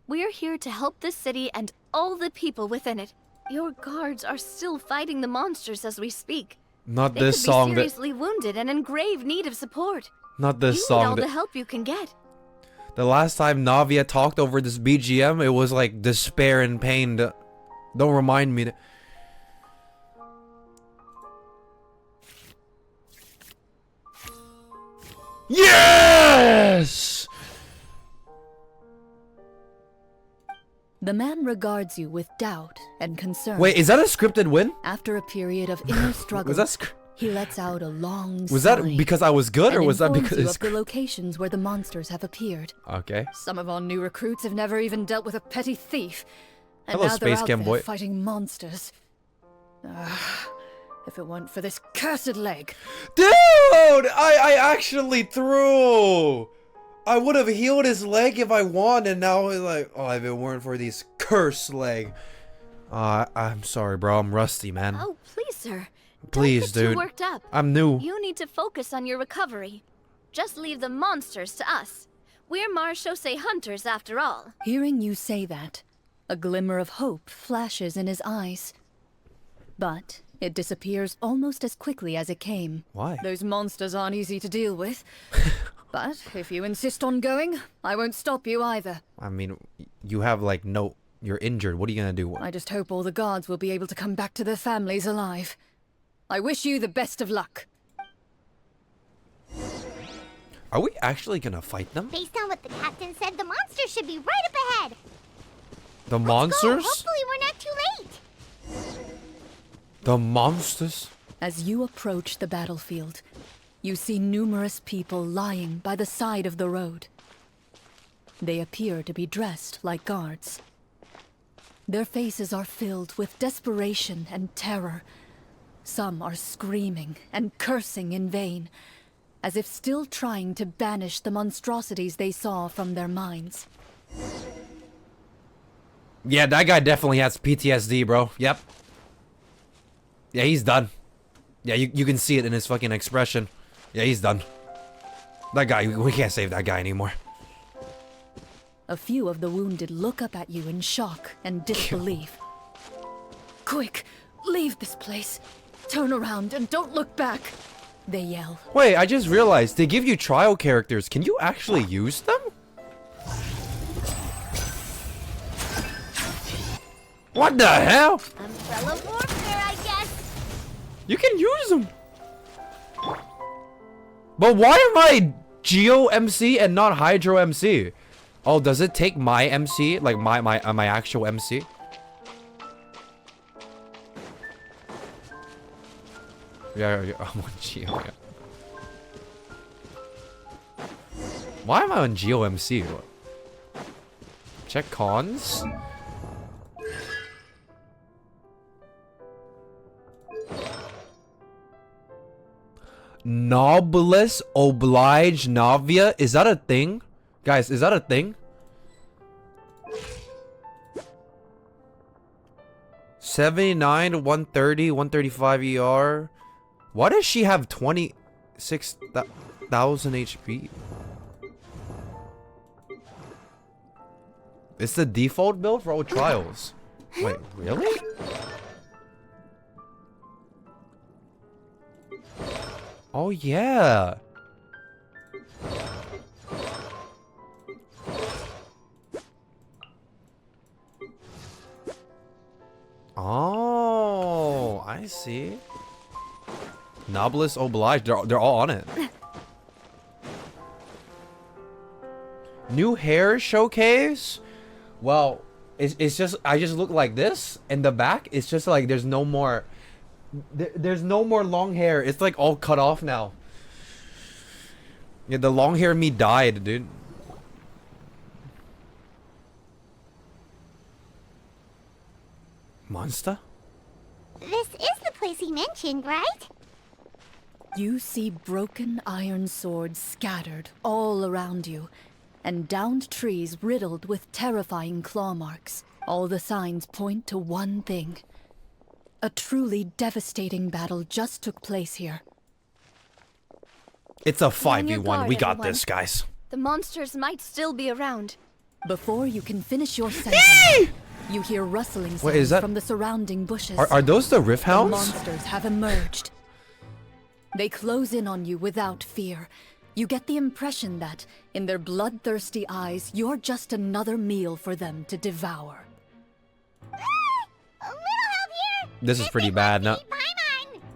We're here to help this city and all the people within it. Your guards are still fighting the monsters as we speak. Not They this could song. be seriously wounded and in grave need of support. Not this You need song. all the help you can get. The last time Navia talked over this BGM, it was like despair and pain. Don't remind me. Yes! The man regards you with doubt and concern. Wait, is that a scripted win? After a period of inner struggle, Was that he lets out a long Was sigh that because I was good, or and was that informs because you of the locations where the monsters have appeared? Okay. Some of our new recruits have never even dealt with a petty thief, and Hello, now they're Space out Cam there boy. fighting monsters. If it weren't for this cursed leg. Dude, I actually threw. I would have healed his leg if I won, and now it's like, oh, if it weren't for these cursed leg. I'm sorry, bro. I'm rusty, man. Oh, please, sir. Please, Don't get dude. too worked up. I'm new. You need to focus on your recovery. Just leave the monsters to us. We're akashoT hunters after all. Hearing you say that, a glimmer of hope flashes in his eyes. But it disappears almost as quickly as it came. Why? Those monsters aren't easy to deal with. But if you insist on going, I won't stop you either. I mean, you have like no. You're injured. What are you gonna do? I just hope all the guards will be able to come back to their families alive. I wish you the best of luck. Are we actually gonna fight them? Based on what the captain said, the monsters should be right up ahead. The Let's monsters? go. Hopefully we're not too late. The monsters? As you approach the battlefield, you see numerous people lying by the side of the road. They appear to be dressed like guards. Their faces are filled with desperation and terror. Some are screaming and cursing in vain, as if still trying to banish the monstrosities they saw from their minds. Yeah, that guy definitely has PTSD, bro. Yep. Yeah, he's done. Yeah, you can see it in his fucking expression. Yeah, he's done. That guy, we can't save that guy anymore. A few of the wounded look up at you in shock and disbelief. Quick, leave this place. Turn around and don't look back, they yell. Wait, I just realized they give you trial characters. Can you actually use them? What the hell? Umbrella warfare, I guess. You can use them. But why am I Geo MC and not Hydro MC? Oh, does it take my MC? Like my actual MC? Yeah, I'm on Geo, yeah. Why am I on Geo MC? Check cons? Noblesse oblige Navia? Is that a thing? Guys, is that a thing? 79 to 130, 135 ER. Why does she have 26,000 HP? It's the default build for all trials. Wait, really? Oh yeah. I see. Noblesse oblige. They're all on it. New hair showcase. Well, it's just I just look like this in the back. It's just like there's no more. There's no more long hair. It's like all cut off now. Yeah, the long hair me died, dude. Monster? This is the place he mentioned, right? You see broken iron swords scattered all around you, and downed trees riddled with terrifying claw marks. All the signs point to one thing. A truly devastating battle just took place here. It's a On your 5v1. guard, We got everyone. this, guys. The monsters might still be around. Before you can finish your sentence, you hear rustling sounds Wait, is that- from the surrounding bushes. Are those the Rift The Hounds? monsters have emerged. They close in on you without fear. You get the impression that, in their bloodthirsty eyes, you're just another meal for them to devour. This is pretty bad. No.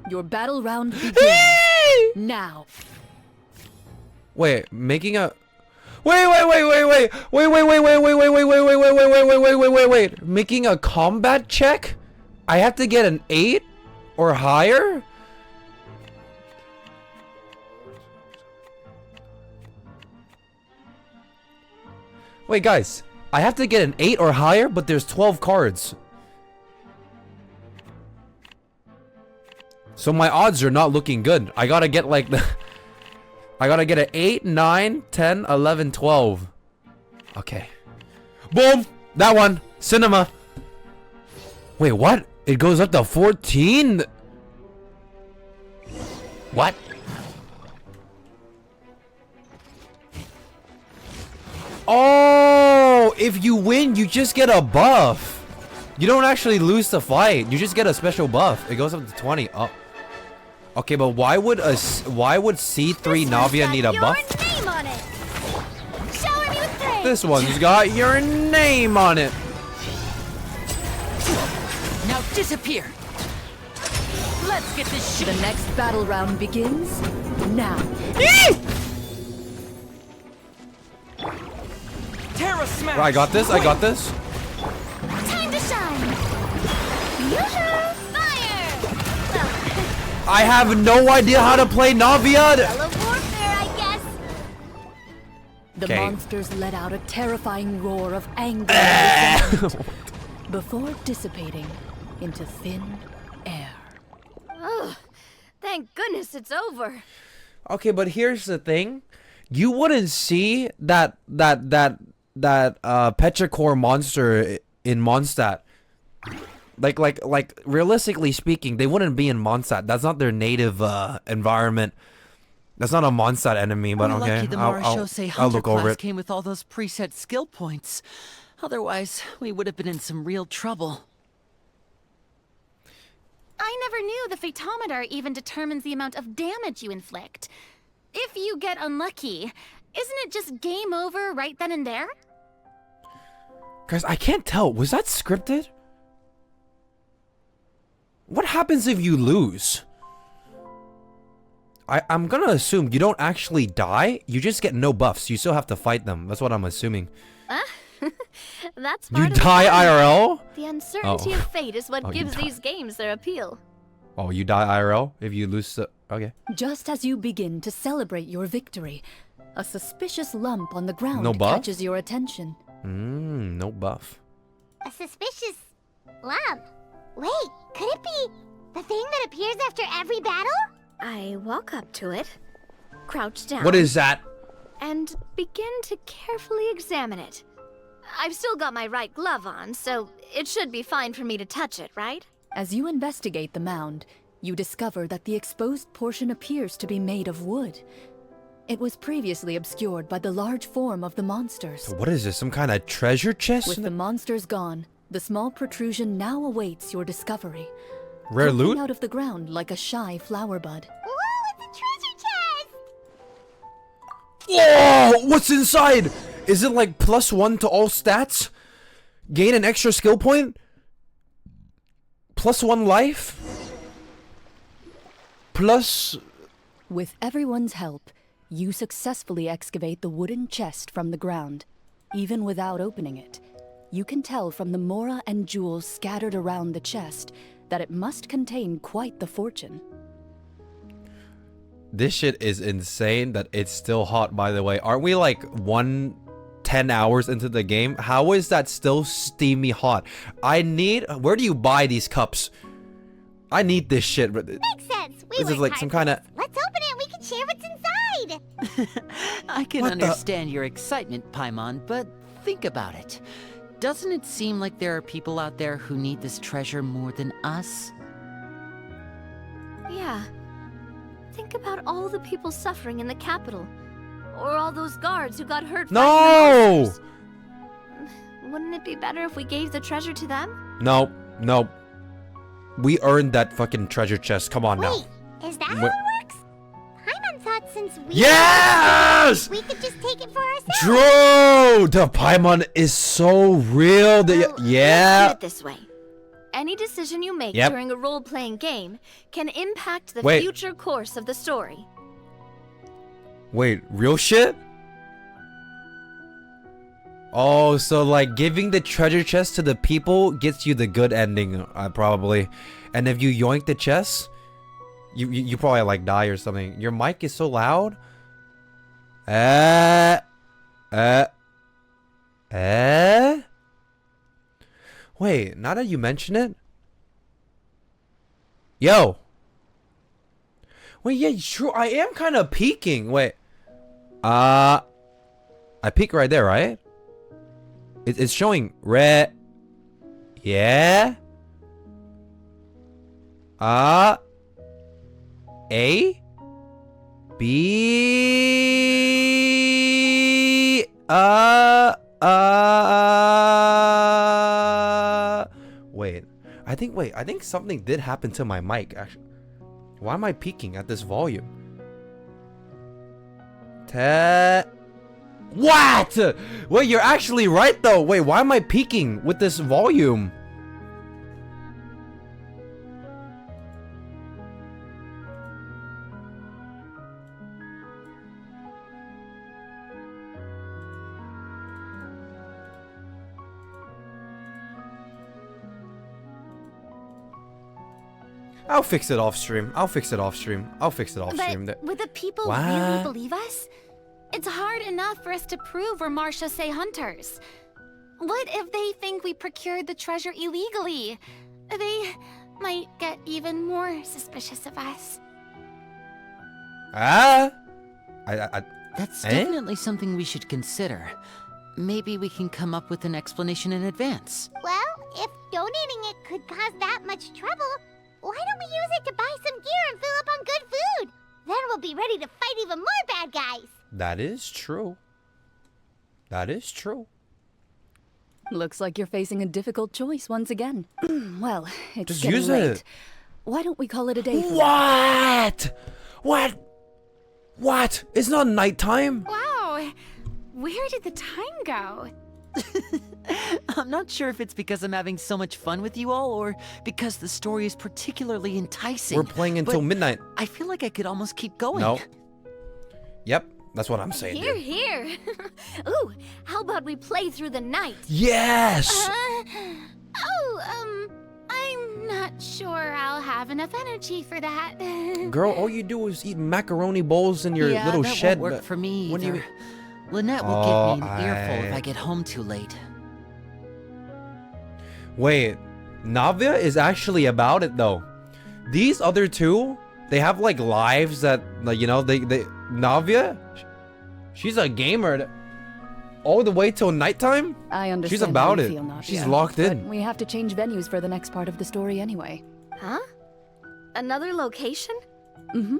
Your battle round begins now. Wait, making a. Wait. Making a combat check? I have to get an 8 or higher? Wait, guys. I have to get an 8 or higher, but there's 12 cards. So my odds are not looking good. I gotta get like the... I gotta get an 8, 9, 10, 11, 12. Okay. Boom! That one! Cinema! Wait, what? It goes up to 14? What? Oh! If you win, you just get a buff. You don't actually lose the fight. You just get a special buff. It goes up to 20. Oh. Okay, but why would C3 Navia need a buff? Name on it. Shower me with praise. This one's got your name on it. Now disappear. Let's get this shit. The next battle round begins now. Terra smash. I got this. I got this. Time to shine. Yoo-hoo! Fire! I have no idea how to play Navia. Well, of warfare, I guess. The Okay. monsters let out a terrifying roar of anger and resentment before dissipating into thin air. Ugh. Thank goodness it's over. Okay, but here's the thing. You wouldn't see that Petrichor monster in Mondstadt. Like realistically speaking, they wouldn't be in Mondstadt. That's not their native environment. That's not a Mondstadt enemy, but We're okay. lucky the I'll akashoT Hunter look over class it. came with all those preset skill points. Otherwise, we would have been in some real trouble. I never knew the Fatometer even determines the amount of damage you inflict. If you get unlucky, isn't it just game over right then and there? Guys, I can't tell. Was that scripted? What happens if you lose? I'm gonna assume you don't actually die. You just get no buffs. You still have to fight them. That's what I'm assuming. That's You part of the die fun. IRL? The uncertainty Oh. of fate is what Oh, you gives die. these games their appeal. Oh, you die IRL if you lose the... Okay. Just as you begin to celebrate your victory, a suspicious lump on the ground No buff? catches your attention. No buff. A suspicious lump. Wait, could it be the thing that appears after every battle? I walk up to it, crouch down. What is that? And begin to carefully examine it. I've still got my right glove on, so it should be fine for me to touch it, right? As you investigate the mound, you discover that the exposed portion appears to be made of wood. It was previously obscured by the large form of the monsters. So what is this? Some kind of treasure chest? With the monsters gone, the small protrusion now awaits your discovery. Rare Poking loot? out of the ground like a shy flower bud. Whoa, it's a treasure chest! Whoa! What's inside? Is it like +1 to all stats? Gain an extra skill point? +1 life? plus... With everyone's help, you successfully excavate the wooden chest from the ground. Even without opening it, you can tell from the mora and jewels scattered around the chest that it must contain quite the fortune. This shit is insane that it's still hot, by the way. Aren't we like 10 hours into the game? How is that still steamy hot? I need... Where do you buy these cups? I need this shit. Makes sense. This is like some kind of... Let's open it and we can share what's inside. I can What the- understand your excitement, Paimon, but think about it. Doesn't it seem like there are people out there who need this treasure more than us? Yeah. Think about all the people suffering in the capital. Or all those guards who got hurt fighting the No! monsters. Wouldn't it be better if we gave the treasure to them? No, no. We earned that fucking treasure chest. Come on now. Is that how Wait. it works? Paimon thought since we Yes! we could just take it for ourselves. True! The Paimon is so real. Yeah. Let's put it this way. Any decision you make Yep. during a role-playing game can impact the Wait. future course of the story. Wait, real shit? Oh, so like giving the treasure chest to the people gets you the good ending, probably. And if you yoink the chest, you probably like die or something. Your mic is so loud. Wait, now that you mention it. Yo. Wait, yeah, true. I am kind of peeking. Wait. I peek right there, right? It's showing red. Yeah. A. B. Wait. I think something did happen to my mic, actually. Why am I peeking at this volume? What? Wait, you're actually right though. Wait, why am I peeking with this volume? I'll fix it off stream. I'll fix it off stream. But would the people What? really believe us? It's hard enough for us to prove we're akashoT hunters. What if they think we procured the treasure illegally? They might get even more suspicious of us. That's definitely something we should consider. Maybe we can come up with an explanation in advance. Well, if donating it could cause that much trouble, why don't we use it to buy some gear and fill up on good food? Then we'll be ready to fight even more bad guys. That is true. That is true. Looks like you're facing a difficult choice once again. Well, it's Just getting use late. it. Why don't we call it a day? What? It's not nighttime. Wow, where did the time go? I'm not sure if it's because I'm having so much fun with you all or because the story is particularly enticing. We're playing until but midnight. I feel like I could almost keep going. No. Yep, that's what I'm saying. Here, dude. here. Ooh, how about we play through the night? Yes! I'm not sure I'll have enough energy for that. Girl, all you do is eat macaroni bowls in your yeah, little that shed. won't work for me What do you either. mean? Lynette will Oh, give me an earful if I get home too late. Wait, Navia is actually about it though. These other two, they have like lives that, like, you know, they Navia, she's a gamer all the way till nighttime. I understand. She's about how you it. feel, Nadia, She's locked but in. we have to change venues for the next part of the story anyway. Huh? Another location? Mm-hmm.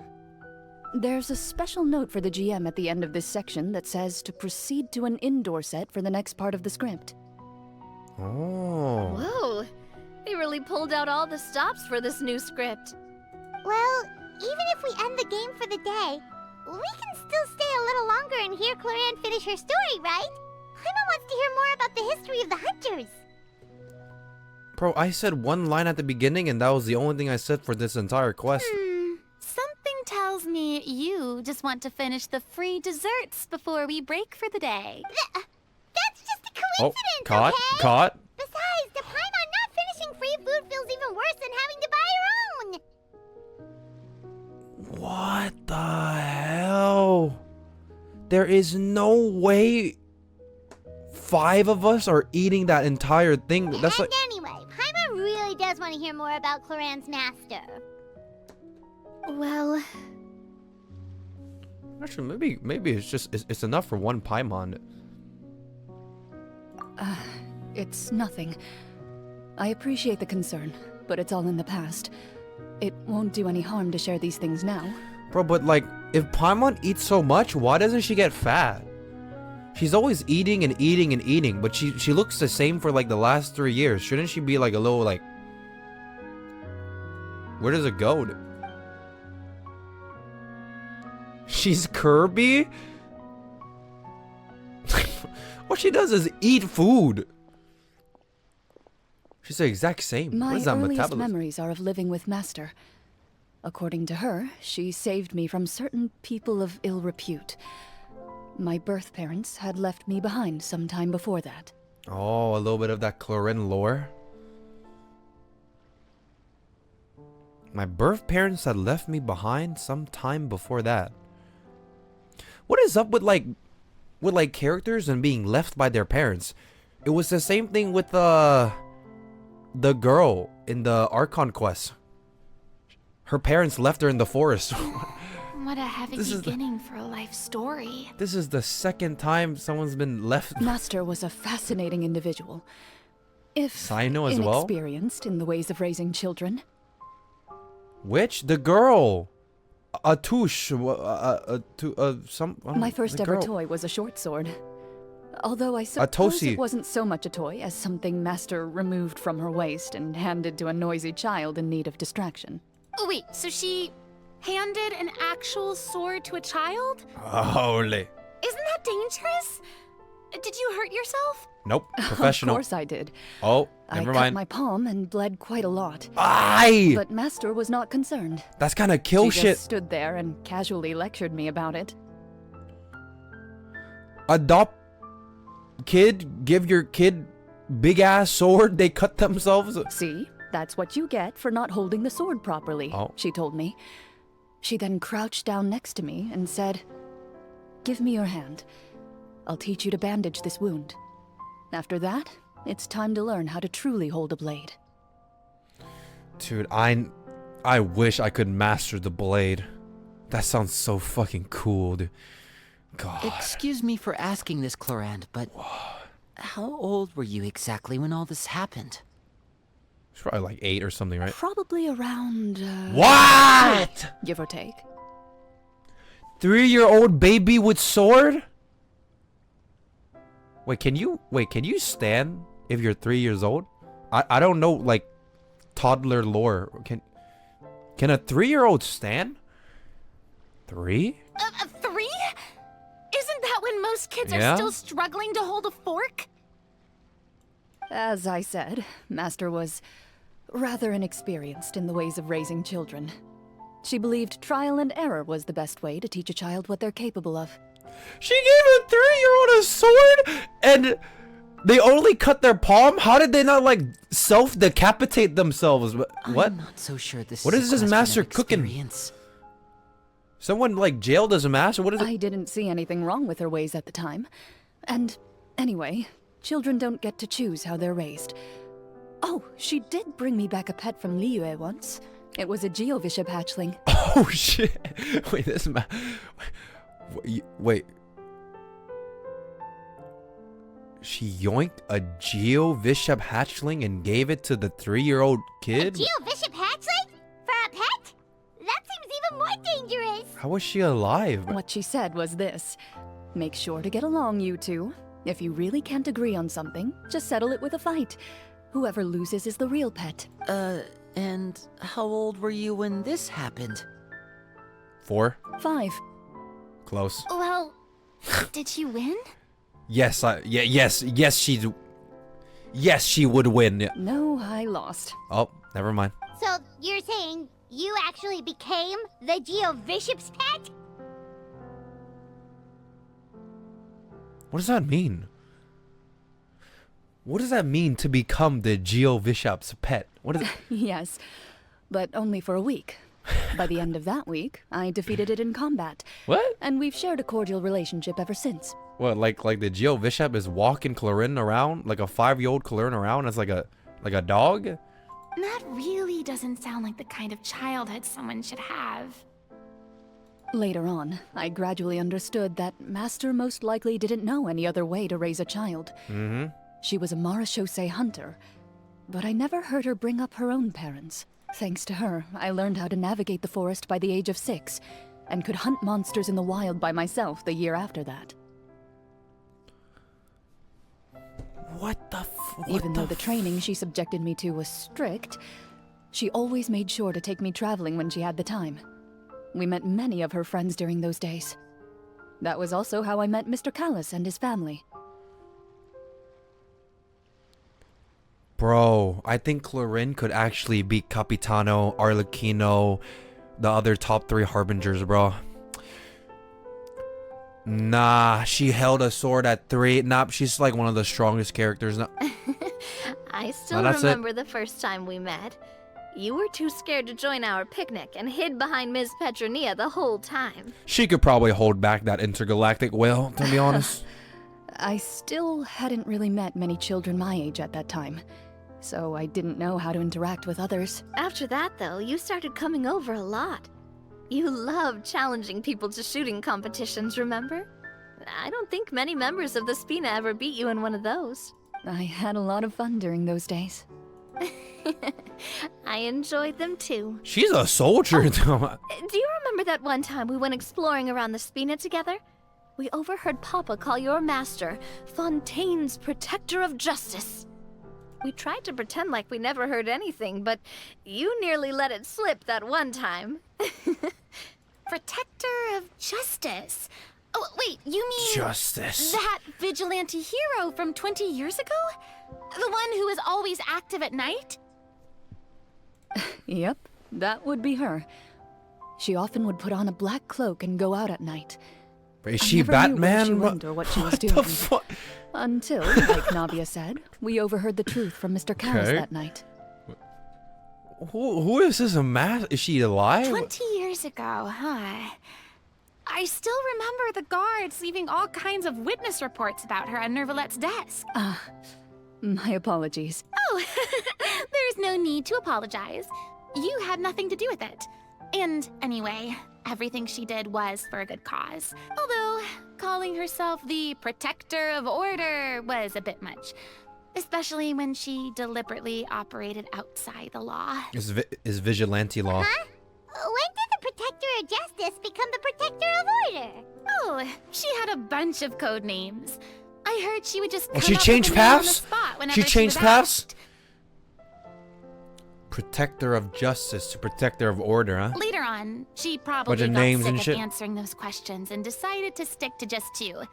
There's a special note for the GM at the end of this section that says to proceed to an indoor set for the next part of the script. Oh. Whoa, they really pulled out all the stops for this new script. Well, even if we end the game for the day, we can still stay a little longer and hear Clorinde finish her story, right? Paimon wants to hear more about the history of the hunters. Bro, I said one line at the beginning and that was the only thing I said for this entire quest. Some me you just want to finish the free desserts before we break for the day. That's just a coincidence, caught, okay? caught. Besides, the Paimon not finishing free food feels even worse than having to buy your own. What the hell? There is no way 5 of us are eating that entire thing. That's like. Anyway, Paimon really does want to hear more about Clorinde's master. Well, Actually, maybe it's just it's enough for one Paimon. It's nothing. I appreciate the concern, but it's all in the past. It won't do any harm to share these things now. Bro, but like, if Paimon eats so much, why doesn't she get fat? She's always eating and eating and eating, but she looks the same for like the last 3 years. Shouldn't she be like a little like... Where does it go? She's Kirby? What she does is eat food. She's the exact same. My What is that earliest metabolism? memories are of living with Master. According to her, she saved me from certain people of ill repute. My birth parents had left me behind some time before that. Oh, a little bit of that Clorinde lore. My birth parents had left me behind some time before that. What is up with characters and being left by their parents? It was the same thing with the girl in the Archon quest. Her parents left her in the forest. what a heavy beginning for a life story. This is the second time someone's been left. Master was a fascinating individual. If Sino as well? inexperienced in the ways of raising children. Which? The girl. Atouche. My first ever toy was a short sword. Although I suppose Tosi. it wasn't so much a toy as something Master removed from her waist and handed to a noisy child in need of distraction. Oh wait, so she handed an actual sword to a child? Holy. Isn't that dangerous? Did you hurt yourself? Nope. Professional. Of course I did. Oh, I never cut mind. my palm and bled quite a lot. Aye! But Master was not concerned. That's kind of kill she shit. Just stood there and casually lectured me about it. Adopt kid, give your kid big ass sword, they cut themselves. See? That's what you get for not holding the sword properly, she told me. She then crouched down next to me and said, "Give me your hand. I'll teach you to bandage this wound. After that, it's time to learn how to truly hold a blade." Dude, I wish I could master the blade. That sounds so fucking cool, dude. God. Excuse me for asking this, Clorinde, but how old were you exactly when all this happened? It's probably like 8 or something, right? Probably around, What? give or take. 3-year-old baby with sword? Wait, can you stand if you're 3 years old? I don't know, like, toddler lore. Can a 3-year-old stand? 3? 3? Isn't that when most kids Yeah? are still struggling to hold a fork? As I said, Master was rather inexperienced in the ways of raising children. She believed trial and error was the best way to teach a child what they're capable of. She gave a 3-year-old a sword and they only cut their palm? How did they not, like, self-decapitate themselves? What? I'm not so sure this What is is a this question master of cooking? experience. Someone, like, jailed as a master? What is it? I didn't see anything wrong with her ways at the time. And anyway, children don't get to choose how they're raised. Oh, she did bring me back a pet from Liyue once. It was a Geovishap hatchling. Oh, shit. Wait, this Wait. She yoinked a Geovishap hatchling and gave it to the 3-year-old kid? Geovishap hatchling? For a pet? That seems even more dangerous. How was she alive? What she said was this: make sure to get along, you two. If you really can't agree on something, just settle it with a fight. Whoever loses is the real pet. And how old were you when this happened? 4? 5. Close. Well, did she win? Yes, yes, she would win. No, I lost. Oh, never mind. So you're saying You actually became the Geo-Bishop's pet? What does that mean? What does that mean to become the Geo-Bishop's pet? What is it? Yes, but only for a week. By the end of that week, I defeated it in combat. What? And we've shared a cordial relationship ever since. What, like the Geo-Bishop is walking Clorinde around? Like a 5-year-old Clorinde around as like a dog? That really doesn't sound like the kind of childhood someone should have. Later on, I gradually understood that Master most likely didn't know any other way to raise a child. Mm-hmm. She was a akashoT hunter, but I never heard her bring up her own parents. Thanks to her, I learned how to navigate the forest by the age of 6, and could hunt monsters in the wild by myself the year after that. What the Even though the training she subjected me to was strict, she always made sure to take me traveling when she had the time. We met many of her friends during those days. That was also how I met Mr. Callis and his family. Bro, I think Clorinde could actually beat Capitano, Arlecchino, the other top 3 harbingers, bro. Nah, she held a sword at 3. Nah, she's like one of the strongest characters. Nah. I still remember the first time we met. You were too scared to join our picnic and hid behind Ms. Petronia the whole time. She could probably hold back that intergalactic will, to be honest. I still hadn't really met many children my age at that time, so I didn't know how to interact with others. After that, though, you started coming over a lot. You loved challenging people to shooting competitions, remember? I don't think many members of the Spina ever beat you in one of those. I had a lot of fun during those days. I enjoyed them too. She's a soldier. Do you remember that one time we went exploring around the Spina together? We overheard Papa call your master Fontaine's Protector of Justice. We tried to pretend like we never heard anything, but you nearly let it slip that one time. Protector of Justice? Oh, wait, you mean... Justice. That vigilante hero from 20 years ago? The one who is always active at night? Yep, that would be her. She often would put on a black cloak and go out at night. Is she Batman? Or what she was doing. Until, like Navia said, we overheard the truth from Mr. Callis that night. Who is this? Is she alive? 20 years ago, huh? I still remember the guards leaving all kinds of witness reports about her on Nervalette's desk. My apologies. Oh, there's no need to apologize. You had nothing to do with it. And anyway, everything she did was for a good cause. Although, calling herself the Protector of Order was a bit much. Especially when she deliberately operated outside the law. Is vigilante law. Huh? When did the Protector of Justice become the Protector of Order? Oh, she had a bunch of code names. I heard she would just come she up changed with a name on the paths? spot whenever She changed was paths? asked. Protector of Justice to Protector of Order, huh? Later on, she probably Bunch of got names sick and of shit. answering those questions and decided to stick to just 2.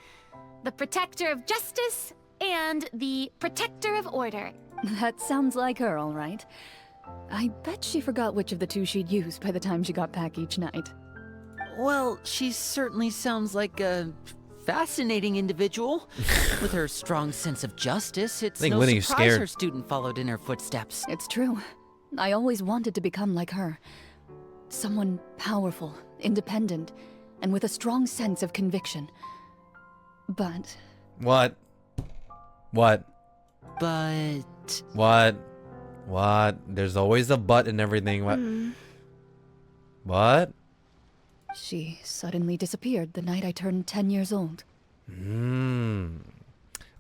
The Protector of Justice and the Protector of Order. That sounds like her, all right. I bet she forgot which of the 2 she'd used by the time she got back each night. Well, she certainly sounds like a fascinating individual. With her strong sense of justice, it's no Lenny's surprise scared. her student followed in her footsteps. It's true. I always wanted to become like her. Someone powerful, independent, and with a strong sense of conviction. But... What? What? But... What? There's always a but in everything. What? What? She suddenly disappeared the night I turned 10 years old.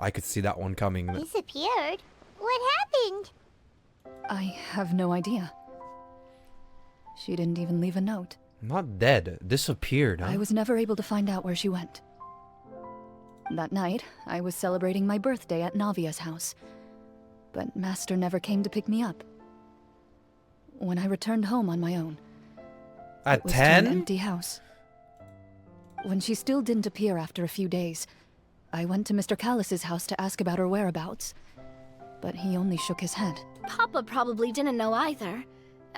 I could see that one coming. Disappeared? What happened? I have no idea. She didn't even leave a note. Not dead. Disappeared, huh? I was never able to find out where she went. That night, I was celebrating my birthday at Navia's house. But Master never came to pick me up. When I returned home on my own, At it was to 10? an empty house. When she still didn't appear after a few days, I went to Mr. Callis's house to ask about her whereabouts. But he only shook his head. Papa probably didn't know either.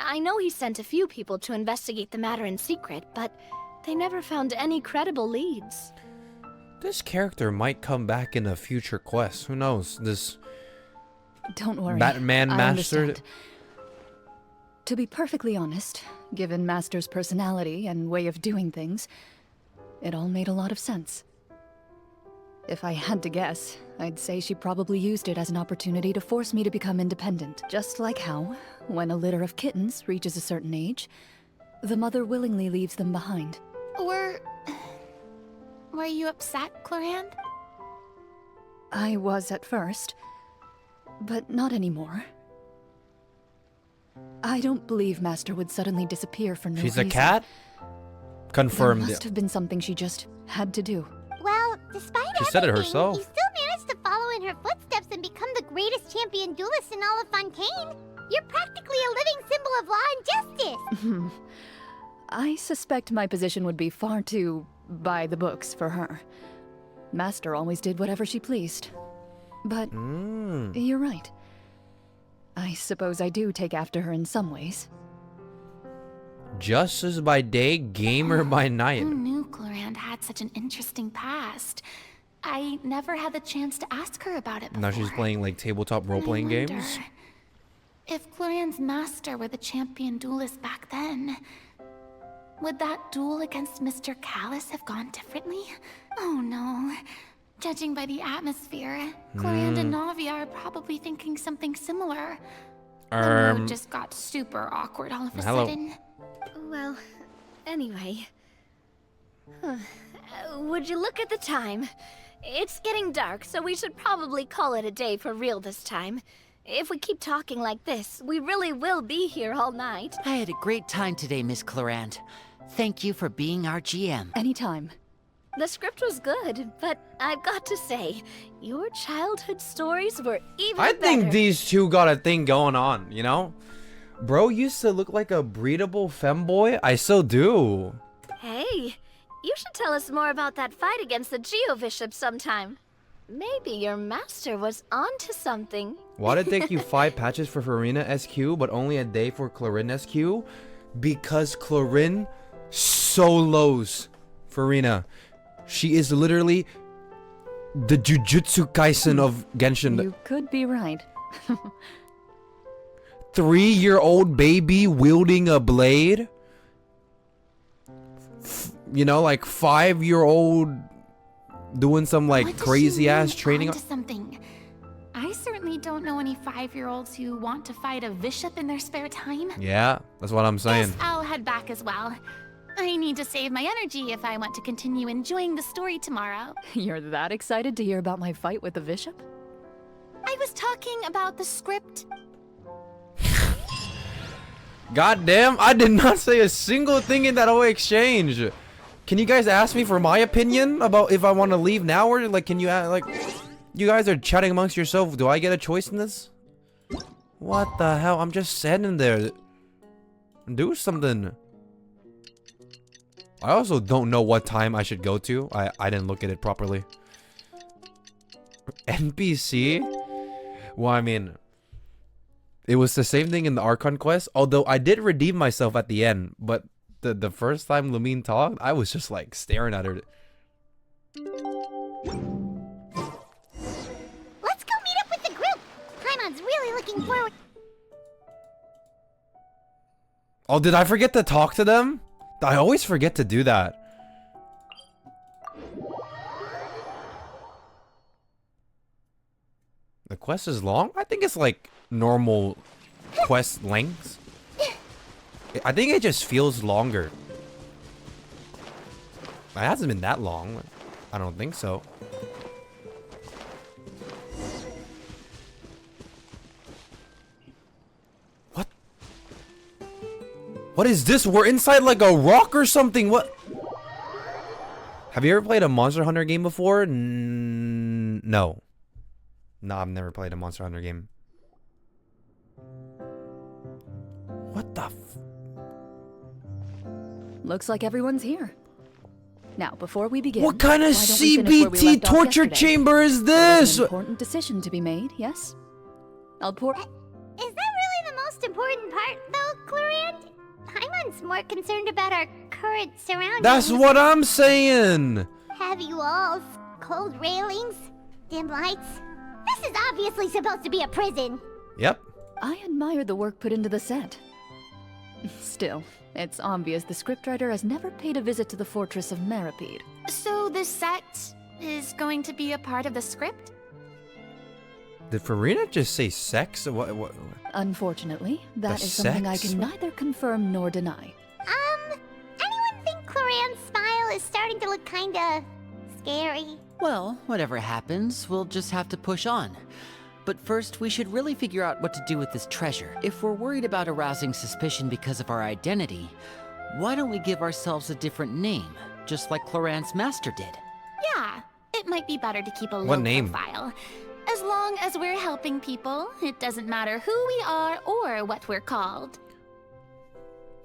I know he sent a few people to investigate the matter in secret, but they never found any credible leads. This character might come back in a future quest. Who knows? This Don't worry. Batman I Master. understand. To be perfectly honest, given Master's personality and way of doing things, it all made a lot of sense. If I had to guess, I'd say she probably used it as an opportunity to force me to become independent. Just like how, when a litter of kittens reaches a certain age, the mother willingly leaves them behind. Were you upset, Clorinde? I was at first, but not anymore. I don't believe Master would suddenly disappear for no She's reason. a cat? Confirmed. There must have been something she just had to do. Well, despite She said it everything, herself. you still managed to follow in her footsteps and become the greatest champion duelist in all of Fontaine. You're practically a living symbol of law and justice. I suspect my position would be far too by the books for her. Master always did whatever she pleased. But you're right. I suppose I do take after her in some ways. Justice by day, gamer by night. Who knew Clorinde had such an interesting past? I never had the chance to ask her about it before. Now she's playing like tabletop role-playing I wonder, games. if Clorinde's master were the champion duelist back then, would that duel against Mr. Callus have gone differently? Oh no. Judging by the atmosphere, Clorinde and Navia are probably thinking something similar. The mood just got super awkward all of a sudden. Well, anyway. Would you look at the time? It's getting dark, so we should probably call it a day for real this time. If we keep talking like this, we really will be here all night. I had a great time today, Miss Clorinde. Thank you for being our GM. Anytime. The script was good, but I've got to say, your childhood stories were even I better. think these two got a thing going on, you know? Bro used to look like a breedable femboy. I still do. Hey, you should tell us more about that fight against the Geo-Bishop sometime. Maybe your master was onto something. Why did it take you 5 patches for Farina SQ, but only a day for Clorinde SQ? Because Clorinde solos Farina. She is literally the Jujutsu Kaisen of Genshin. You could be right. 3-year-old baby wielding a blade? You know, like 5-year-old doing some like crazy ass training. Onto something. I certainly don't know any 5-year-olds who want to fight a bishop in their spare time. Yeah, that's what I'm saying. Guess I'll head back as well. I need to save my energy if I want to continue enjoying the story tomorrow. You're that excited to hear about my fight with the bishop? I was talking about the script. God damn, I did not say a single thing in that whole exchange. Can you guys ask me for my opinion about if I want to leave now, or like, can you like, you guys are chatting amongst yourself. Do I get a choice in this? What the hell? I'm just standing there. Do something. I also don't know what time I should go to. I didn't look at it properly. NPC? Well, I mean, it was the same thing in the Archon quest. Although I did redeem myself at the end. But the first time Lumine talked, I was just like staring at her. Let's go meet up with the group. Paimon's really looking forward. Oh, did I forget to talk to them? I always forget to do that. The quest is long? I think it's like normal quest lengths. I think it just feels longer. It hasn't been that long. I don't think so. What? What is this? We're inside like a rock or something. What? Have you ever played a Monster Hunter game before? No. No, I've never played a Monster Hunter game. What the f... Looks like everyone's here. Now, before we begin, What kind of why don't we finish where we CBT left off torture yesterday? chamber is There was this? an important decision to be made, yes? I'll pour... Is that really the most important part, though, Clorinde. Paimon's more concerned about our current surroundings. That's what I'm saying. Heavy walls, cold railings, dim lights. This is obviously supposed to be a prison. Yep. I admire the work put into the set. Still, it's obvious the scriptwriter has never paid a visit to the fortress of Meripede. So the set is going to be a part of the script? Did Farina just say sex? What? Unfortunately, that The is something I sex? can neither confirm nor deny. Anyone think Clorinde's smile is starting to look kinda scary? Well, whatever happens, we'll just have to push on. But first, we should really figure out what to do with this treasure. If we're worried about arousing suspicion because of our identity, why don't we give ourselves a different name, just like Clorinde's master did? Yeah, it might be better to keep a What low name? profile. As long as we're helping people, it doesn't matter who we are or what we're called.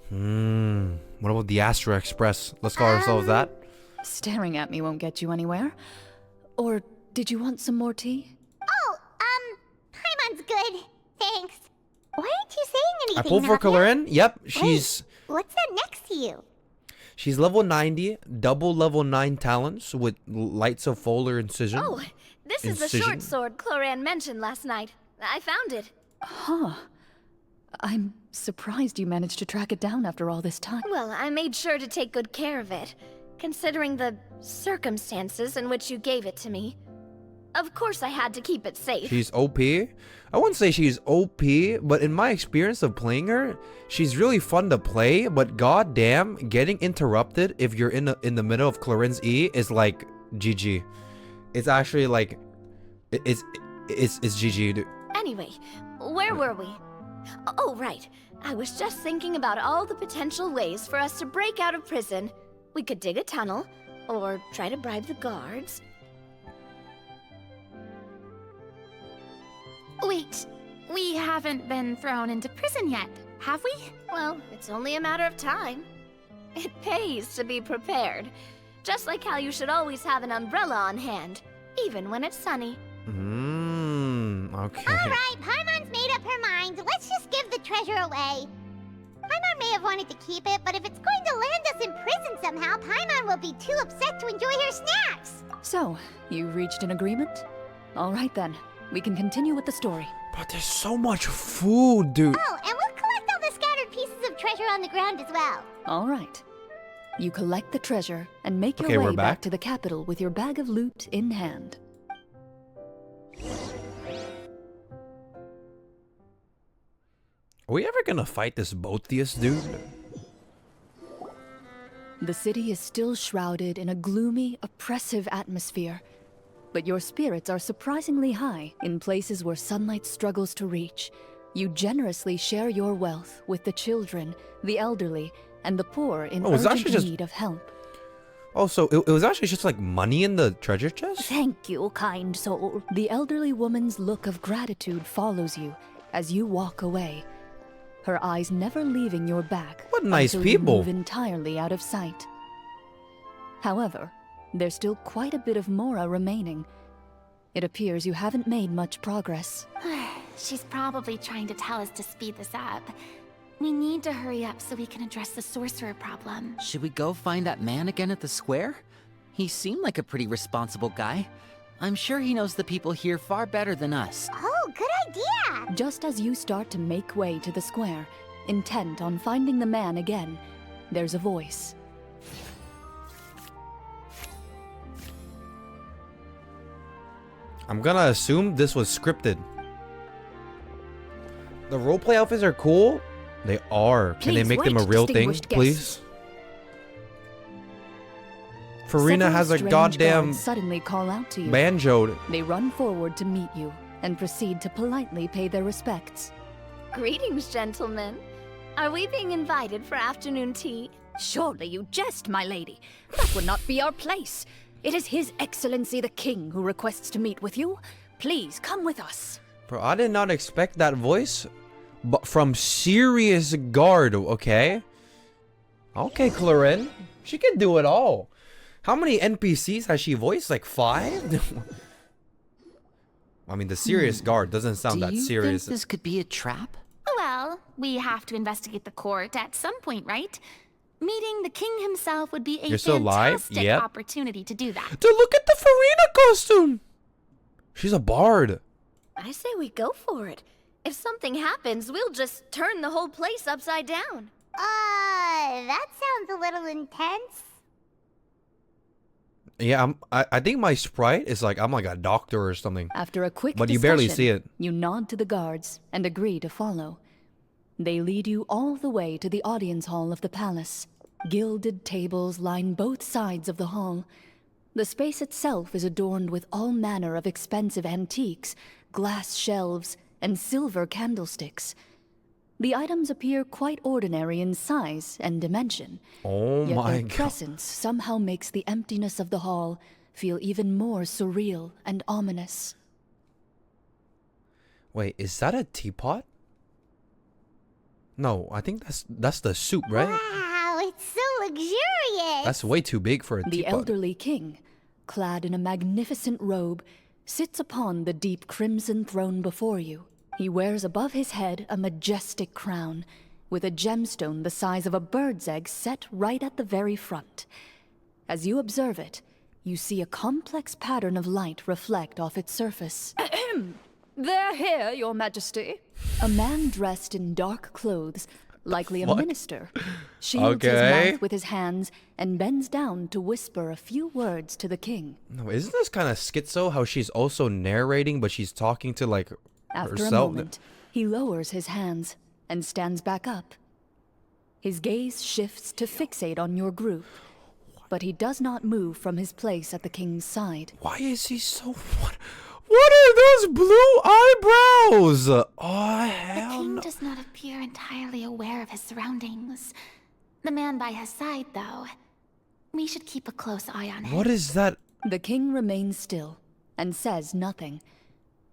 What about the Astro Express? Let's call ourselves that. Staring at me won't get you anywhere. Or did you want some more tea? Oh, Paimon's good. Thanks. Why aren't you saying I anything, pulled for Navia? Clorinde. Yep, she's What's that next to you? she's level 90, double level 9 talents with lights of Fuller incision. Oh, this is the short sword Clorinde mentioned last night. I found it. Huh. I'm surprised you managed to track it down after all this time. Well, I made sure to take good care of it, considering the circumstances in which you gave it to me. Of course I had to keep it safe. She's OP. I wouldn't say she's OP, but in my experience of playing her, she's really fun to play, but goddamn, getting interrupted if you're in the middle of Clorinde's E is like GG. It's actually like it's GG, dude. Anyway, where were we? Oh, right. I was just thinking about all the potential ways for us to break out of prison. We could dig a tunnel, or try to bribe the guards. Wait, we haven't been thrown into prison yet, have we? Well, it's only a matter of time. It pays to be prepared. Just like how you should always have an umbrella on hand, even when it's sunny. Okay. Alright, Paimon's made up her mind. Let's just give the treasure away. Paimon may have wanted to keep it, but if it's going to land us in prison somehow, Paimon will be too upset to enjoy her snacks. So, you reached an agreement? All right then, we can continue with the story. But there's so much food, dude. Oh, and we'll collect all the scattered pieces of treasure on the ground as well. All right. You collect the treasure and make your Okay, we're way back. back to the capital with your bag of loot in hand. Are we ever gonna fight this Botheus dude? The city is still shrouded in a gloomy, oppressive atmosphere. But your spirits are surprisingly high in places where sunlight struggles to reach. You generously share your wealth with the children, the elderly, and the poor in Oh, it's urgent actually just- need of help. Oh, so it was actually just like money in the treasure chest? Thank you, kind soul. The elderly woman's look of gratitude follows you as you walk away, her eyes never leaving your back. What nice until you people. move entirely out of sight. However, there's still quite a bit of Mora remaining. It appears you haven't made much progress. She's probably trying to tell us to speed this up. We need to hurry up so we can address the sorcerer problem. Should we go find that man again at the square? He seemed like a pretty responsible guy. I'm sure he knows the people here far better than us. Oh, good idea! Just as you start to make way to the square, intent on finding the man again, there's a voice. I'm gonna assume this was scripted. The roleplay outfits are cool. They are. Can they Please make them a wait, real thing, distinguished guests. please? Farina Several has a strange goddamn guards suddenly call out to you. banjo. They run forward to meet you and proceed to politely pay their respects. Greetings, gentlemen. Are we being invited for afternoon tea? Surely you jest, my lady. That would not be our place. It is His Excellency the King who requests to meet with you. Please come with us. Bro, I did not expect that voice, but from serious guard, okay? Okay, Clorinde. She can do it all. How many NPCs has she voiced? Like 5? I mean, the serious guard doesn't sound that Do you serious. think this could be a trap? Well, we have to investigate the court at some point, right? Meeting the king himself would be a You're still alive? fantastic Yep. opportunity to do that. Dude, look at the Farina costume. She's a bard. I say we go for it. If something happens, we'll just turn the whole place upside down. That sounds a little intense. Yeah, I think my sprite is like I'm like a doctor or something. After a quick But you barely see it. You nod to the guards and agree to follow. They lead you all the way to the audience hall of the palace. Gilded tables line both sides of the hall. The space itself is adorned with all manner of expensive antiques, glass shelves, and silver candlesticks. The items appear quite ordinary in size and dimension. Oh Yet my their god. presence somehow makes the emptiness of the hall feel even more surreal and ominous. Wait, is that a teapot? No, I think that's the soup, right? Wow, it's so luxurious. That's way too big for a The teapot. elderly king, clad in a magnificent robe, sits upon the deep crimson throne before you. He wears above his head a majestic crown, with a gemstone the size of a bird's egg set right at the very front. As you observe it, you see a complex pattern of light reflect off its surface. They're here, Your Majesty. A man dressed in dark clothes, likely a What? minister, shields his Okay. mouth with his hands and bends down to whisper a few words to the king. No, isn't this kind of schizo how she's also narrating, but she's talking to like After herself? a moment, he lowers his hands and stands back up. His gaze shifts to fixate on your group, but he does not move from his place at the king's side. Why is he so... What are those blue eyebrows? Oh, The hell king no. does not appear entirely aware of his surroundings. The man by his side, though. We should keep a close eye on him. What is that? The king remains still and says nothing.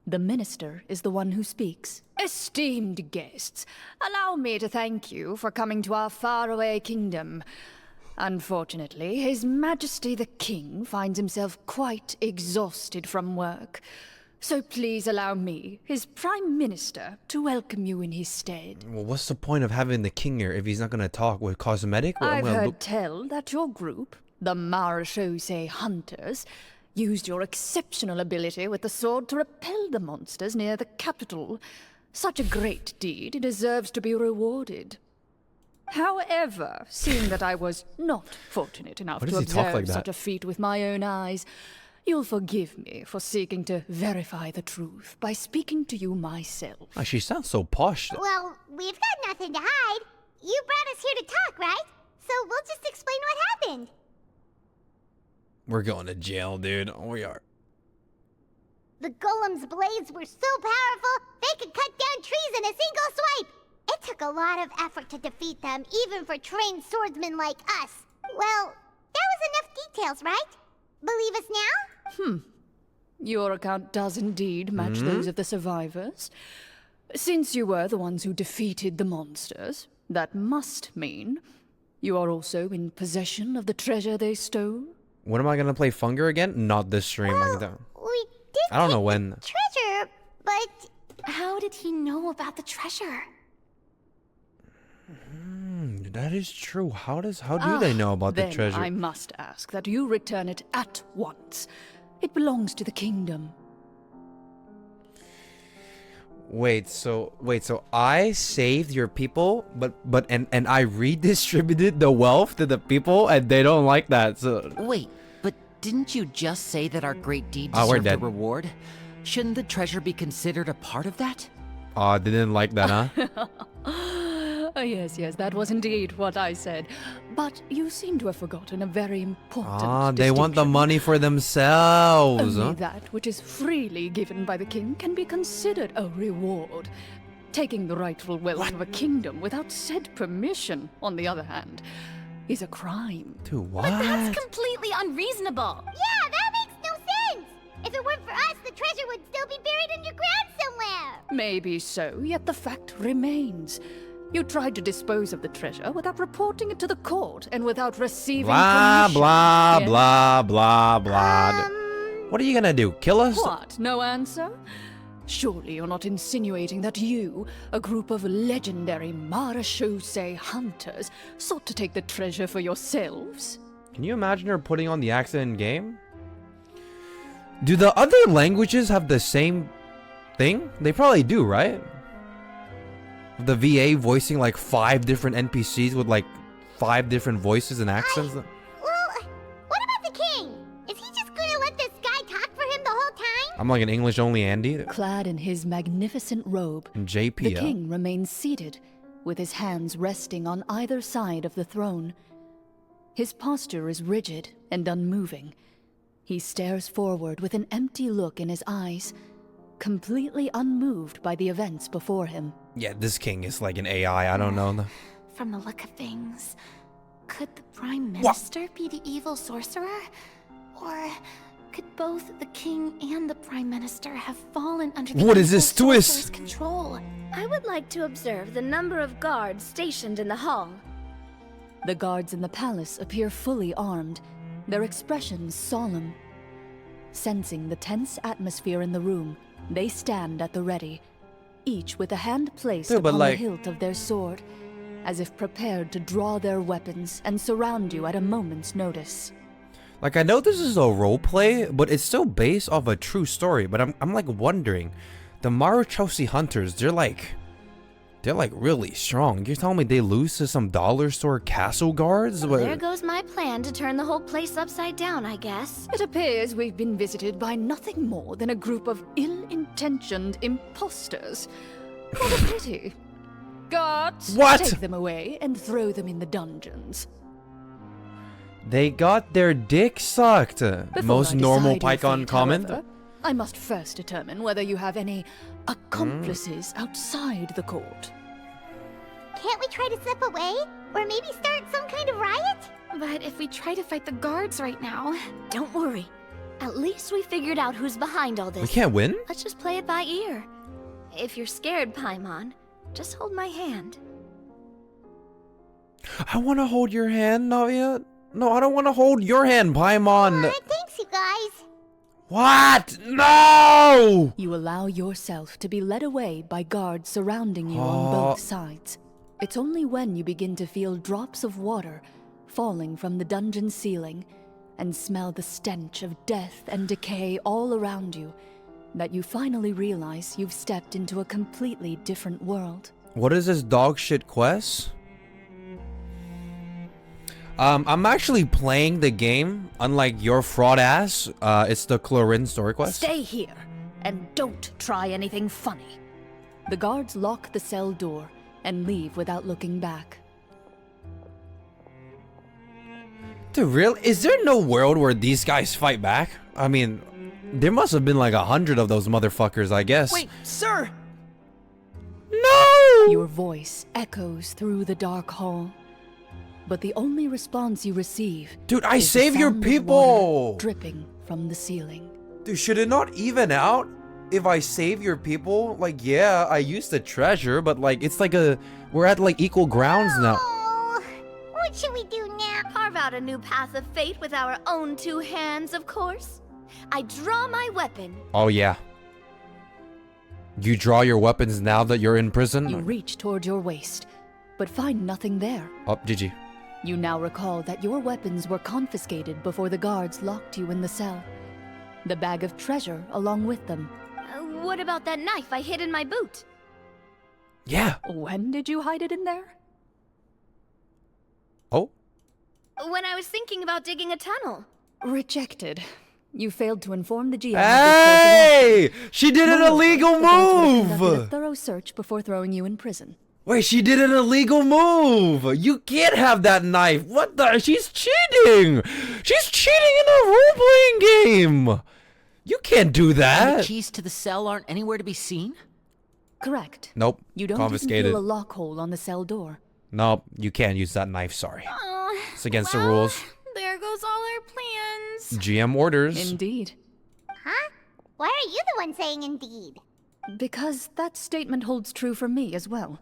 The minister is the one who speaks. Esteemed guests, allow me to thank you for coming to our faraway kingdom. Unfortunately, His Majesty the King finds himself quite exhausted from work. So please allow me, his Prime Minister, to welcome you in his stead. Well, what's the point of having the king here if he's not gonna talk with cosmetic? Well, I'm I've gonna heard look- tell that your group, the akashoT Hunters, used your exceptional ability with the sword to repel the monsters near the capital. Such a great deed deserves to be rewarded. However, seeing that I was not fortunate enough Why to does he talk observe like that? such a feat with my own eyes, you'll forgive me for seeking to verify the truth by speaking to you myself. Ah, she sounds so posh. Well, we've got nothing to hide. You brought us here to talk, right? So we'll just explain what happened. We're going to jail, dude. Oh, we are. The golem's blades were so powerful, they could cut down trees in a single swipe. It took a lot of effort to defeat them, even for trained swordsmen like us. Well, that was enough details, right? Believe us now? Your account does indeed match those of the survivors. Since you were the ones who defeated the monsters, that must mean you are also in possession of the treasure they stole. When am I gonna play Funger again? Not this stream. I We did I don't know take when. the treasure, but How did he know about the treasure? That is true. How do they know about the then treasure? I must ask that you return it at once. It belongs to the kingdom. Wait, so I saved your people, but I redistributed the wealth to the people, and they don't like that. So Wait, but didn't you just say that our great deed Oh, we're deserved a dead. reward? Shouldn't the treasure be considered a part of that? they didn't like that, huh? Yes, that was indeed what I said. But you seem to have forgotten a very important They want the distinction. money for themselves. Only Huh? that which is freely given by the king can be considered a reward. Taking the rightful wealth of a kingdom without said permission, on the other hand, is a crime. Dude, what? That's completely unreasonable. yeah, that makes no sense. If it weren't for us, the treasure would still be buried underground somewhere. Maybe so, yet the fact remains. You tried to dispose of the treasure without reporting it to the court and without receiving Blah permission. blah Yes? blah blah blah. What are you gonna do? Kill us? What? No answer? Surely you're not insinuating that you, a group of legendary akashoT hunters, sought to take the treasure for yourselves? Can you imagine her putting on the accent in game? Do the other languages have the same thing? They probably do, right? The VA voicing like 5 different NPCs with like 5 different voices and accents. Well, what about the king? Is he just gonna let this guy talk for him the whole time? I'm like an English only Andy. Clad in his magnificent robe, And JP. the king remains seated, with his hands resting on either side of the throne. His posture is rigid and unmoving. He stares forward with an empty look in his eyes, completely unmoved by the events before him. Yeah, this king is like an AI. I don't know. From the look of things, could the Prime Minister be the evil sorcerer? Or could both the king and the Prime Minister have fallen under the What is this evil twist? sorcerer's control? I would like to observe the number of guards stationed in the hall. The guards in the palace appear fully armed, their expressions solemn. Sensing the tense atmosphere in the room, they stand at the ready, each with a hand placed Dude, but upon like- the hilt of their sword, as if prepared to draw their weapons and surround you at a moment's notice. Like, I know this is a roleplay, but it's still based off a true story. But I'm like wondering, the akashoT hunters, they're like really strong. You're telling me they lose to some dollar store castle guards? Well, there goes my plan to turn the whole place upside down, I guess. It appears we've been visited by nothing more than a group of ill-intentioned imposters. What a pity. Guards, What? take them away and throw them in the dungeons. They got their dick sucked. Before Most I normal decide your PyCon fate, comment. however, I must first determine whether you have any accomplices outside the court. Can't we try to slip away? Or maybe start some kind of riot? But if we try to fight the guards right now... Don't worry. At least we figured out who's behind all this. We can't win? Let's just play it by ear. If you're scared, Paimon, just hold my hand. I want to hold your hand, Navia. No, I don't want to hold your hand, Paimon. Thanks, you guys. What? No! You allow yourself to be led away by guards surrounding you on Oh. both sides. It's only when you begin to feel drops of water falling from the dungeon ceiling and smell the stench of death and decay all around you that you finally realize you've stepped into a completely different world. What is this dog shit quest? I'm actually playing the game, unlike your fraud ass. It's the Clorinde story quest. Stay here and don't try anything funny. The guards lock the cell door and leave without looking back. Dude, really? Is there no world where these guys fight back? I mean, there must have been like 100 of those motherfuckers, I guess. Wait, sir! No! Your voice echoes through the dark hall. But the only response you receive, Dude, I is the save your sound of people! water dripping from the ceiling. Dude, should it not even out if I save your people? Like, yeah, I used the treasure, but like, it's like we're at like equal grounds now. Oh, what should we do now? Carve out a new path of fate with our own 2 hands, of course. I draw my weapon. Oh, yeah. You draw your weapons now that you're in prison? You reach toward your waist, but find nothing there. Oh, GG. You now recall that your weapons were confiscated before the guards locked you in the cell. The bag of treasure along with them. What about that knife I hid in my boot? Yeah. When did you hide it in there? Oh? When I was thinking about digging a tunnel. Rejected. You failed to inform the GM. Hey! She did an illegal The guards would have conducted a move! thorough search before throwing you in prison. Wait, she did an illegal move! You can't have that knife! What the? She's cheating! She's cheating in a role-playing game! You can't do And the that! keys to the cell aren't anywhere to be seen? Correct. Nope. You don't Confiscated. even feel a lock hole on the cell door. Nope, you can't use that knife, sorry. Oh, It's against the rules. there goes all our plans. GM orders. Indeed. Huh? Why are you the one saying indeed? Because that statement holds true for me as well.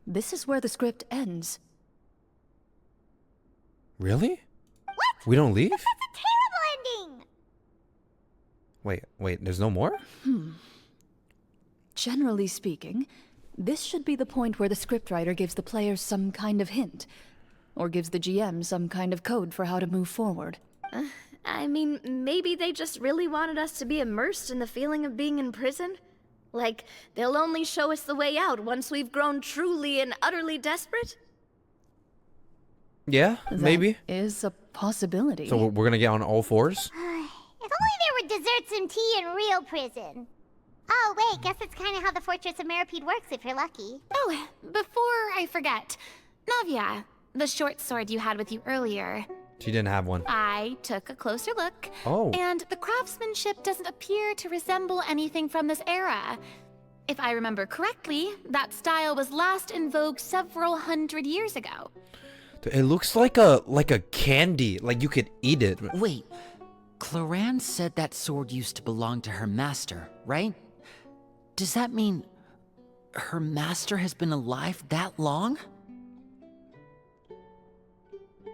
This is where the script ends. Really? What? We don't leave? That's a terrible ending! Wait, there's no more? generally speaking, this should be the point where the scriptwriter gives the players some kind of hint, or gives the GM some kind of code for how to move forward. I mean, maybe they just really wanted us to be immersed in the feeling of being in prison? Like, they'll only show us the way out once we've grown truly and utterly desperate? Yeah, maybe. Is a possibility. So we're gonna get on all fours? If only there were desserts and tea in real prison. Oh, wait, guess it's kind of how the Fortress of Meripede works if you're lucky. Oh, before I forget, Navia, the short sword you had with you earlier. She didn't have one. I took a closer look. Oh. And the craftsmanship doesn't appear to resemble anything from this era. If I remember correctly, that style was last in vogue several hundred years ago. It looks like a candy, like you could eat it. Wait, Clorinde said that sword used to belong to her master, right? Does that mean her master has been alive that long?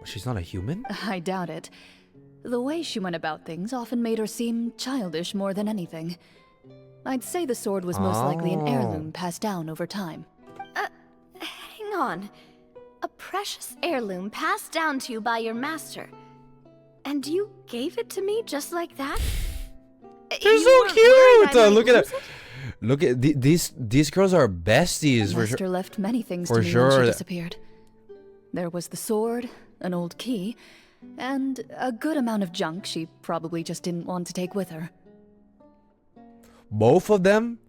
She's not a human? I doubt it. The way she went about things often made her seem childish more than anything. I'd say the sword was most likely an heirloom passed down over time. Hang on. A precious heirloom passed down to you by your master. And you gave it to me just like that? They're so cute! Look at it. Look at these girls are besties The for master sure. left many things For to me when sure. she disappeared. There was the sword, an old key, and a good amount of junk she probably just didn't want to take with her. Both of them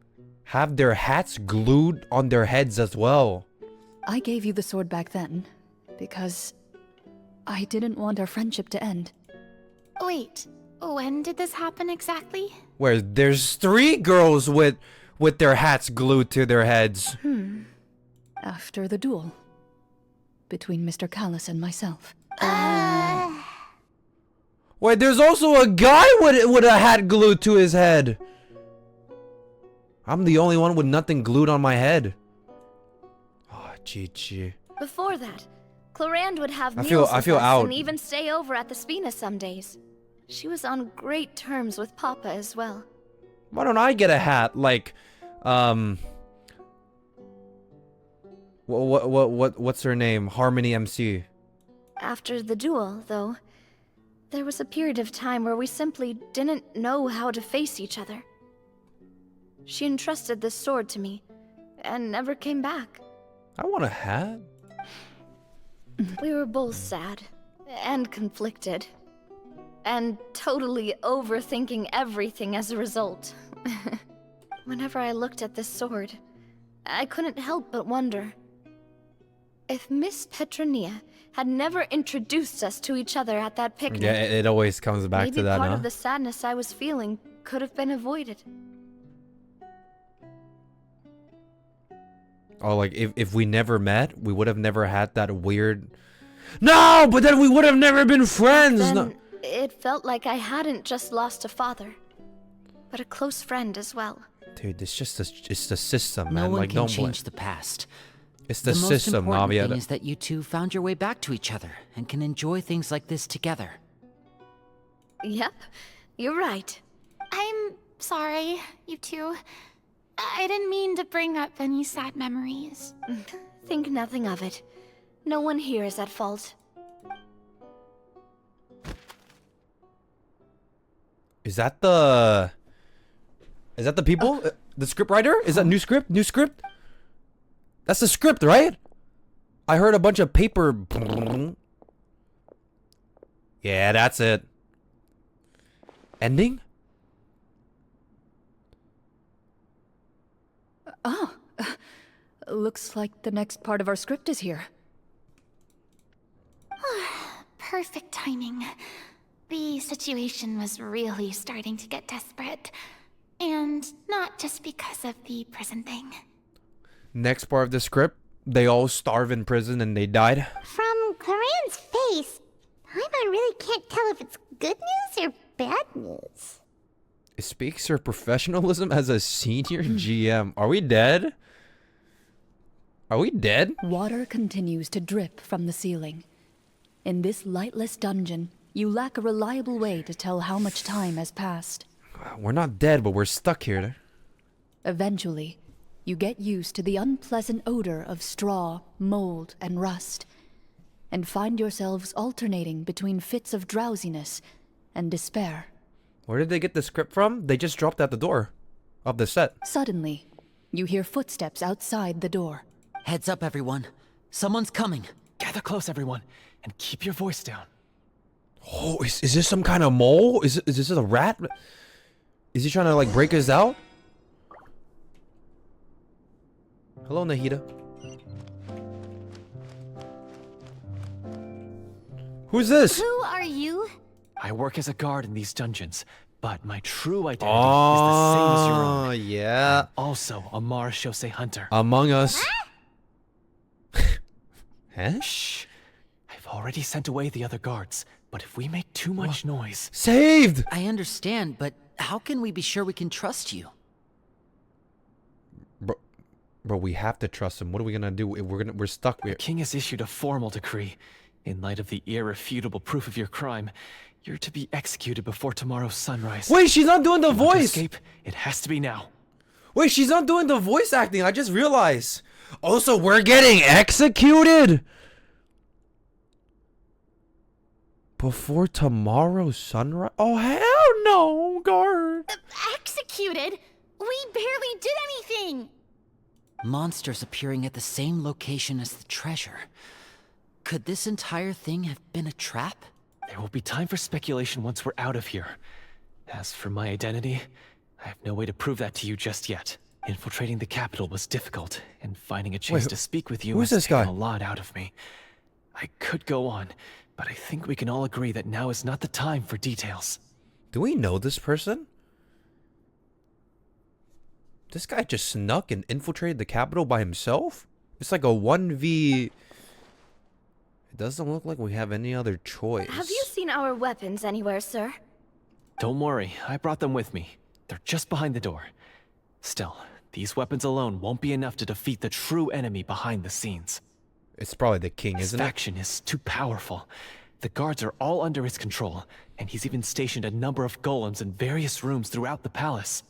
have their hats glued on their heads as well. I gave you the sword back then because I didn't want our friendship to end. Wait, when did this happen exactly? Where there's 3 girls with their hats glued to their heads. After the duel between Mr. Callis and myself. Wait, there's also a guy with a hat glued to his head. I'm the only one with nothing glued on my head. Oh, GG. Before that, Clorinde would have I meals feel with us out. and even stay over at the Spina some days. She was on great terms with Papa as well. Why don't I get a hat like, what's her name? Harmony MC. After the duel, though, there was a period of time where we simply didn't know how to face each other. She entrusted this sword to me, and never came back. I want a hat. We were both sad, and conflicted, and totally overthinking everything as a result. Whenever I looked at this sword, I couldn't help but wonder if Miss Petronia had never introduced us to each other at that picnic. Yeah, it always comes back maybe to that, part huh? of the sadness I was feeling could have been avoided. Oh, like if we never met, we would have never had that weird. No, but then we would have never been friends. Then No. it felt like I hadn't just lost a father, but a close friend as well. Dude, it's just it's the system, No man. one Like, can don't change the past. It's the most system, important Navia. thing is that you two found your way back to each other and can enjoy things like this together. Yep, you're right. I'm sorry, you two. I didn't mean to bring up any sad memories. Think nothing of it. No one here is at fault. Is that the people? The script writer? Is that new script? New script? That's the script, right? I heard a bunch of paper. Yeah, that's it. Ending? Oh, looks like the next part of our script is here. Perfect timing. The situation was really starting to get desperate. And not just because of the prison thing. Next part of the script, they all starve in prison and they died. From Clorinde's face, I really can't tell if it's good news or bad news. It speaks her professionalism as a senior GM. Are we dead? Are we dead? Water continues to drip from the ceiling. In this lightless dungeon, you lack a reliable way to tell how much time has passed. We're not dead, but we're stuck here. Eventually, you get used to the unpleasant odor of straw, mold, and rust, and find yourselves alternating between fits of drowsiness and despair. Where did they get the script from? They just dropped at the door of the set. Suddenly, you hear footsteps outside the door. Heads up, everyone. Someone's coming. Gather close, everyone, and keep your voice down. Oh, is this some kind of mole? Is this a rat? Is he trying to like break us out? Hello, Nahida. Who's this? Who are you? I work as a guard in these dungeons, but my true identity is the same as your own. Yeah. I'm also a akashoT hunter. Among Us. Huh? Shh. I've already sent away the other guards, but if we make too much noise... Saved! I understand, but how can we be sure we can trust you? Bro, we have to trust him. What are we gonna do? We're stuck. The king has issued a formal decree. In light of the irrefutable proof of your crime, you're to be executed before tomorrow's sunrise. Wait, she's not doing the You want to voice! escape? It has to be now. Wait, she's not doing the voice acting. I just realized. Also, we're getting executed before tomorrow's sunrise. Oh hell no, guard. Executed? We barely did anything. Monsters appearing at the same location as the treasure. Could this entire thing have been a trap? There will be time for speculation once we're out of here. As for my identity, I have no way to prove that to you just yet. Infiltrating the capital was difficult, and finding a chance to speak with you who's has this guy? taken a lot out of me. I could go on, but I think we can all agree that now is not the time for details. Do we know this person? This guy just snuck and infiltrated the capital by himself? It's like a 1v... It doesn't look like we have any other choice. Have you seen our weapons anywhere, sir? Don't worry, I brought them with me. They're just behind the door. Still, these weapons alone won't be enough to defeat the true enemy behind the scenes. It's probably the king, isn't it? His faction is too powerful. The guards are all under his control, and he's even stationed a number of golems in various rooms throughout the palace.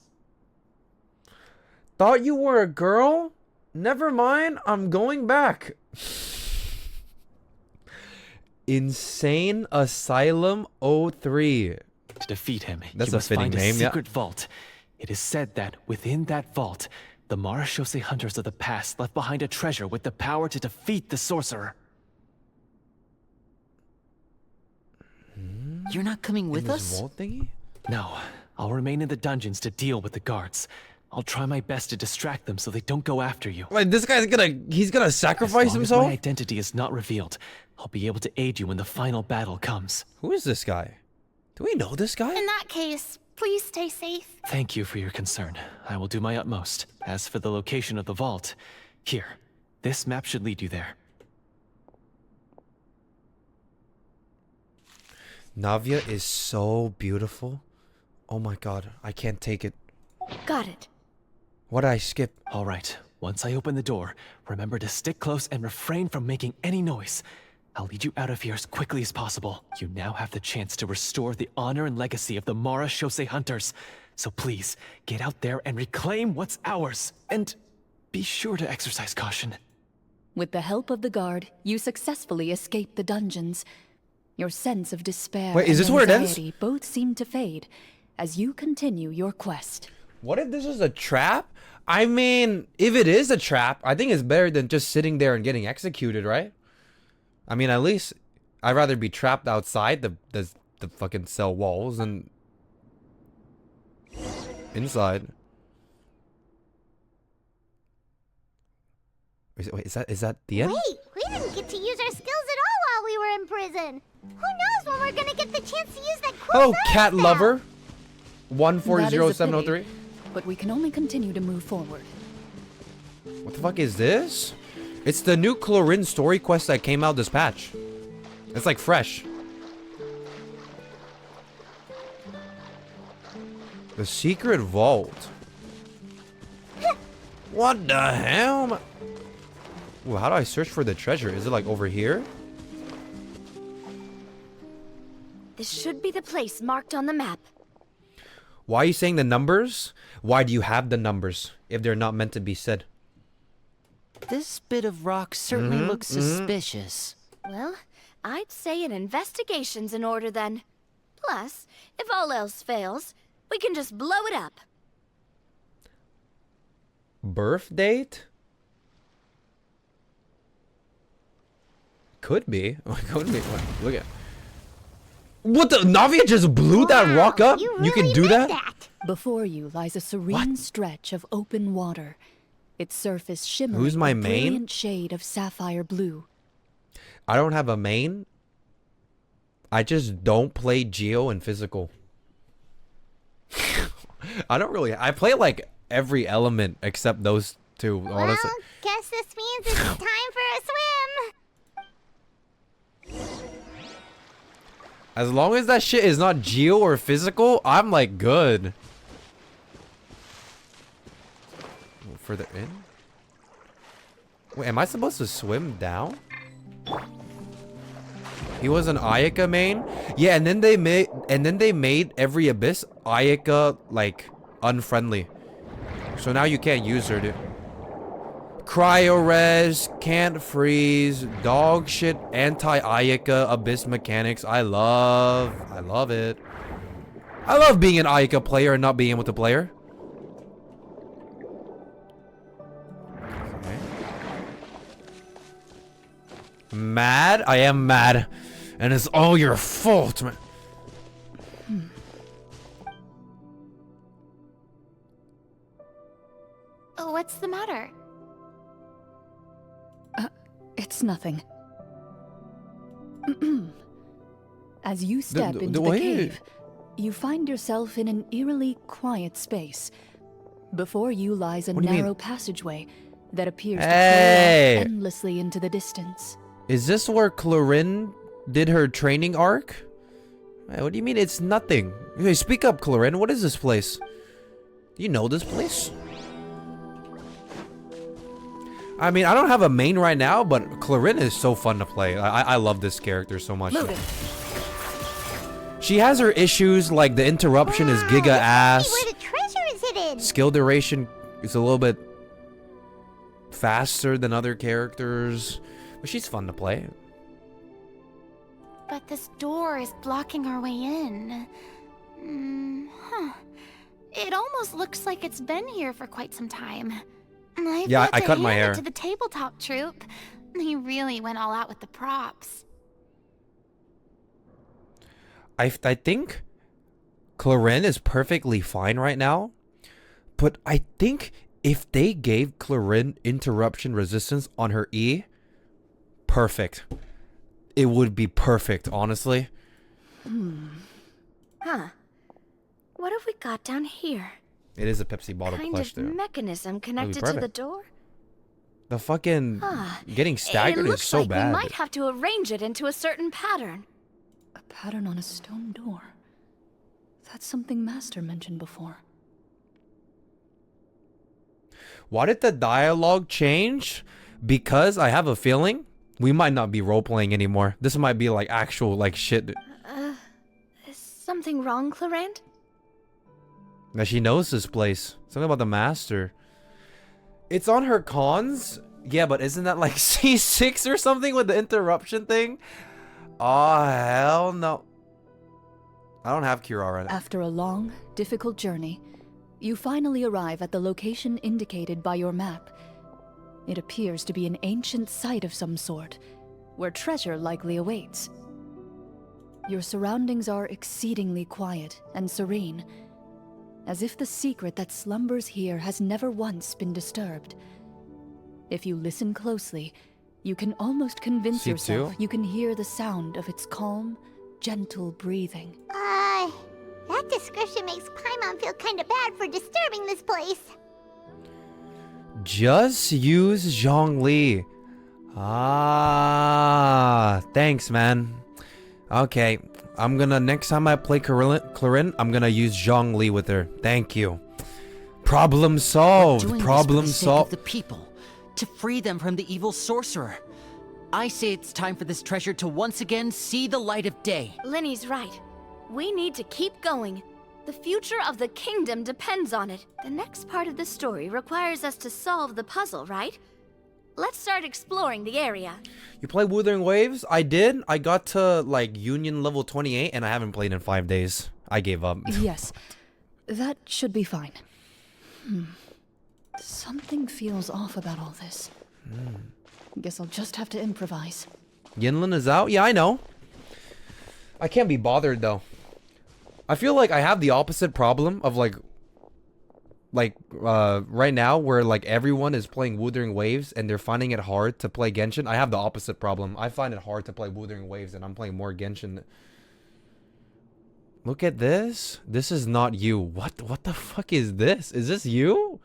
Thought you were a girl? Never mind, I'm going back. Insane Asylum 03. To defeat him, That's you a must fitting find name, a yeah. secret vault. It is said that within that vault, the akashoT hunters of the past left behind a treasure with the power to defeat the sorcerer. You're not coming with In this us? vault thingy? No, I'll remain in the dungeons to deal with the guards. I'll try my best to distract them so they don't go after you. Wait, this guy's he's gonna sacrifice As long himself? as my identity is not revealed, I'll be able to aid you when the final battle comes. Who is this guy? Do we know this guy? In that case, please stay safe. Thank you for your concern. I will do my utmost. As for the location of the vault, here, this map should lead you there. Navia is so beautiful. Oh my god, I can't take it. Got it. What did I skip? All right, once I open the door, remember to stick close and refrain from making any noise. I'll lead you out of here as quickly as possible. You now have the chance to restore the honor and legacy of the akashoT hunters. So please, get out there and reclaim what's ours. And be sure to exercise caution. With the help of the guard, you successfully escape the dungeons. Your sense of despair Wait, is and this where it ends? anxiety both seem to fade as you continue your quest. What if this is a trap? I mean, if it is a trap, I think it's better than just sitting there and getting executed, right? I mean, at least I'd rather be trapped outside the fucking cell walls and inside. Wait, is that the end? Wait, we didn't get to use our skills at all while we were in prison. Who knows when we're gonna get the chance to use that cool Hello, throwing cat staff? lover. That is a 140703. pity, but we can only continue to move forward. What the fuck is this? It's the new Clorinde story quest that came out this patch. It's like fresh. The secret vault. What the hell? Ooh, how do I search for the treasure? Is it like over here? This should be the place marked on the map. Why are you saying the numbers? Why do you have the numbers if they're not meant to be said? This bit of rock certainly looks suspicious. Well, I'd say an investigation's in order then. Plus, if all else fails, we can just blow it up. Birth date? Could be. Could be. Look at. What the? Navia just blew that rock up? You can do that? Before you lies a serene stretch of open water. Its surface shimmering Who's my a main? brilliant shade of sapphire blue. I don't have a main. I just don't play Geo and physical. I don't really. I play like every element except those two, honestly. Well, guess this means it's time for a swim. As long as that shit is not Geo or physical, I'm like good. Further in? Wait, am I supposed to swim down? He was an Ayaka main? Yeah, and then they made every abyss Ayaka like unfriendly. So now you can't use her, dude. Cryo-res, can't freeze, dog shit, anti-Ayaka abyss mechanics. I love it. I love being an Ayaka player and not being with the player. Okay. Mad? I am mad. And it's all your fault, man. Oh, what's the matter? It's nothing. As you step into the cave, you find yourself in an eerily quiet space. Before you lies a narrow passageway that appears to trail off endlessly into the distance. Is this where Clorinde did her training arc? What do you mean it's nothing? Hey, speak up, Clorinde. What is this place? Do you know this place? I mean, I don't have a main right now, but Clorinde is so fun to play. I love this character so much. She has her issues, like the interruption is giga ass. Where the treasure is hidden. Skill duration is a little bit faster than other characters, but she's fun to play. But this door is blocking our way in. It almost looks like it's been here for quite some time. Yeah, I cut my hair. To the tabletop troupe. He really went all out with the props. I think Clorinde is perfectly fine right now, but I think if they gave Clorinde interruption resistance on her E, perfect. It would be perfect, honestly. Huh. What have we got down here? It is a Pepsi bottle plush, Kind of dude. mechanism connected to the door? The fucking getting staggered is so bad. We might have to arrange it into a certain pattern. A pattern on a stone door. That's something Master mentioned before. Why did the dialogue change? Because I have a feeling we might not be role-playing anymore. This might be like actual like shit. Is something wrong, Clorinde? Now she knows this place. Something about the master. It's on her cons. Yeah, but isn't that like C6 or something with the interruption thing? Oh, hell no. I don't have Kira right now. After a long, difficult journey, you finally arrive at the location indicated by your map. It appears to be an ancient site of some sort, where treasure likely awaits. Your surroundings are exceedingly quiet and serene, as if the secret that slumbers here has never once been disturbed. If you listen closely, you can almost convince yourself you can hear the sound of its calm, gentle breathing. That description makes Paimon feel kind of bad for disturbing this place. Just use Zhongli. Thanks, man. Okay, I'm gonna, next time I play Clorinde, I'm gonna use Zhongli with her. Thank you. Problem solved. Problem solved. The people, to free them from the evil sorcerer. I say it's time for this treasure to once again see the light of day. Lenny's right. We need to keep going. The future of the kingdom depends on it. The next part of the story requires us to solve the puzzle, right? Let's start exploring the area. You play Wuthering Waves? I did. I got to like Union level 28 and I haven't played in 5 days. I gave up. Yes, that should be fine. Something feels off about all this. Guess I'll just have to improvise. Yinlin is out? Yeah, I know. I can't be bothered though. I feel like I have the opposite problem of like right now where like everyone is playing Wuthering Waves and they're finding it hard to play Genshin. I have the opposite problem. I find it hard to play Wuthering Waves and I'm playing more Genshin. Look at this. This is not you. What the fuck is this? Is this you?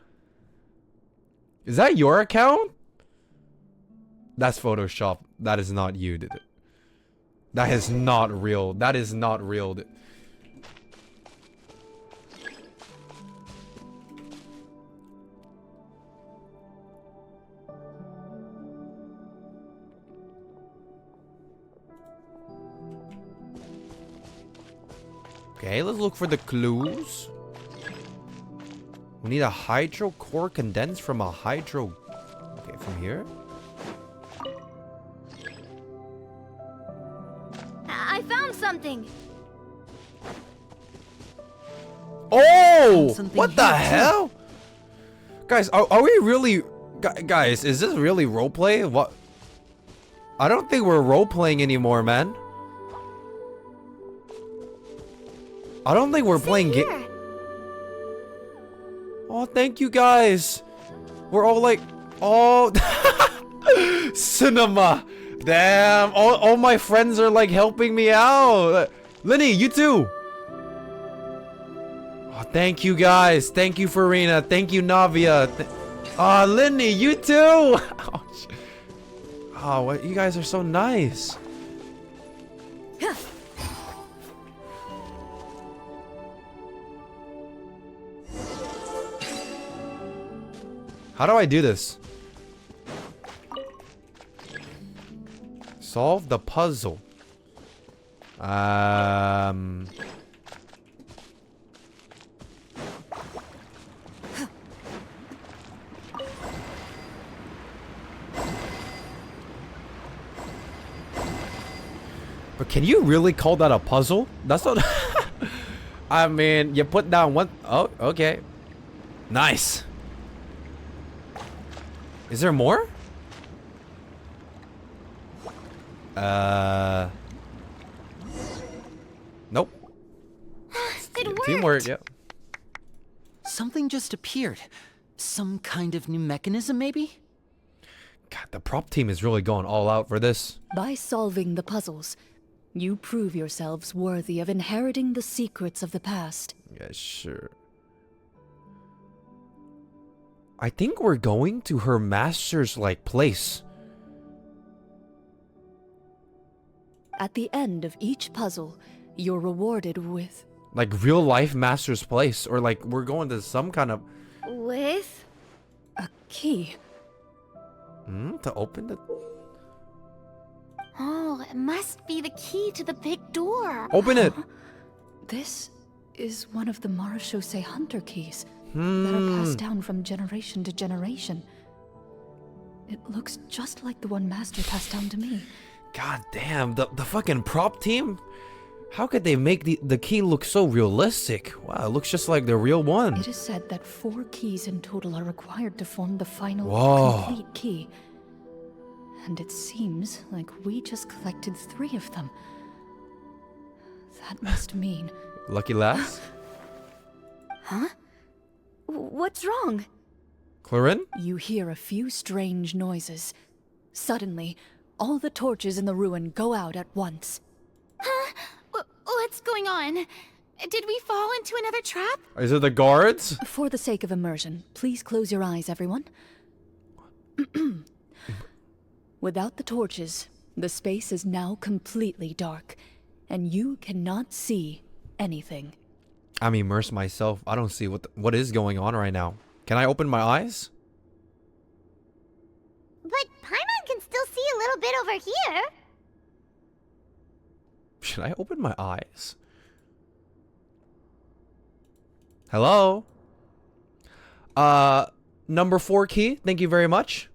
Is that your account? That's Photoshop. That is not you, dude. That is not real. That is not real, dude. Okay, let's look for the clues. We need a hydro core condensed from a hydro... Okay, from here? I found something. Oh! What the hell? Guys, are we really... Guys, is this really roleplay? What? I don't think we're roleplaying anymore, man. I don't think we're playing game. Oh, thank you guys. We're all like, oh, cinema. Damn, all my friends are like helping me out. Linny, you too. Oh, thank you guys. Thank you, Farina. Thank you, Navia. Oh, Linny, you too. Oh, what? You guys are so nice. How do I do this? Solve the puzzle. But can you really call that a puzzle? That's not... I mean, you put down one... Oh, okay. Nice. Is there more? Nope. It worked. Teamwork, yeah. Something just appeared. Some kind of new mechanism, maybe? God, the prop team is really going all out for this. By solving the puzzles, you prove yourselves worthy of inheriting the secrets of the past. Yeah, sure. I think we're going to her master's, like, place. At the end of each puzzle, you're rewarded with... Like, real-life master's place. Or, like, we're going to some kind of... With? A key. To open the... Oh, it must be the key to the big door. Open it! This is one of the akashoT hunter keys. That are passed down from generation to generation. It looks just like the one Master passed down to me. God damn, the fucking prop team? How could they make the key look so realistic? Wow, it looks just like the real one. It is said that 4 keys in total are required to form the final complete key. And it seems like we just collected 3 of them. That must mean... Lucky lass? Huh? What's wrong? Clorinde? You hear a few strange noises. Suddenly, all the torches in the ruin go out at once. Huh? What's going on? Did we fall into another trap? Is it the guards? For the sake of immersion, please close your eyes, everyone. Without the torches, the space is now completely dark, and you cannot see anything. I'm immersed myself. I don't see what is going on right now. Can I open my eyes? But Paimon can still see a little bit over here. Should I open my eyes? Hello? Number 4 key. Thank you very much.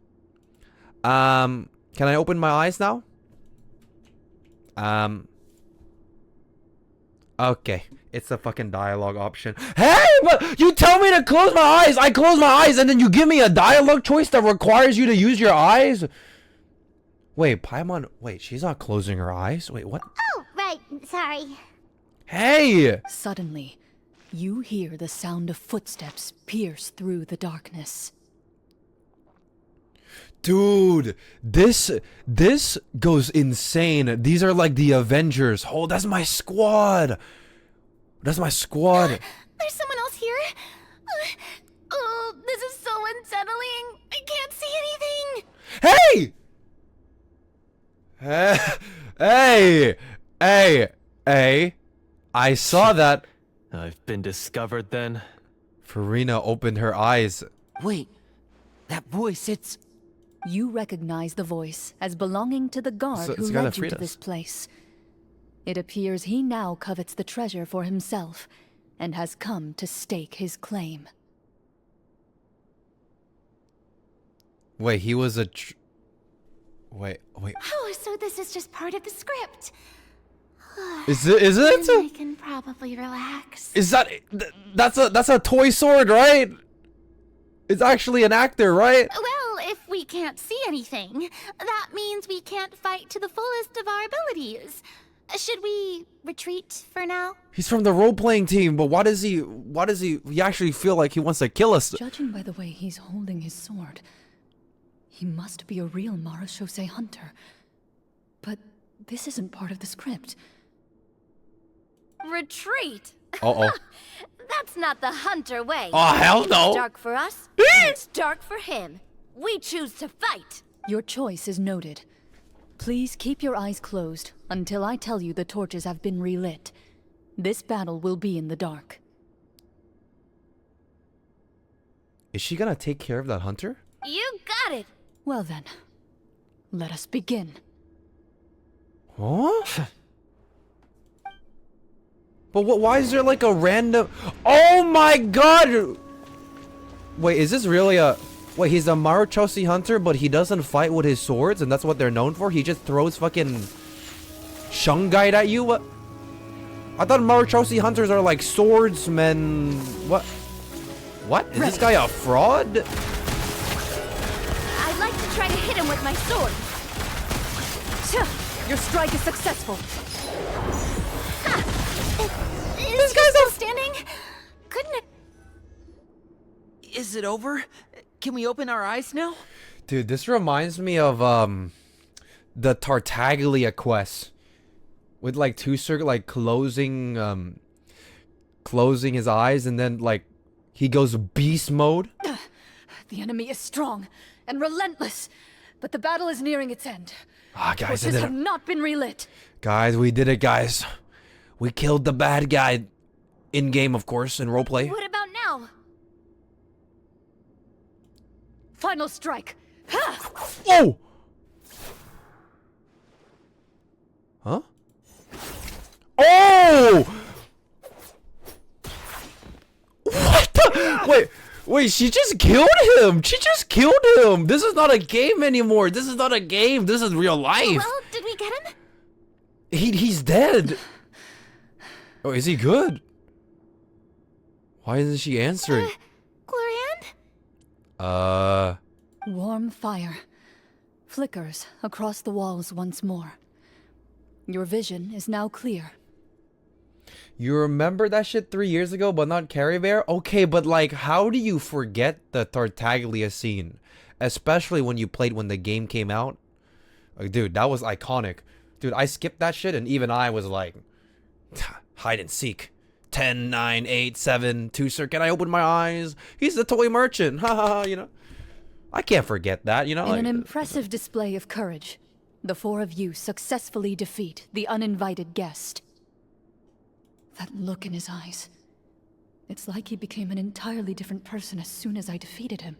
Can I open my eyes now? Okay. It's the fucking dialogue option. Hey, but you tell me to close my eyes. I close my eyes and then you give me a dialogue choice that requires you to use your eyes? Wait, Paimon, wait, she's not closing her eyes? Wait, what? Oh, right. Sorry. Hey! Suddenly, you hear the sound of footsteps pierce through the darkness. Dude, this goes insane. These are like the Avengers. Oh, that's my squad. That's my squad. There's someone else here. Oh, this is so unsettling. I can't see anything. Hey! Hey! I saw that. I've been discovered then. Farina opened her eyes. Wait, that voice, it's... You recognize the voice as belonging to the guard who led you to this place. It appears he now covets the treasure for himself and has come to stake his claim. Wait, he was a... Wait. Oh, so this is just part of the script. Is it? Then I can probably relax. Is that... That's a toy sword, right? It's actually an actor, right? Well, if we can't see anything, that means we can't fight to the fullest of our abilities. Should we retreat for now? He's from the role-playing team, but why does he actually feel like he wants to kill us? Judging by the way he's holding his sword, he must be a real akashoT hunter. But this isn't part of the script. Retreat? Uh-oh. That's not the hunter way. Oh, hell no. It's dark for us, it's dark for him. We choose to fight. Your choice is noted. Please keep your eyes closed until I tell you the torches have been relit. This battle will be in the dark. Is she gonna take care of that hunter? You got it. Well then, let us begin. Huh? But why is there like a random... Oh my god! Wait, is this really a... Wait, he's a akashoT hunter, but he doesn't fight with his swords, and that's what they're known for? He just throws fucking... shungite at you? What? I thought akashoT hunters are like swordsmen... What? What? Is this guy a fraud? I'd like to try to hit him with my sword. Your strike is successful. This guy's still standing? Couldn't it? Is it over? Can we open our eyes now? Dude, this reminds me of the Tartaglia quest. With like like closing his eyes and then like he goes beast mode. The enemy is strong and relentless, but the battle is nearing its end. Ah, guys, Torches have not been relit. Guys, we did it, guys. We killed the bad guy. In-game, of course, in roleplay. What about now? Final strike. Oh! Huh? Oh! What the? Wait, she just killed him! She just killed him! This is not a game anymore! This is not a game! This is real life! Well, did we get him? He's dead! Oh, is he good? Why isn't she answering? Clorinde? Warm fire flickers across the walls once more. Your vision is now clear. You remember that shit 3 years ago, but not Caribert? Okay, but like, how do you forget the Tartaglia scene? Especially when you played when the game came out? Like, dude, that was iconic. Dude, I skipped that shit and even I was like, hide and seek. 10, 9, 8, 7, 2, sir, can I open my eyes? He's the toy merchant. Ha ha ha, you know? I can't forget that, you know? In an impressive display of courage, the four of you successfully defeat the uninvited guest. That look in his eyes. It's like he became an entirely different person as soon as I defeated him.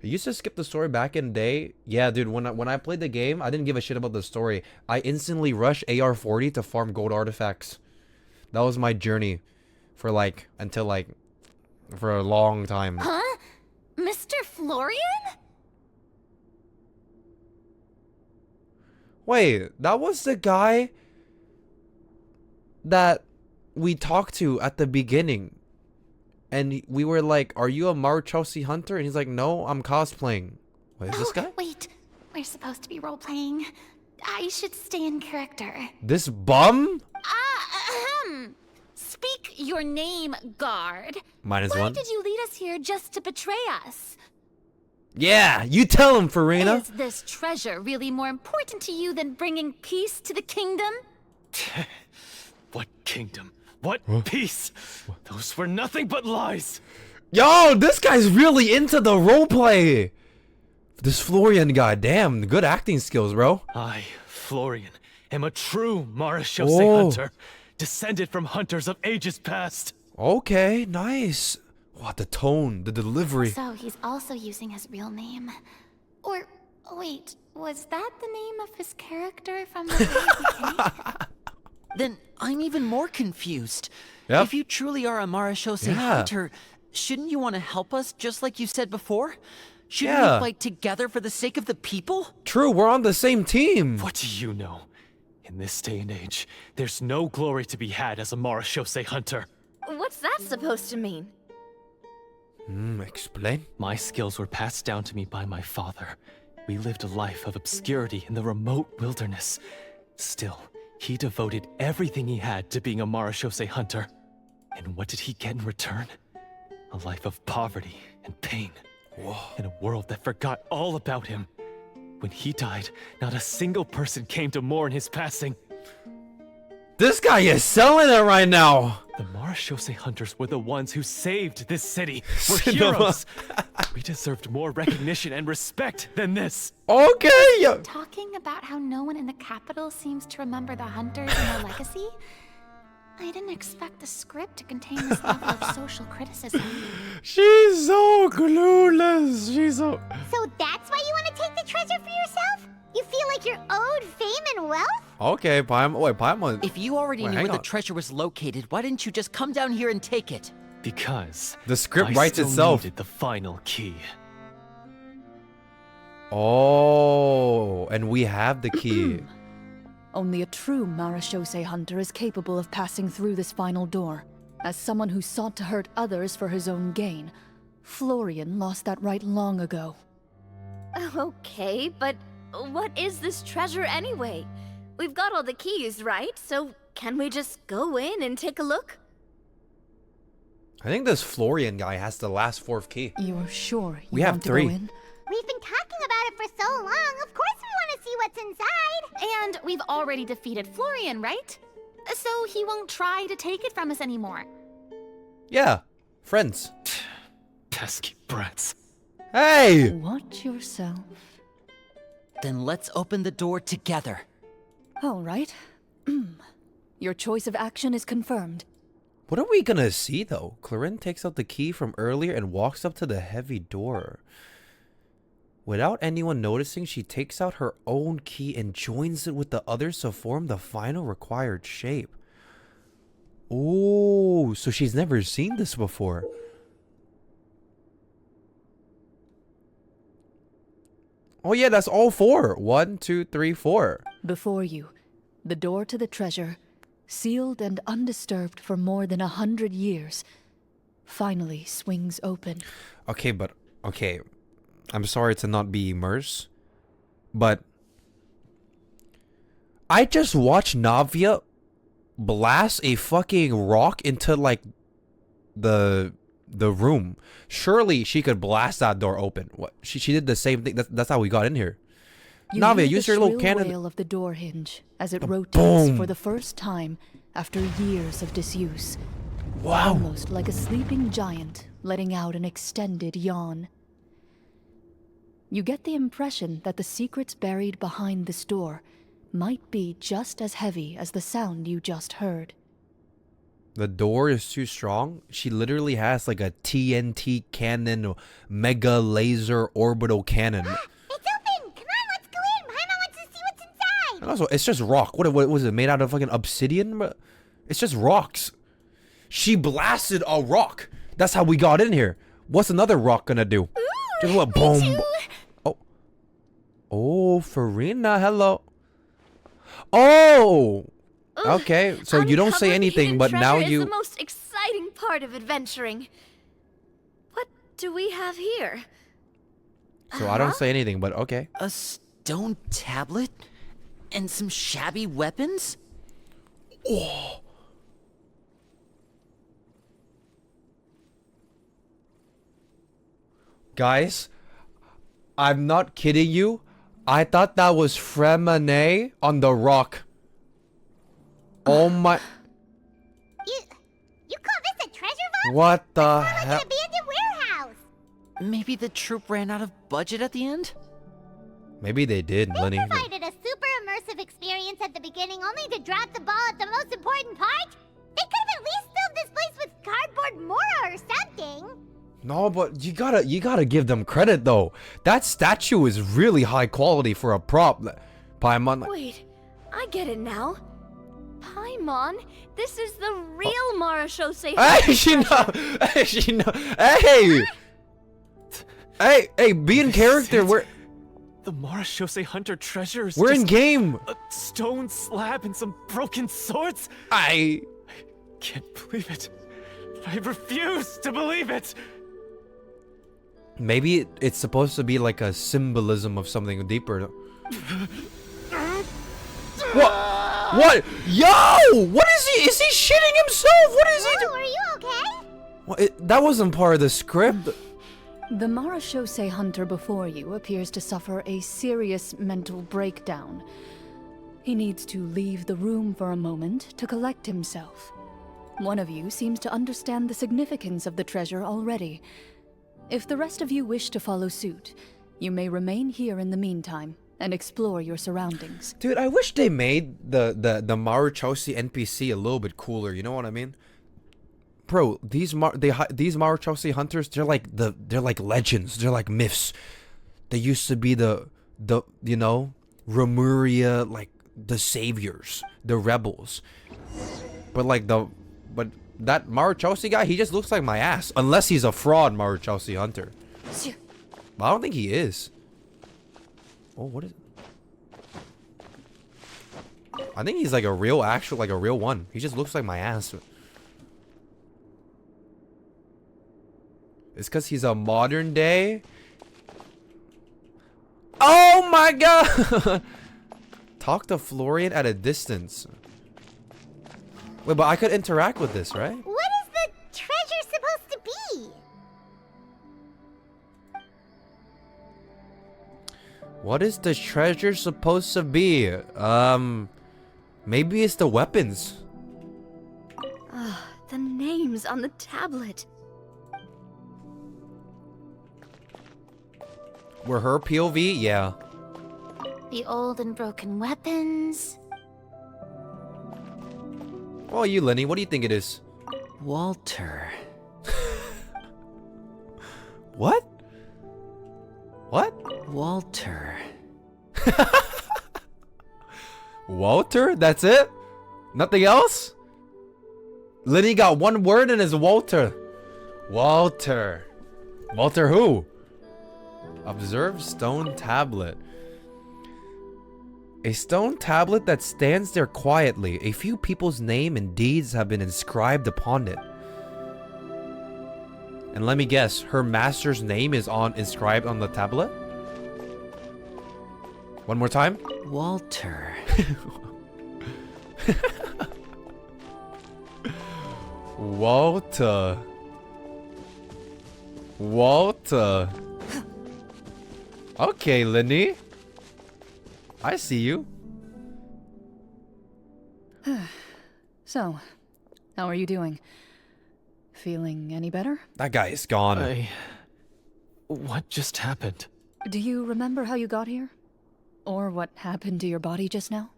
I used to skip the story back in the day. Yeah, dude, when I played the game, I didn't give a shit about the story. I instantly rushed AR-40 to farm gold artifacts. That was my journey for like, until like for a long time. Huh? Mr. Florian? Wait, that was the guy that we talked to at the beginning. And we were like, are you a akashoT hunter? And he's like, no, I'm cosplaying. Wait, is this guy? Wait, we're supposed to be role-playing. I should stay in character. This bum? Speak your name, guard. Minus Why one. did you lead us here just to betray us? Yeah, you tell him, Farina. Is this treasure really more important to you than bringing peace to the kingdom? What kingdom? What peace? Those were nothing but lies. Yo, this guy's really into the roleplay. This Florian guy, damn, good acting skills, bro. I, Florian, am a true akashoT hunter, descended from hunters of ages past. Okay, nice. What, the tone, the delivery. So he's also using his real name. Or, wait, was that the name of his character from the very beginning? Then I'm even more confused. Yep. If you truly are a akashoT hunter, shouldn't you want to help us just like you said before? Shouldn't we fight together for the sake of the people? True, we're on the same team. What do you know? In this day and age, there's no glory to be had as a akashoT hunter. What's that supposed to mean? Explain. My skills were passed down to me by my father. We lived a life of obscurity in the remote wilderness. Still, he devoted everything he had to being a akashoT hunter. And what did he get in return? A life of poverty and pain. In a world that forgot all about him. When he died, not a single person came to mourn his passing. This guy is selling it right now. The akashoT hunters were the ones who saved this city. We're heroes. We deserved more recognition and respect than this. Okay. Talking about how no one in the capital seems to remember the hunters and their legacy? I didn't expect the script to contain this level of social criticism. She's so clueless. She's so... So that's why you want to take the treasure for yourself? You feel like you're owed fame and wealth? Okay, Paimon. If you already knew hang where the on. treasure was located, why didn't you just come down here and take it? Because the script I writes still itself. needed the final key. Oh, and we have the key. Only a true akashoT hunter is capable of passing through this final door. As someone who sought to hurt others for his own gain, Florian lost that right long ago. Okay, but what is this treasure anyway? We've got all the keys, right? So can we just go in and take a look? I think this Florian guy has the last fourth key. You're sure We have want to 3. go in? We've been talking about it for so long. Of course we want to see what's inside. And we've already defeated Florian, right? So he won't try to take it from us anymore. Yeah, friends. Pesky brats. Hey! Watch yourself. Then let's open the door together. All right. Your choice of action is confirmed. What are we gonna see though? Clorinde takes out the key from earlier and walks up to the heavy door. Without anyone noticing, she takes out her own key and joins it with the others to form the final required shape. Oh, so she's never seen this before. Oh yeah, that's all 4. 1, 2, 3, 4. Before you, the door to the treasure, sealed and undisturbed for more than 100 years, finally swings open. Okay, but okay. I'm sorry to not be immersed, but I just watched Navia blast a fucking rock into like the room. Surely she could blast that door open. What? She did the same thing. That's how we got in here. You Navia, hear use the your little shrill cannon. wail of the door hinge as it The rotates boom. for the first time after years of disuse. Wow. Almost like a sleeping giant letting out an extended yawn. You get the impression that the secrets buried behind this door might be just as heavy as the sound you just heard. The door is too strong. She literally has like a TNT cannon, mega laser orbital cannon. It's open! Come on, let's go in! Paimon wants to see what's inside! And also, it's just rock. What was it made out of? Fucking obsidian? It's just rocks. She blasted a rock. That's how we got in here. What's another rock gonna do? Just what? Boom. Oh. Oh, Farina, hello. Oh. Okay, so you don't say anything, but now you... is the most exciting part of adventuring. What do we have here? So I don't say anything, but okay. A stone tablet? And some shabby weapons? Oh. Guys, I'm not kidding you. I thought that was Fremane on the rock. Oh my... You call this a treasure vault? What the Like hell? an abandoned warehouse. Maybe the troop ran out of budget at the end? Maybe they did, Lenny. Provided a super immersive experience at the beginning only to drop the ball at the most important part? They could have at least filled this place with cardboard Mora or something. No, but you gotta give them credit though. That statue is really high quality for a prop. Paimon. Wait, I get it now. Paimon, this is the real akashoT. Hey, she know. Hey! Hey, be in character. The akashoT Hunter treasure is We're in just game. A stone slab and some broken swords? I can't believe it. I refuse to believe it. Maybe it's supposed to be like a symbolism of something deeper. What? Yo! What is he? Is he shitting himself? What is he doing? Are you okay? What, that wasn't part of the script. The akashoT Hunter before you appears to suffer a serious mental breakdown. He needs to leave the room for a moment to collect himself. One of you seems to understand the significance of the treasure already. If the rest of you wish to follow suit, you may remain here in the meantime and explore your surroundings. Dude, I wish they made the akashoT NPC a little bit cooler. You know what I mean? Bro, these akashoT hunters, they're like legends. They're like myths. They used to be the you know, Remuria, like the saviors, the rebels. But that akashoT guy, he just looks like my ass. Unless he's a fraud akashoT hunter. But I don't think he is. Oh, what is it? I think he's like a real one. He just looks like my ass. It's because he's a modern day. Oh my god! Talk to Florian at a distance. Wait, but I could interact with this, right? What is the treasure supposed to be? What is the treasure supposed to be? Maybe it's the weapons. The names on the tablet. Were her POV? Yeah. The old and broken weapons. Oh, you, Lenny, what do you think it is? Walter. What? What? Walter. Walter? That's it? Nothing else? Lenny got one word and it's Walter. Walter. Walter who? Observe stone tablet. A stone tablet that stands there quietly. A few people's name and deeds have been inscribed upon it. And let me guess, her master's name is inscribed on the tablet? One more time? Walter. Walter. Walter. Okay, Lenny. I see you. So, how are you doing? Feeling any better? That guy is gone. What just happened? Do you remember how you got here? Or what happened to your body just now?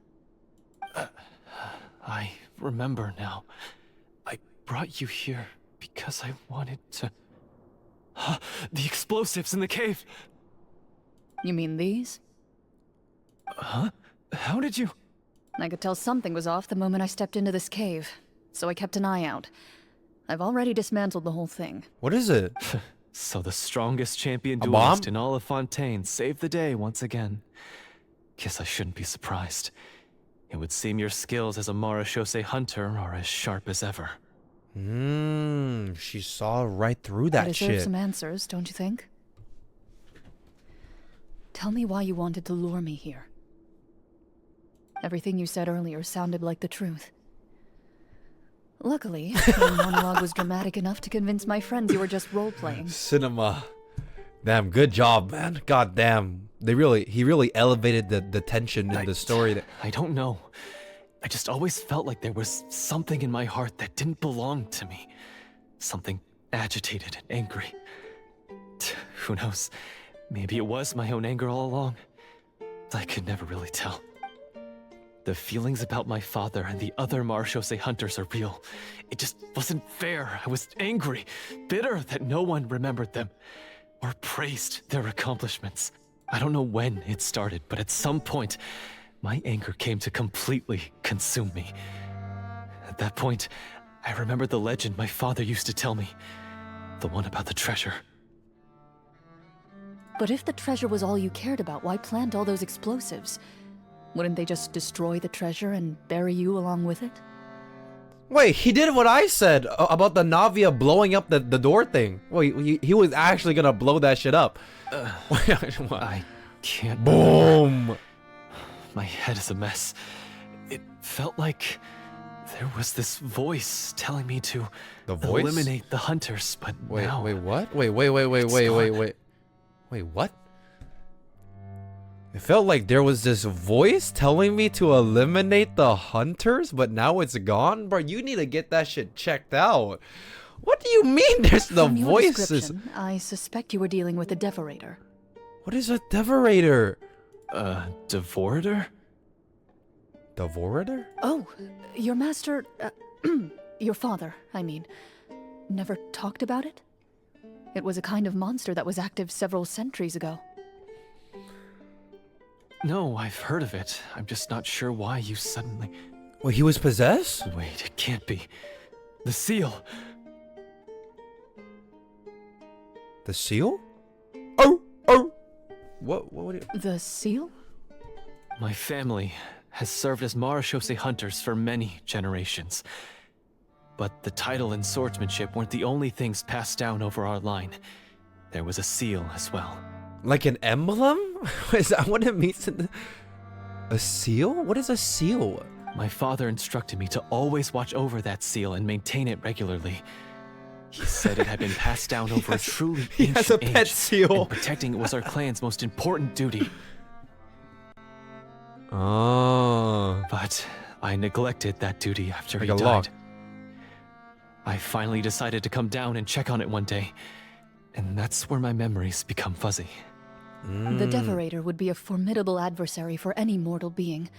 I remember now. I brought you here because I wanted to... The explosives in the cave! You mean these? Huh? How did you... I could tell something was off the moment I stepped into this cave, so I kept an eye out. I've already dismantled the whole thing. What is it? So the strongest champion A duelist bomb? in all of Fontaine saved the day once again. Guess I shouldn't be surprised. It would seem your skills as a akashoT hunter are as sharp as ever. She saw right through that I deserve shit. some answers, don't you think? Tell me why you wanted to lure me here. Everything you said earlier sounded like the truth. Luckily, your monologue was dramatic enough to convince my friends you were just role-playing. Cinema. Damn, good job, man. God damn. He really elevated the tension in the story. I don't know. I just always felt like there was something in my heart that didn't belong to me. Something agitated and angry. Who knows? Maybe it was my own anger all along. I could never really tell. The feelings about my father and the other akashoT hunters are real. It just wasn't fair. I was angry, bitter that no one remembered them or praised their accomplishments. I don't know when it started, but at some point, my anger came to completely consume me. At that point, I remembered the legend my father used to tell me. The one about the treasure. But if the treasure was all you cared about, why plant all those explosives? Wouldn't they just destroy the treasure and bury you along with it? Wait, he did what I said about the Navia blowing up the door thing. Wait, he was actually gonna blow that shit up. I can't. Boom! My head is a mess. It felt like there was this voice telling me to eliminate the hunters, but now... Wait, what? Wait, what? It felt like there was this voice telling me to eliminate the hunters, but now it's gone? Bro, you need to get that shit checked out. What do you mean there's the From your voices? description, I suspect you were dealing with a Devorator. What is a Devorator? Devorator? Devorator? Oh, your master... your father, I mean. Never talked about it? It was a kind of monster that was active several centuries ago. No, I've heard of it. I'm just not sure why you suddenly... Wait, he was possessed? Wait, it can't be. The seal! The seal? Oh! What would it... The seal? My family has served as akashoT hunters for many generations. But the title and swordsmanship weren't the only things passed down over our line. There was a seal as well. Like an emblem? Is that what it means? A seal? What is a seal? My father instructed me to always watch over that seal and maintain it regularly. He said it had been passed down over a truly ancient has a pet age, seal. and protecting it was our clan's most important duty. Oh. But I neglected that duty after Like he a died. log. I finally decided to come down and check on it one day, and that's where my memories become fuzzy. The Devorator would be a formidable adversary for any mortal being,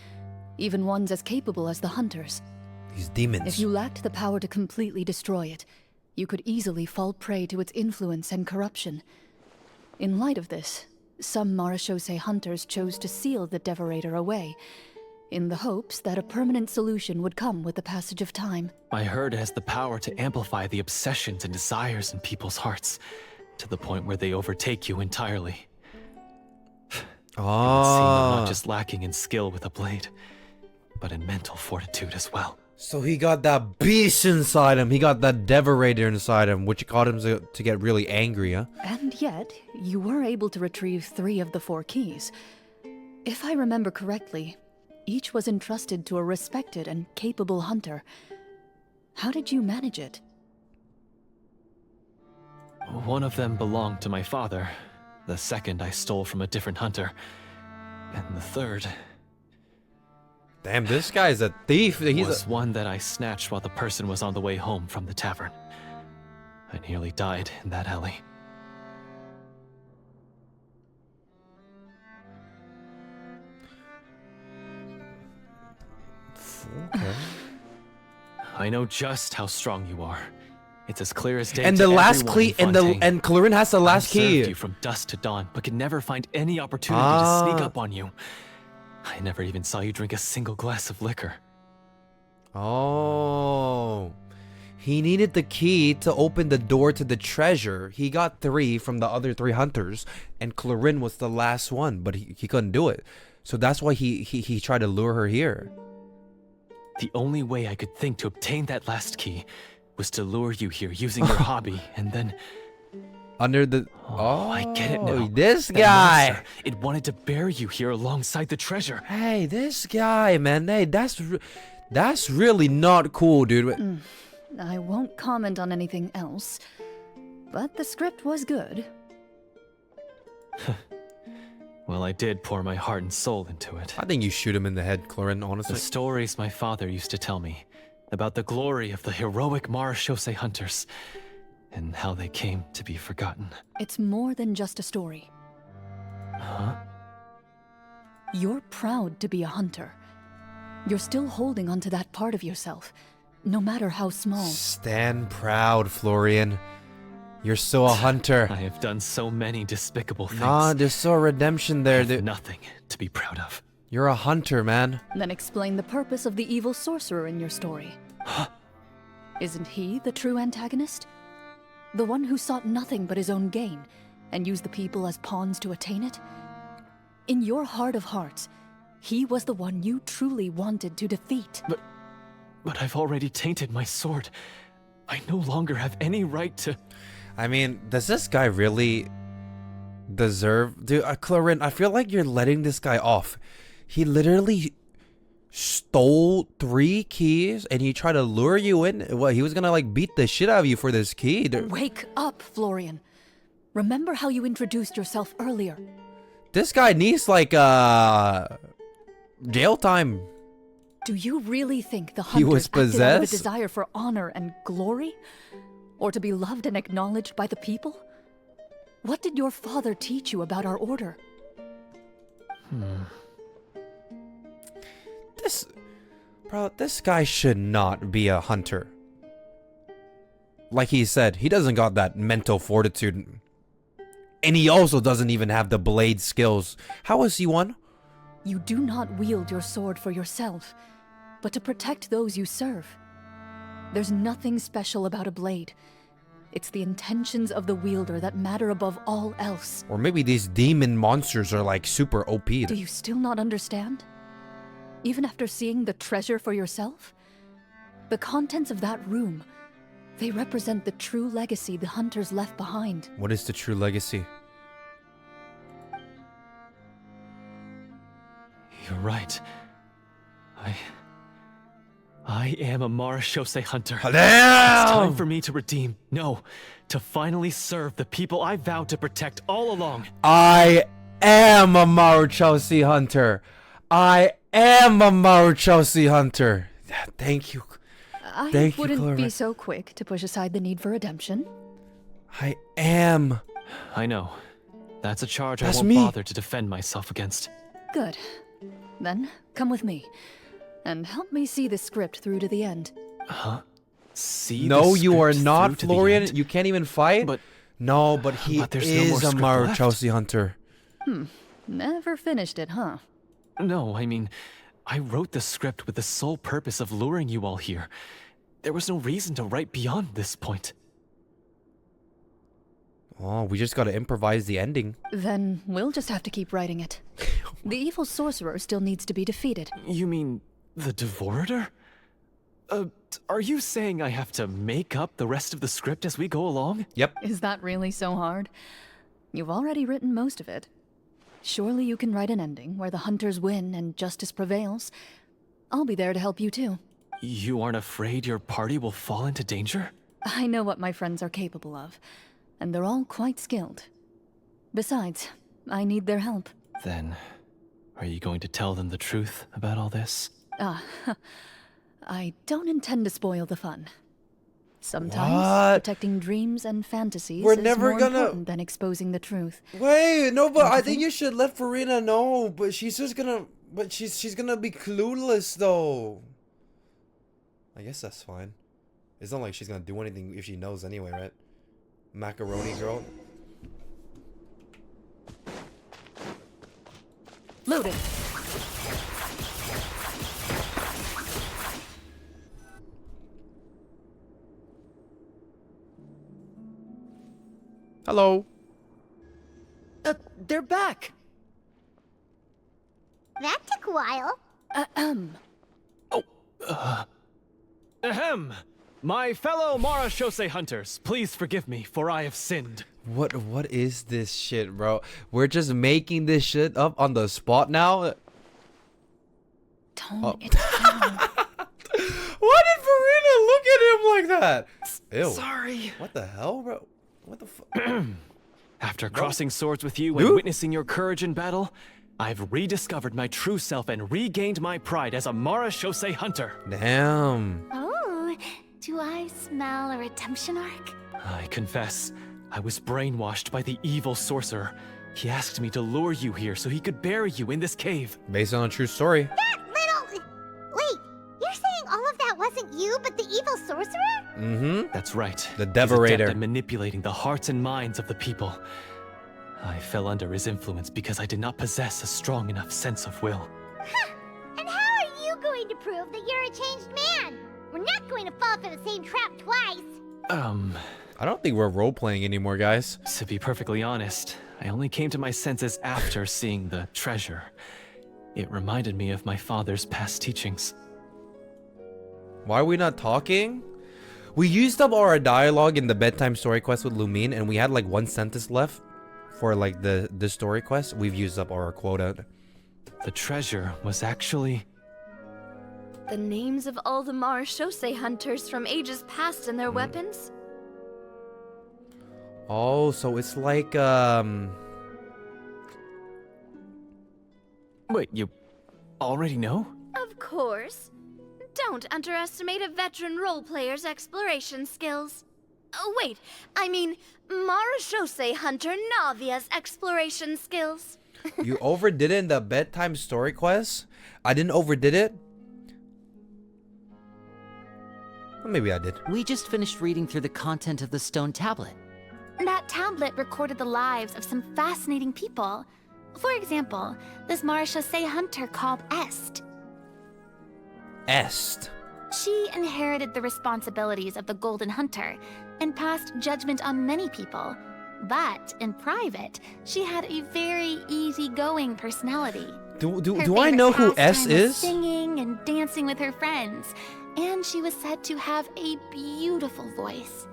even ones as capable as the Hunters. These demons. If you lacked the power to completely destroy it, you could easily fall prey to its influence and corruption. In light of this, some akashoT hunters chose to seal the Devorator away, in the hopes that a permanent solution would come with the passage of time. I heard it has the power to amplify the obsessions and desires in people's hearts, to the point where they overtake you entirely. It would seem I'm not just lacking in skill with a blade, but in mental fortitude as well. So he got that beast inside him. He got that Devorator inside him, which caused him to get really angry, huh? And yet, you were able to retrieve 3 of the 4 keys. If I remember correctly, each was entrusted to a respected and capable hunter. How did you manage it? One of them belonged to my father. The second I stole from a different hunter. And the third... Damn, this guy's a thief. Was one that I snatched while the person was on the way home from the tavern. I nearly died in that alley. Okay. I know just how strong you are. It's as clear as day. And to the last everyone key, in Fontaine. and Clorinde has the last I've key. served you from dusk to dawn, but could never find any opportunity to sneak up on you. I never even saw you drink a single glass of liquor. Oh. He needed the key to open the door to the treasure. He got 3 from the other 3 hunters, and Clorinde was the last one, but he couldn't do it. So that's why he tried to lure her here. The only way I could think to obtain that last key was to lure you here using your hobby, and then... Under the... Oh, I get it now. This That guy! monster, it wanted to bear you here alongside the treasure. Hey, this guy, man. Hey, that's really not cool, dude. I won't comment on anything else, but the script was good. Well, I did pour my heart and soul into it. I think you shoot him in the head, Clorinde, honestly. The stories my father used to tell me about the glory of the heroic akashoT hunters and how they came to be forgotten. It's more than just a story. Huh? You're proud to be a hunter. You're still holding onto that part of yourself, no matter how small. Stand proud, Florian. You're still a hunter. I have done so many despicable things. Nah, there's still a redemption there. Nothing to be proud of. You're a hunter, man. Then explain the purpose of the evil sorcerer in your story. Isn't he the true antagonist? The one who sought nothing but his own gain, and used the people as pawns to attain it? In your heart of hearts, he was the one you truly wanted to defeat. But I've already tainted my sword. I no longer have any right to... I mean, does this guy really deserve... Dude, Clorinde, I feel like you're letting this guy off. He literally stole 3 keys and he tried to lure you in. What, he was gonna like beat the shit out of you for this key? Wake up, Florian. Remember how you introduced yourself earlier. This guy needs like jail time. Do you really think the He was hunters acted out of a possessed? desire for honor and glory? Or to be loved and acknowledged by the people? What did your father teach you about our order? This guy should not be a hunter. Like he said, he doesn't got that mental fortitude. And he also doesn't even have the blade skills. How is he one? You do not wield your sword for yourself, but to protect those you serve. There's nothing special about a blade. It's the intentions of the wielder that matter above all else. Or maybe these demon monsters are like super OP. Do you still not understand? Even after seeing the treasure for yourself? The contents of that room, they represent the true legacy the hunters left behind. What is the true legacy? You're right. I am a akashoT hunter. Damn! It's time for me to redeem. No, to finally serve the people I vowed to protect all along. I am a akashoT hunter. I am a akashoT hunter. Thank you. I wouldn't be so quick to push aside the need for redemption. I am. I know. That's a charge That's I won't me. bother to defend myself against. Good. Then, come with me. And help me see the script through to the end. Huh? See No, the you are script not, through to the Florian. end? You can't even fight. But he there's no is more a script left. akashoT hunter. Never finished it, huh? No, I mean, I wrote the script with the sole purpose of luring you all here. There was no reason to write beyond this point. Oh, we just gotta improvise the ending. Then we'll just have to keep writing it. The evil sorcerer still needs to be defeated. You mean the Devorator? Are you saying I have to make up the rest of the script as we go along? Yep. Is that really so hard? You've already written most of it. Surely you can write an ending where the hunters win and justice prevails. I'll be there to help you too. You aren't afraid your party will fall into danger? I know what my friends are capable of, and they're all quite skilled. Besides, I need their help. Then, are you going to tell them the truth about all this? I don't intend to spoil the fun. Sometimes What? protecting dreams and fantasies We're is never more gonna- important than exposing the truth. Wait, no, but Don't you I think think? you should let Farina know. But she's just gonna, she's gonna be clueless though. I guess that's fine. It's not like she's gonna do anything if she knows anyway, right? Macaroni girl. Loaded. Hello. They're back. That took a while. Ahem! My fellow akashoT hunters, please forgive me, for I have sinned. What is this shit, bro? We're just making this shit up on the spot now? Tone it down. Why did Farina look at him like that? Ew. Sorry. What the hell, bro? What the fuck? After crossing swords with you and witnessing your courage in battle, I've rediscovered my true self and regained my pride as a akashoT hunter. Damn. Oh, do I smell a redemption arc? I confess, I was brainwashed by the evil sorcerer. He asked me to lure you here so he could bury you in this cave. Based on a true story. That little... Wait, you're saying all of that wasn't you, but the evil sorcerer? Mm-hmm. That's right. The He's adept Devorator. at manipulating the hearts and minds of the people. I fell under his influence because I did not possess a strong enough sense of will. Huh. And how are you going to prove that you're a changed man? We're not going to fall for the same trap twice. I don't think we're role-playing anymore, guys. To be perfectly honest, I only came to my senses after seeing the treasure. It reminded me of my father's past teachings. Why are we not talking? We used up our dialogue in the bedtime story quest with Lumine, and we had like one sentence left for like the story quest. We've used up our quota. The treasure was actually... The names of all the akashoT hunters from ages past and their weapons? Oh, so it's like Wait, you already know? Of course. Don't underestimate a veteran role-player's exploration skills. Oh, wait, I mean, akashoT hunter Navia's exploration skills. You overdid it in the bedtime story quest? I didn't overdid it? Or maybe I did. We just finished reading through the content of the stone tablet. That tablet recorded the lives of some fascinating people. For example, this akashoT hunter called Est. Est. She inherited the responsibilities of the Golden Hunter and passed judgment on many people. But in private, she had a very easygoing personality. Do I know who S is? Singing and dancing with her friends, and she was said to have a beautiful voice.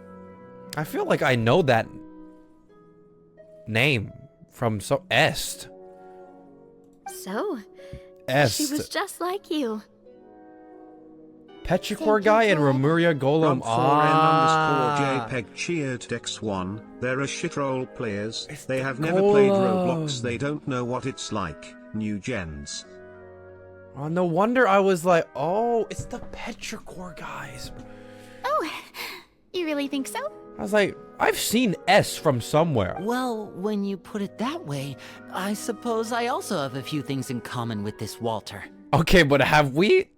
I feel like I know that name from Est. So, Est. she was just like you. Petrichor guy and Remuria Golem. JPEG cheered Dex1. They're a shit role players. They have never played Roblox. They don't know what it's like. New gens. Oh, no wonder I was like, oh, it's the Petrichor guys. Oh, you really think so? I was like, I've seen S from somewhere. Well, when you put it that way, I suppose I also have a few things in common with this Walter. Okay, but have we?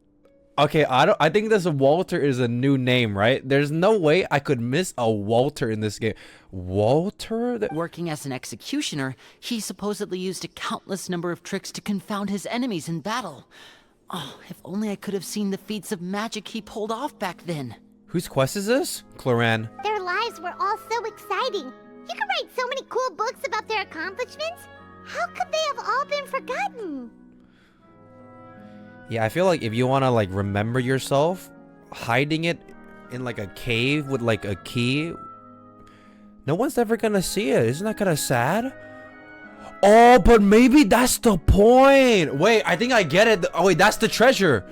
Okay, I think this Walter is a new name, right? There's no way I could miss a Walter in this game. Walter? Working as an executioner, he supposedly used a countless number of tricks to confound his enemies in battle. Oh, if only I could have seen the feats of magic he pulled off back then. Whose quest is this? Clorinde. Their lives were all so exciting. You could write so many cool books about their accomplishments. How could they have all been forgotten? Yeah, I feel like if you want to like remember yourself, hiding it in like a cave with like a key, no one's ever gonna see it. Isn't that kind of sad? Oh, but maybe that's the point. Wait, I think I get it. Oh wait, that's the treasure.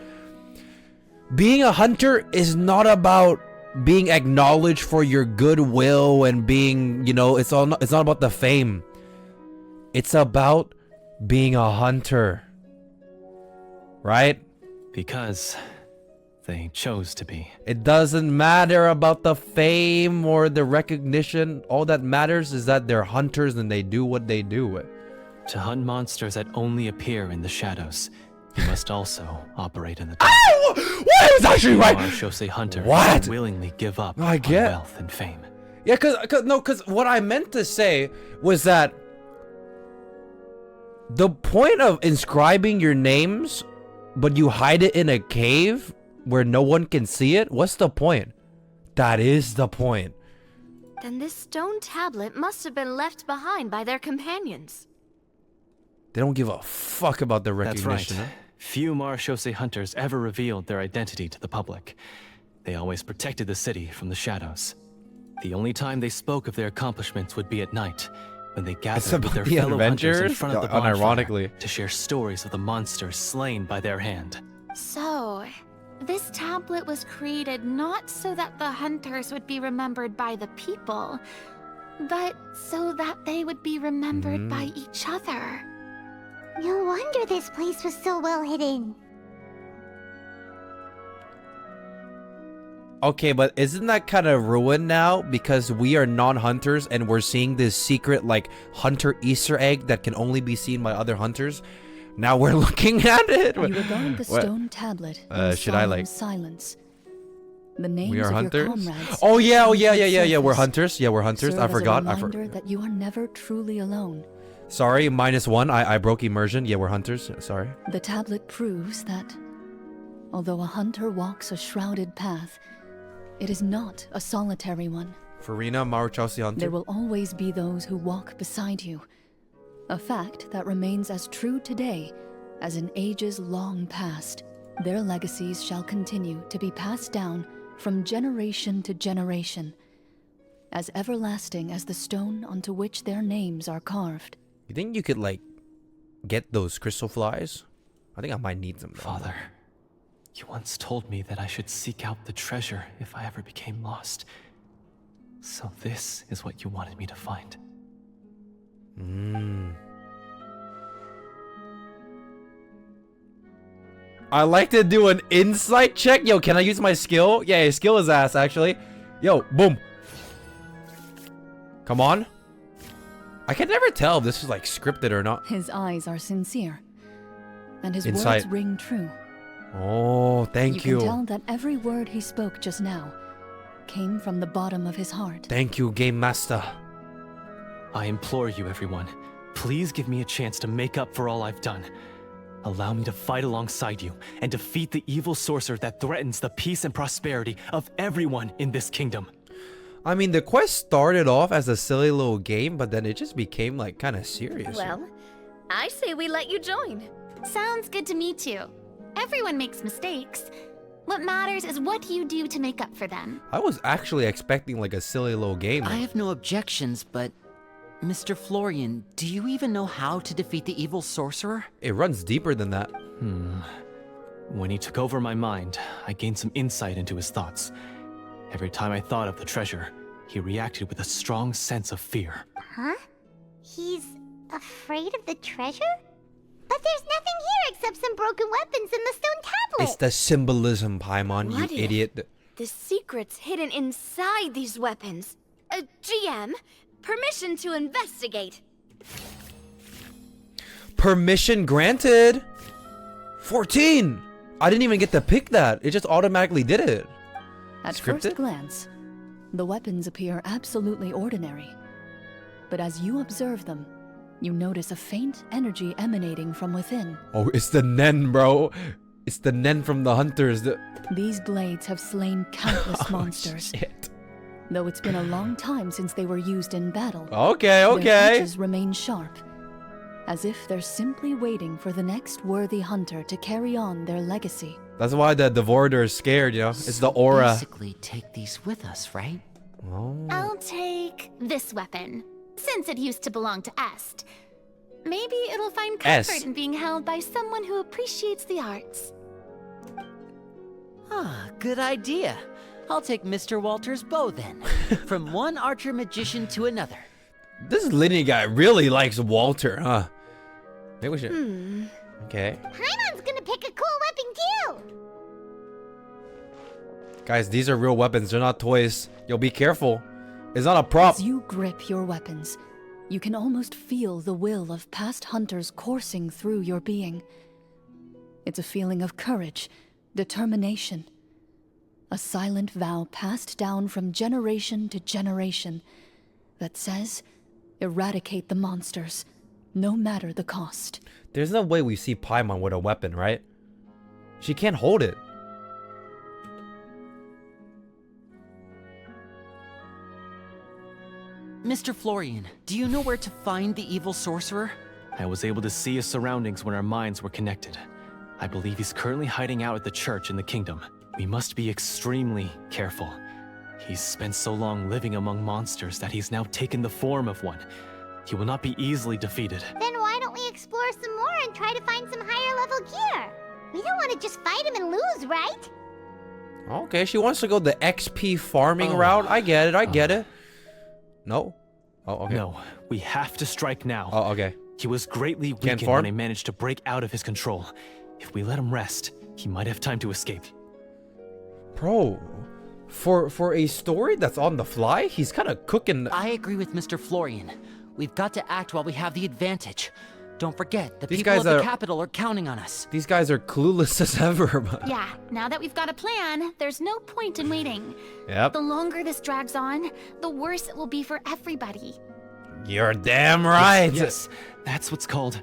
Being a hunter is not about being acknowledged for your goodwill and being, you know, it's not about the fame. It's about being a hunter. Right? Because they chose to be. It doesn't matter about the fame or the recognition. All that matters is that they're hunters and they do what they do. To hunt monsters that only appear in the shadows, you must also operate in the dark. Oh! What is actually right? akashoT hunter What? willingly give up I on get wealth and fame. Yeah, cause what I meant to say was that the point of inscribing your names, but you hide it in a cave where no one can see it. What's the point? That is the point. Then this stone tablet must have been left behind by their companions. They don't give a fuck about the recognition. That's right. Few akashoT hunters ever revealed their identity to the public. They always protected the city from the shadows. The only time they spoke of their accomplishments would be at night, when they gathered with their fellow hunters in front of the bonfire to share stories of the monsters slain by their hand. So, this tablet was created not so that the hunters would be remembered by the people, but so that they would be remembered by each other. No wonder this place was so well hidden. Okay, but isn't that kind of ruined now? Because we are non-hunters and we're seeing this secret, like, hunter Easter egg that can only be seen by other hunters. Now we're looking at it. You regard the stone tablet in should I, like... silence. The names We are of hunters? your comrades. Oh, yeah, we're hunters. Yeah, we're hunters. I forgot. A reminder that you are never truly alone. Sorry, -1. I broke immersion. Yeah, we're hunters. Sorry. The tablet proves that, although a hunter walks a shrouded path, it is not a solitary one. Farina, akashoT hunter. There will always be those who walk beside you. A fact that remains as true today as in ages long past. Their legacies shall continue to be passed down from generation to generation, as everlasting as the stone onto which their names are carved. You think you could, like, get those crystal flies? I think I might need them, though. Father, you once told me that I should seek out the treasure if I ever became lost. So this is what you wanted me to find. I like to do an insight check. Yo, can I use my skill? Yeah, his skill is ass, actually. Yo, boom. Come on. I can never tell if this is, like, scripted or not. His eyes are sincere, and his Insight. words ring true. Oh, thank you. You can tell that every word he spoke just now came from the bottom of his heart. Thank you, Game Master. I implore you, everyone, please give me a chance to make up for all I've done. Allow me to fight alongside you and defeat the evil sorcerer that threatens the peace and prosperity of everyone in this kingdom. I mean, the quest started off as a silly little game, but then it just became, like, kind of serious. Well, I say we let you join. Sounds good to me too. Everyone makes mistakes. What matters is what you do to make up for them. I was actually expecting, like, a silly little game. I have no objections, but... Mr. Florian, do you even know how to defeat the evil sorcerer? It runs deeper than that. When he took over my mind, I gained some insight into his thoughts. Every time I thought of the treasure, he reacted with a strong sense of fear. Huh? He's afraid of the treasure? But there's nothing here except some broken weapons in the stone tablet. It's the symbolism, Paimon, What you if idiot. the secret's hidden inside these weapons? GM, permission to investigate. Permission granted. 14. I didn't even get to pick that. It just automatically did it. At Scripted? first glance, the weapons appear absolutely ordinary. But as you observe them, you notice a faint energy emanating from within. Oh, it's the Nen, bro. It's the Nen from the Hunters. These blades have slain countless monsters. Shit. Though it's been a long time since they were used in battle. Okay, okay. Their edges remain sharp, as if they're simply waiting for the next worthy hunter to carry on their legacy. That's why the Devorator is scared, you know? It's the aura. Basically, take these with us, right? Oh. I'll take this weapon, since it used to belong to Est. Maybe it'll find comfort in being held by someone who appreciates the arts. Ah, good idea. I'll take Mr. Walter's bow then. From one archer magician to another. This Linny guy really likes Walter, huh? Maybe we should... Okay. Paimon's gonna pick a cool weapon too! Guys, these are real weapons. They're not toys. Yo, be careful. It's not a prop. As you grip your weapons, you can almost feel the will of past hunters coursing through your being. It's a feeling of courage, determination. A silent vow passed down from generation to generation that says, eradicate the monsters, no matter the cost. There's no way we see Paimon with a weapon, right? She can't hold it. Mr. Florian, do you know where to find the evil sorcerer? I was able to see his surroundings when our minds were connected. I believe he's currently hiding out at the church in the kingdom. We must be extremely careful. He's spent so long living among monsters that he's now taken the form of one. He will not be easily defeated. Then why don't we explore some more and try to find some higher level gear? We don't want to just fight him and lose, right? Okay, she wants to go the XP farming route. I get it. I get it. No? Oh, okay. No, we have to strike now. Oh, okay. He was greatly weakened when I managed to break out of his control. If we let him rest, he might have time to escape. Bro, for a story that's on the fly, he's kind of cooking. I agree with Mr. Florian. We've got to act while we have the advantage. Don't forget, the These people guys of the are- capital are counting on us. These guys are clueless as ever. But Yeah, now that we've got a plan, there's no point in waiting. Yep. The longer this drags on, the worse it will be for everybody. You're damn right. Yes, that's what's called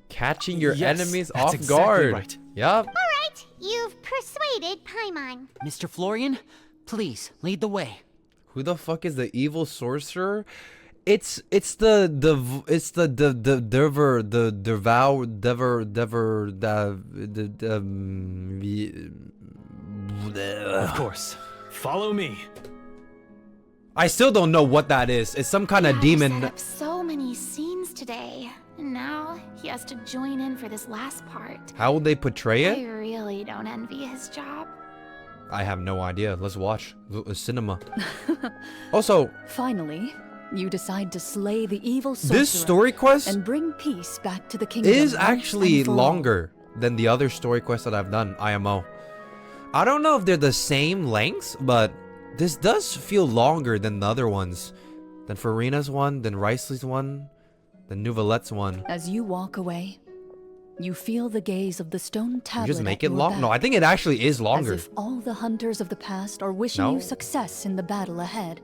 catching your Yes, enemies that's off exactly guard. right. Yup. Alright, you've persuaded Paimon. Mr. Florian, please lead the way. Who the fuck is the evil sorcerer? It's the dever the devour dever Of course. Follow me. I still don't know what that is. It's some kind of demon. Set up so many scenes today, and now he has to join in for this last part. How would they portray I it? really don't envy his job. I have no idea. Let's watch cinema. Also, Finally, you decide to slay the evil sorcerer this story quest and bring peace back to the kingdom. is once actually and for all. longer than the other story quests that I've done, IMO. I don't know if they're the same lengths, but this does feel longer than the other ones. Than Farina's one, than Riceley's one, than Nouvelette's one. As you walk away, you feel the gaze of the stone You tablet. just make at it your long? back, No, I think it actually is longer. As if all the hunters of the past are wishing No. you success in the battle ahead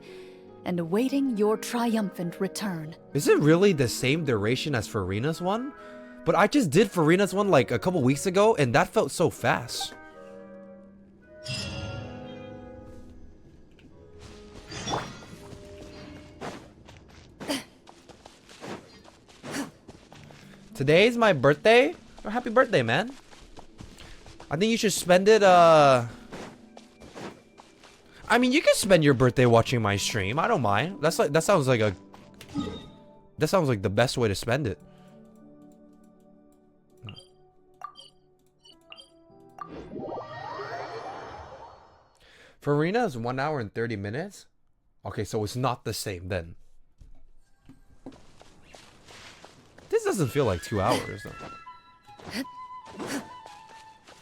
and awaiting your triumphant return. Is it really the same duration as Farina's one? But I just did Farina's one like a couple weeks ago, and that felt so fast. Today's my birthday. Oh, happy birthday, man. I think you should spend it, I mean, you can spend your birthday watching my stream. I don't mind. That sounds like the best way to spend it. Farina is 1 hour and 30 minutes. Okay, so it's not the same then. This doesn't feel like 2 hours though.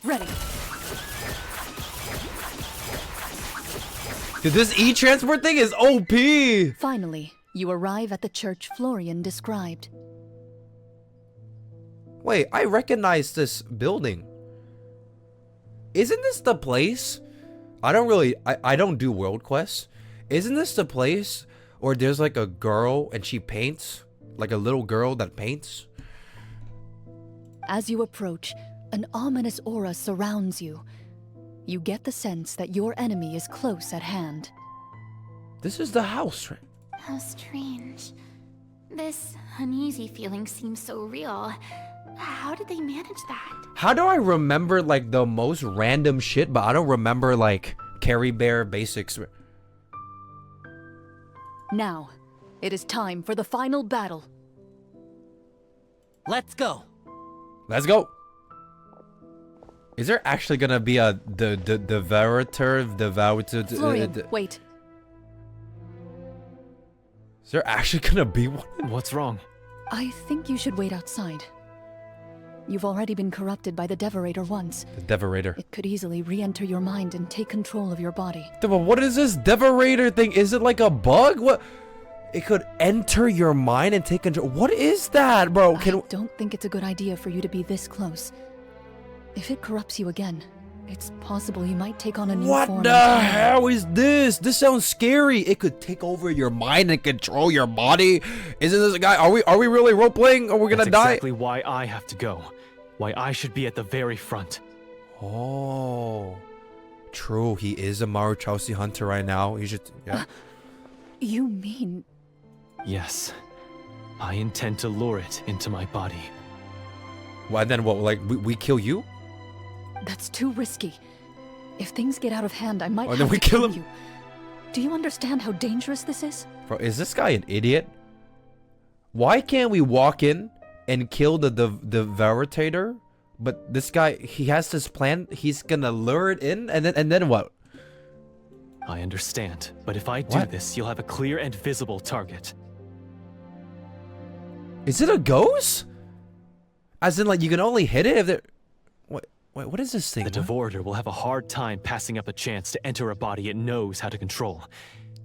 Ready. Dude, this e-transport thing is OP! Finally, you arrive at the church Florian described. Wait, I recognize this building. Isn't this the place? I don't do world quests. Isn't this the place where there's like a girl and she paints? Like a little girl that paints? As you approach, an ominous aura surrounds you. You get the sense that your enemy is close at hand. This is the house, right? How strange. This uneasy feeling seems so real. How did they manage that? How do I remember like the most random shit, but I don't remember like Caribert basics? Now, it is time for the final battle. Let's go. Let's go. Is there actually gonna be a devourator? Florian, wait. Is there actually gonna be one? What's wrong? I think you should wait outside. You've already been corrupted by the Devorator once. The Devorator. It could easily re-enter your mind and take control of your body. Dude, but what is this Devorator thing? Is it like a bug? What? It could enter your mind and take control. What is that, bro? I don't think it's a good idea for you to be this close. If it corrupts you again, it's possible you might take on a new form. What the hell is this? This sounds scary. It could take over your mind and control your body. Isn't this a guy? Are we really role playing? Or we're gonna That's die? exactly why I have to go. Why I should be at the very front. Oh, true. He is a Maruchausi hunter right now. He should. Yeah. You mean... Yes. I intend to lure it into my body. Well, then what, like, we kill you? That's too risky. If things get out of hand, I might Oh, have then we to kill kill him? you. Do you understand how dangerous this is? Bro, is this guy an idiot? Why can't we walk in and kill the Veritator? But this guy, he has this plan. He's gonna lure it in, and then what? I understand, but if I do What? this, you'll have a clear and visible target. Is it a ghost? As in, like, you can only hit it if there... What is this thing? The Devorator will have a hard time passing up a chance to enter a body it knows how to control.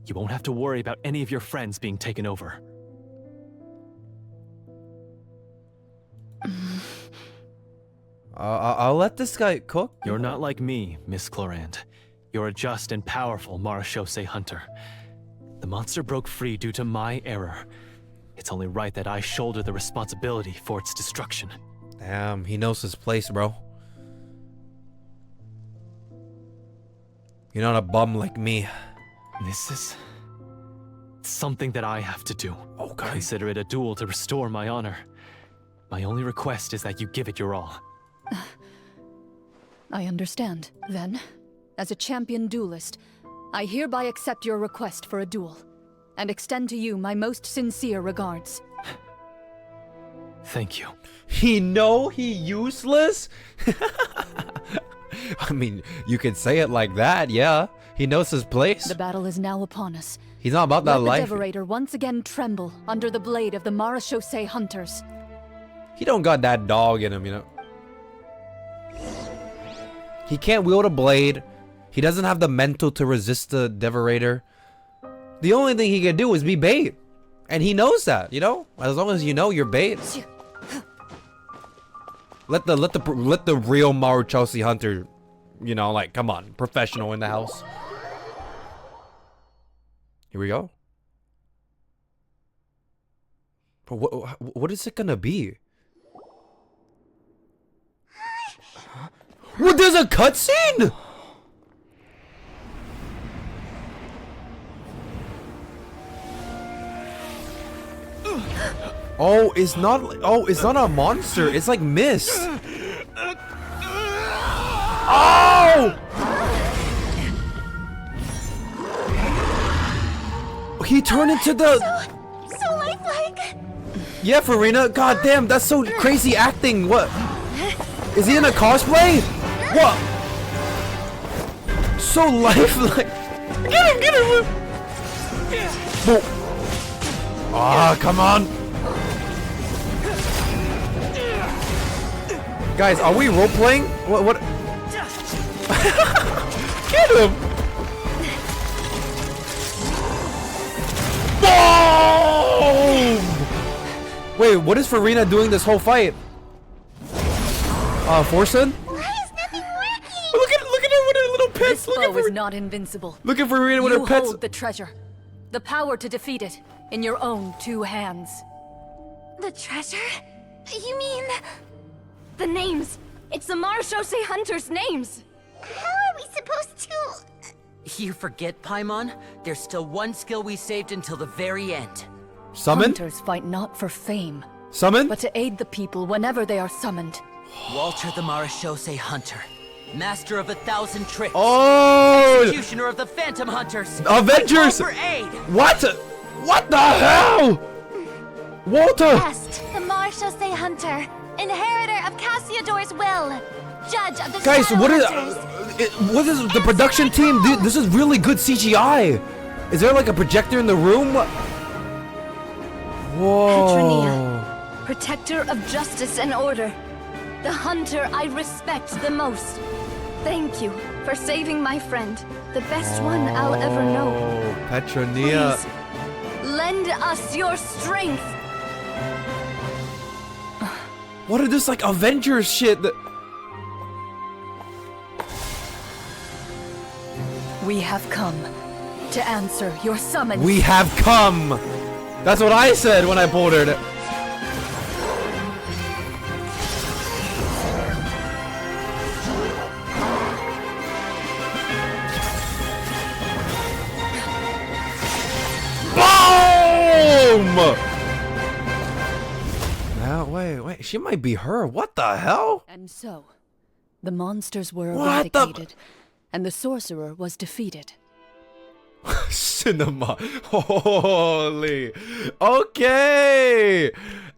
You won't have to worry about any of your friends being taken over. I'll let this guy cook. You're not like me, Miss Clorinde. You're a just and powerful akashoT hunter. The monster broke free due to my error. It's only right that I shoulder the responsibility for its destruction. Damn, he knows his place, bro. You're not a bum like me. This is something that I have to do. Okay. Consider it a duel to restore my honor. My only request is that you give it your all. I understand. Then, as a champion duelist, I hereby accept your request for a duel, and extend to you my most sincere regards. Thank you. He useless? I mean, you could say it like that, yeah. He knows his place. The battle is now upon us. He's not about that life. Let the Devorator once again tremble under the blade of the akashoT hunters. He don't got that dog in him, you know. He can't wield a blade. He doesn't have the mental to resist the Devorator. The only thing he can do is be bait. And he knows that, you know? As long as you know you're bait. Let the real akashoT hunter, you know, like, come on, professional in the house. Here we go. But what is it gonna be? What? There's a cutscene? Oh, it's not. Oh, it's not a monster. It's like mist. Oh! He turned into the. So lifelike. Yeah, Farina. God damn, that's so crazy acting. What? Is he in a cosplay? What? So lifelike. Get him! Whoa. Ah, come on. Guys, are we role playing? What? Get him! Boom! Wait, what is Farina doing this whole fight? Forsen? Why is nothing working? Look at her with her little pets. This foe is not invincible. Look at Farina with her You pets. hold the treasure, the power to defeat it, in your own 2 hands. The treasure? You mean... the names. It's the akashoT hunters' names. How are we supposed to... You forget, Paimon? There's still one skill we saved until the very end. Summon? Hunters fight not for fame, Summon? but to aid the people whenever they are summoned. Walter the akashoT hunter. Master of 1,000 tricks. Oh! Executioner of the Phantom Hunters. Avengers! I call for aid. What? What the hell? Walter! Est, the akashoT hunter, inheritor of Cassiodor's will, judge of the Guys, Shadow what is Hunters. what is the production team? This is really good CGI. Is there like a projector in the room? Whoa. Petronia, protector of justice and order. The hunter I respect the most. Thank you for saving my friend, the best one I'll ever know. Oh, Petronia. Please, lend us your strength. What is this, like Avengers shit? We have come to answer your summons. We have come. That's what I said when I pulled her. wait. She might be her. What the hell? And so, the monsters were What the- eradicated, and the sorcerer was defeated. Cinema. Holy. Okay.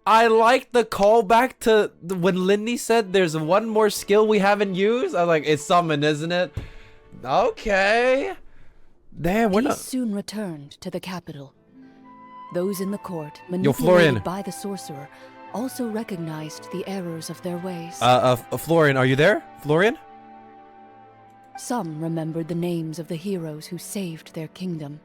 I like the callback to when Lindy said there's one more skill we haven't used. I was like, it's summon, isn't it? Okay. Damn, we're Peace not. soon returned to the capital. Those in the court, Yo, Florian. manipulated by the sorcerer, also recognized the errors of their ways. Florian, are you there? Florian? Some remembered the names of the heroes who saved their kingdom,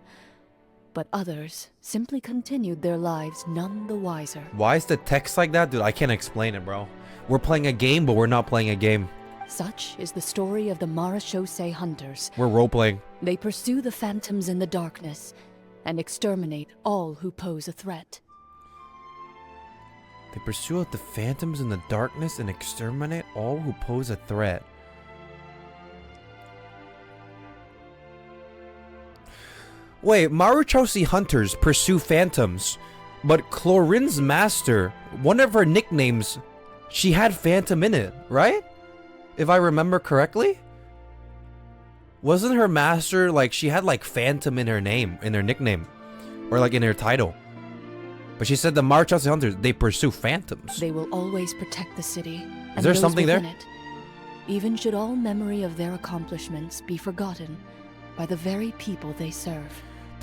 but others simply continued their lives none the wiser. Why is the text like that? Dude, I can't explain it, bro. We're playing a game, but we're not playing a game. Such is the story of the akashoT hunters. We're role-playing. They pursue the phantoms in the darkness and exterminate all who pose a threat. They pursue the phantoms in the darkness and exterminate all who pose a threat. Wait, akashoT hunters pursue phantoms, but Clorinde's master, one of her nicknames, she had phantom in it, right? If I remember correctly? Wasn't her master, like, she had like phantom in her name, in her nickname, or like in her title. But she said the akashoT hunters, they pursue phantoms. They will always protect the city. Is there something there? It, even should all memory of their accomplishments be forgotten by the very people they serve.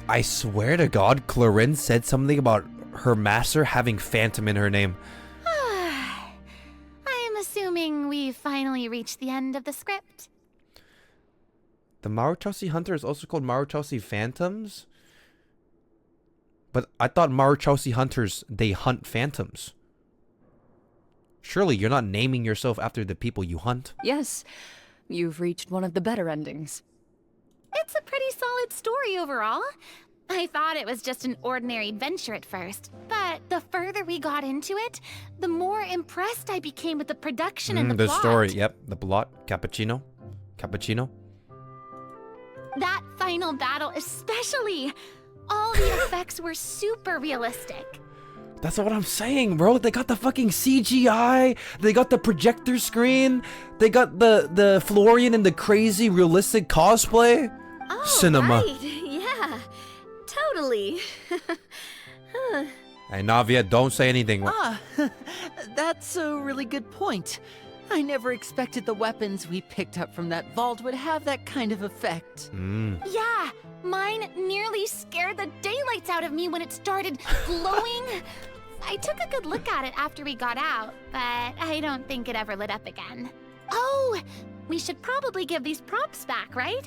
I swear to God, Clorinde said something about her master having phantom in her name. I am assuming we've finally reached the end of the script. The akashoT hunter is also called akashoT phantoms? But I thought akashoT hunters, they hunt phantoms. Surely you're not naming yourself after the people you hunt. Yes, you've reached one of the better endings. It's a pretty solid story overall. I thought it was just an ordinary adventure at first, but the further we got into it, the more impressed I became with the production and the plot. story, yep. The plot, Cappuccino. That final battle especially. All the effects were super realistic. That's what I'm saying, bro. They got the fucking CGI. They got the projector screen. They got the Florian and the crazy realistic cosplay. Oh, Cinema. right. Yeah, totally. Hey, Navia, don't say anything. That's a really good point. I never expected the weapons we picked up from that vault would have that kind of effect. Yeah, mine nearly scared the daylights out of me when it started glowing. I took a good look at it after we got out, but I don't think it ever lit up again. Oh, we should probably give these props back, right?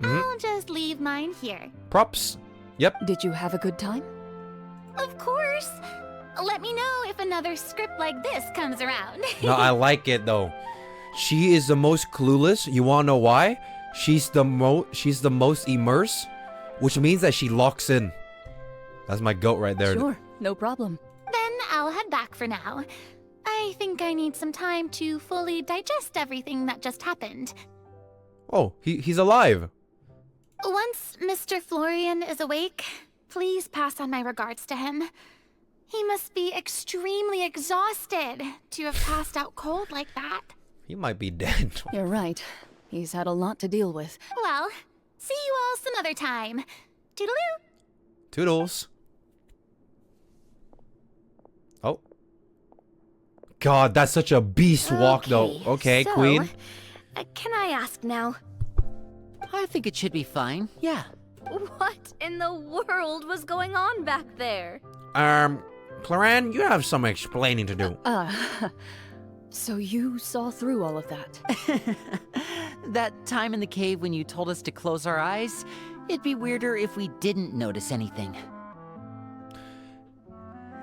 I'll just leave mine here. Props. Yep. Did you have a good time? Of course. Let me know if another script like this comes around. No, I like it though. She is the most clueless. You wanna know why? She's the most immersed, which means that she locks in. That's my goat right there. Sure, no problem. Then I'll head back for now. I think I need some time to fully digest everything that just happened. Oh, he's alive. Once Mr. Florian is awake, please pass on my regards to him. He must be extremely exhausted to have passed out cold like that. He might be dead. You're right. He's had a lot to deal with. Well, see you all some other time. Toodaloo! Toodles. Oh. God, that's such a beast walk though. Okay, so, Queen. Can I ask now? I think it should be fine, yeah. What in the world was going on back there? Clorinde, you have some explaining to do. So you saw through all of that? That time in the cave when you told us to close our eyes, it'd be weirder if we didn't notice anything.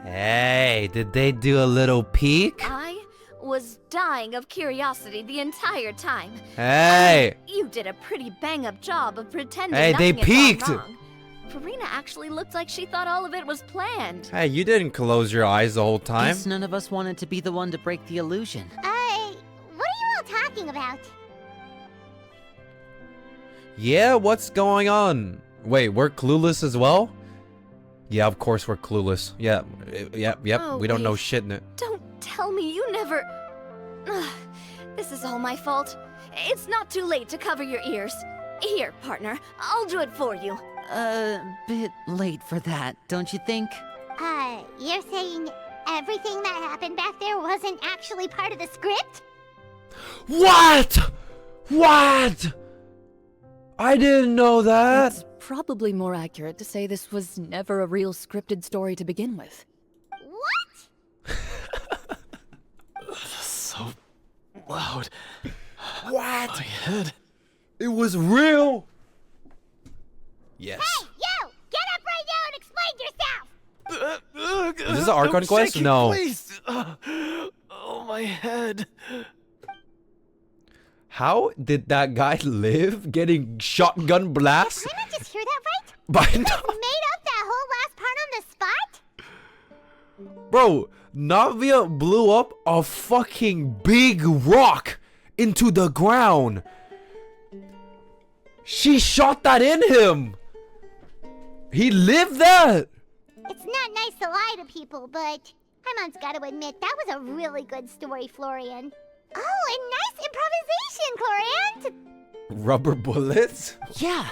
Hey, did they do a little peek? I was dying of curiosity the entire time. Hey! You did a pretty bang-up job of pretending Hey, they nothing had peeked! gone wrong. Farina actually looked like she thought all of it was planned. Hey, you didn't close your eyes the whole time. Guess none of us wanted to be the one to break the illusion. What are you all talking about? Yeah, what's going on? Wait, we're clueless as well? Yeah, of course we're clueless. Yep. Oh, We don't know wait. shit in it. Don't tell me you never... Ugh, this is all my fault. It's not too late to cover your ears. Here, partner, I'll do it for you. Bit late for that, don't you think? You're saying everything that happened back there wasn't actually part of the script? What? What? I didn't know that. It's probably more accurate to say this was never a real scripted story to begin with. What? So loud. What? My head. It was real. Yes. Hey, you! Get up right now and explain yourself! Is this an Archon quest? Shaking, No. Please. Oh, my head. How did that guy live getting shotgun blast? Did I not just hear that right? By You just made up that whole last part on the spot? Bro, Navia blew up a fucking big rock into the ground. She shot that in him. He lived that. It's not nice to lie to people, but Paimon's got to admit that was a really good story, Florian. Oh, and nice improvisation, Clorinde! Rubber bullets? Yeah,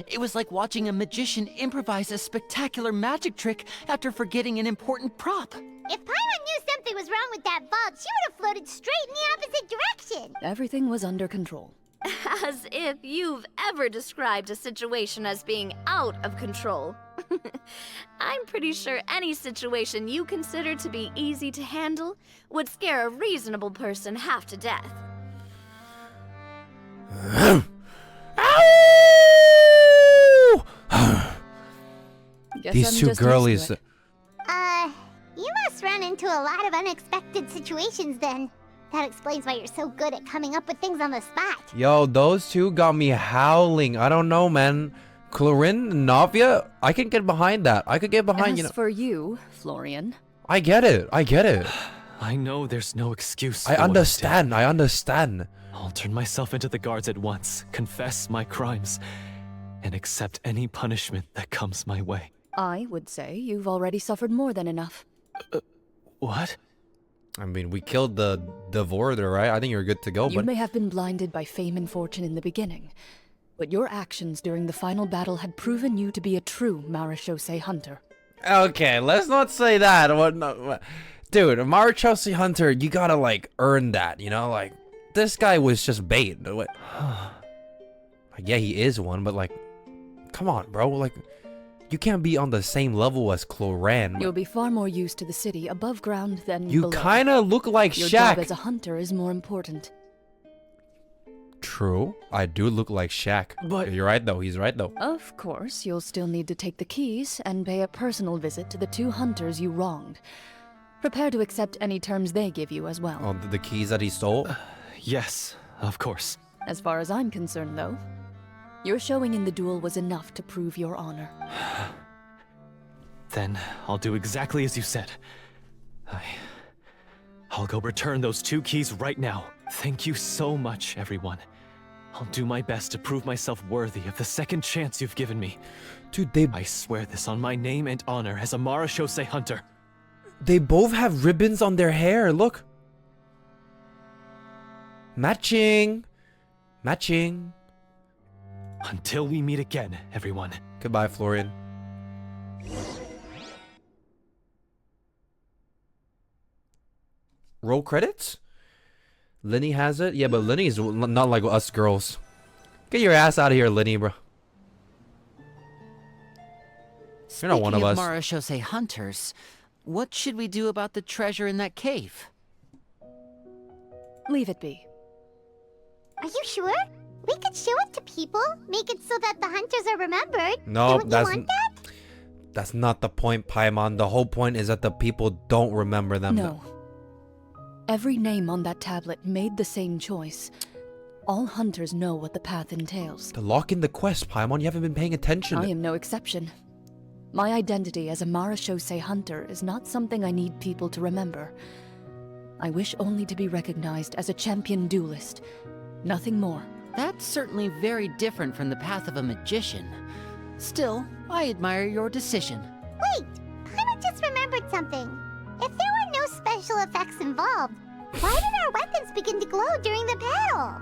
it was like watching a magician improvise a spectacular magic trick after forgetting an important prop. If Paimon knew something was wrong with that vault, she would have floated straight in the opposite direction. Everything was under control. As if you've ever described a situation as being out of control. I'm pretty sure any situation you consider to be easy to handle would scare a reasonable person half to death. These two girlies. You must run into a lot of unexpected situations then. That explains why you're so good at coming up with things on the spot. Yo, those two got me howling. I don't know, man. Clorinde, Navia, I can get behind that. I could get behind, you know. As for you, Florian. I get it. I get it. I know there's no excuse for I what understand. I understand. I'll turn myself into the guards at once, confess my crimes, and accept any punishment that comes my way. I would say you've already suffered more than enough. What? I mean, we killed the Devorator, right? I think you're good to go, You but... may have been blinded by fame and fortune in the beginning, but your actions during the final battle had proven you to be a true akashoT hunter. Okay, let's not say that. Dude, a akashoT hunter, you gotta, like, earn that, you know? Like, this guy was just bait. Like, yeah, he is one, but, like, come on, bro. Like, you can't be on the same level as Clorinde. You'll be far more used to the city above ground than You below. kinda look like Your Shaq. job as a hunter is more important. True, I do look like Shaq. But you're right, though. He's right, though. Of course, you'll still need to take the keys and pay a personal visit to the two hunters you wronged. Prepare to accept any terms they give you as well. Oh, the keys that he stole? Yes, of course. As far as I'm concerned, though, your showing in the duel was enough to prove your honor. Then I'll do exactly as you said. I'll go return those two keys right now. Thank you so much, everyone. I'll do my best to prove myself worthy of the second chance you've given me. Dude, I swear this on my name and honor as a akashoT hunter. They both have ribbons on their hair, look. Matching. Matching. Until we meet again, everyone. Goodbye, Florian. Roll credits? Lenny has it? Yeah, but Lenny's not like us girls. Get your ass out of here, Lenny, bro. You're not one of us. akashoT hunters, what should we do about the treasure in that cave? Leave it be. Are you sure? We could show it to people, make it so that the hunters are remembered. No, Don't you want that? that's not the point, Paimon. The whole point is that the people don't remember them. No. Every name on that tablet made the same choice. All hunters know what the path entails. To lock in the quest, Paimon, you haven't been paying attention. I am no exception. My identity as a akashoT hunter is not something I need people to remember. I wish only to be recognized as a champion duelist. Nothing more. That's certainly very different from the path of a magician. Still, I admire your decision. Wait! Paimon just remembered something. If there were no special effects involved. Why did our weapons begin to glow during the battle?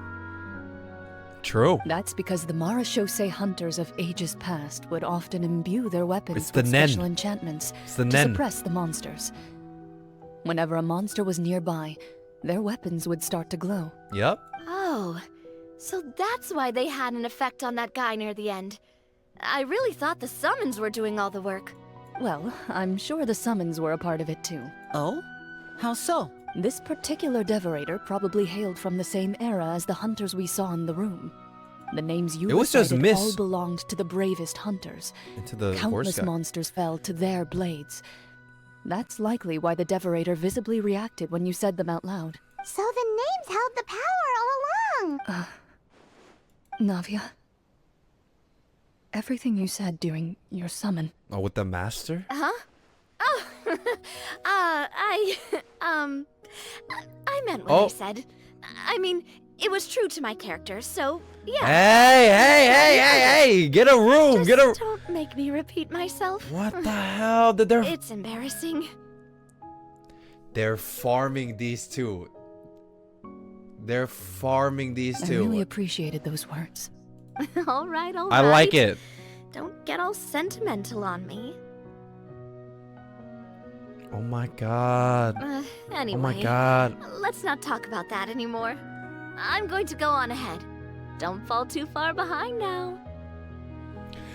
True. That's because the marachose hunters of ages past would often imbue their weapons It's the with Nen. special enchantments It's the to Nen. suppress the monsters. Whenever a monster was nearby, their weapons would start to glow. Yep. Oh, so that's why they had an effect on that guy near the end. I really thought the summons were doing all the work. Well, I'm sure the summons were a part of it too. Oh? How so? This particular devorator probably hailed from the same era as the hunters we saw in the room. The names you It was just recited Miss. all belonged to the bravest hunters. Into the horse Countless guy. monsters fell to their blades. That's likely why the devorator visibly reacted when you said them out loud. So the names held the power all along. Navia, everything you said during your summon. Oh, with the master? Huh? Oh, I meant what I Oh. said. I mean, it was true to my character, so yeah. Hey! Get a room! Get a. Don't make me repeat myself. What the hell? It's embarrassing. They're farming these two. They're farming these I two. really appreciated those words. all right. I like it. Don't get all sentimental on me. Oh my god. Anyway. Oh my god. Let's not talk about that anymore. I'm going to go on ahead. Don't fall too far behind now.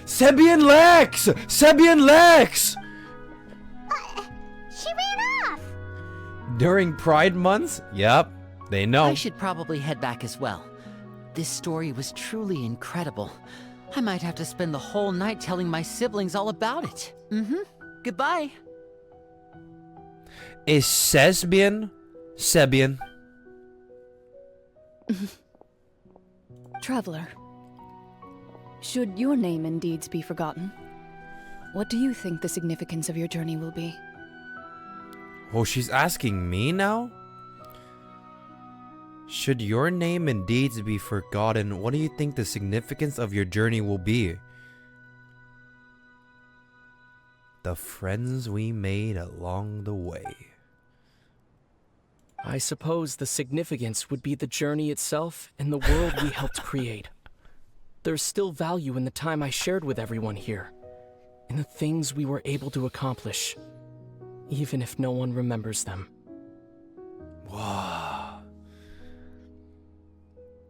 Sebian Lex! Sebian Lex! She ran off. During Pride months? Yep. They know. I should probably head back as well. This story was truly incredible. I might have to spend the whole night telling my siblings all about it. Goodbye. Is Sebian? Traveler, should your name and deeds be forgotten, what do you think the significance of your journey will be? Oh, she's asking me now? Should your name and deeds be forgotten, what do you think the significance of your journey will be? The friends we made along the way. I suppose the significance would be the journey itself and the world we helped create. There's still value in the time I shared with everyone here, in the things we were able to accomplish, even if no one remembers them. Wow.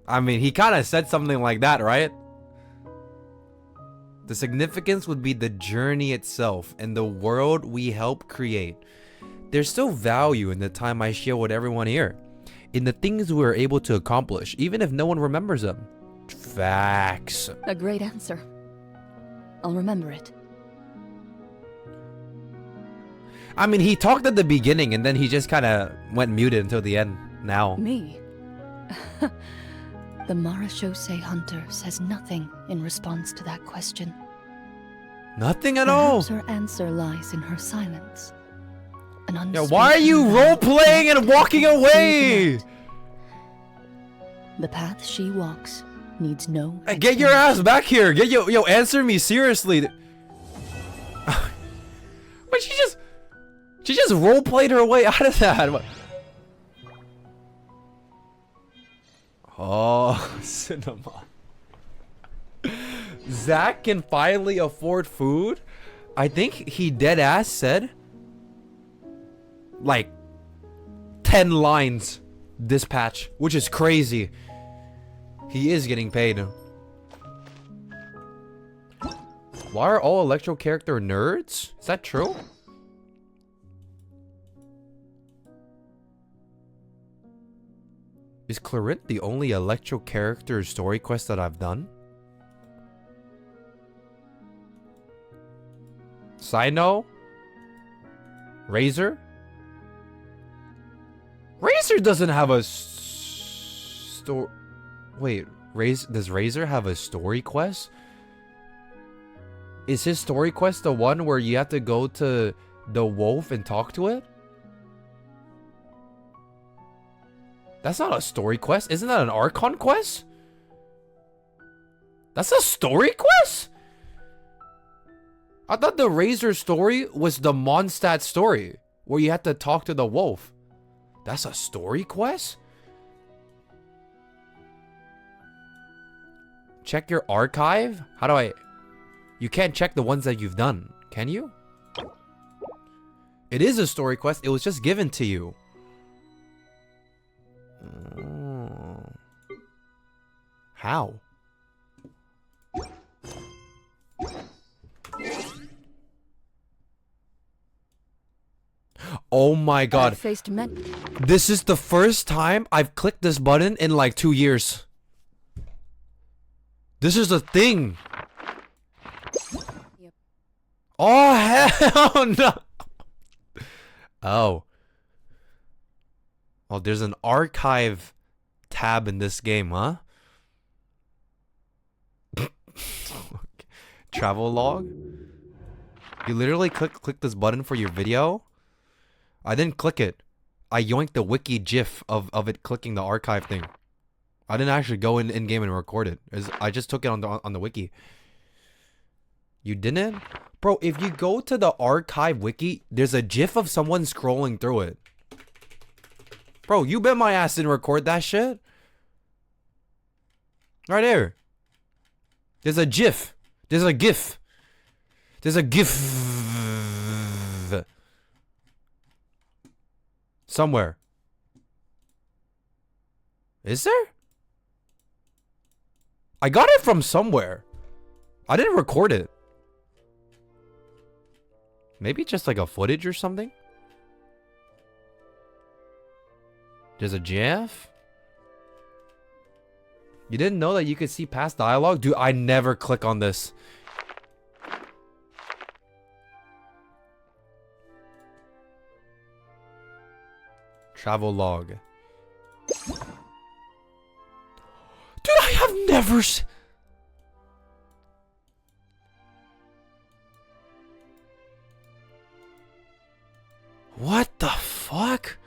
I mean, he kind of said something like that, right? The significance would be the journey itself and the world we help create. There's still value in the time I share with everyone here, in the things we were able to accomplish, even if no one remembers them. Facts. A great answer. I'll remember it. I mean, he talked at the beginning and then he just kind of went muted until the end now. Me? The marachose hunter says nothing in response to that question. Nothing at all. Perhaps her answer lies in her silence. An Yeah, why are you role-playing and walking away? The path she walks needs no... Hey, get your ass back here. Yo, answer me seriously. But she just role-played her way out of that. Oh, cinema. Zach can finally afford food? I think he dead ass said like 10 lines this patch, which is crazy. He is getting paid. Why are all Electro character nerds? Is that true? Is Clorinde the only Electro character story quest that I've done? Sino? Razor? Razor doesn't have a story. Wait, does Razor have a story quest? Is his story quest the one where you have to go to the wolf and talk to it? That's not a story quest. Isn't that an Archon quest? That's a story quest? I thought the Razor story was the Mondstadt story, where you had to talk to the wolf. That's a story quest? Check your archive? How do I... You can't check the ones that you've done, can you? It is a story quest. It was just given to you. Oh. How? Oh my god. This is the first time I've clicked this button in like 2 years. This is a thing. Oh hell no. Oh. Oh, there's an archive tab in this game, huh? Travel log? You literally click this button for your video? I didn't click it. I yoinked the wiki gif of it clicking the archive thing. I didn't actually go in game and record it. I just took it on the wiki. You didn't? Bro, if you go to the archive wiki, there's a gif of someone scrolling through it. Bro, you bet my ass didn't record that shit. Right there. There's a gif. There's a gif. There's a gif. Somewhere. Is there? I got it from somewhere. I didn't record it. Maybe just like a footage or something? There's a GIF? You didn't know that you could see past dialogue? Dude, I never click on this. Travel log. Dude, I have never What the fuck?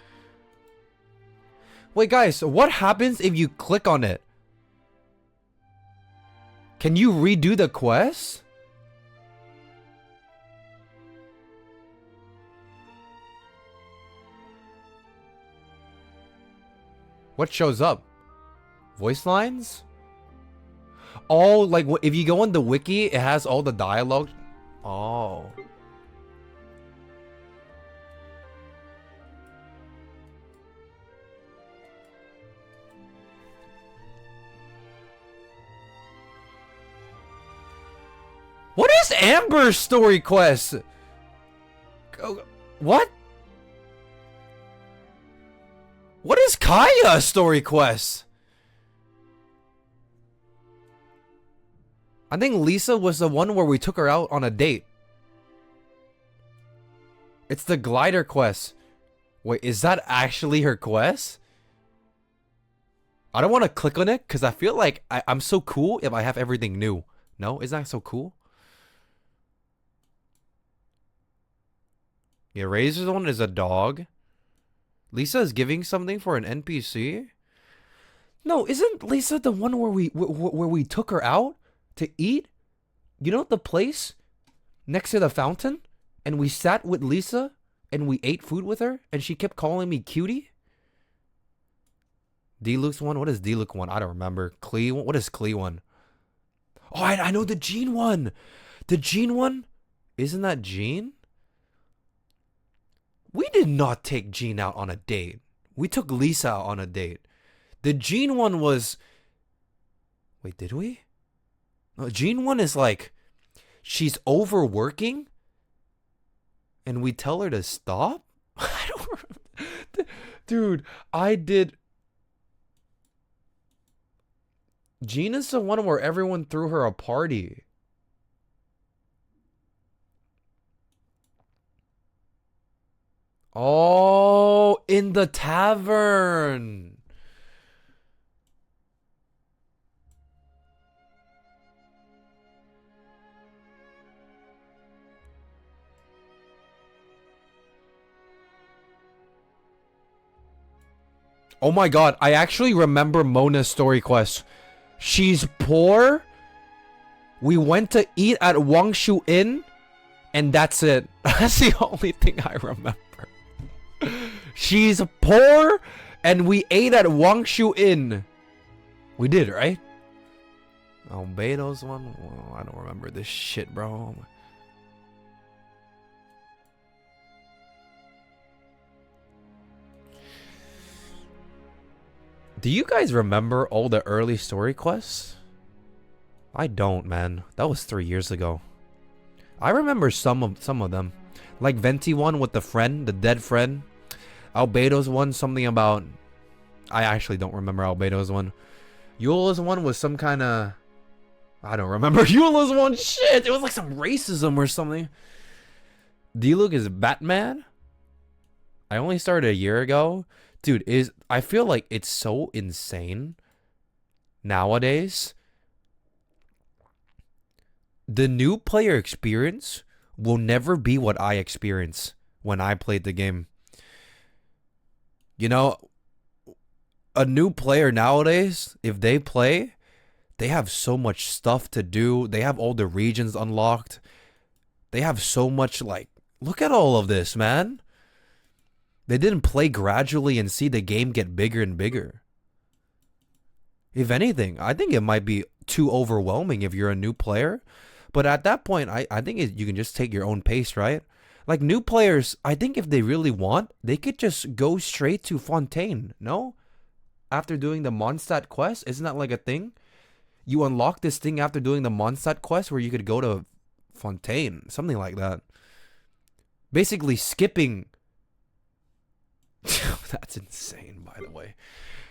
Wait, guys, what happens if you click on it? Can you redo the quest? What shows up? Voice lines? Oh, like if you go on the wiki, it has all the dialogue. Oh. What is Amber's story quest? What? What is Kaya's story quest? I think Lisa was the one where we took her out on a date. It's the glider quest. Wait, is that actually her quest? I don't want to click on it because I feel like I'm so cool if I have everything new. No? Isn't that so cool? Yeah, Razor's one is a dog. Lisa is giving something for an NPC? No, isn't Lisa the one where we took her out to eat? You know the place next to the fountain? And we sat with Lisa and we ate food with her and she kept calling me cutie? D-Luke's one? What is D-Luke one? I don't remember. Clee one? What is Clee one? Oh, I know the Jean one. The Jean one? Isn't that Jean? We did not take Jean out on a date. We took Lisa out on a date. The Jean one was... Wait, did we? No, Jean one is like... She's overworking? And we tell her to stop? I don't remember. Dude, I did... Jean is the one where everyone threw her a party. Oh, in the tavern. Oh my god, I actually remember Mona's story quest. She's poor. We went to eat at Wangshu Inn, and that's it. That's the only thing I remember. She's poor, and we ate at Wangshu Inn. We did, right? Albedo's one? Well, I don't remember this shit, bro. Do you guys remember all the early story quests? I don't, man. That was 3 years ago. I remember some of them. Like Venti one with the friend, the dead friend. Albedo's one, something about... I actually don't remember Albedo's one. Eula's one was some kind of... I don't remember Eula's one. Shit, it was like some racism or something. Diluc is Batman? I only started a year ago. Dude, I feel like it's so insane nowadays. The new player experience will never be what I experienced when I played the game. You know, a new player nowadays, if they play, they have so much stuff to do. They have all the regions unlocked. They have so much, like, look at all of this, man. They didn't play gradually and see the game get bigger and bigger. If anything, I think it might be too overwhelming if you're a new player. But at that point, I think you can just take your own pace, right? Like, new players, I think if they really want, they could just go straight to Fontaine, no? After doing the Mondstadt quest, isn't that like a thing? You unlock this thing after doing the Mondstadt quest where you could go to Fontaine, something like that. Basically skipping... That's insane, by the way.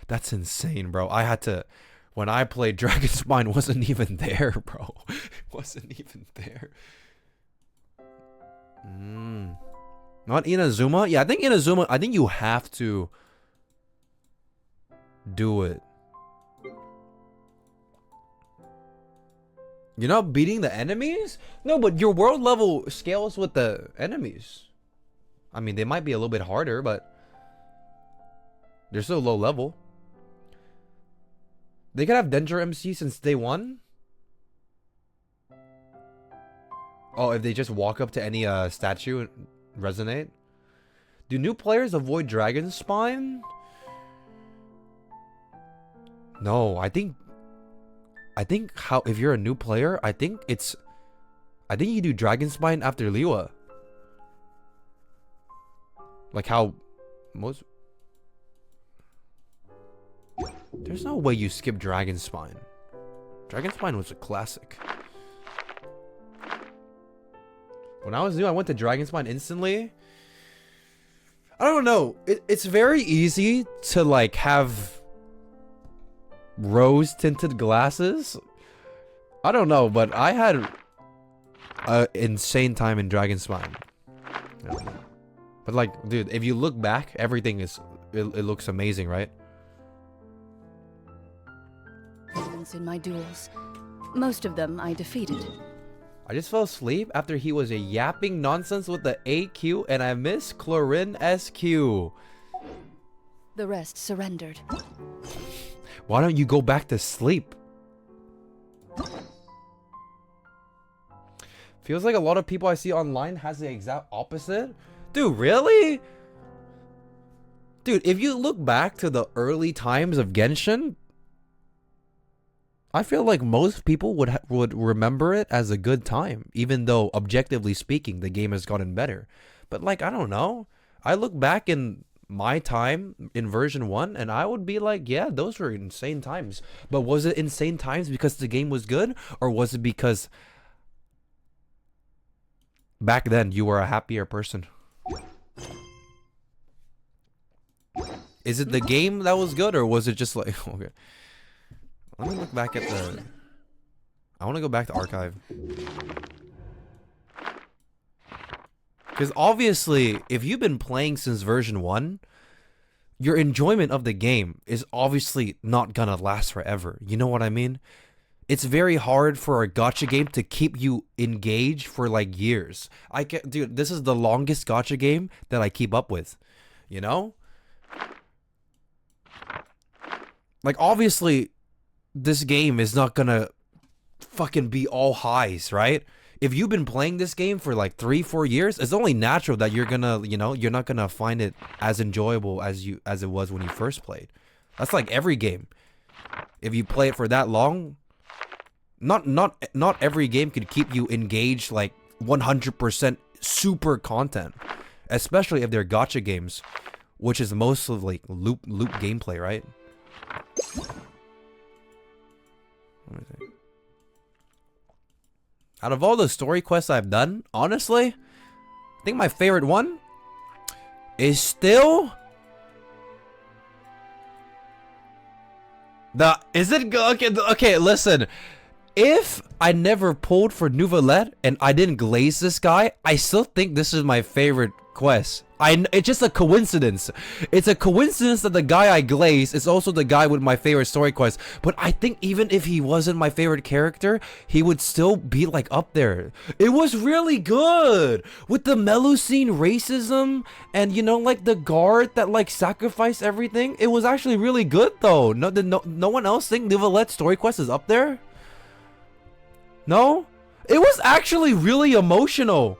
That's insane, bro. I had to... When I played, Dragonspine wasn't even there, bro. It wasn't even there. Not Inazuma? Yeah, I think Inazuma... I think you have to... do it. You're not beating the enemies? No, but your world level scales with the enemies. I mean, they might be a little bit harder, but... they're still low level. They could have Danger MC since day one. Oh, if they just walk up to any statue and resonate. Do new players avoid Dragonspine? No, I think how if you're a new player, I think you do Dragonspine after Liwa. Like how most... There's no way you skip Dragonspine. Dragonspine was a classic. When I was new, I went to Dragonspine instantly. I don't know. It's very easy to like have rose tinted glasses. I don't know, but I had an insane time in Dragonspine. But like, dude, if you look back, everything is it looks amazing, right? In my duels. Most of them I defeated. I just fell asleep after he was yapping nonsense with the AQ, and I miss Clorinde SQ. The rest surrendered. Why don't you go back to sleep? Feels like a lot of people I see online has the exact opposite. Dude, really? Dude, if you look back to the early times of Genshin, I feel like most people would remember it as a good time, even though objectively speaking, the game has gotten better. But like, I don't know. I look back in my time in version 1 and I would be like, yeah, those were insane times. But was it insane times because the game was good, or was it because back then you were a happier person? Is it the game that was good, or was it just like, okay. Let me look back at the... I want to go back to Archive. Because obviously, if you've been playing since version 1, your enjoyment of the game is obviously not gonna last forever. You know what I mean? It's very hard for a gacha game to keep you engaged for like years. Dude, this is the longest gacha game that I keep up with. You know? Like, obviously... this game is not gonna fucking be all highs, right? if you've been playing this game for like 3-4 years, it's only natural that you're gonna, you know, you're not gonna find it as enjoyable as it was when you first played. That's like every game. If you play it for that long, not every game could keep you engaged like 100% super content, especially if they're gacha games, which is mostly like loop gameplay, right? Out of all the story quests I've done, honestly, I think my favorite one is still okay, listen. If I never pulled for Nouvellette and I didn't glaze this guy, I still think this is my favorite quest. It's just a coincidence. It's a coincidence that the guy I glazed is also the guy with my favorite story quest. But I think even if he wasn't my favorite character, he would still be like up there. It was really good with the Melusine racism and, you know, like the guard that like sacrificed everything. It was actually really good though. No one else think Nouvellette's story quest is up there? No? It was actually really emotional.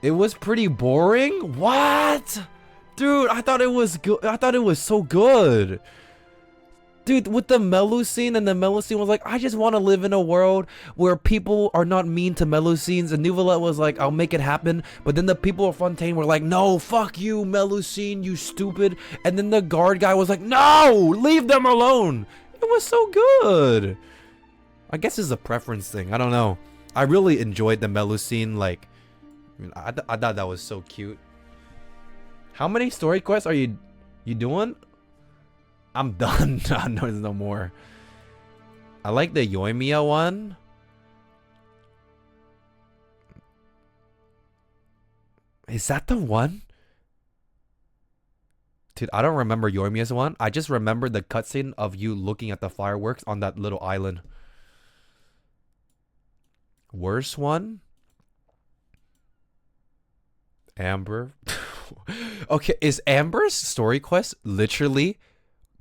It was pretty boring? What? Dude, I thought it was good. I thought it was so good. Dude, with the Melusine, and the Melusine was like, I just want to live in a world where people are not mean to Melusines. And Nouvellette was like, I'll make it happen. But then the people of Fontaine were like, no, fuck you, Melusine, you stupid. And then the guard guy was like, no, leave them alone. It was so good. I guess it's a preference thing. I don't know. I really enjoyed the Melusine, like, I thought that was so cute. How many story quests are you doing? I'm done. No, there's no more. I like the Yoimiya one. Is that the one? Dude, I don't remember Yoimiya's one. I just remember the cutscene of you looking at the fireworks on that little island. Worst one? Amber. Okay, is Amber's story quest literally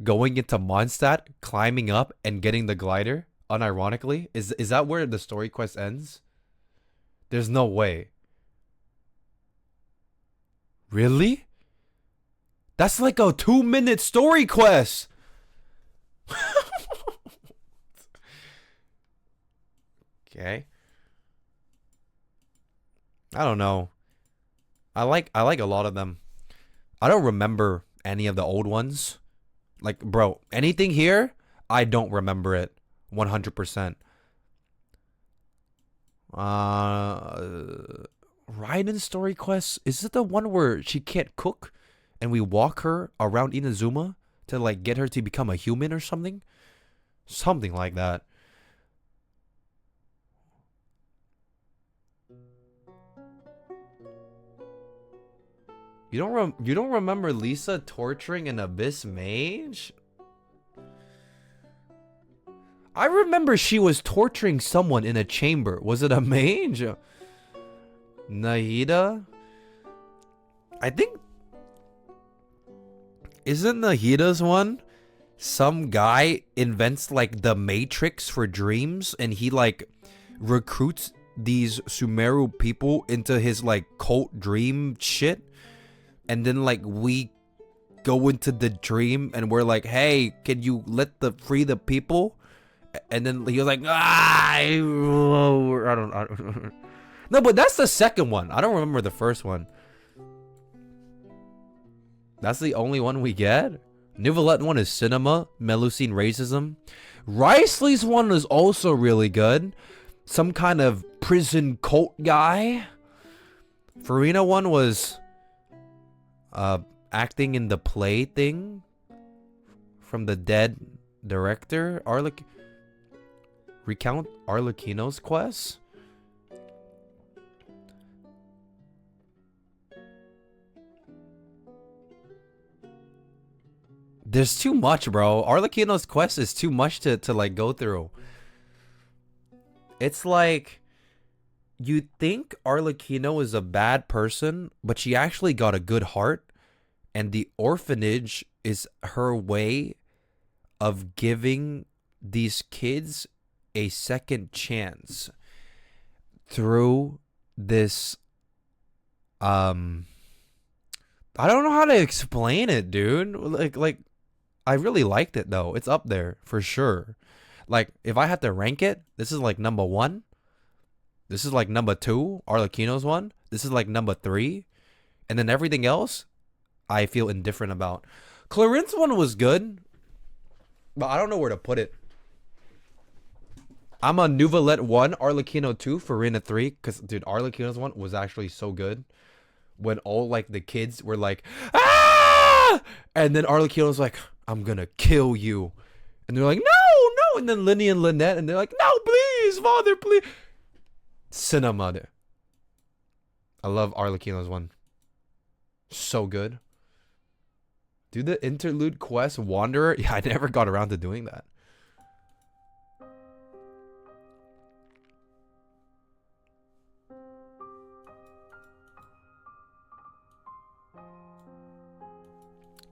going into Mondstadt, climbing up, and getting the glider? Unironically? Is that where the story quest ends? There's no way. Really? That's like a 2-minute story quest! Okay. I don't know. I like a lot of them. I don't remember any of the old ones. Like, bro, anything here, I don't remember it 100%. Raiden's story quest, is it the one where she can't cook and we walk her around Inazuma to like get her to become a human or something? Something like that. You don't remember Lisa torturing an Abyss Mage? I remember she was torturing someone in a chamber. Was it a mage? Nahida? I think... Isn't Nahida's one? Some guy invents like the Matrix for dreams and he like recruits these Sumeru people into his like cult dream shit. And then like we go into the dream and we're like, hey, can you free the people? And then he was like, I don't No, but that's the second one. I don't remember the first one. That's the only one we get? Nouvellette one is Cinema, Melusine Racism. Riceley's one is also really good. Some kind of prison cult guy. Farina one was acting in the play thing from the dead director. Recount Arlecchino's quest. There's too much, bro. Arlecchino's quest is too much to like go through. It's like you think Arlecchino is a bad person, but she actually got a good heart, and the orphanage is her way of giving these kids a second chance. through this I don't know how to explain it, dude. Like I really liked it though. It's up there for sure. Like if I had to rank it, this is like number 1. This is like number 2, Arlecchino's one. This is like number 3. And then everything else I feel indifferent about. Clorinde's one was good, but I don't know where to put it. I'm on Nuvalette 1, Arlecchino 2, Farina 3. Because, dude, Arlecchino's one was actually so good. When all, like, the kids were like, ah! And then Arlecchino's like, I'm gonna kill you. And they're like, no, no. And then Linny and Lynette, and they're like, no, please, father, please. Cinema. I love Arlecchino's one. So good. Do the interlude quest, Wanderer? Yeah, I never got around to doing that.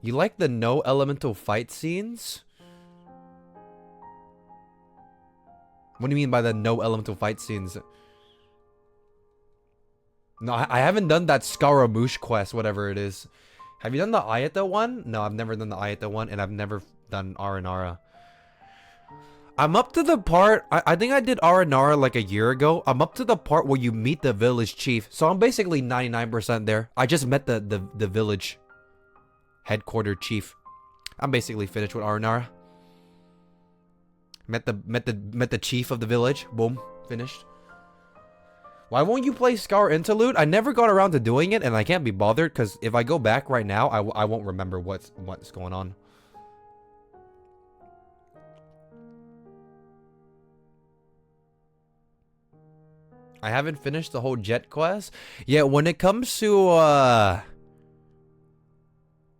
You like the no elemental fight scenes? What do you mean by the no elemental fight scenes? No, I haven't done that Scaramouche quest, whatever it is. Have you done the Ayata one? No, I've never done the Ayata one, and I've never done Aranara. I'm up to the part, I think I did Aranara like a year ago. I'm up to the part where you meet the village chief. So I'm basically 99% there. I just met the village headquarter chief. I'm basically finished with Aranara. Met the chief of the village. Boom, finished. Why won't you play Scar Interlude? I never got around to doing it, and I can't be bothered because if I go back right now, I won't remember what's going on. I haven't finished the whole Jet quest. Yeah, when it comes to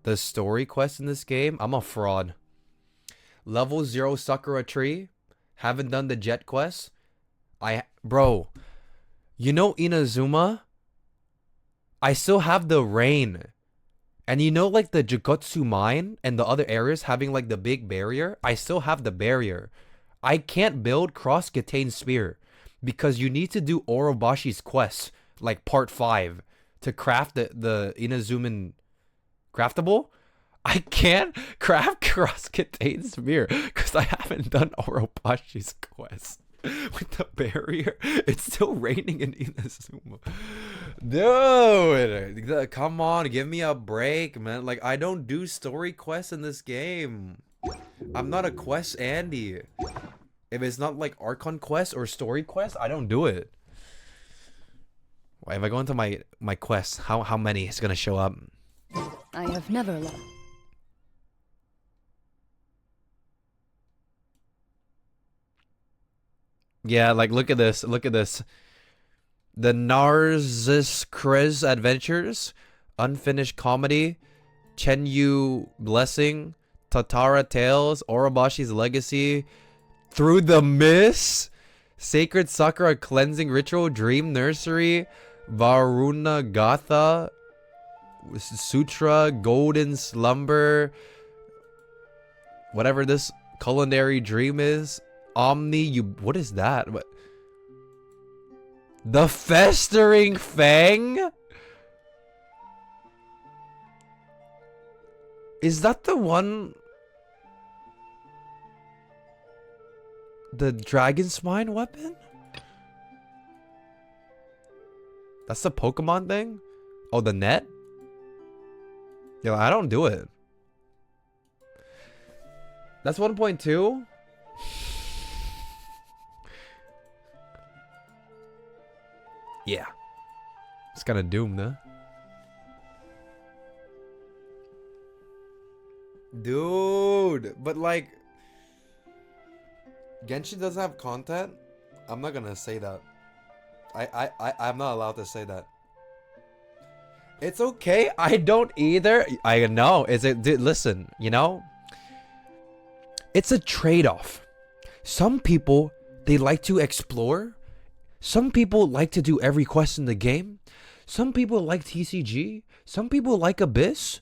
the story quest in this game, I'm a fraud. Level 0 Sakura Tree. Haven't done the Jet quest. Bro, you know Inazuma? I still have the rain. And you know like the Jigotsu mine and the other areas having like the big barrier? I still have the barrier. I can't build Cross Katane Spear because you need to do Orobashi's quest, like part 5, to craft the Inazuman craftable. I can't craft Cross Katane Spear because I haven't done Orobashi's quest. With the barrier, it's still raining in Inazuma. Dude, come on, give me a break, man. Like, I don't do story quests in this game. I'm not a quest Andy. If it's not like Archon quest or story quest, I don't do it. If I go into my quests, how many is gonna show up? I have never loved. Yeah, like look at this. Look at this. The Narcissus Krez Adventures, Unfinished Comedy, Chenyu Blessing, Tatara Tales, Orobashi's Legacy, Through the Mist, Sacred Sakura Cleansing Ritual, Dream Nursery, Varuna Gatha, Sutra, Golden Slumber, whatever this culinary dream is. Omni, what is that? What? The Festering Fang? Is that the one? The Dragon Spine weapon? That's the Pokemon thing? Oh, the net? Yeah, I don't do it. That's 1.2? Yeah. It's kind of doomed, huh? Dude, but like Genshin doesn't have content? I'm not gonna say that. I'm not allowed to say that. It's okay. I don't either. I know. Dude, listen, you know? It's a trade-off. Some people, they like to explore. Some people like to do every quest in the game. Some people like TCG. Some people like Abyss.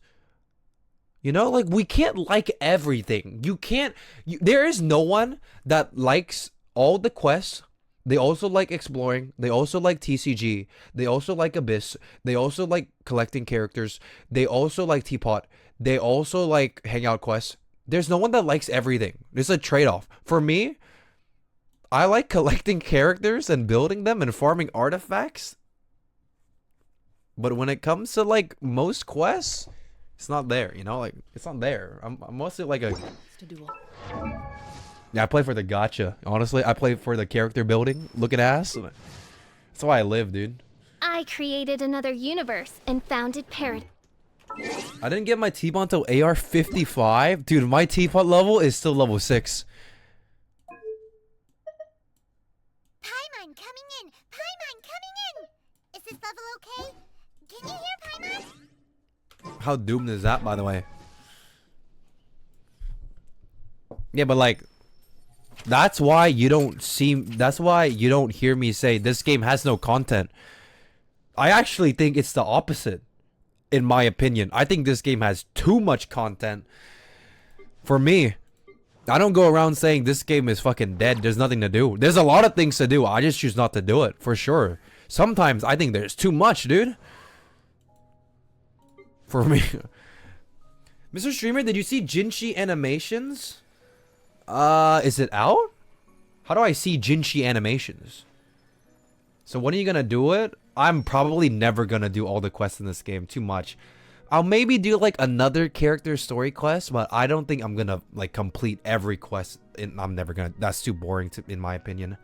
You know, like, we can't like everything. You can't... there is no one that likes all the quests They also like exploring. They also like TCG. They also like Abyss. They also like collecting characters. They also like Teapot. They also like Hangout quests. There's no one that likes everything. There's a trade-off. For me, I like collecting characters and building them and farming artifacts. But when it comes to like most quests, it's not there, you know? Like, it's not there. I'm mostly like a... Yeah, I play for the gacha. Honestly, I play for the character building. Looking ass. That's why I live, dude. I created another universe and founded Paradise. I didn't get my Teapot until AR 55. Dude, my Teapot level is still level 6. Paimon coming in! Paimon coming in! Is this level okay? Can you hear Paimon? How doomed is that, by the way? Yeah, but like, that's why you don't hear me say this game has no content. I actually think it's the opposite, in my opinion. I think this game has too much content. For me, I don't go around saying this game is fucking dead. There's nothing to do. There's a lot of things to do. I just choose not to do it, for sure. Sometimes I think there's too much, dude. For me. Mr. Streamer, did you see Jinchi animations? Is it out? How do I see Jinchi animations? So when are you gonna do it? I'm probably never gonna do all the quests in this game. Too much. I'll maybe do like another character story quest, but I don't think I'm gonna like complete every quest. I'm never gonna. That's too boring in my opinion.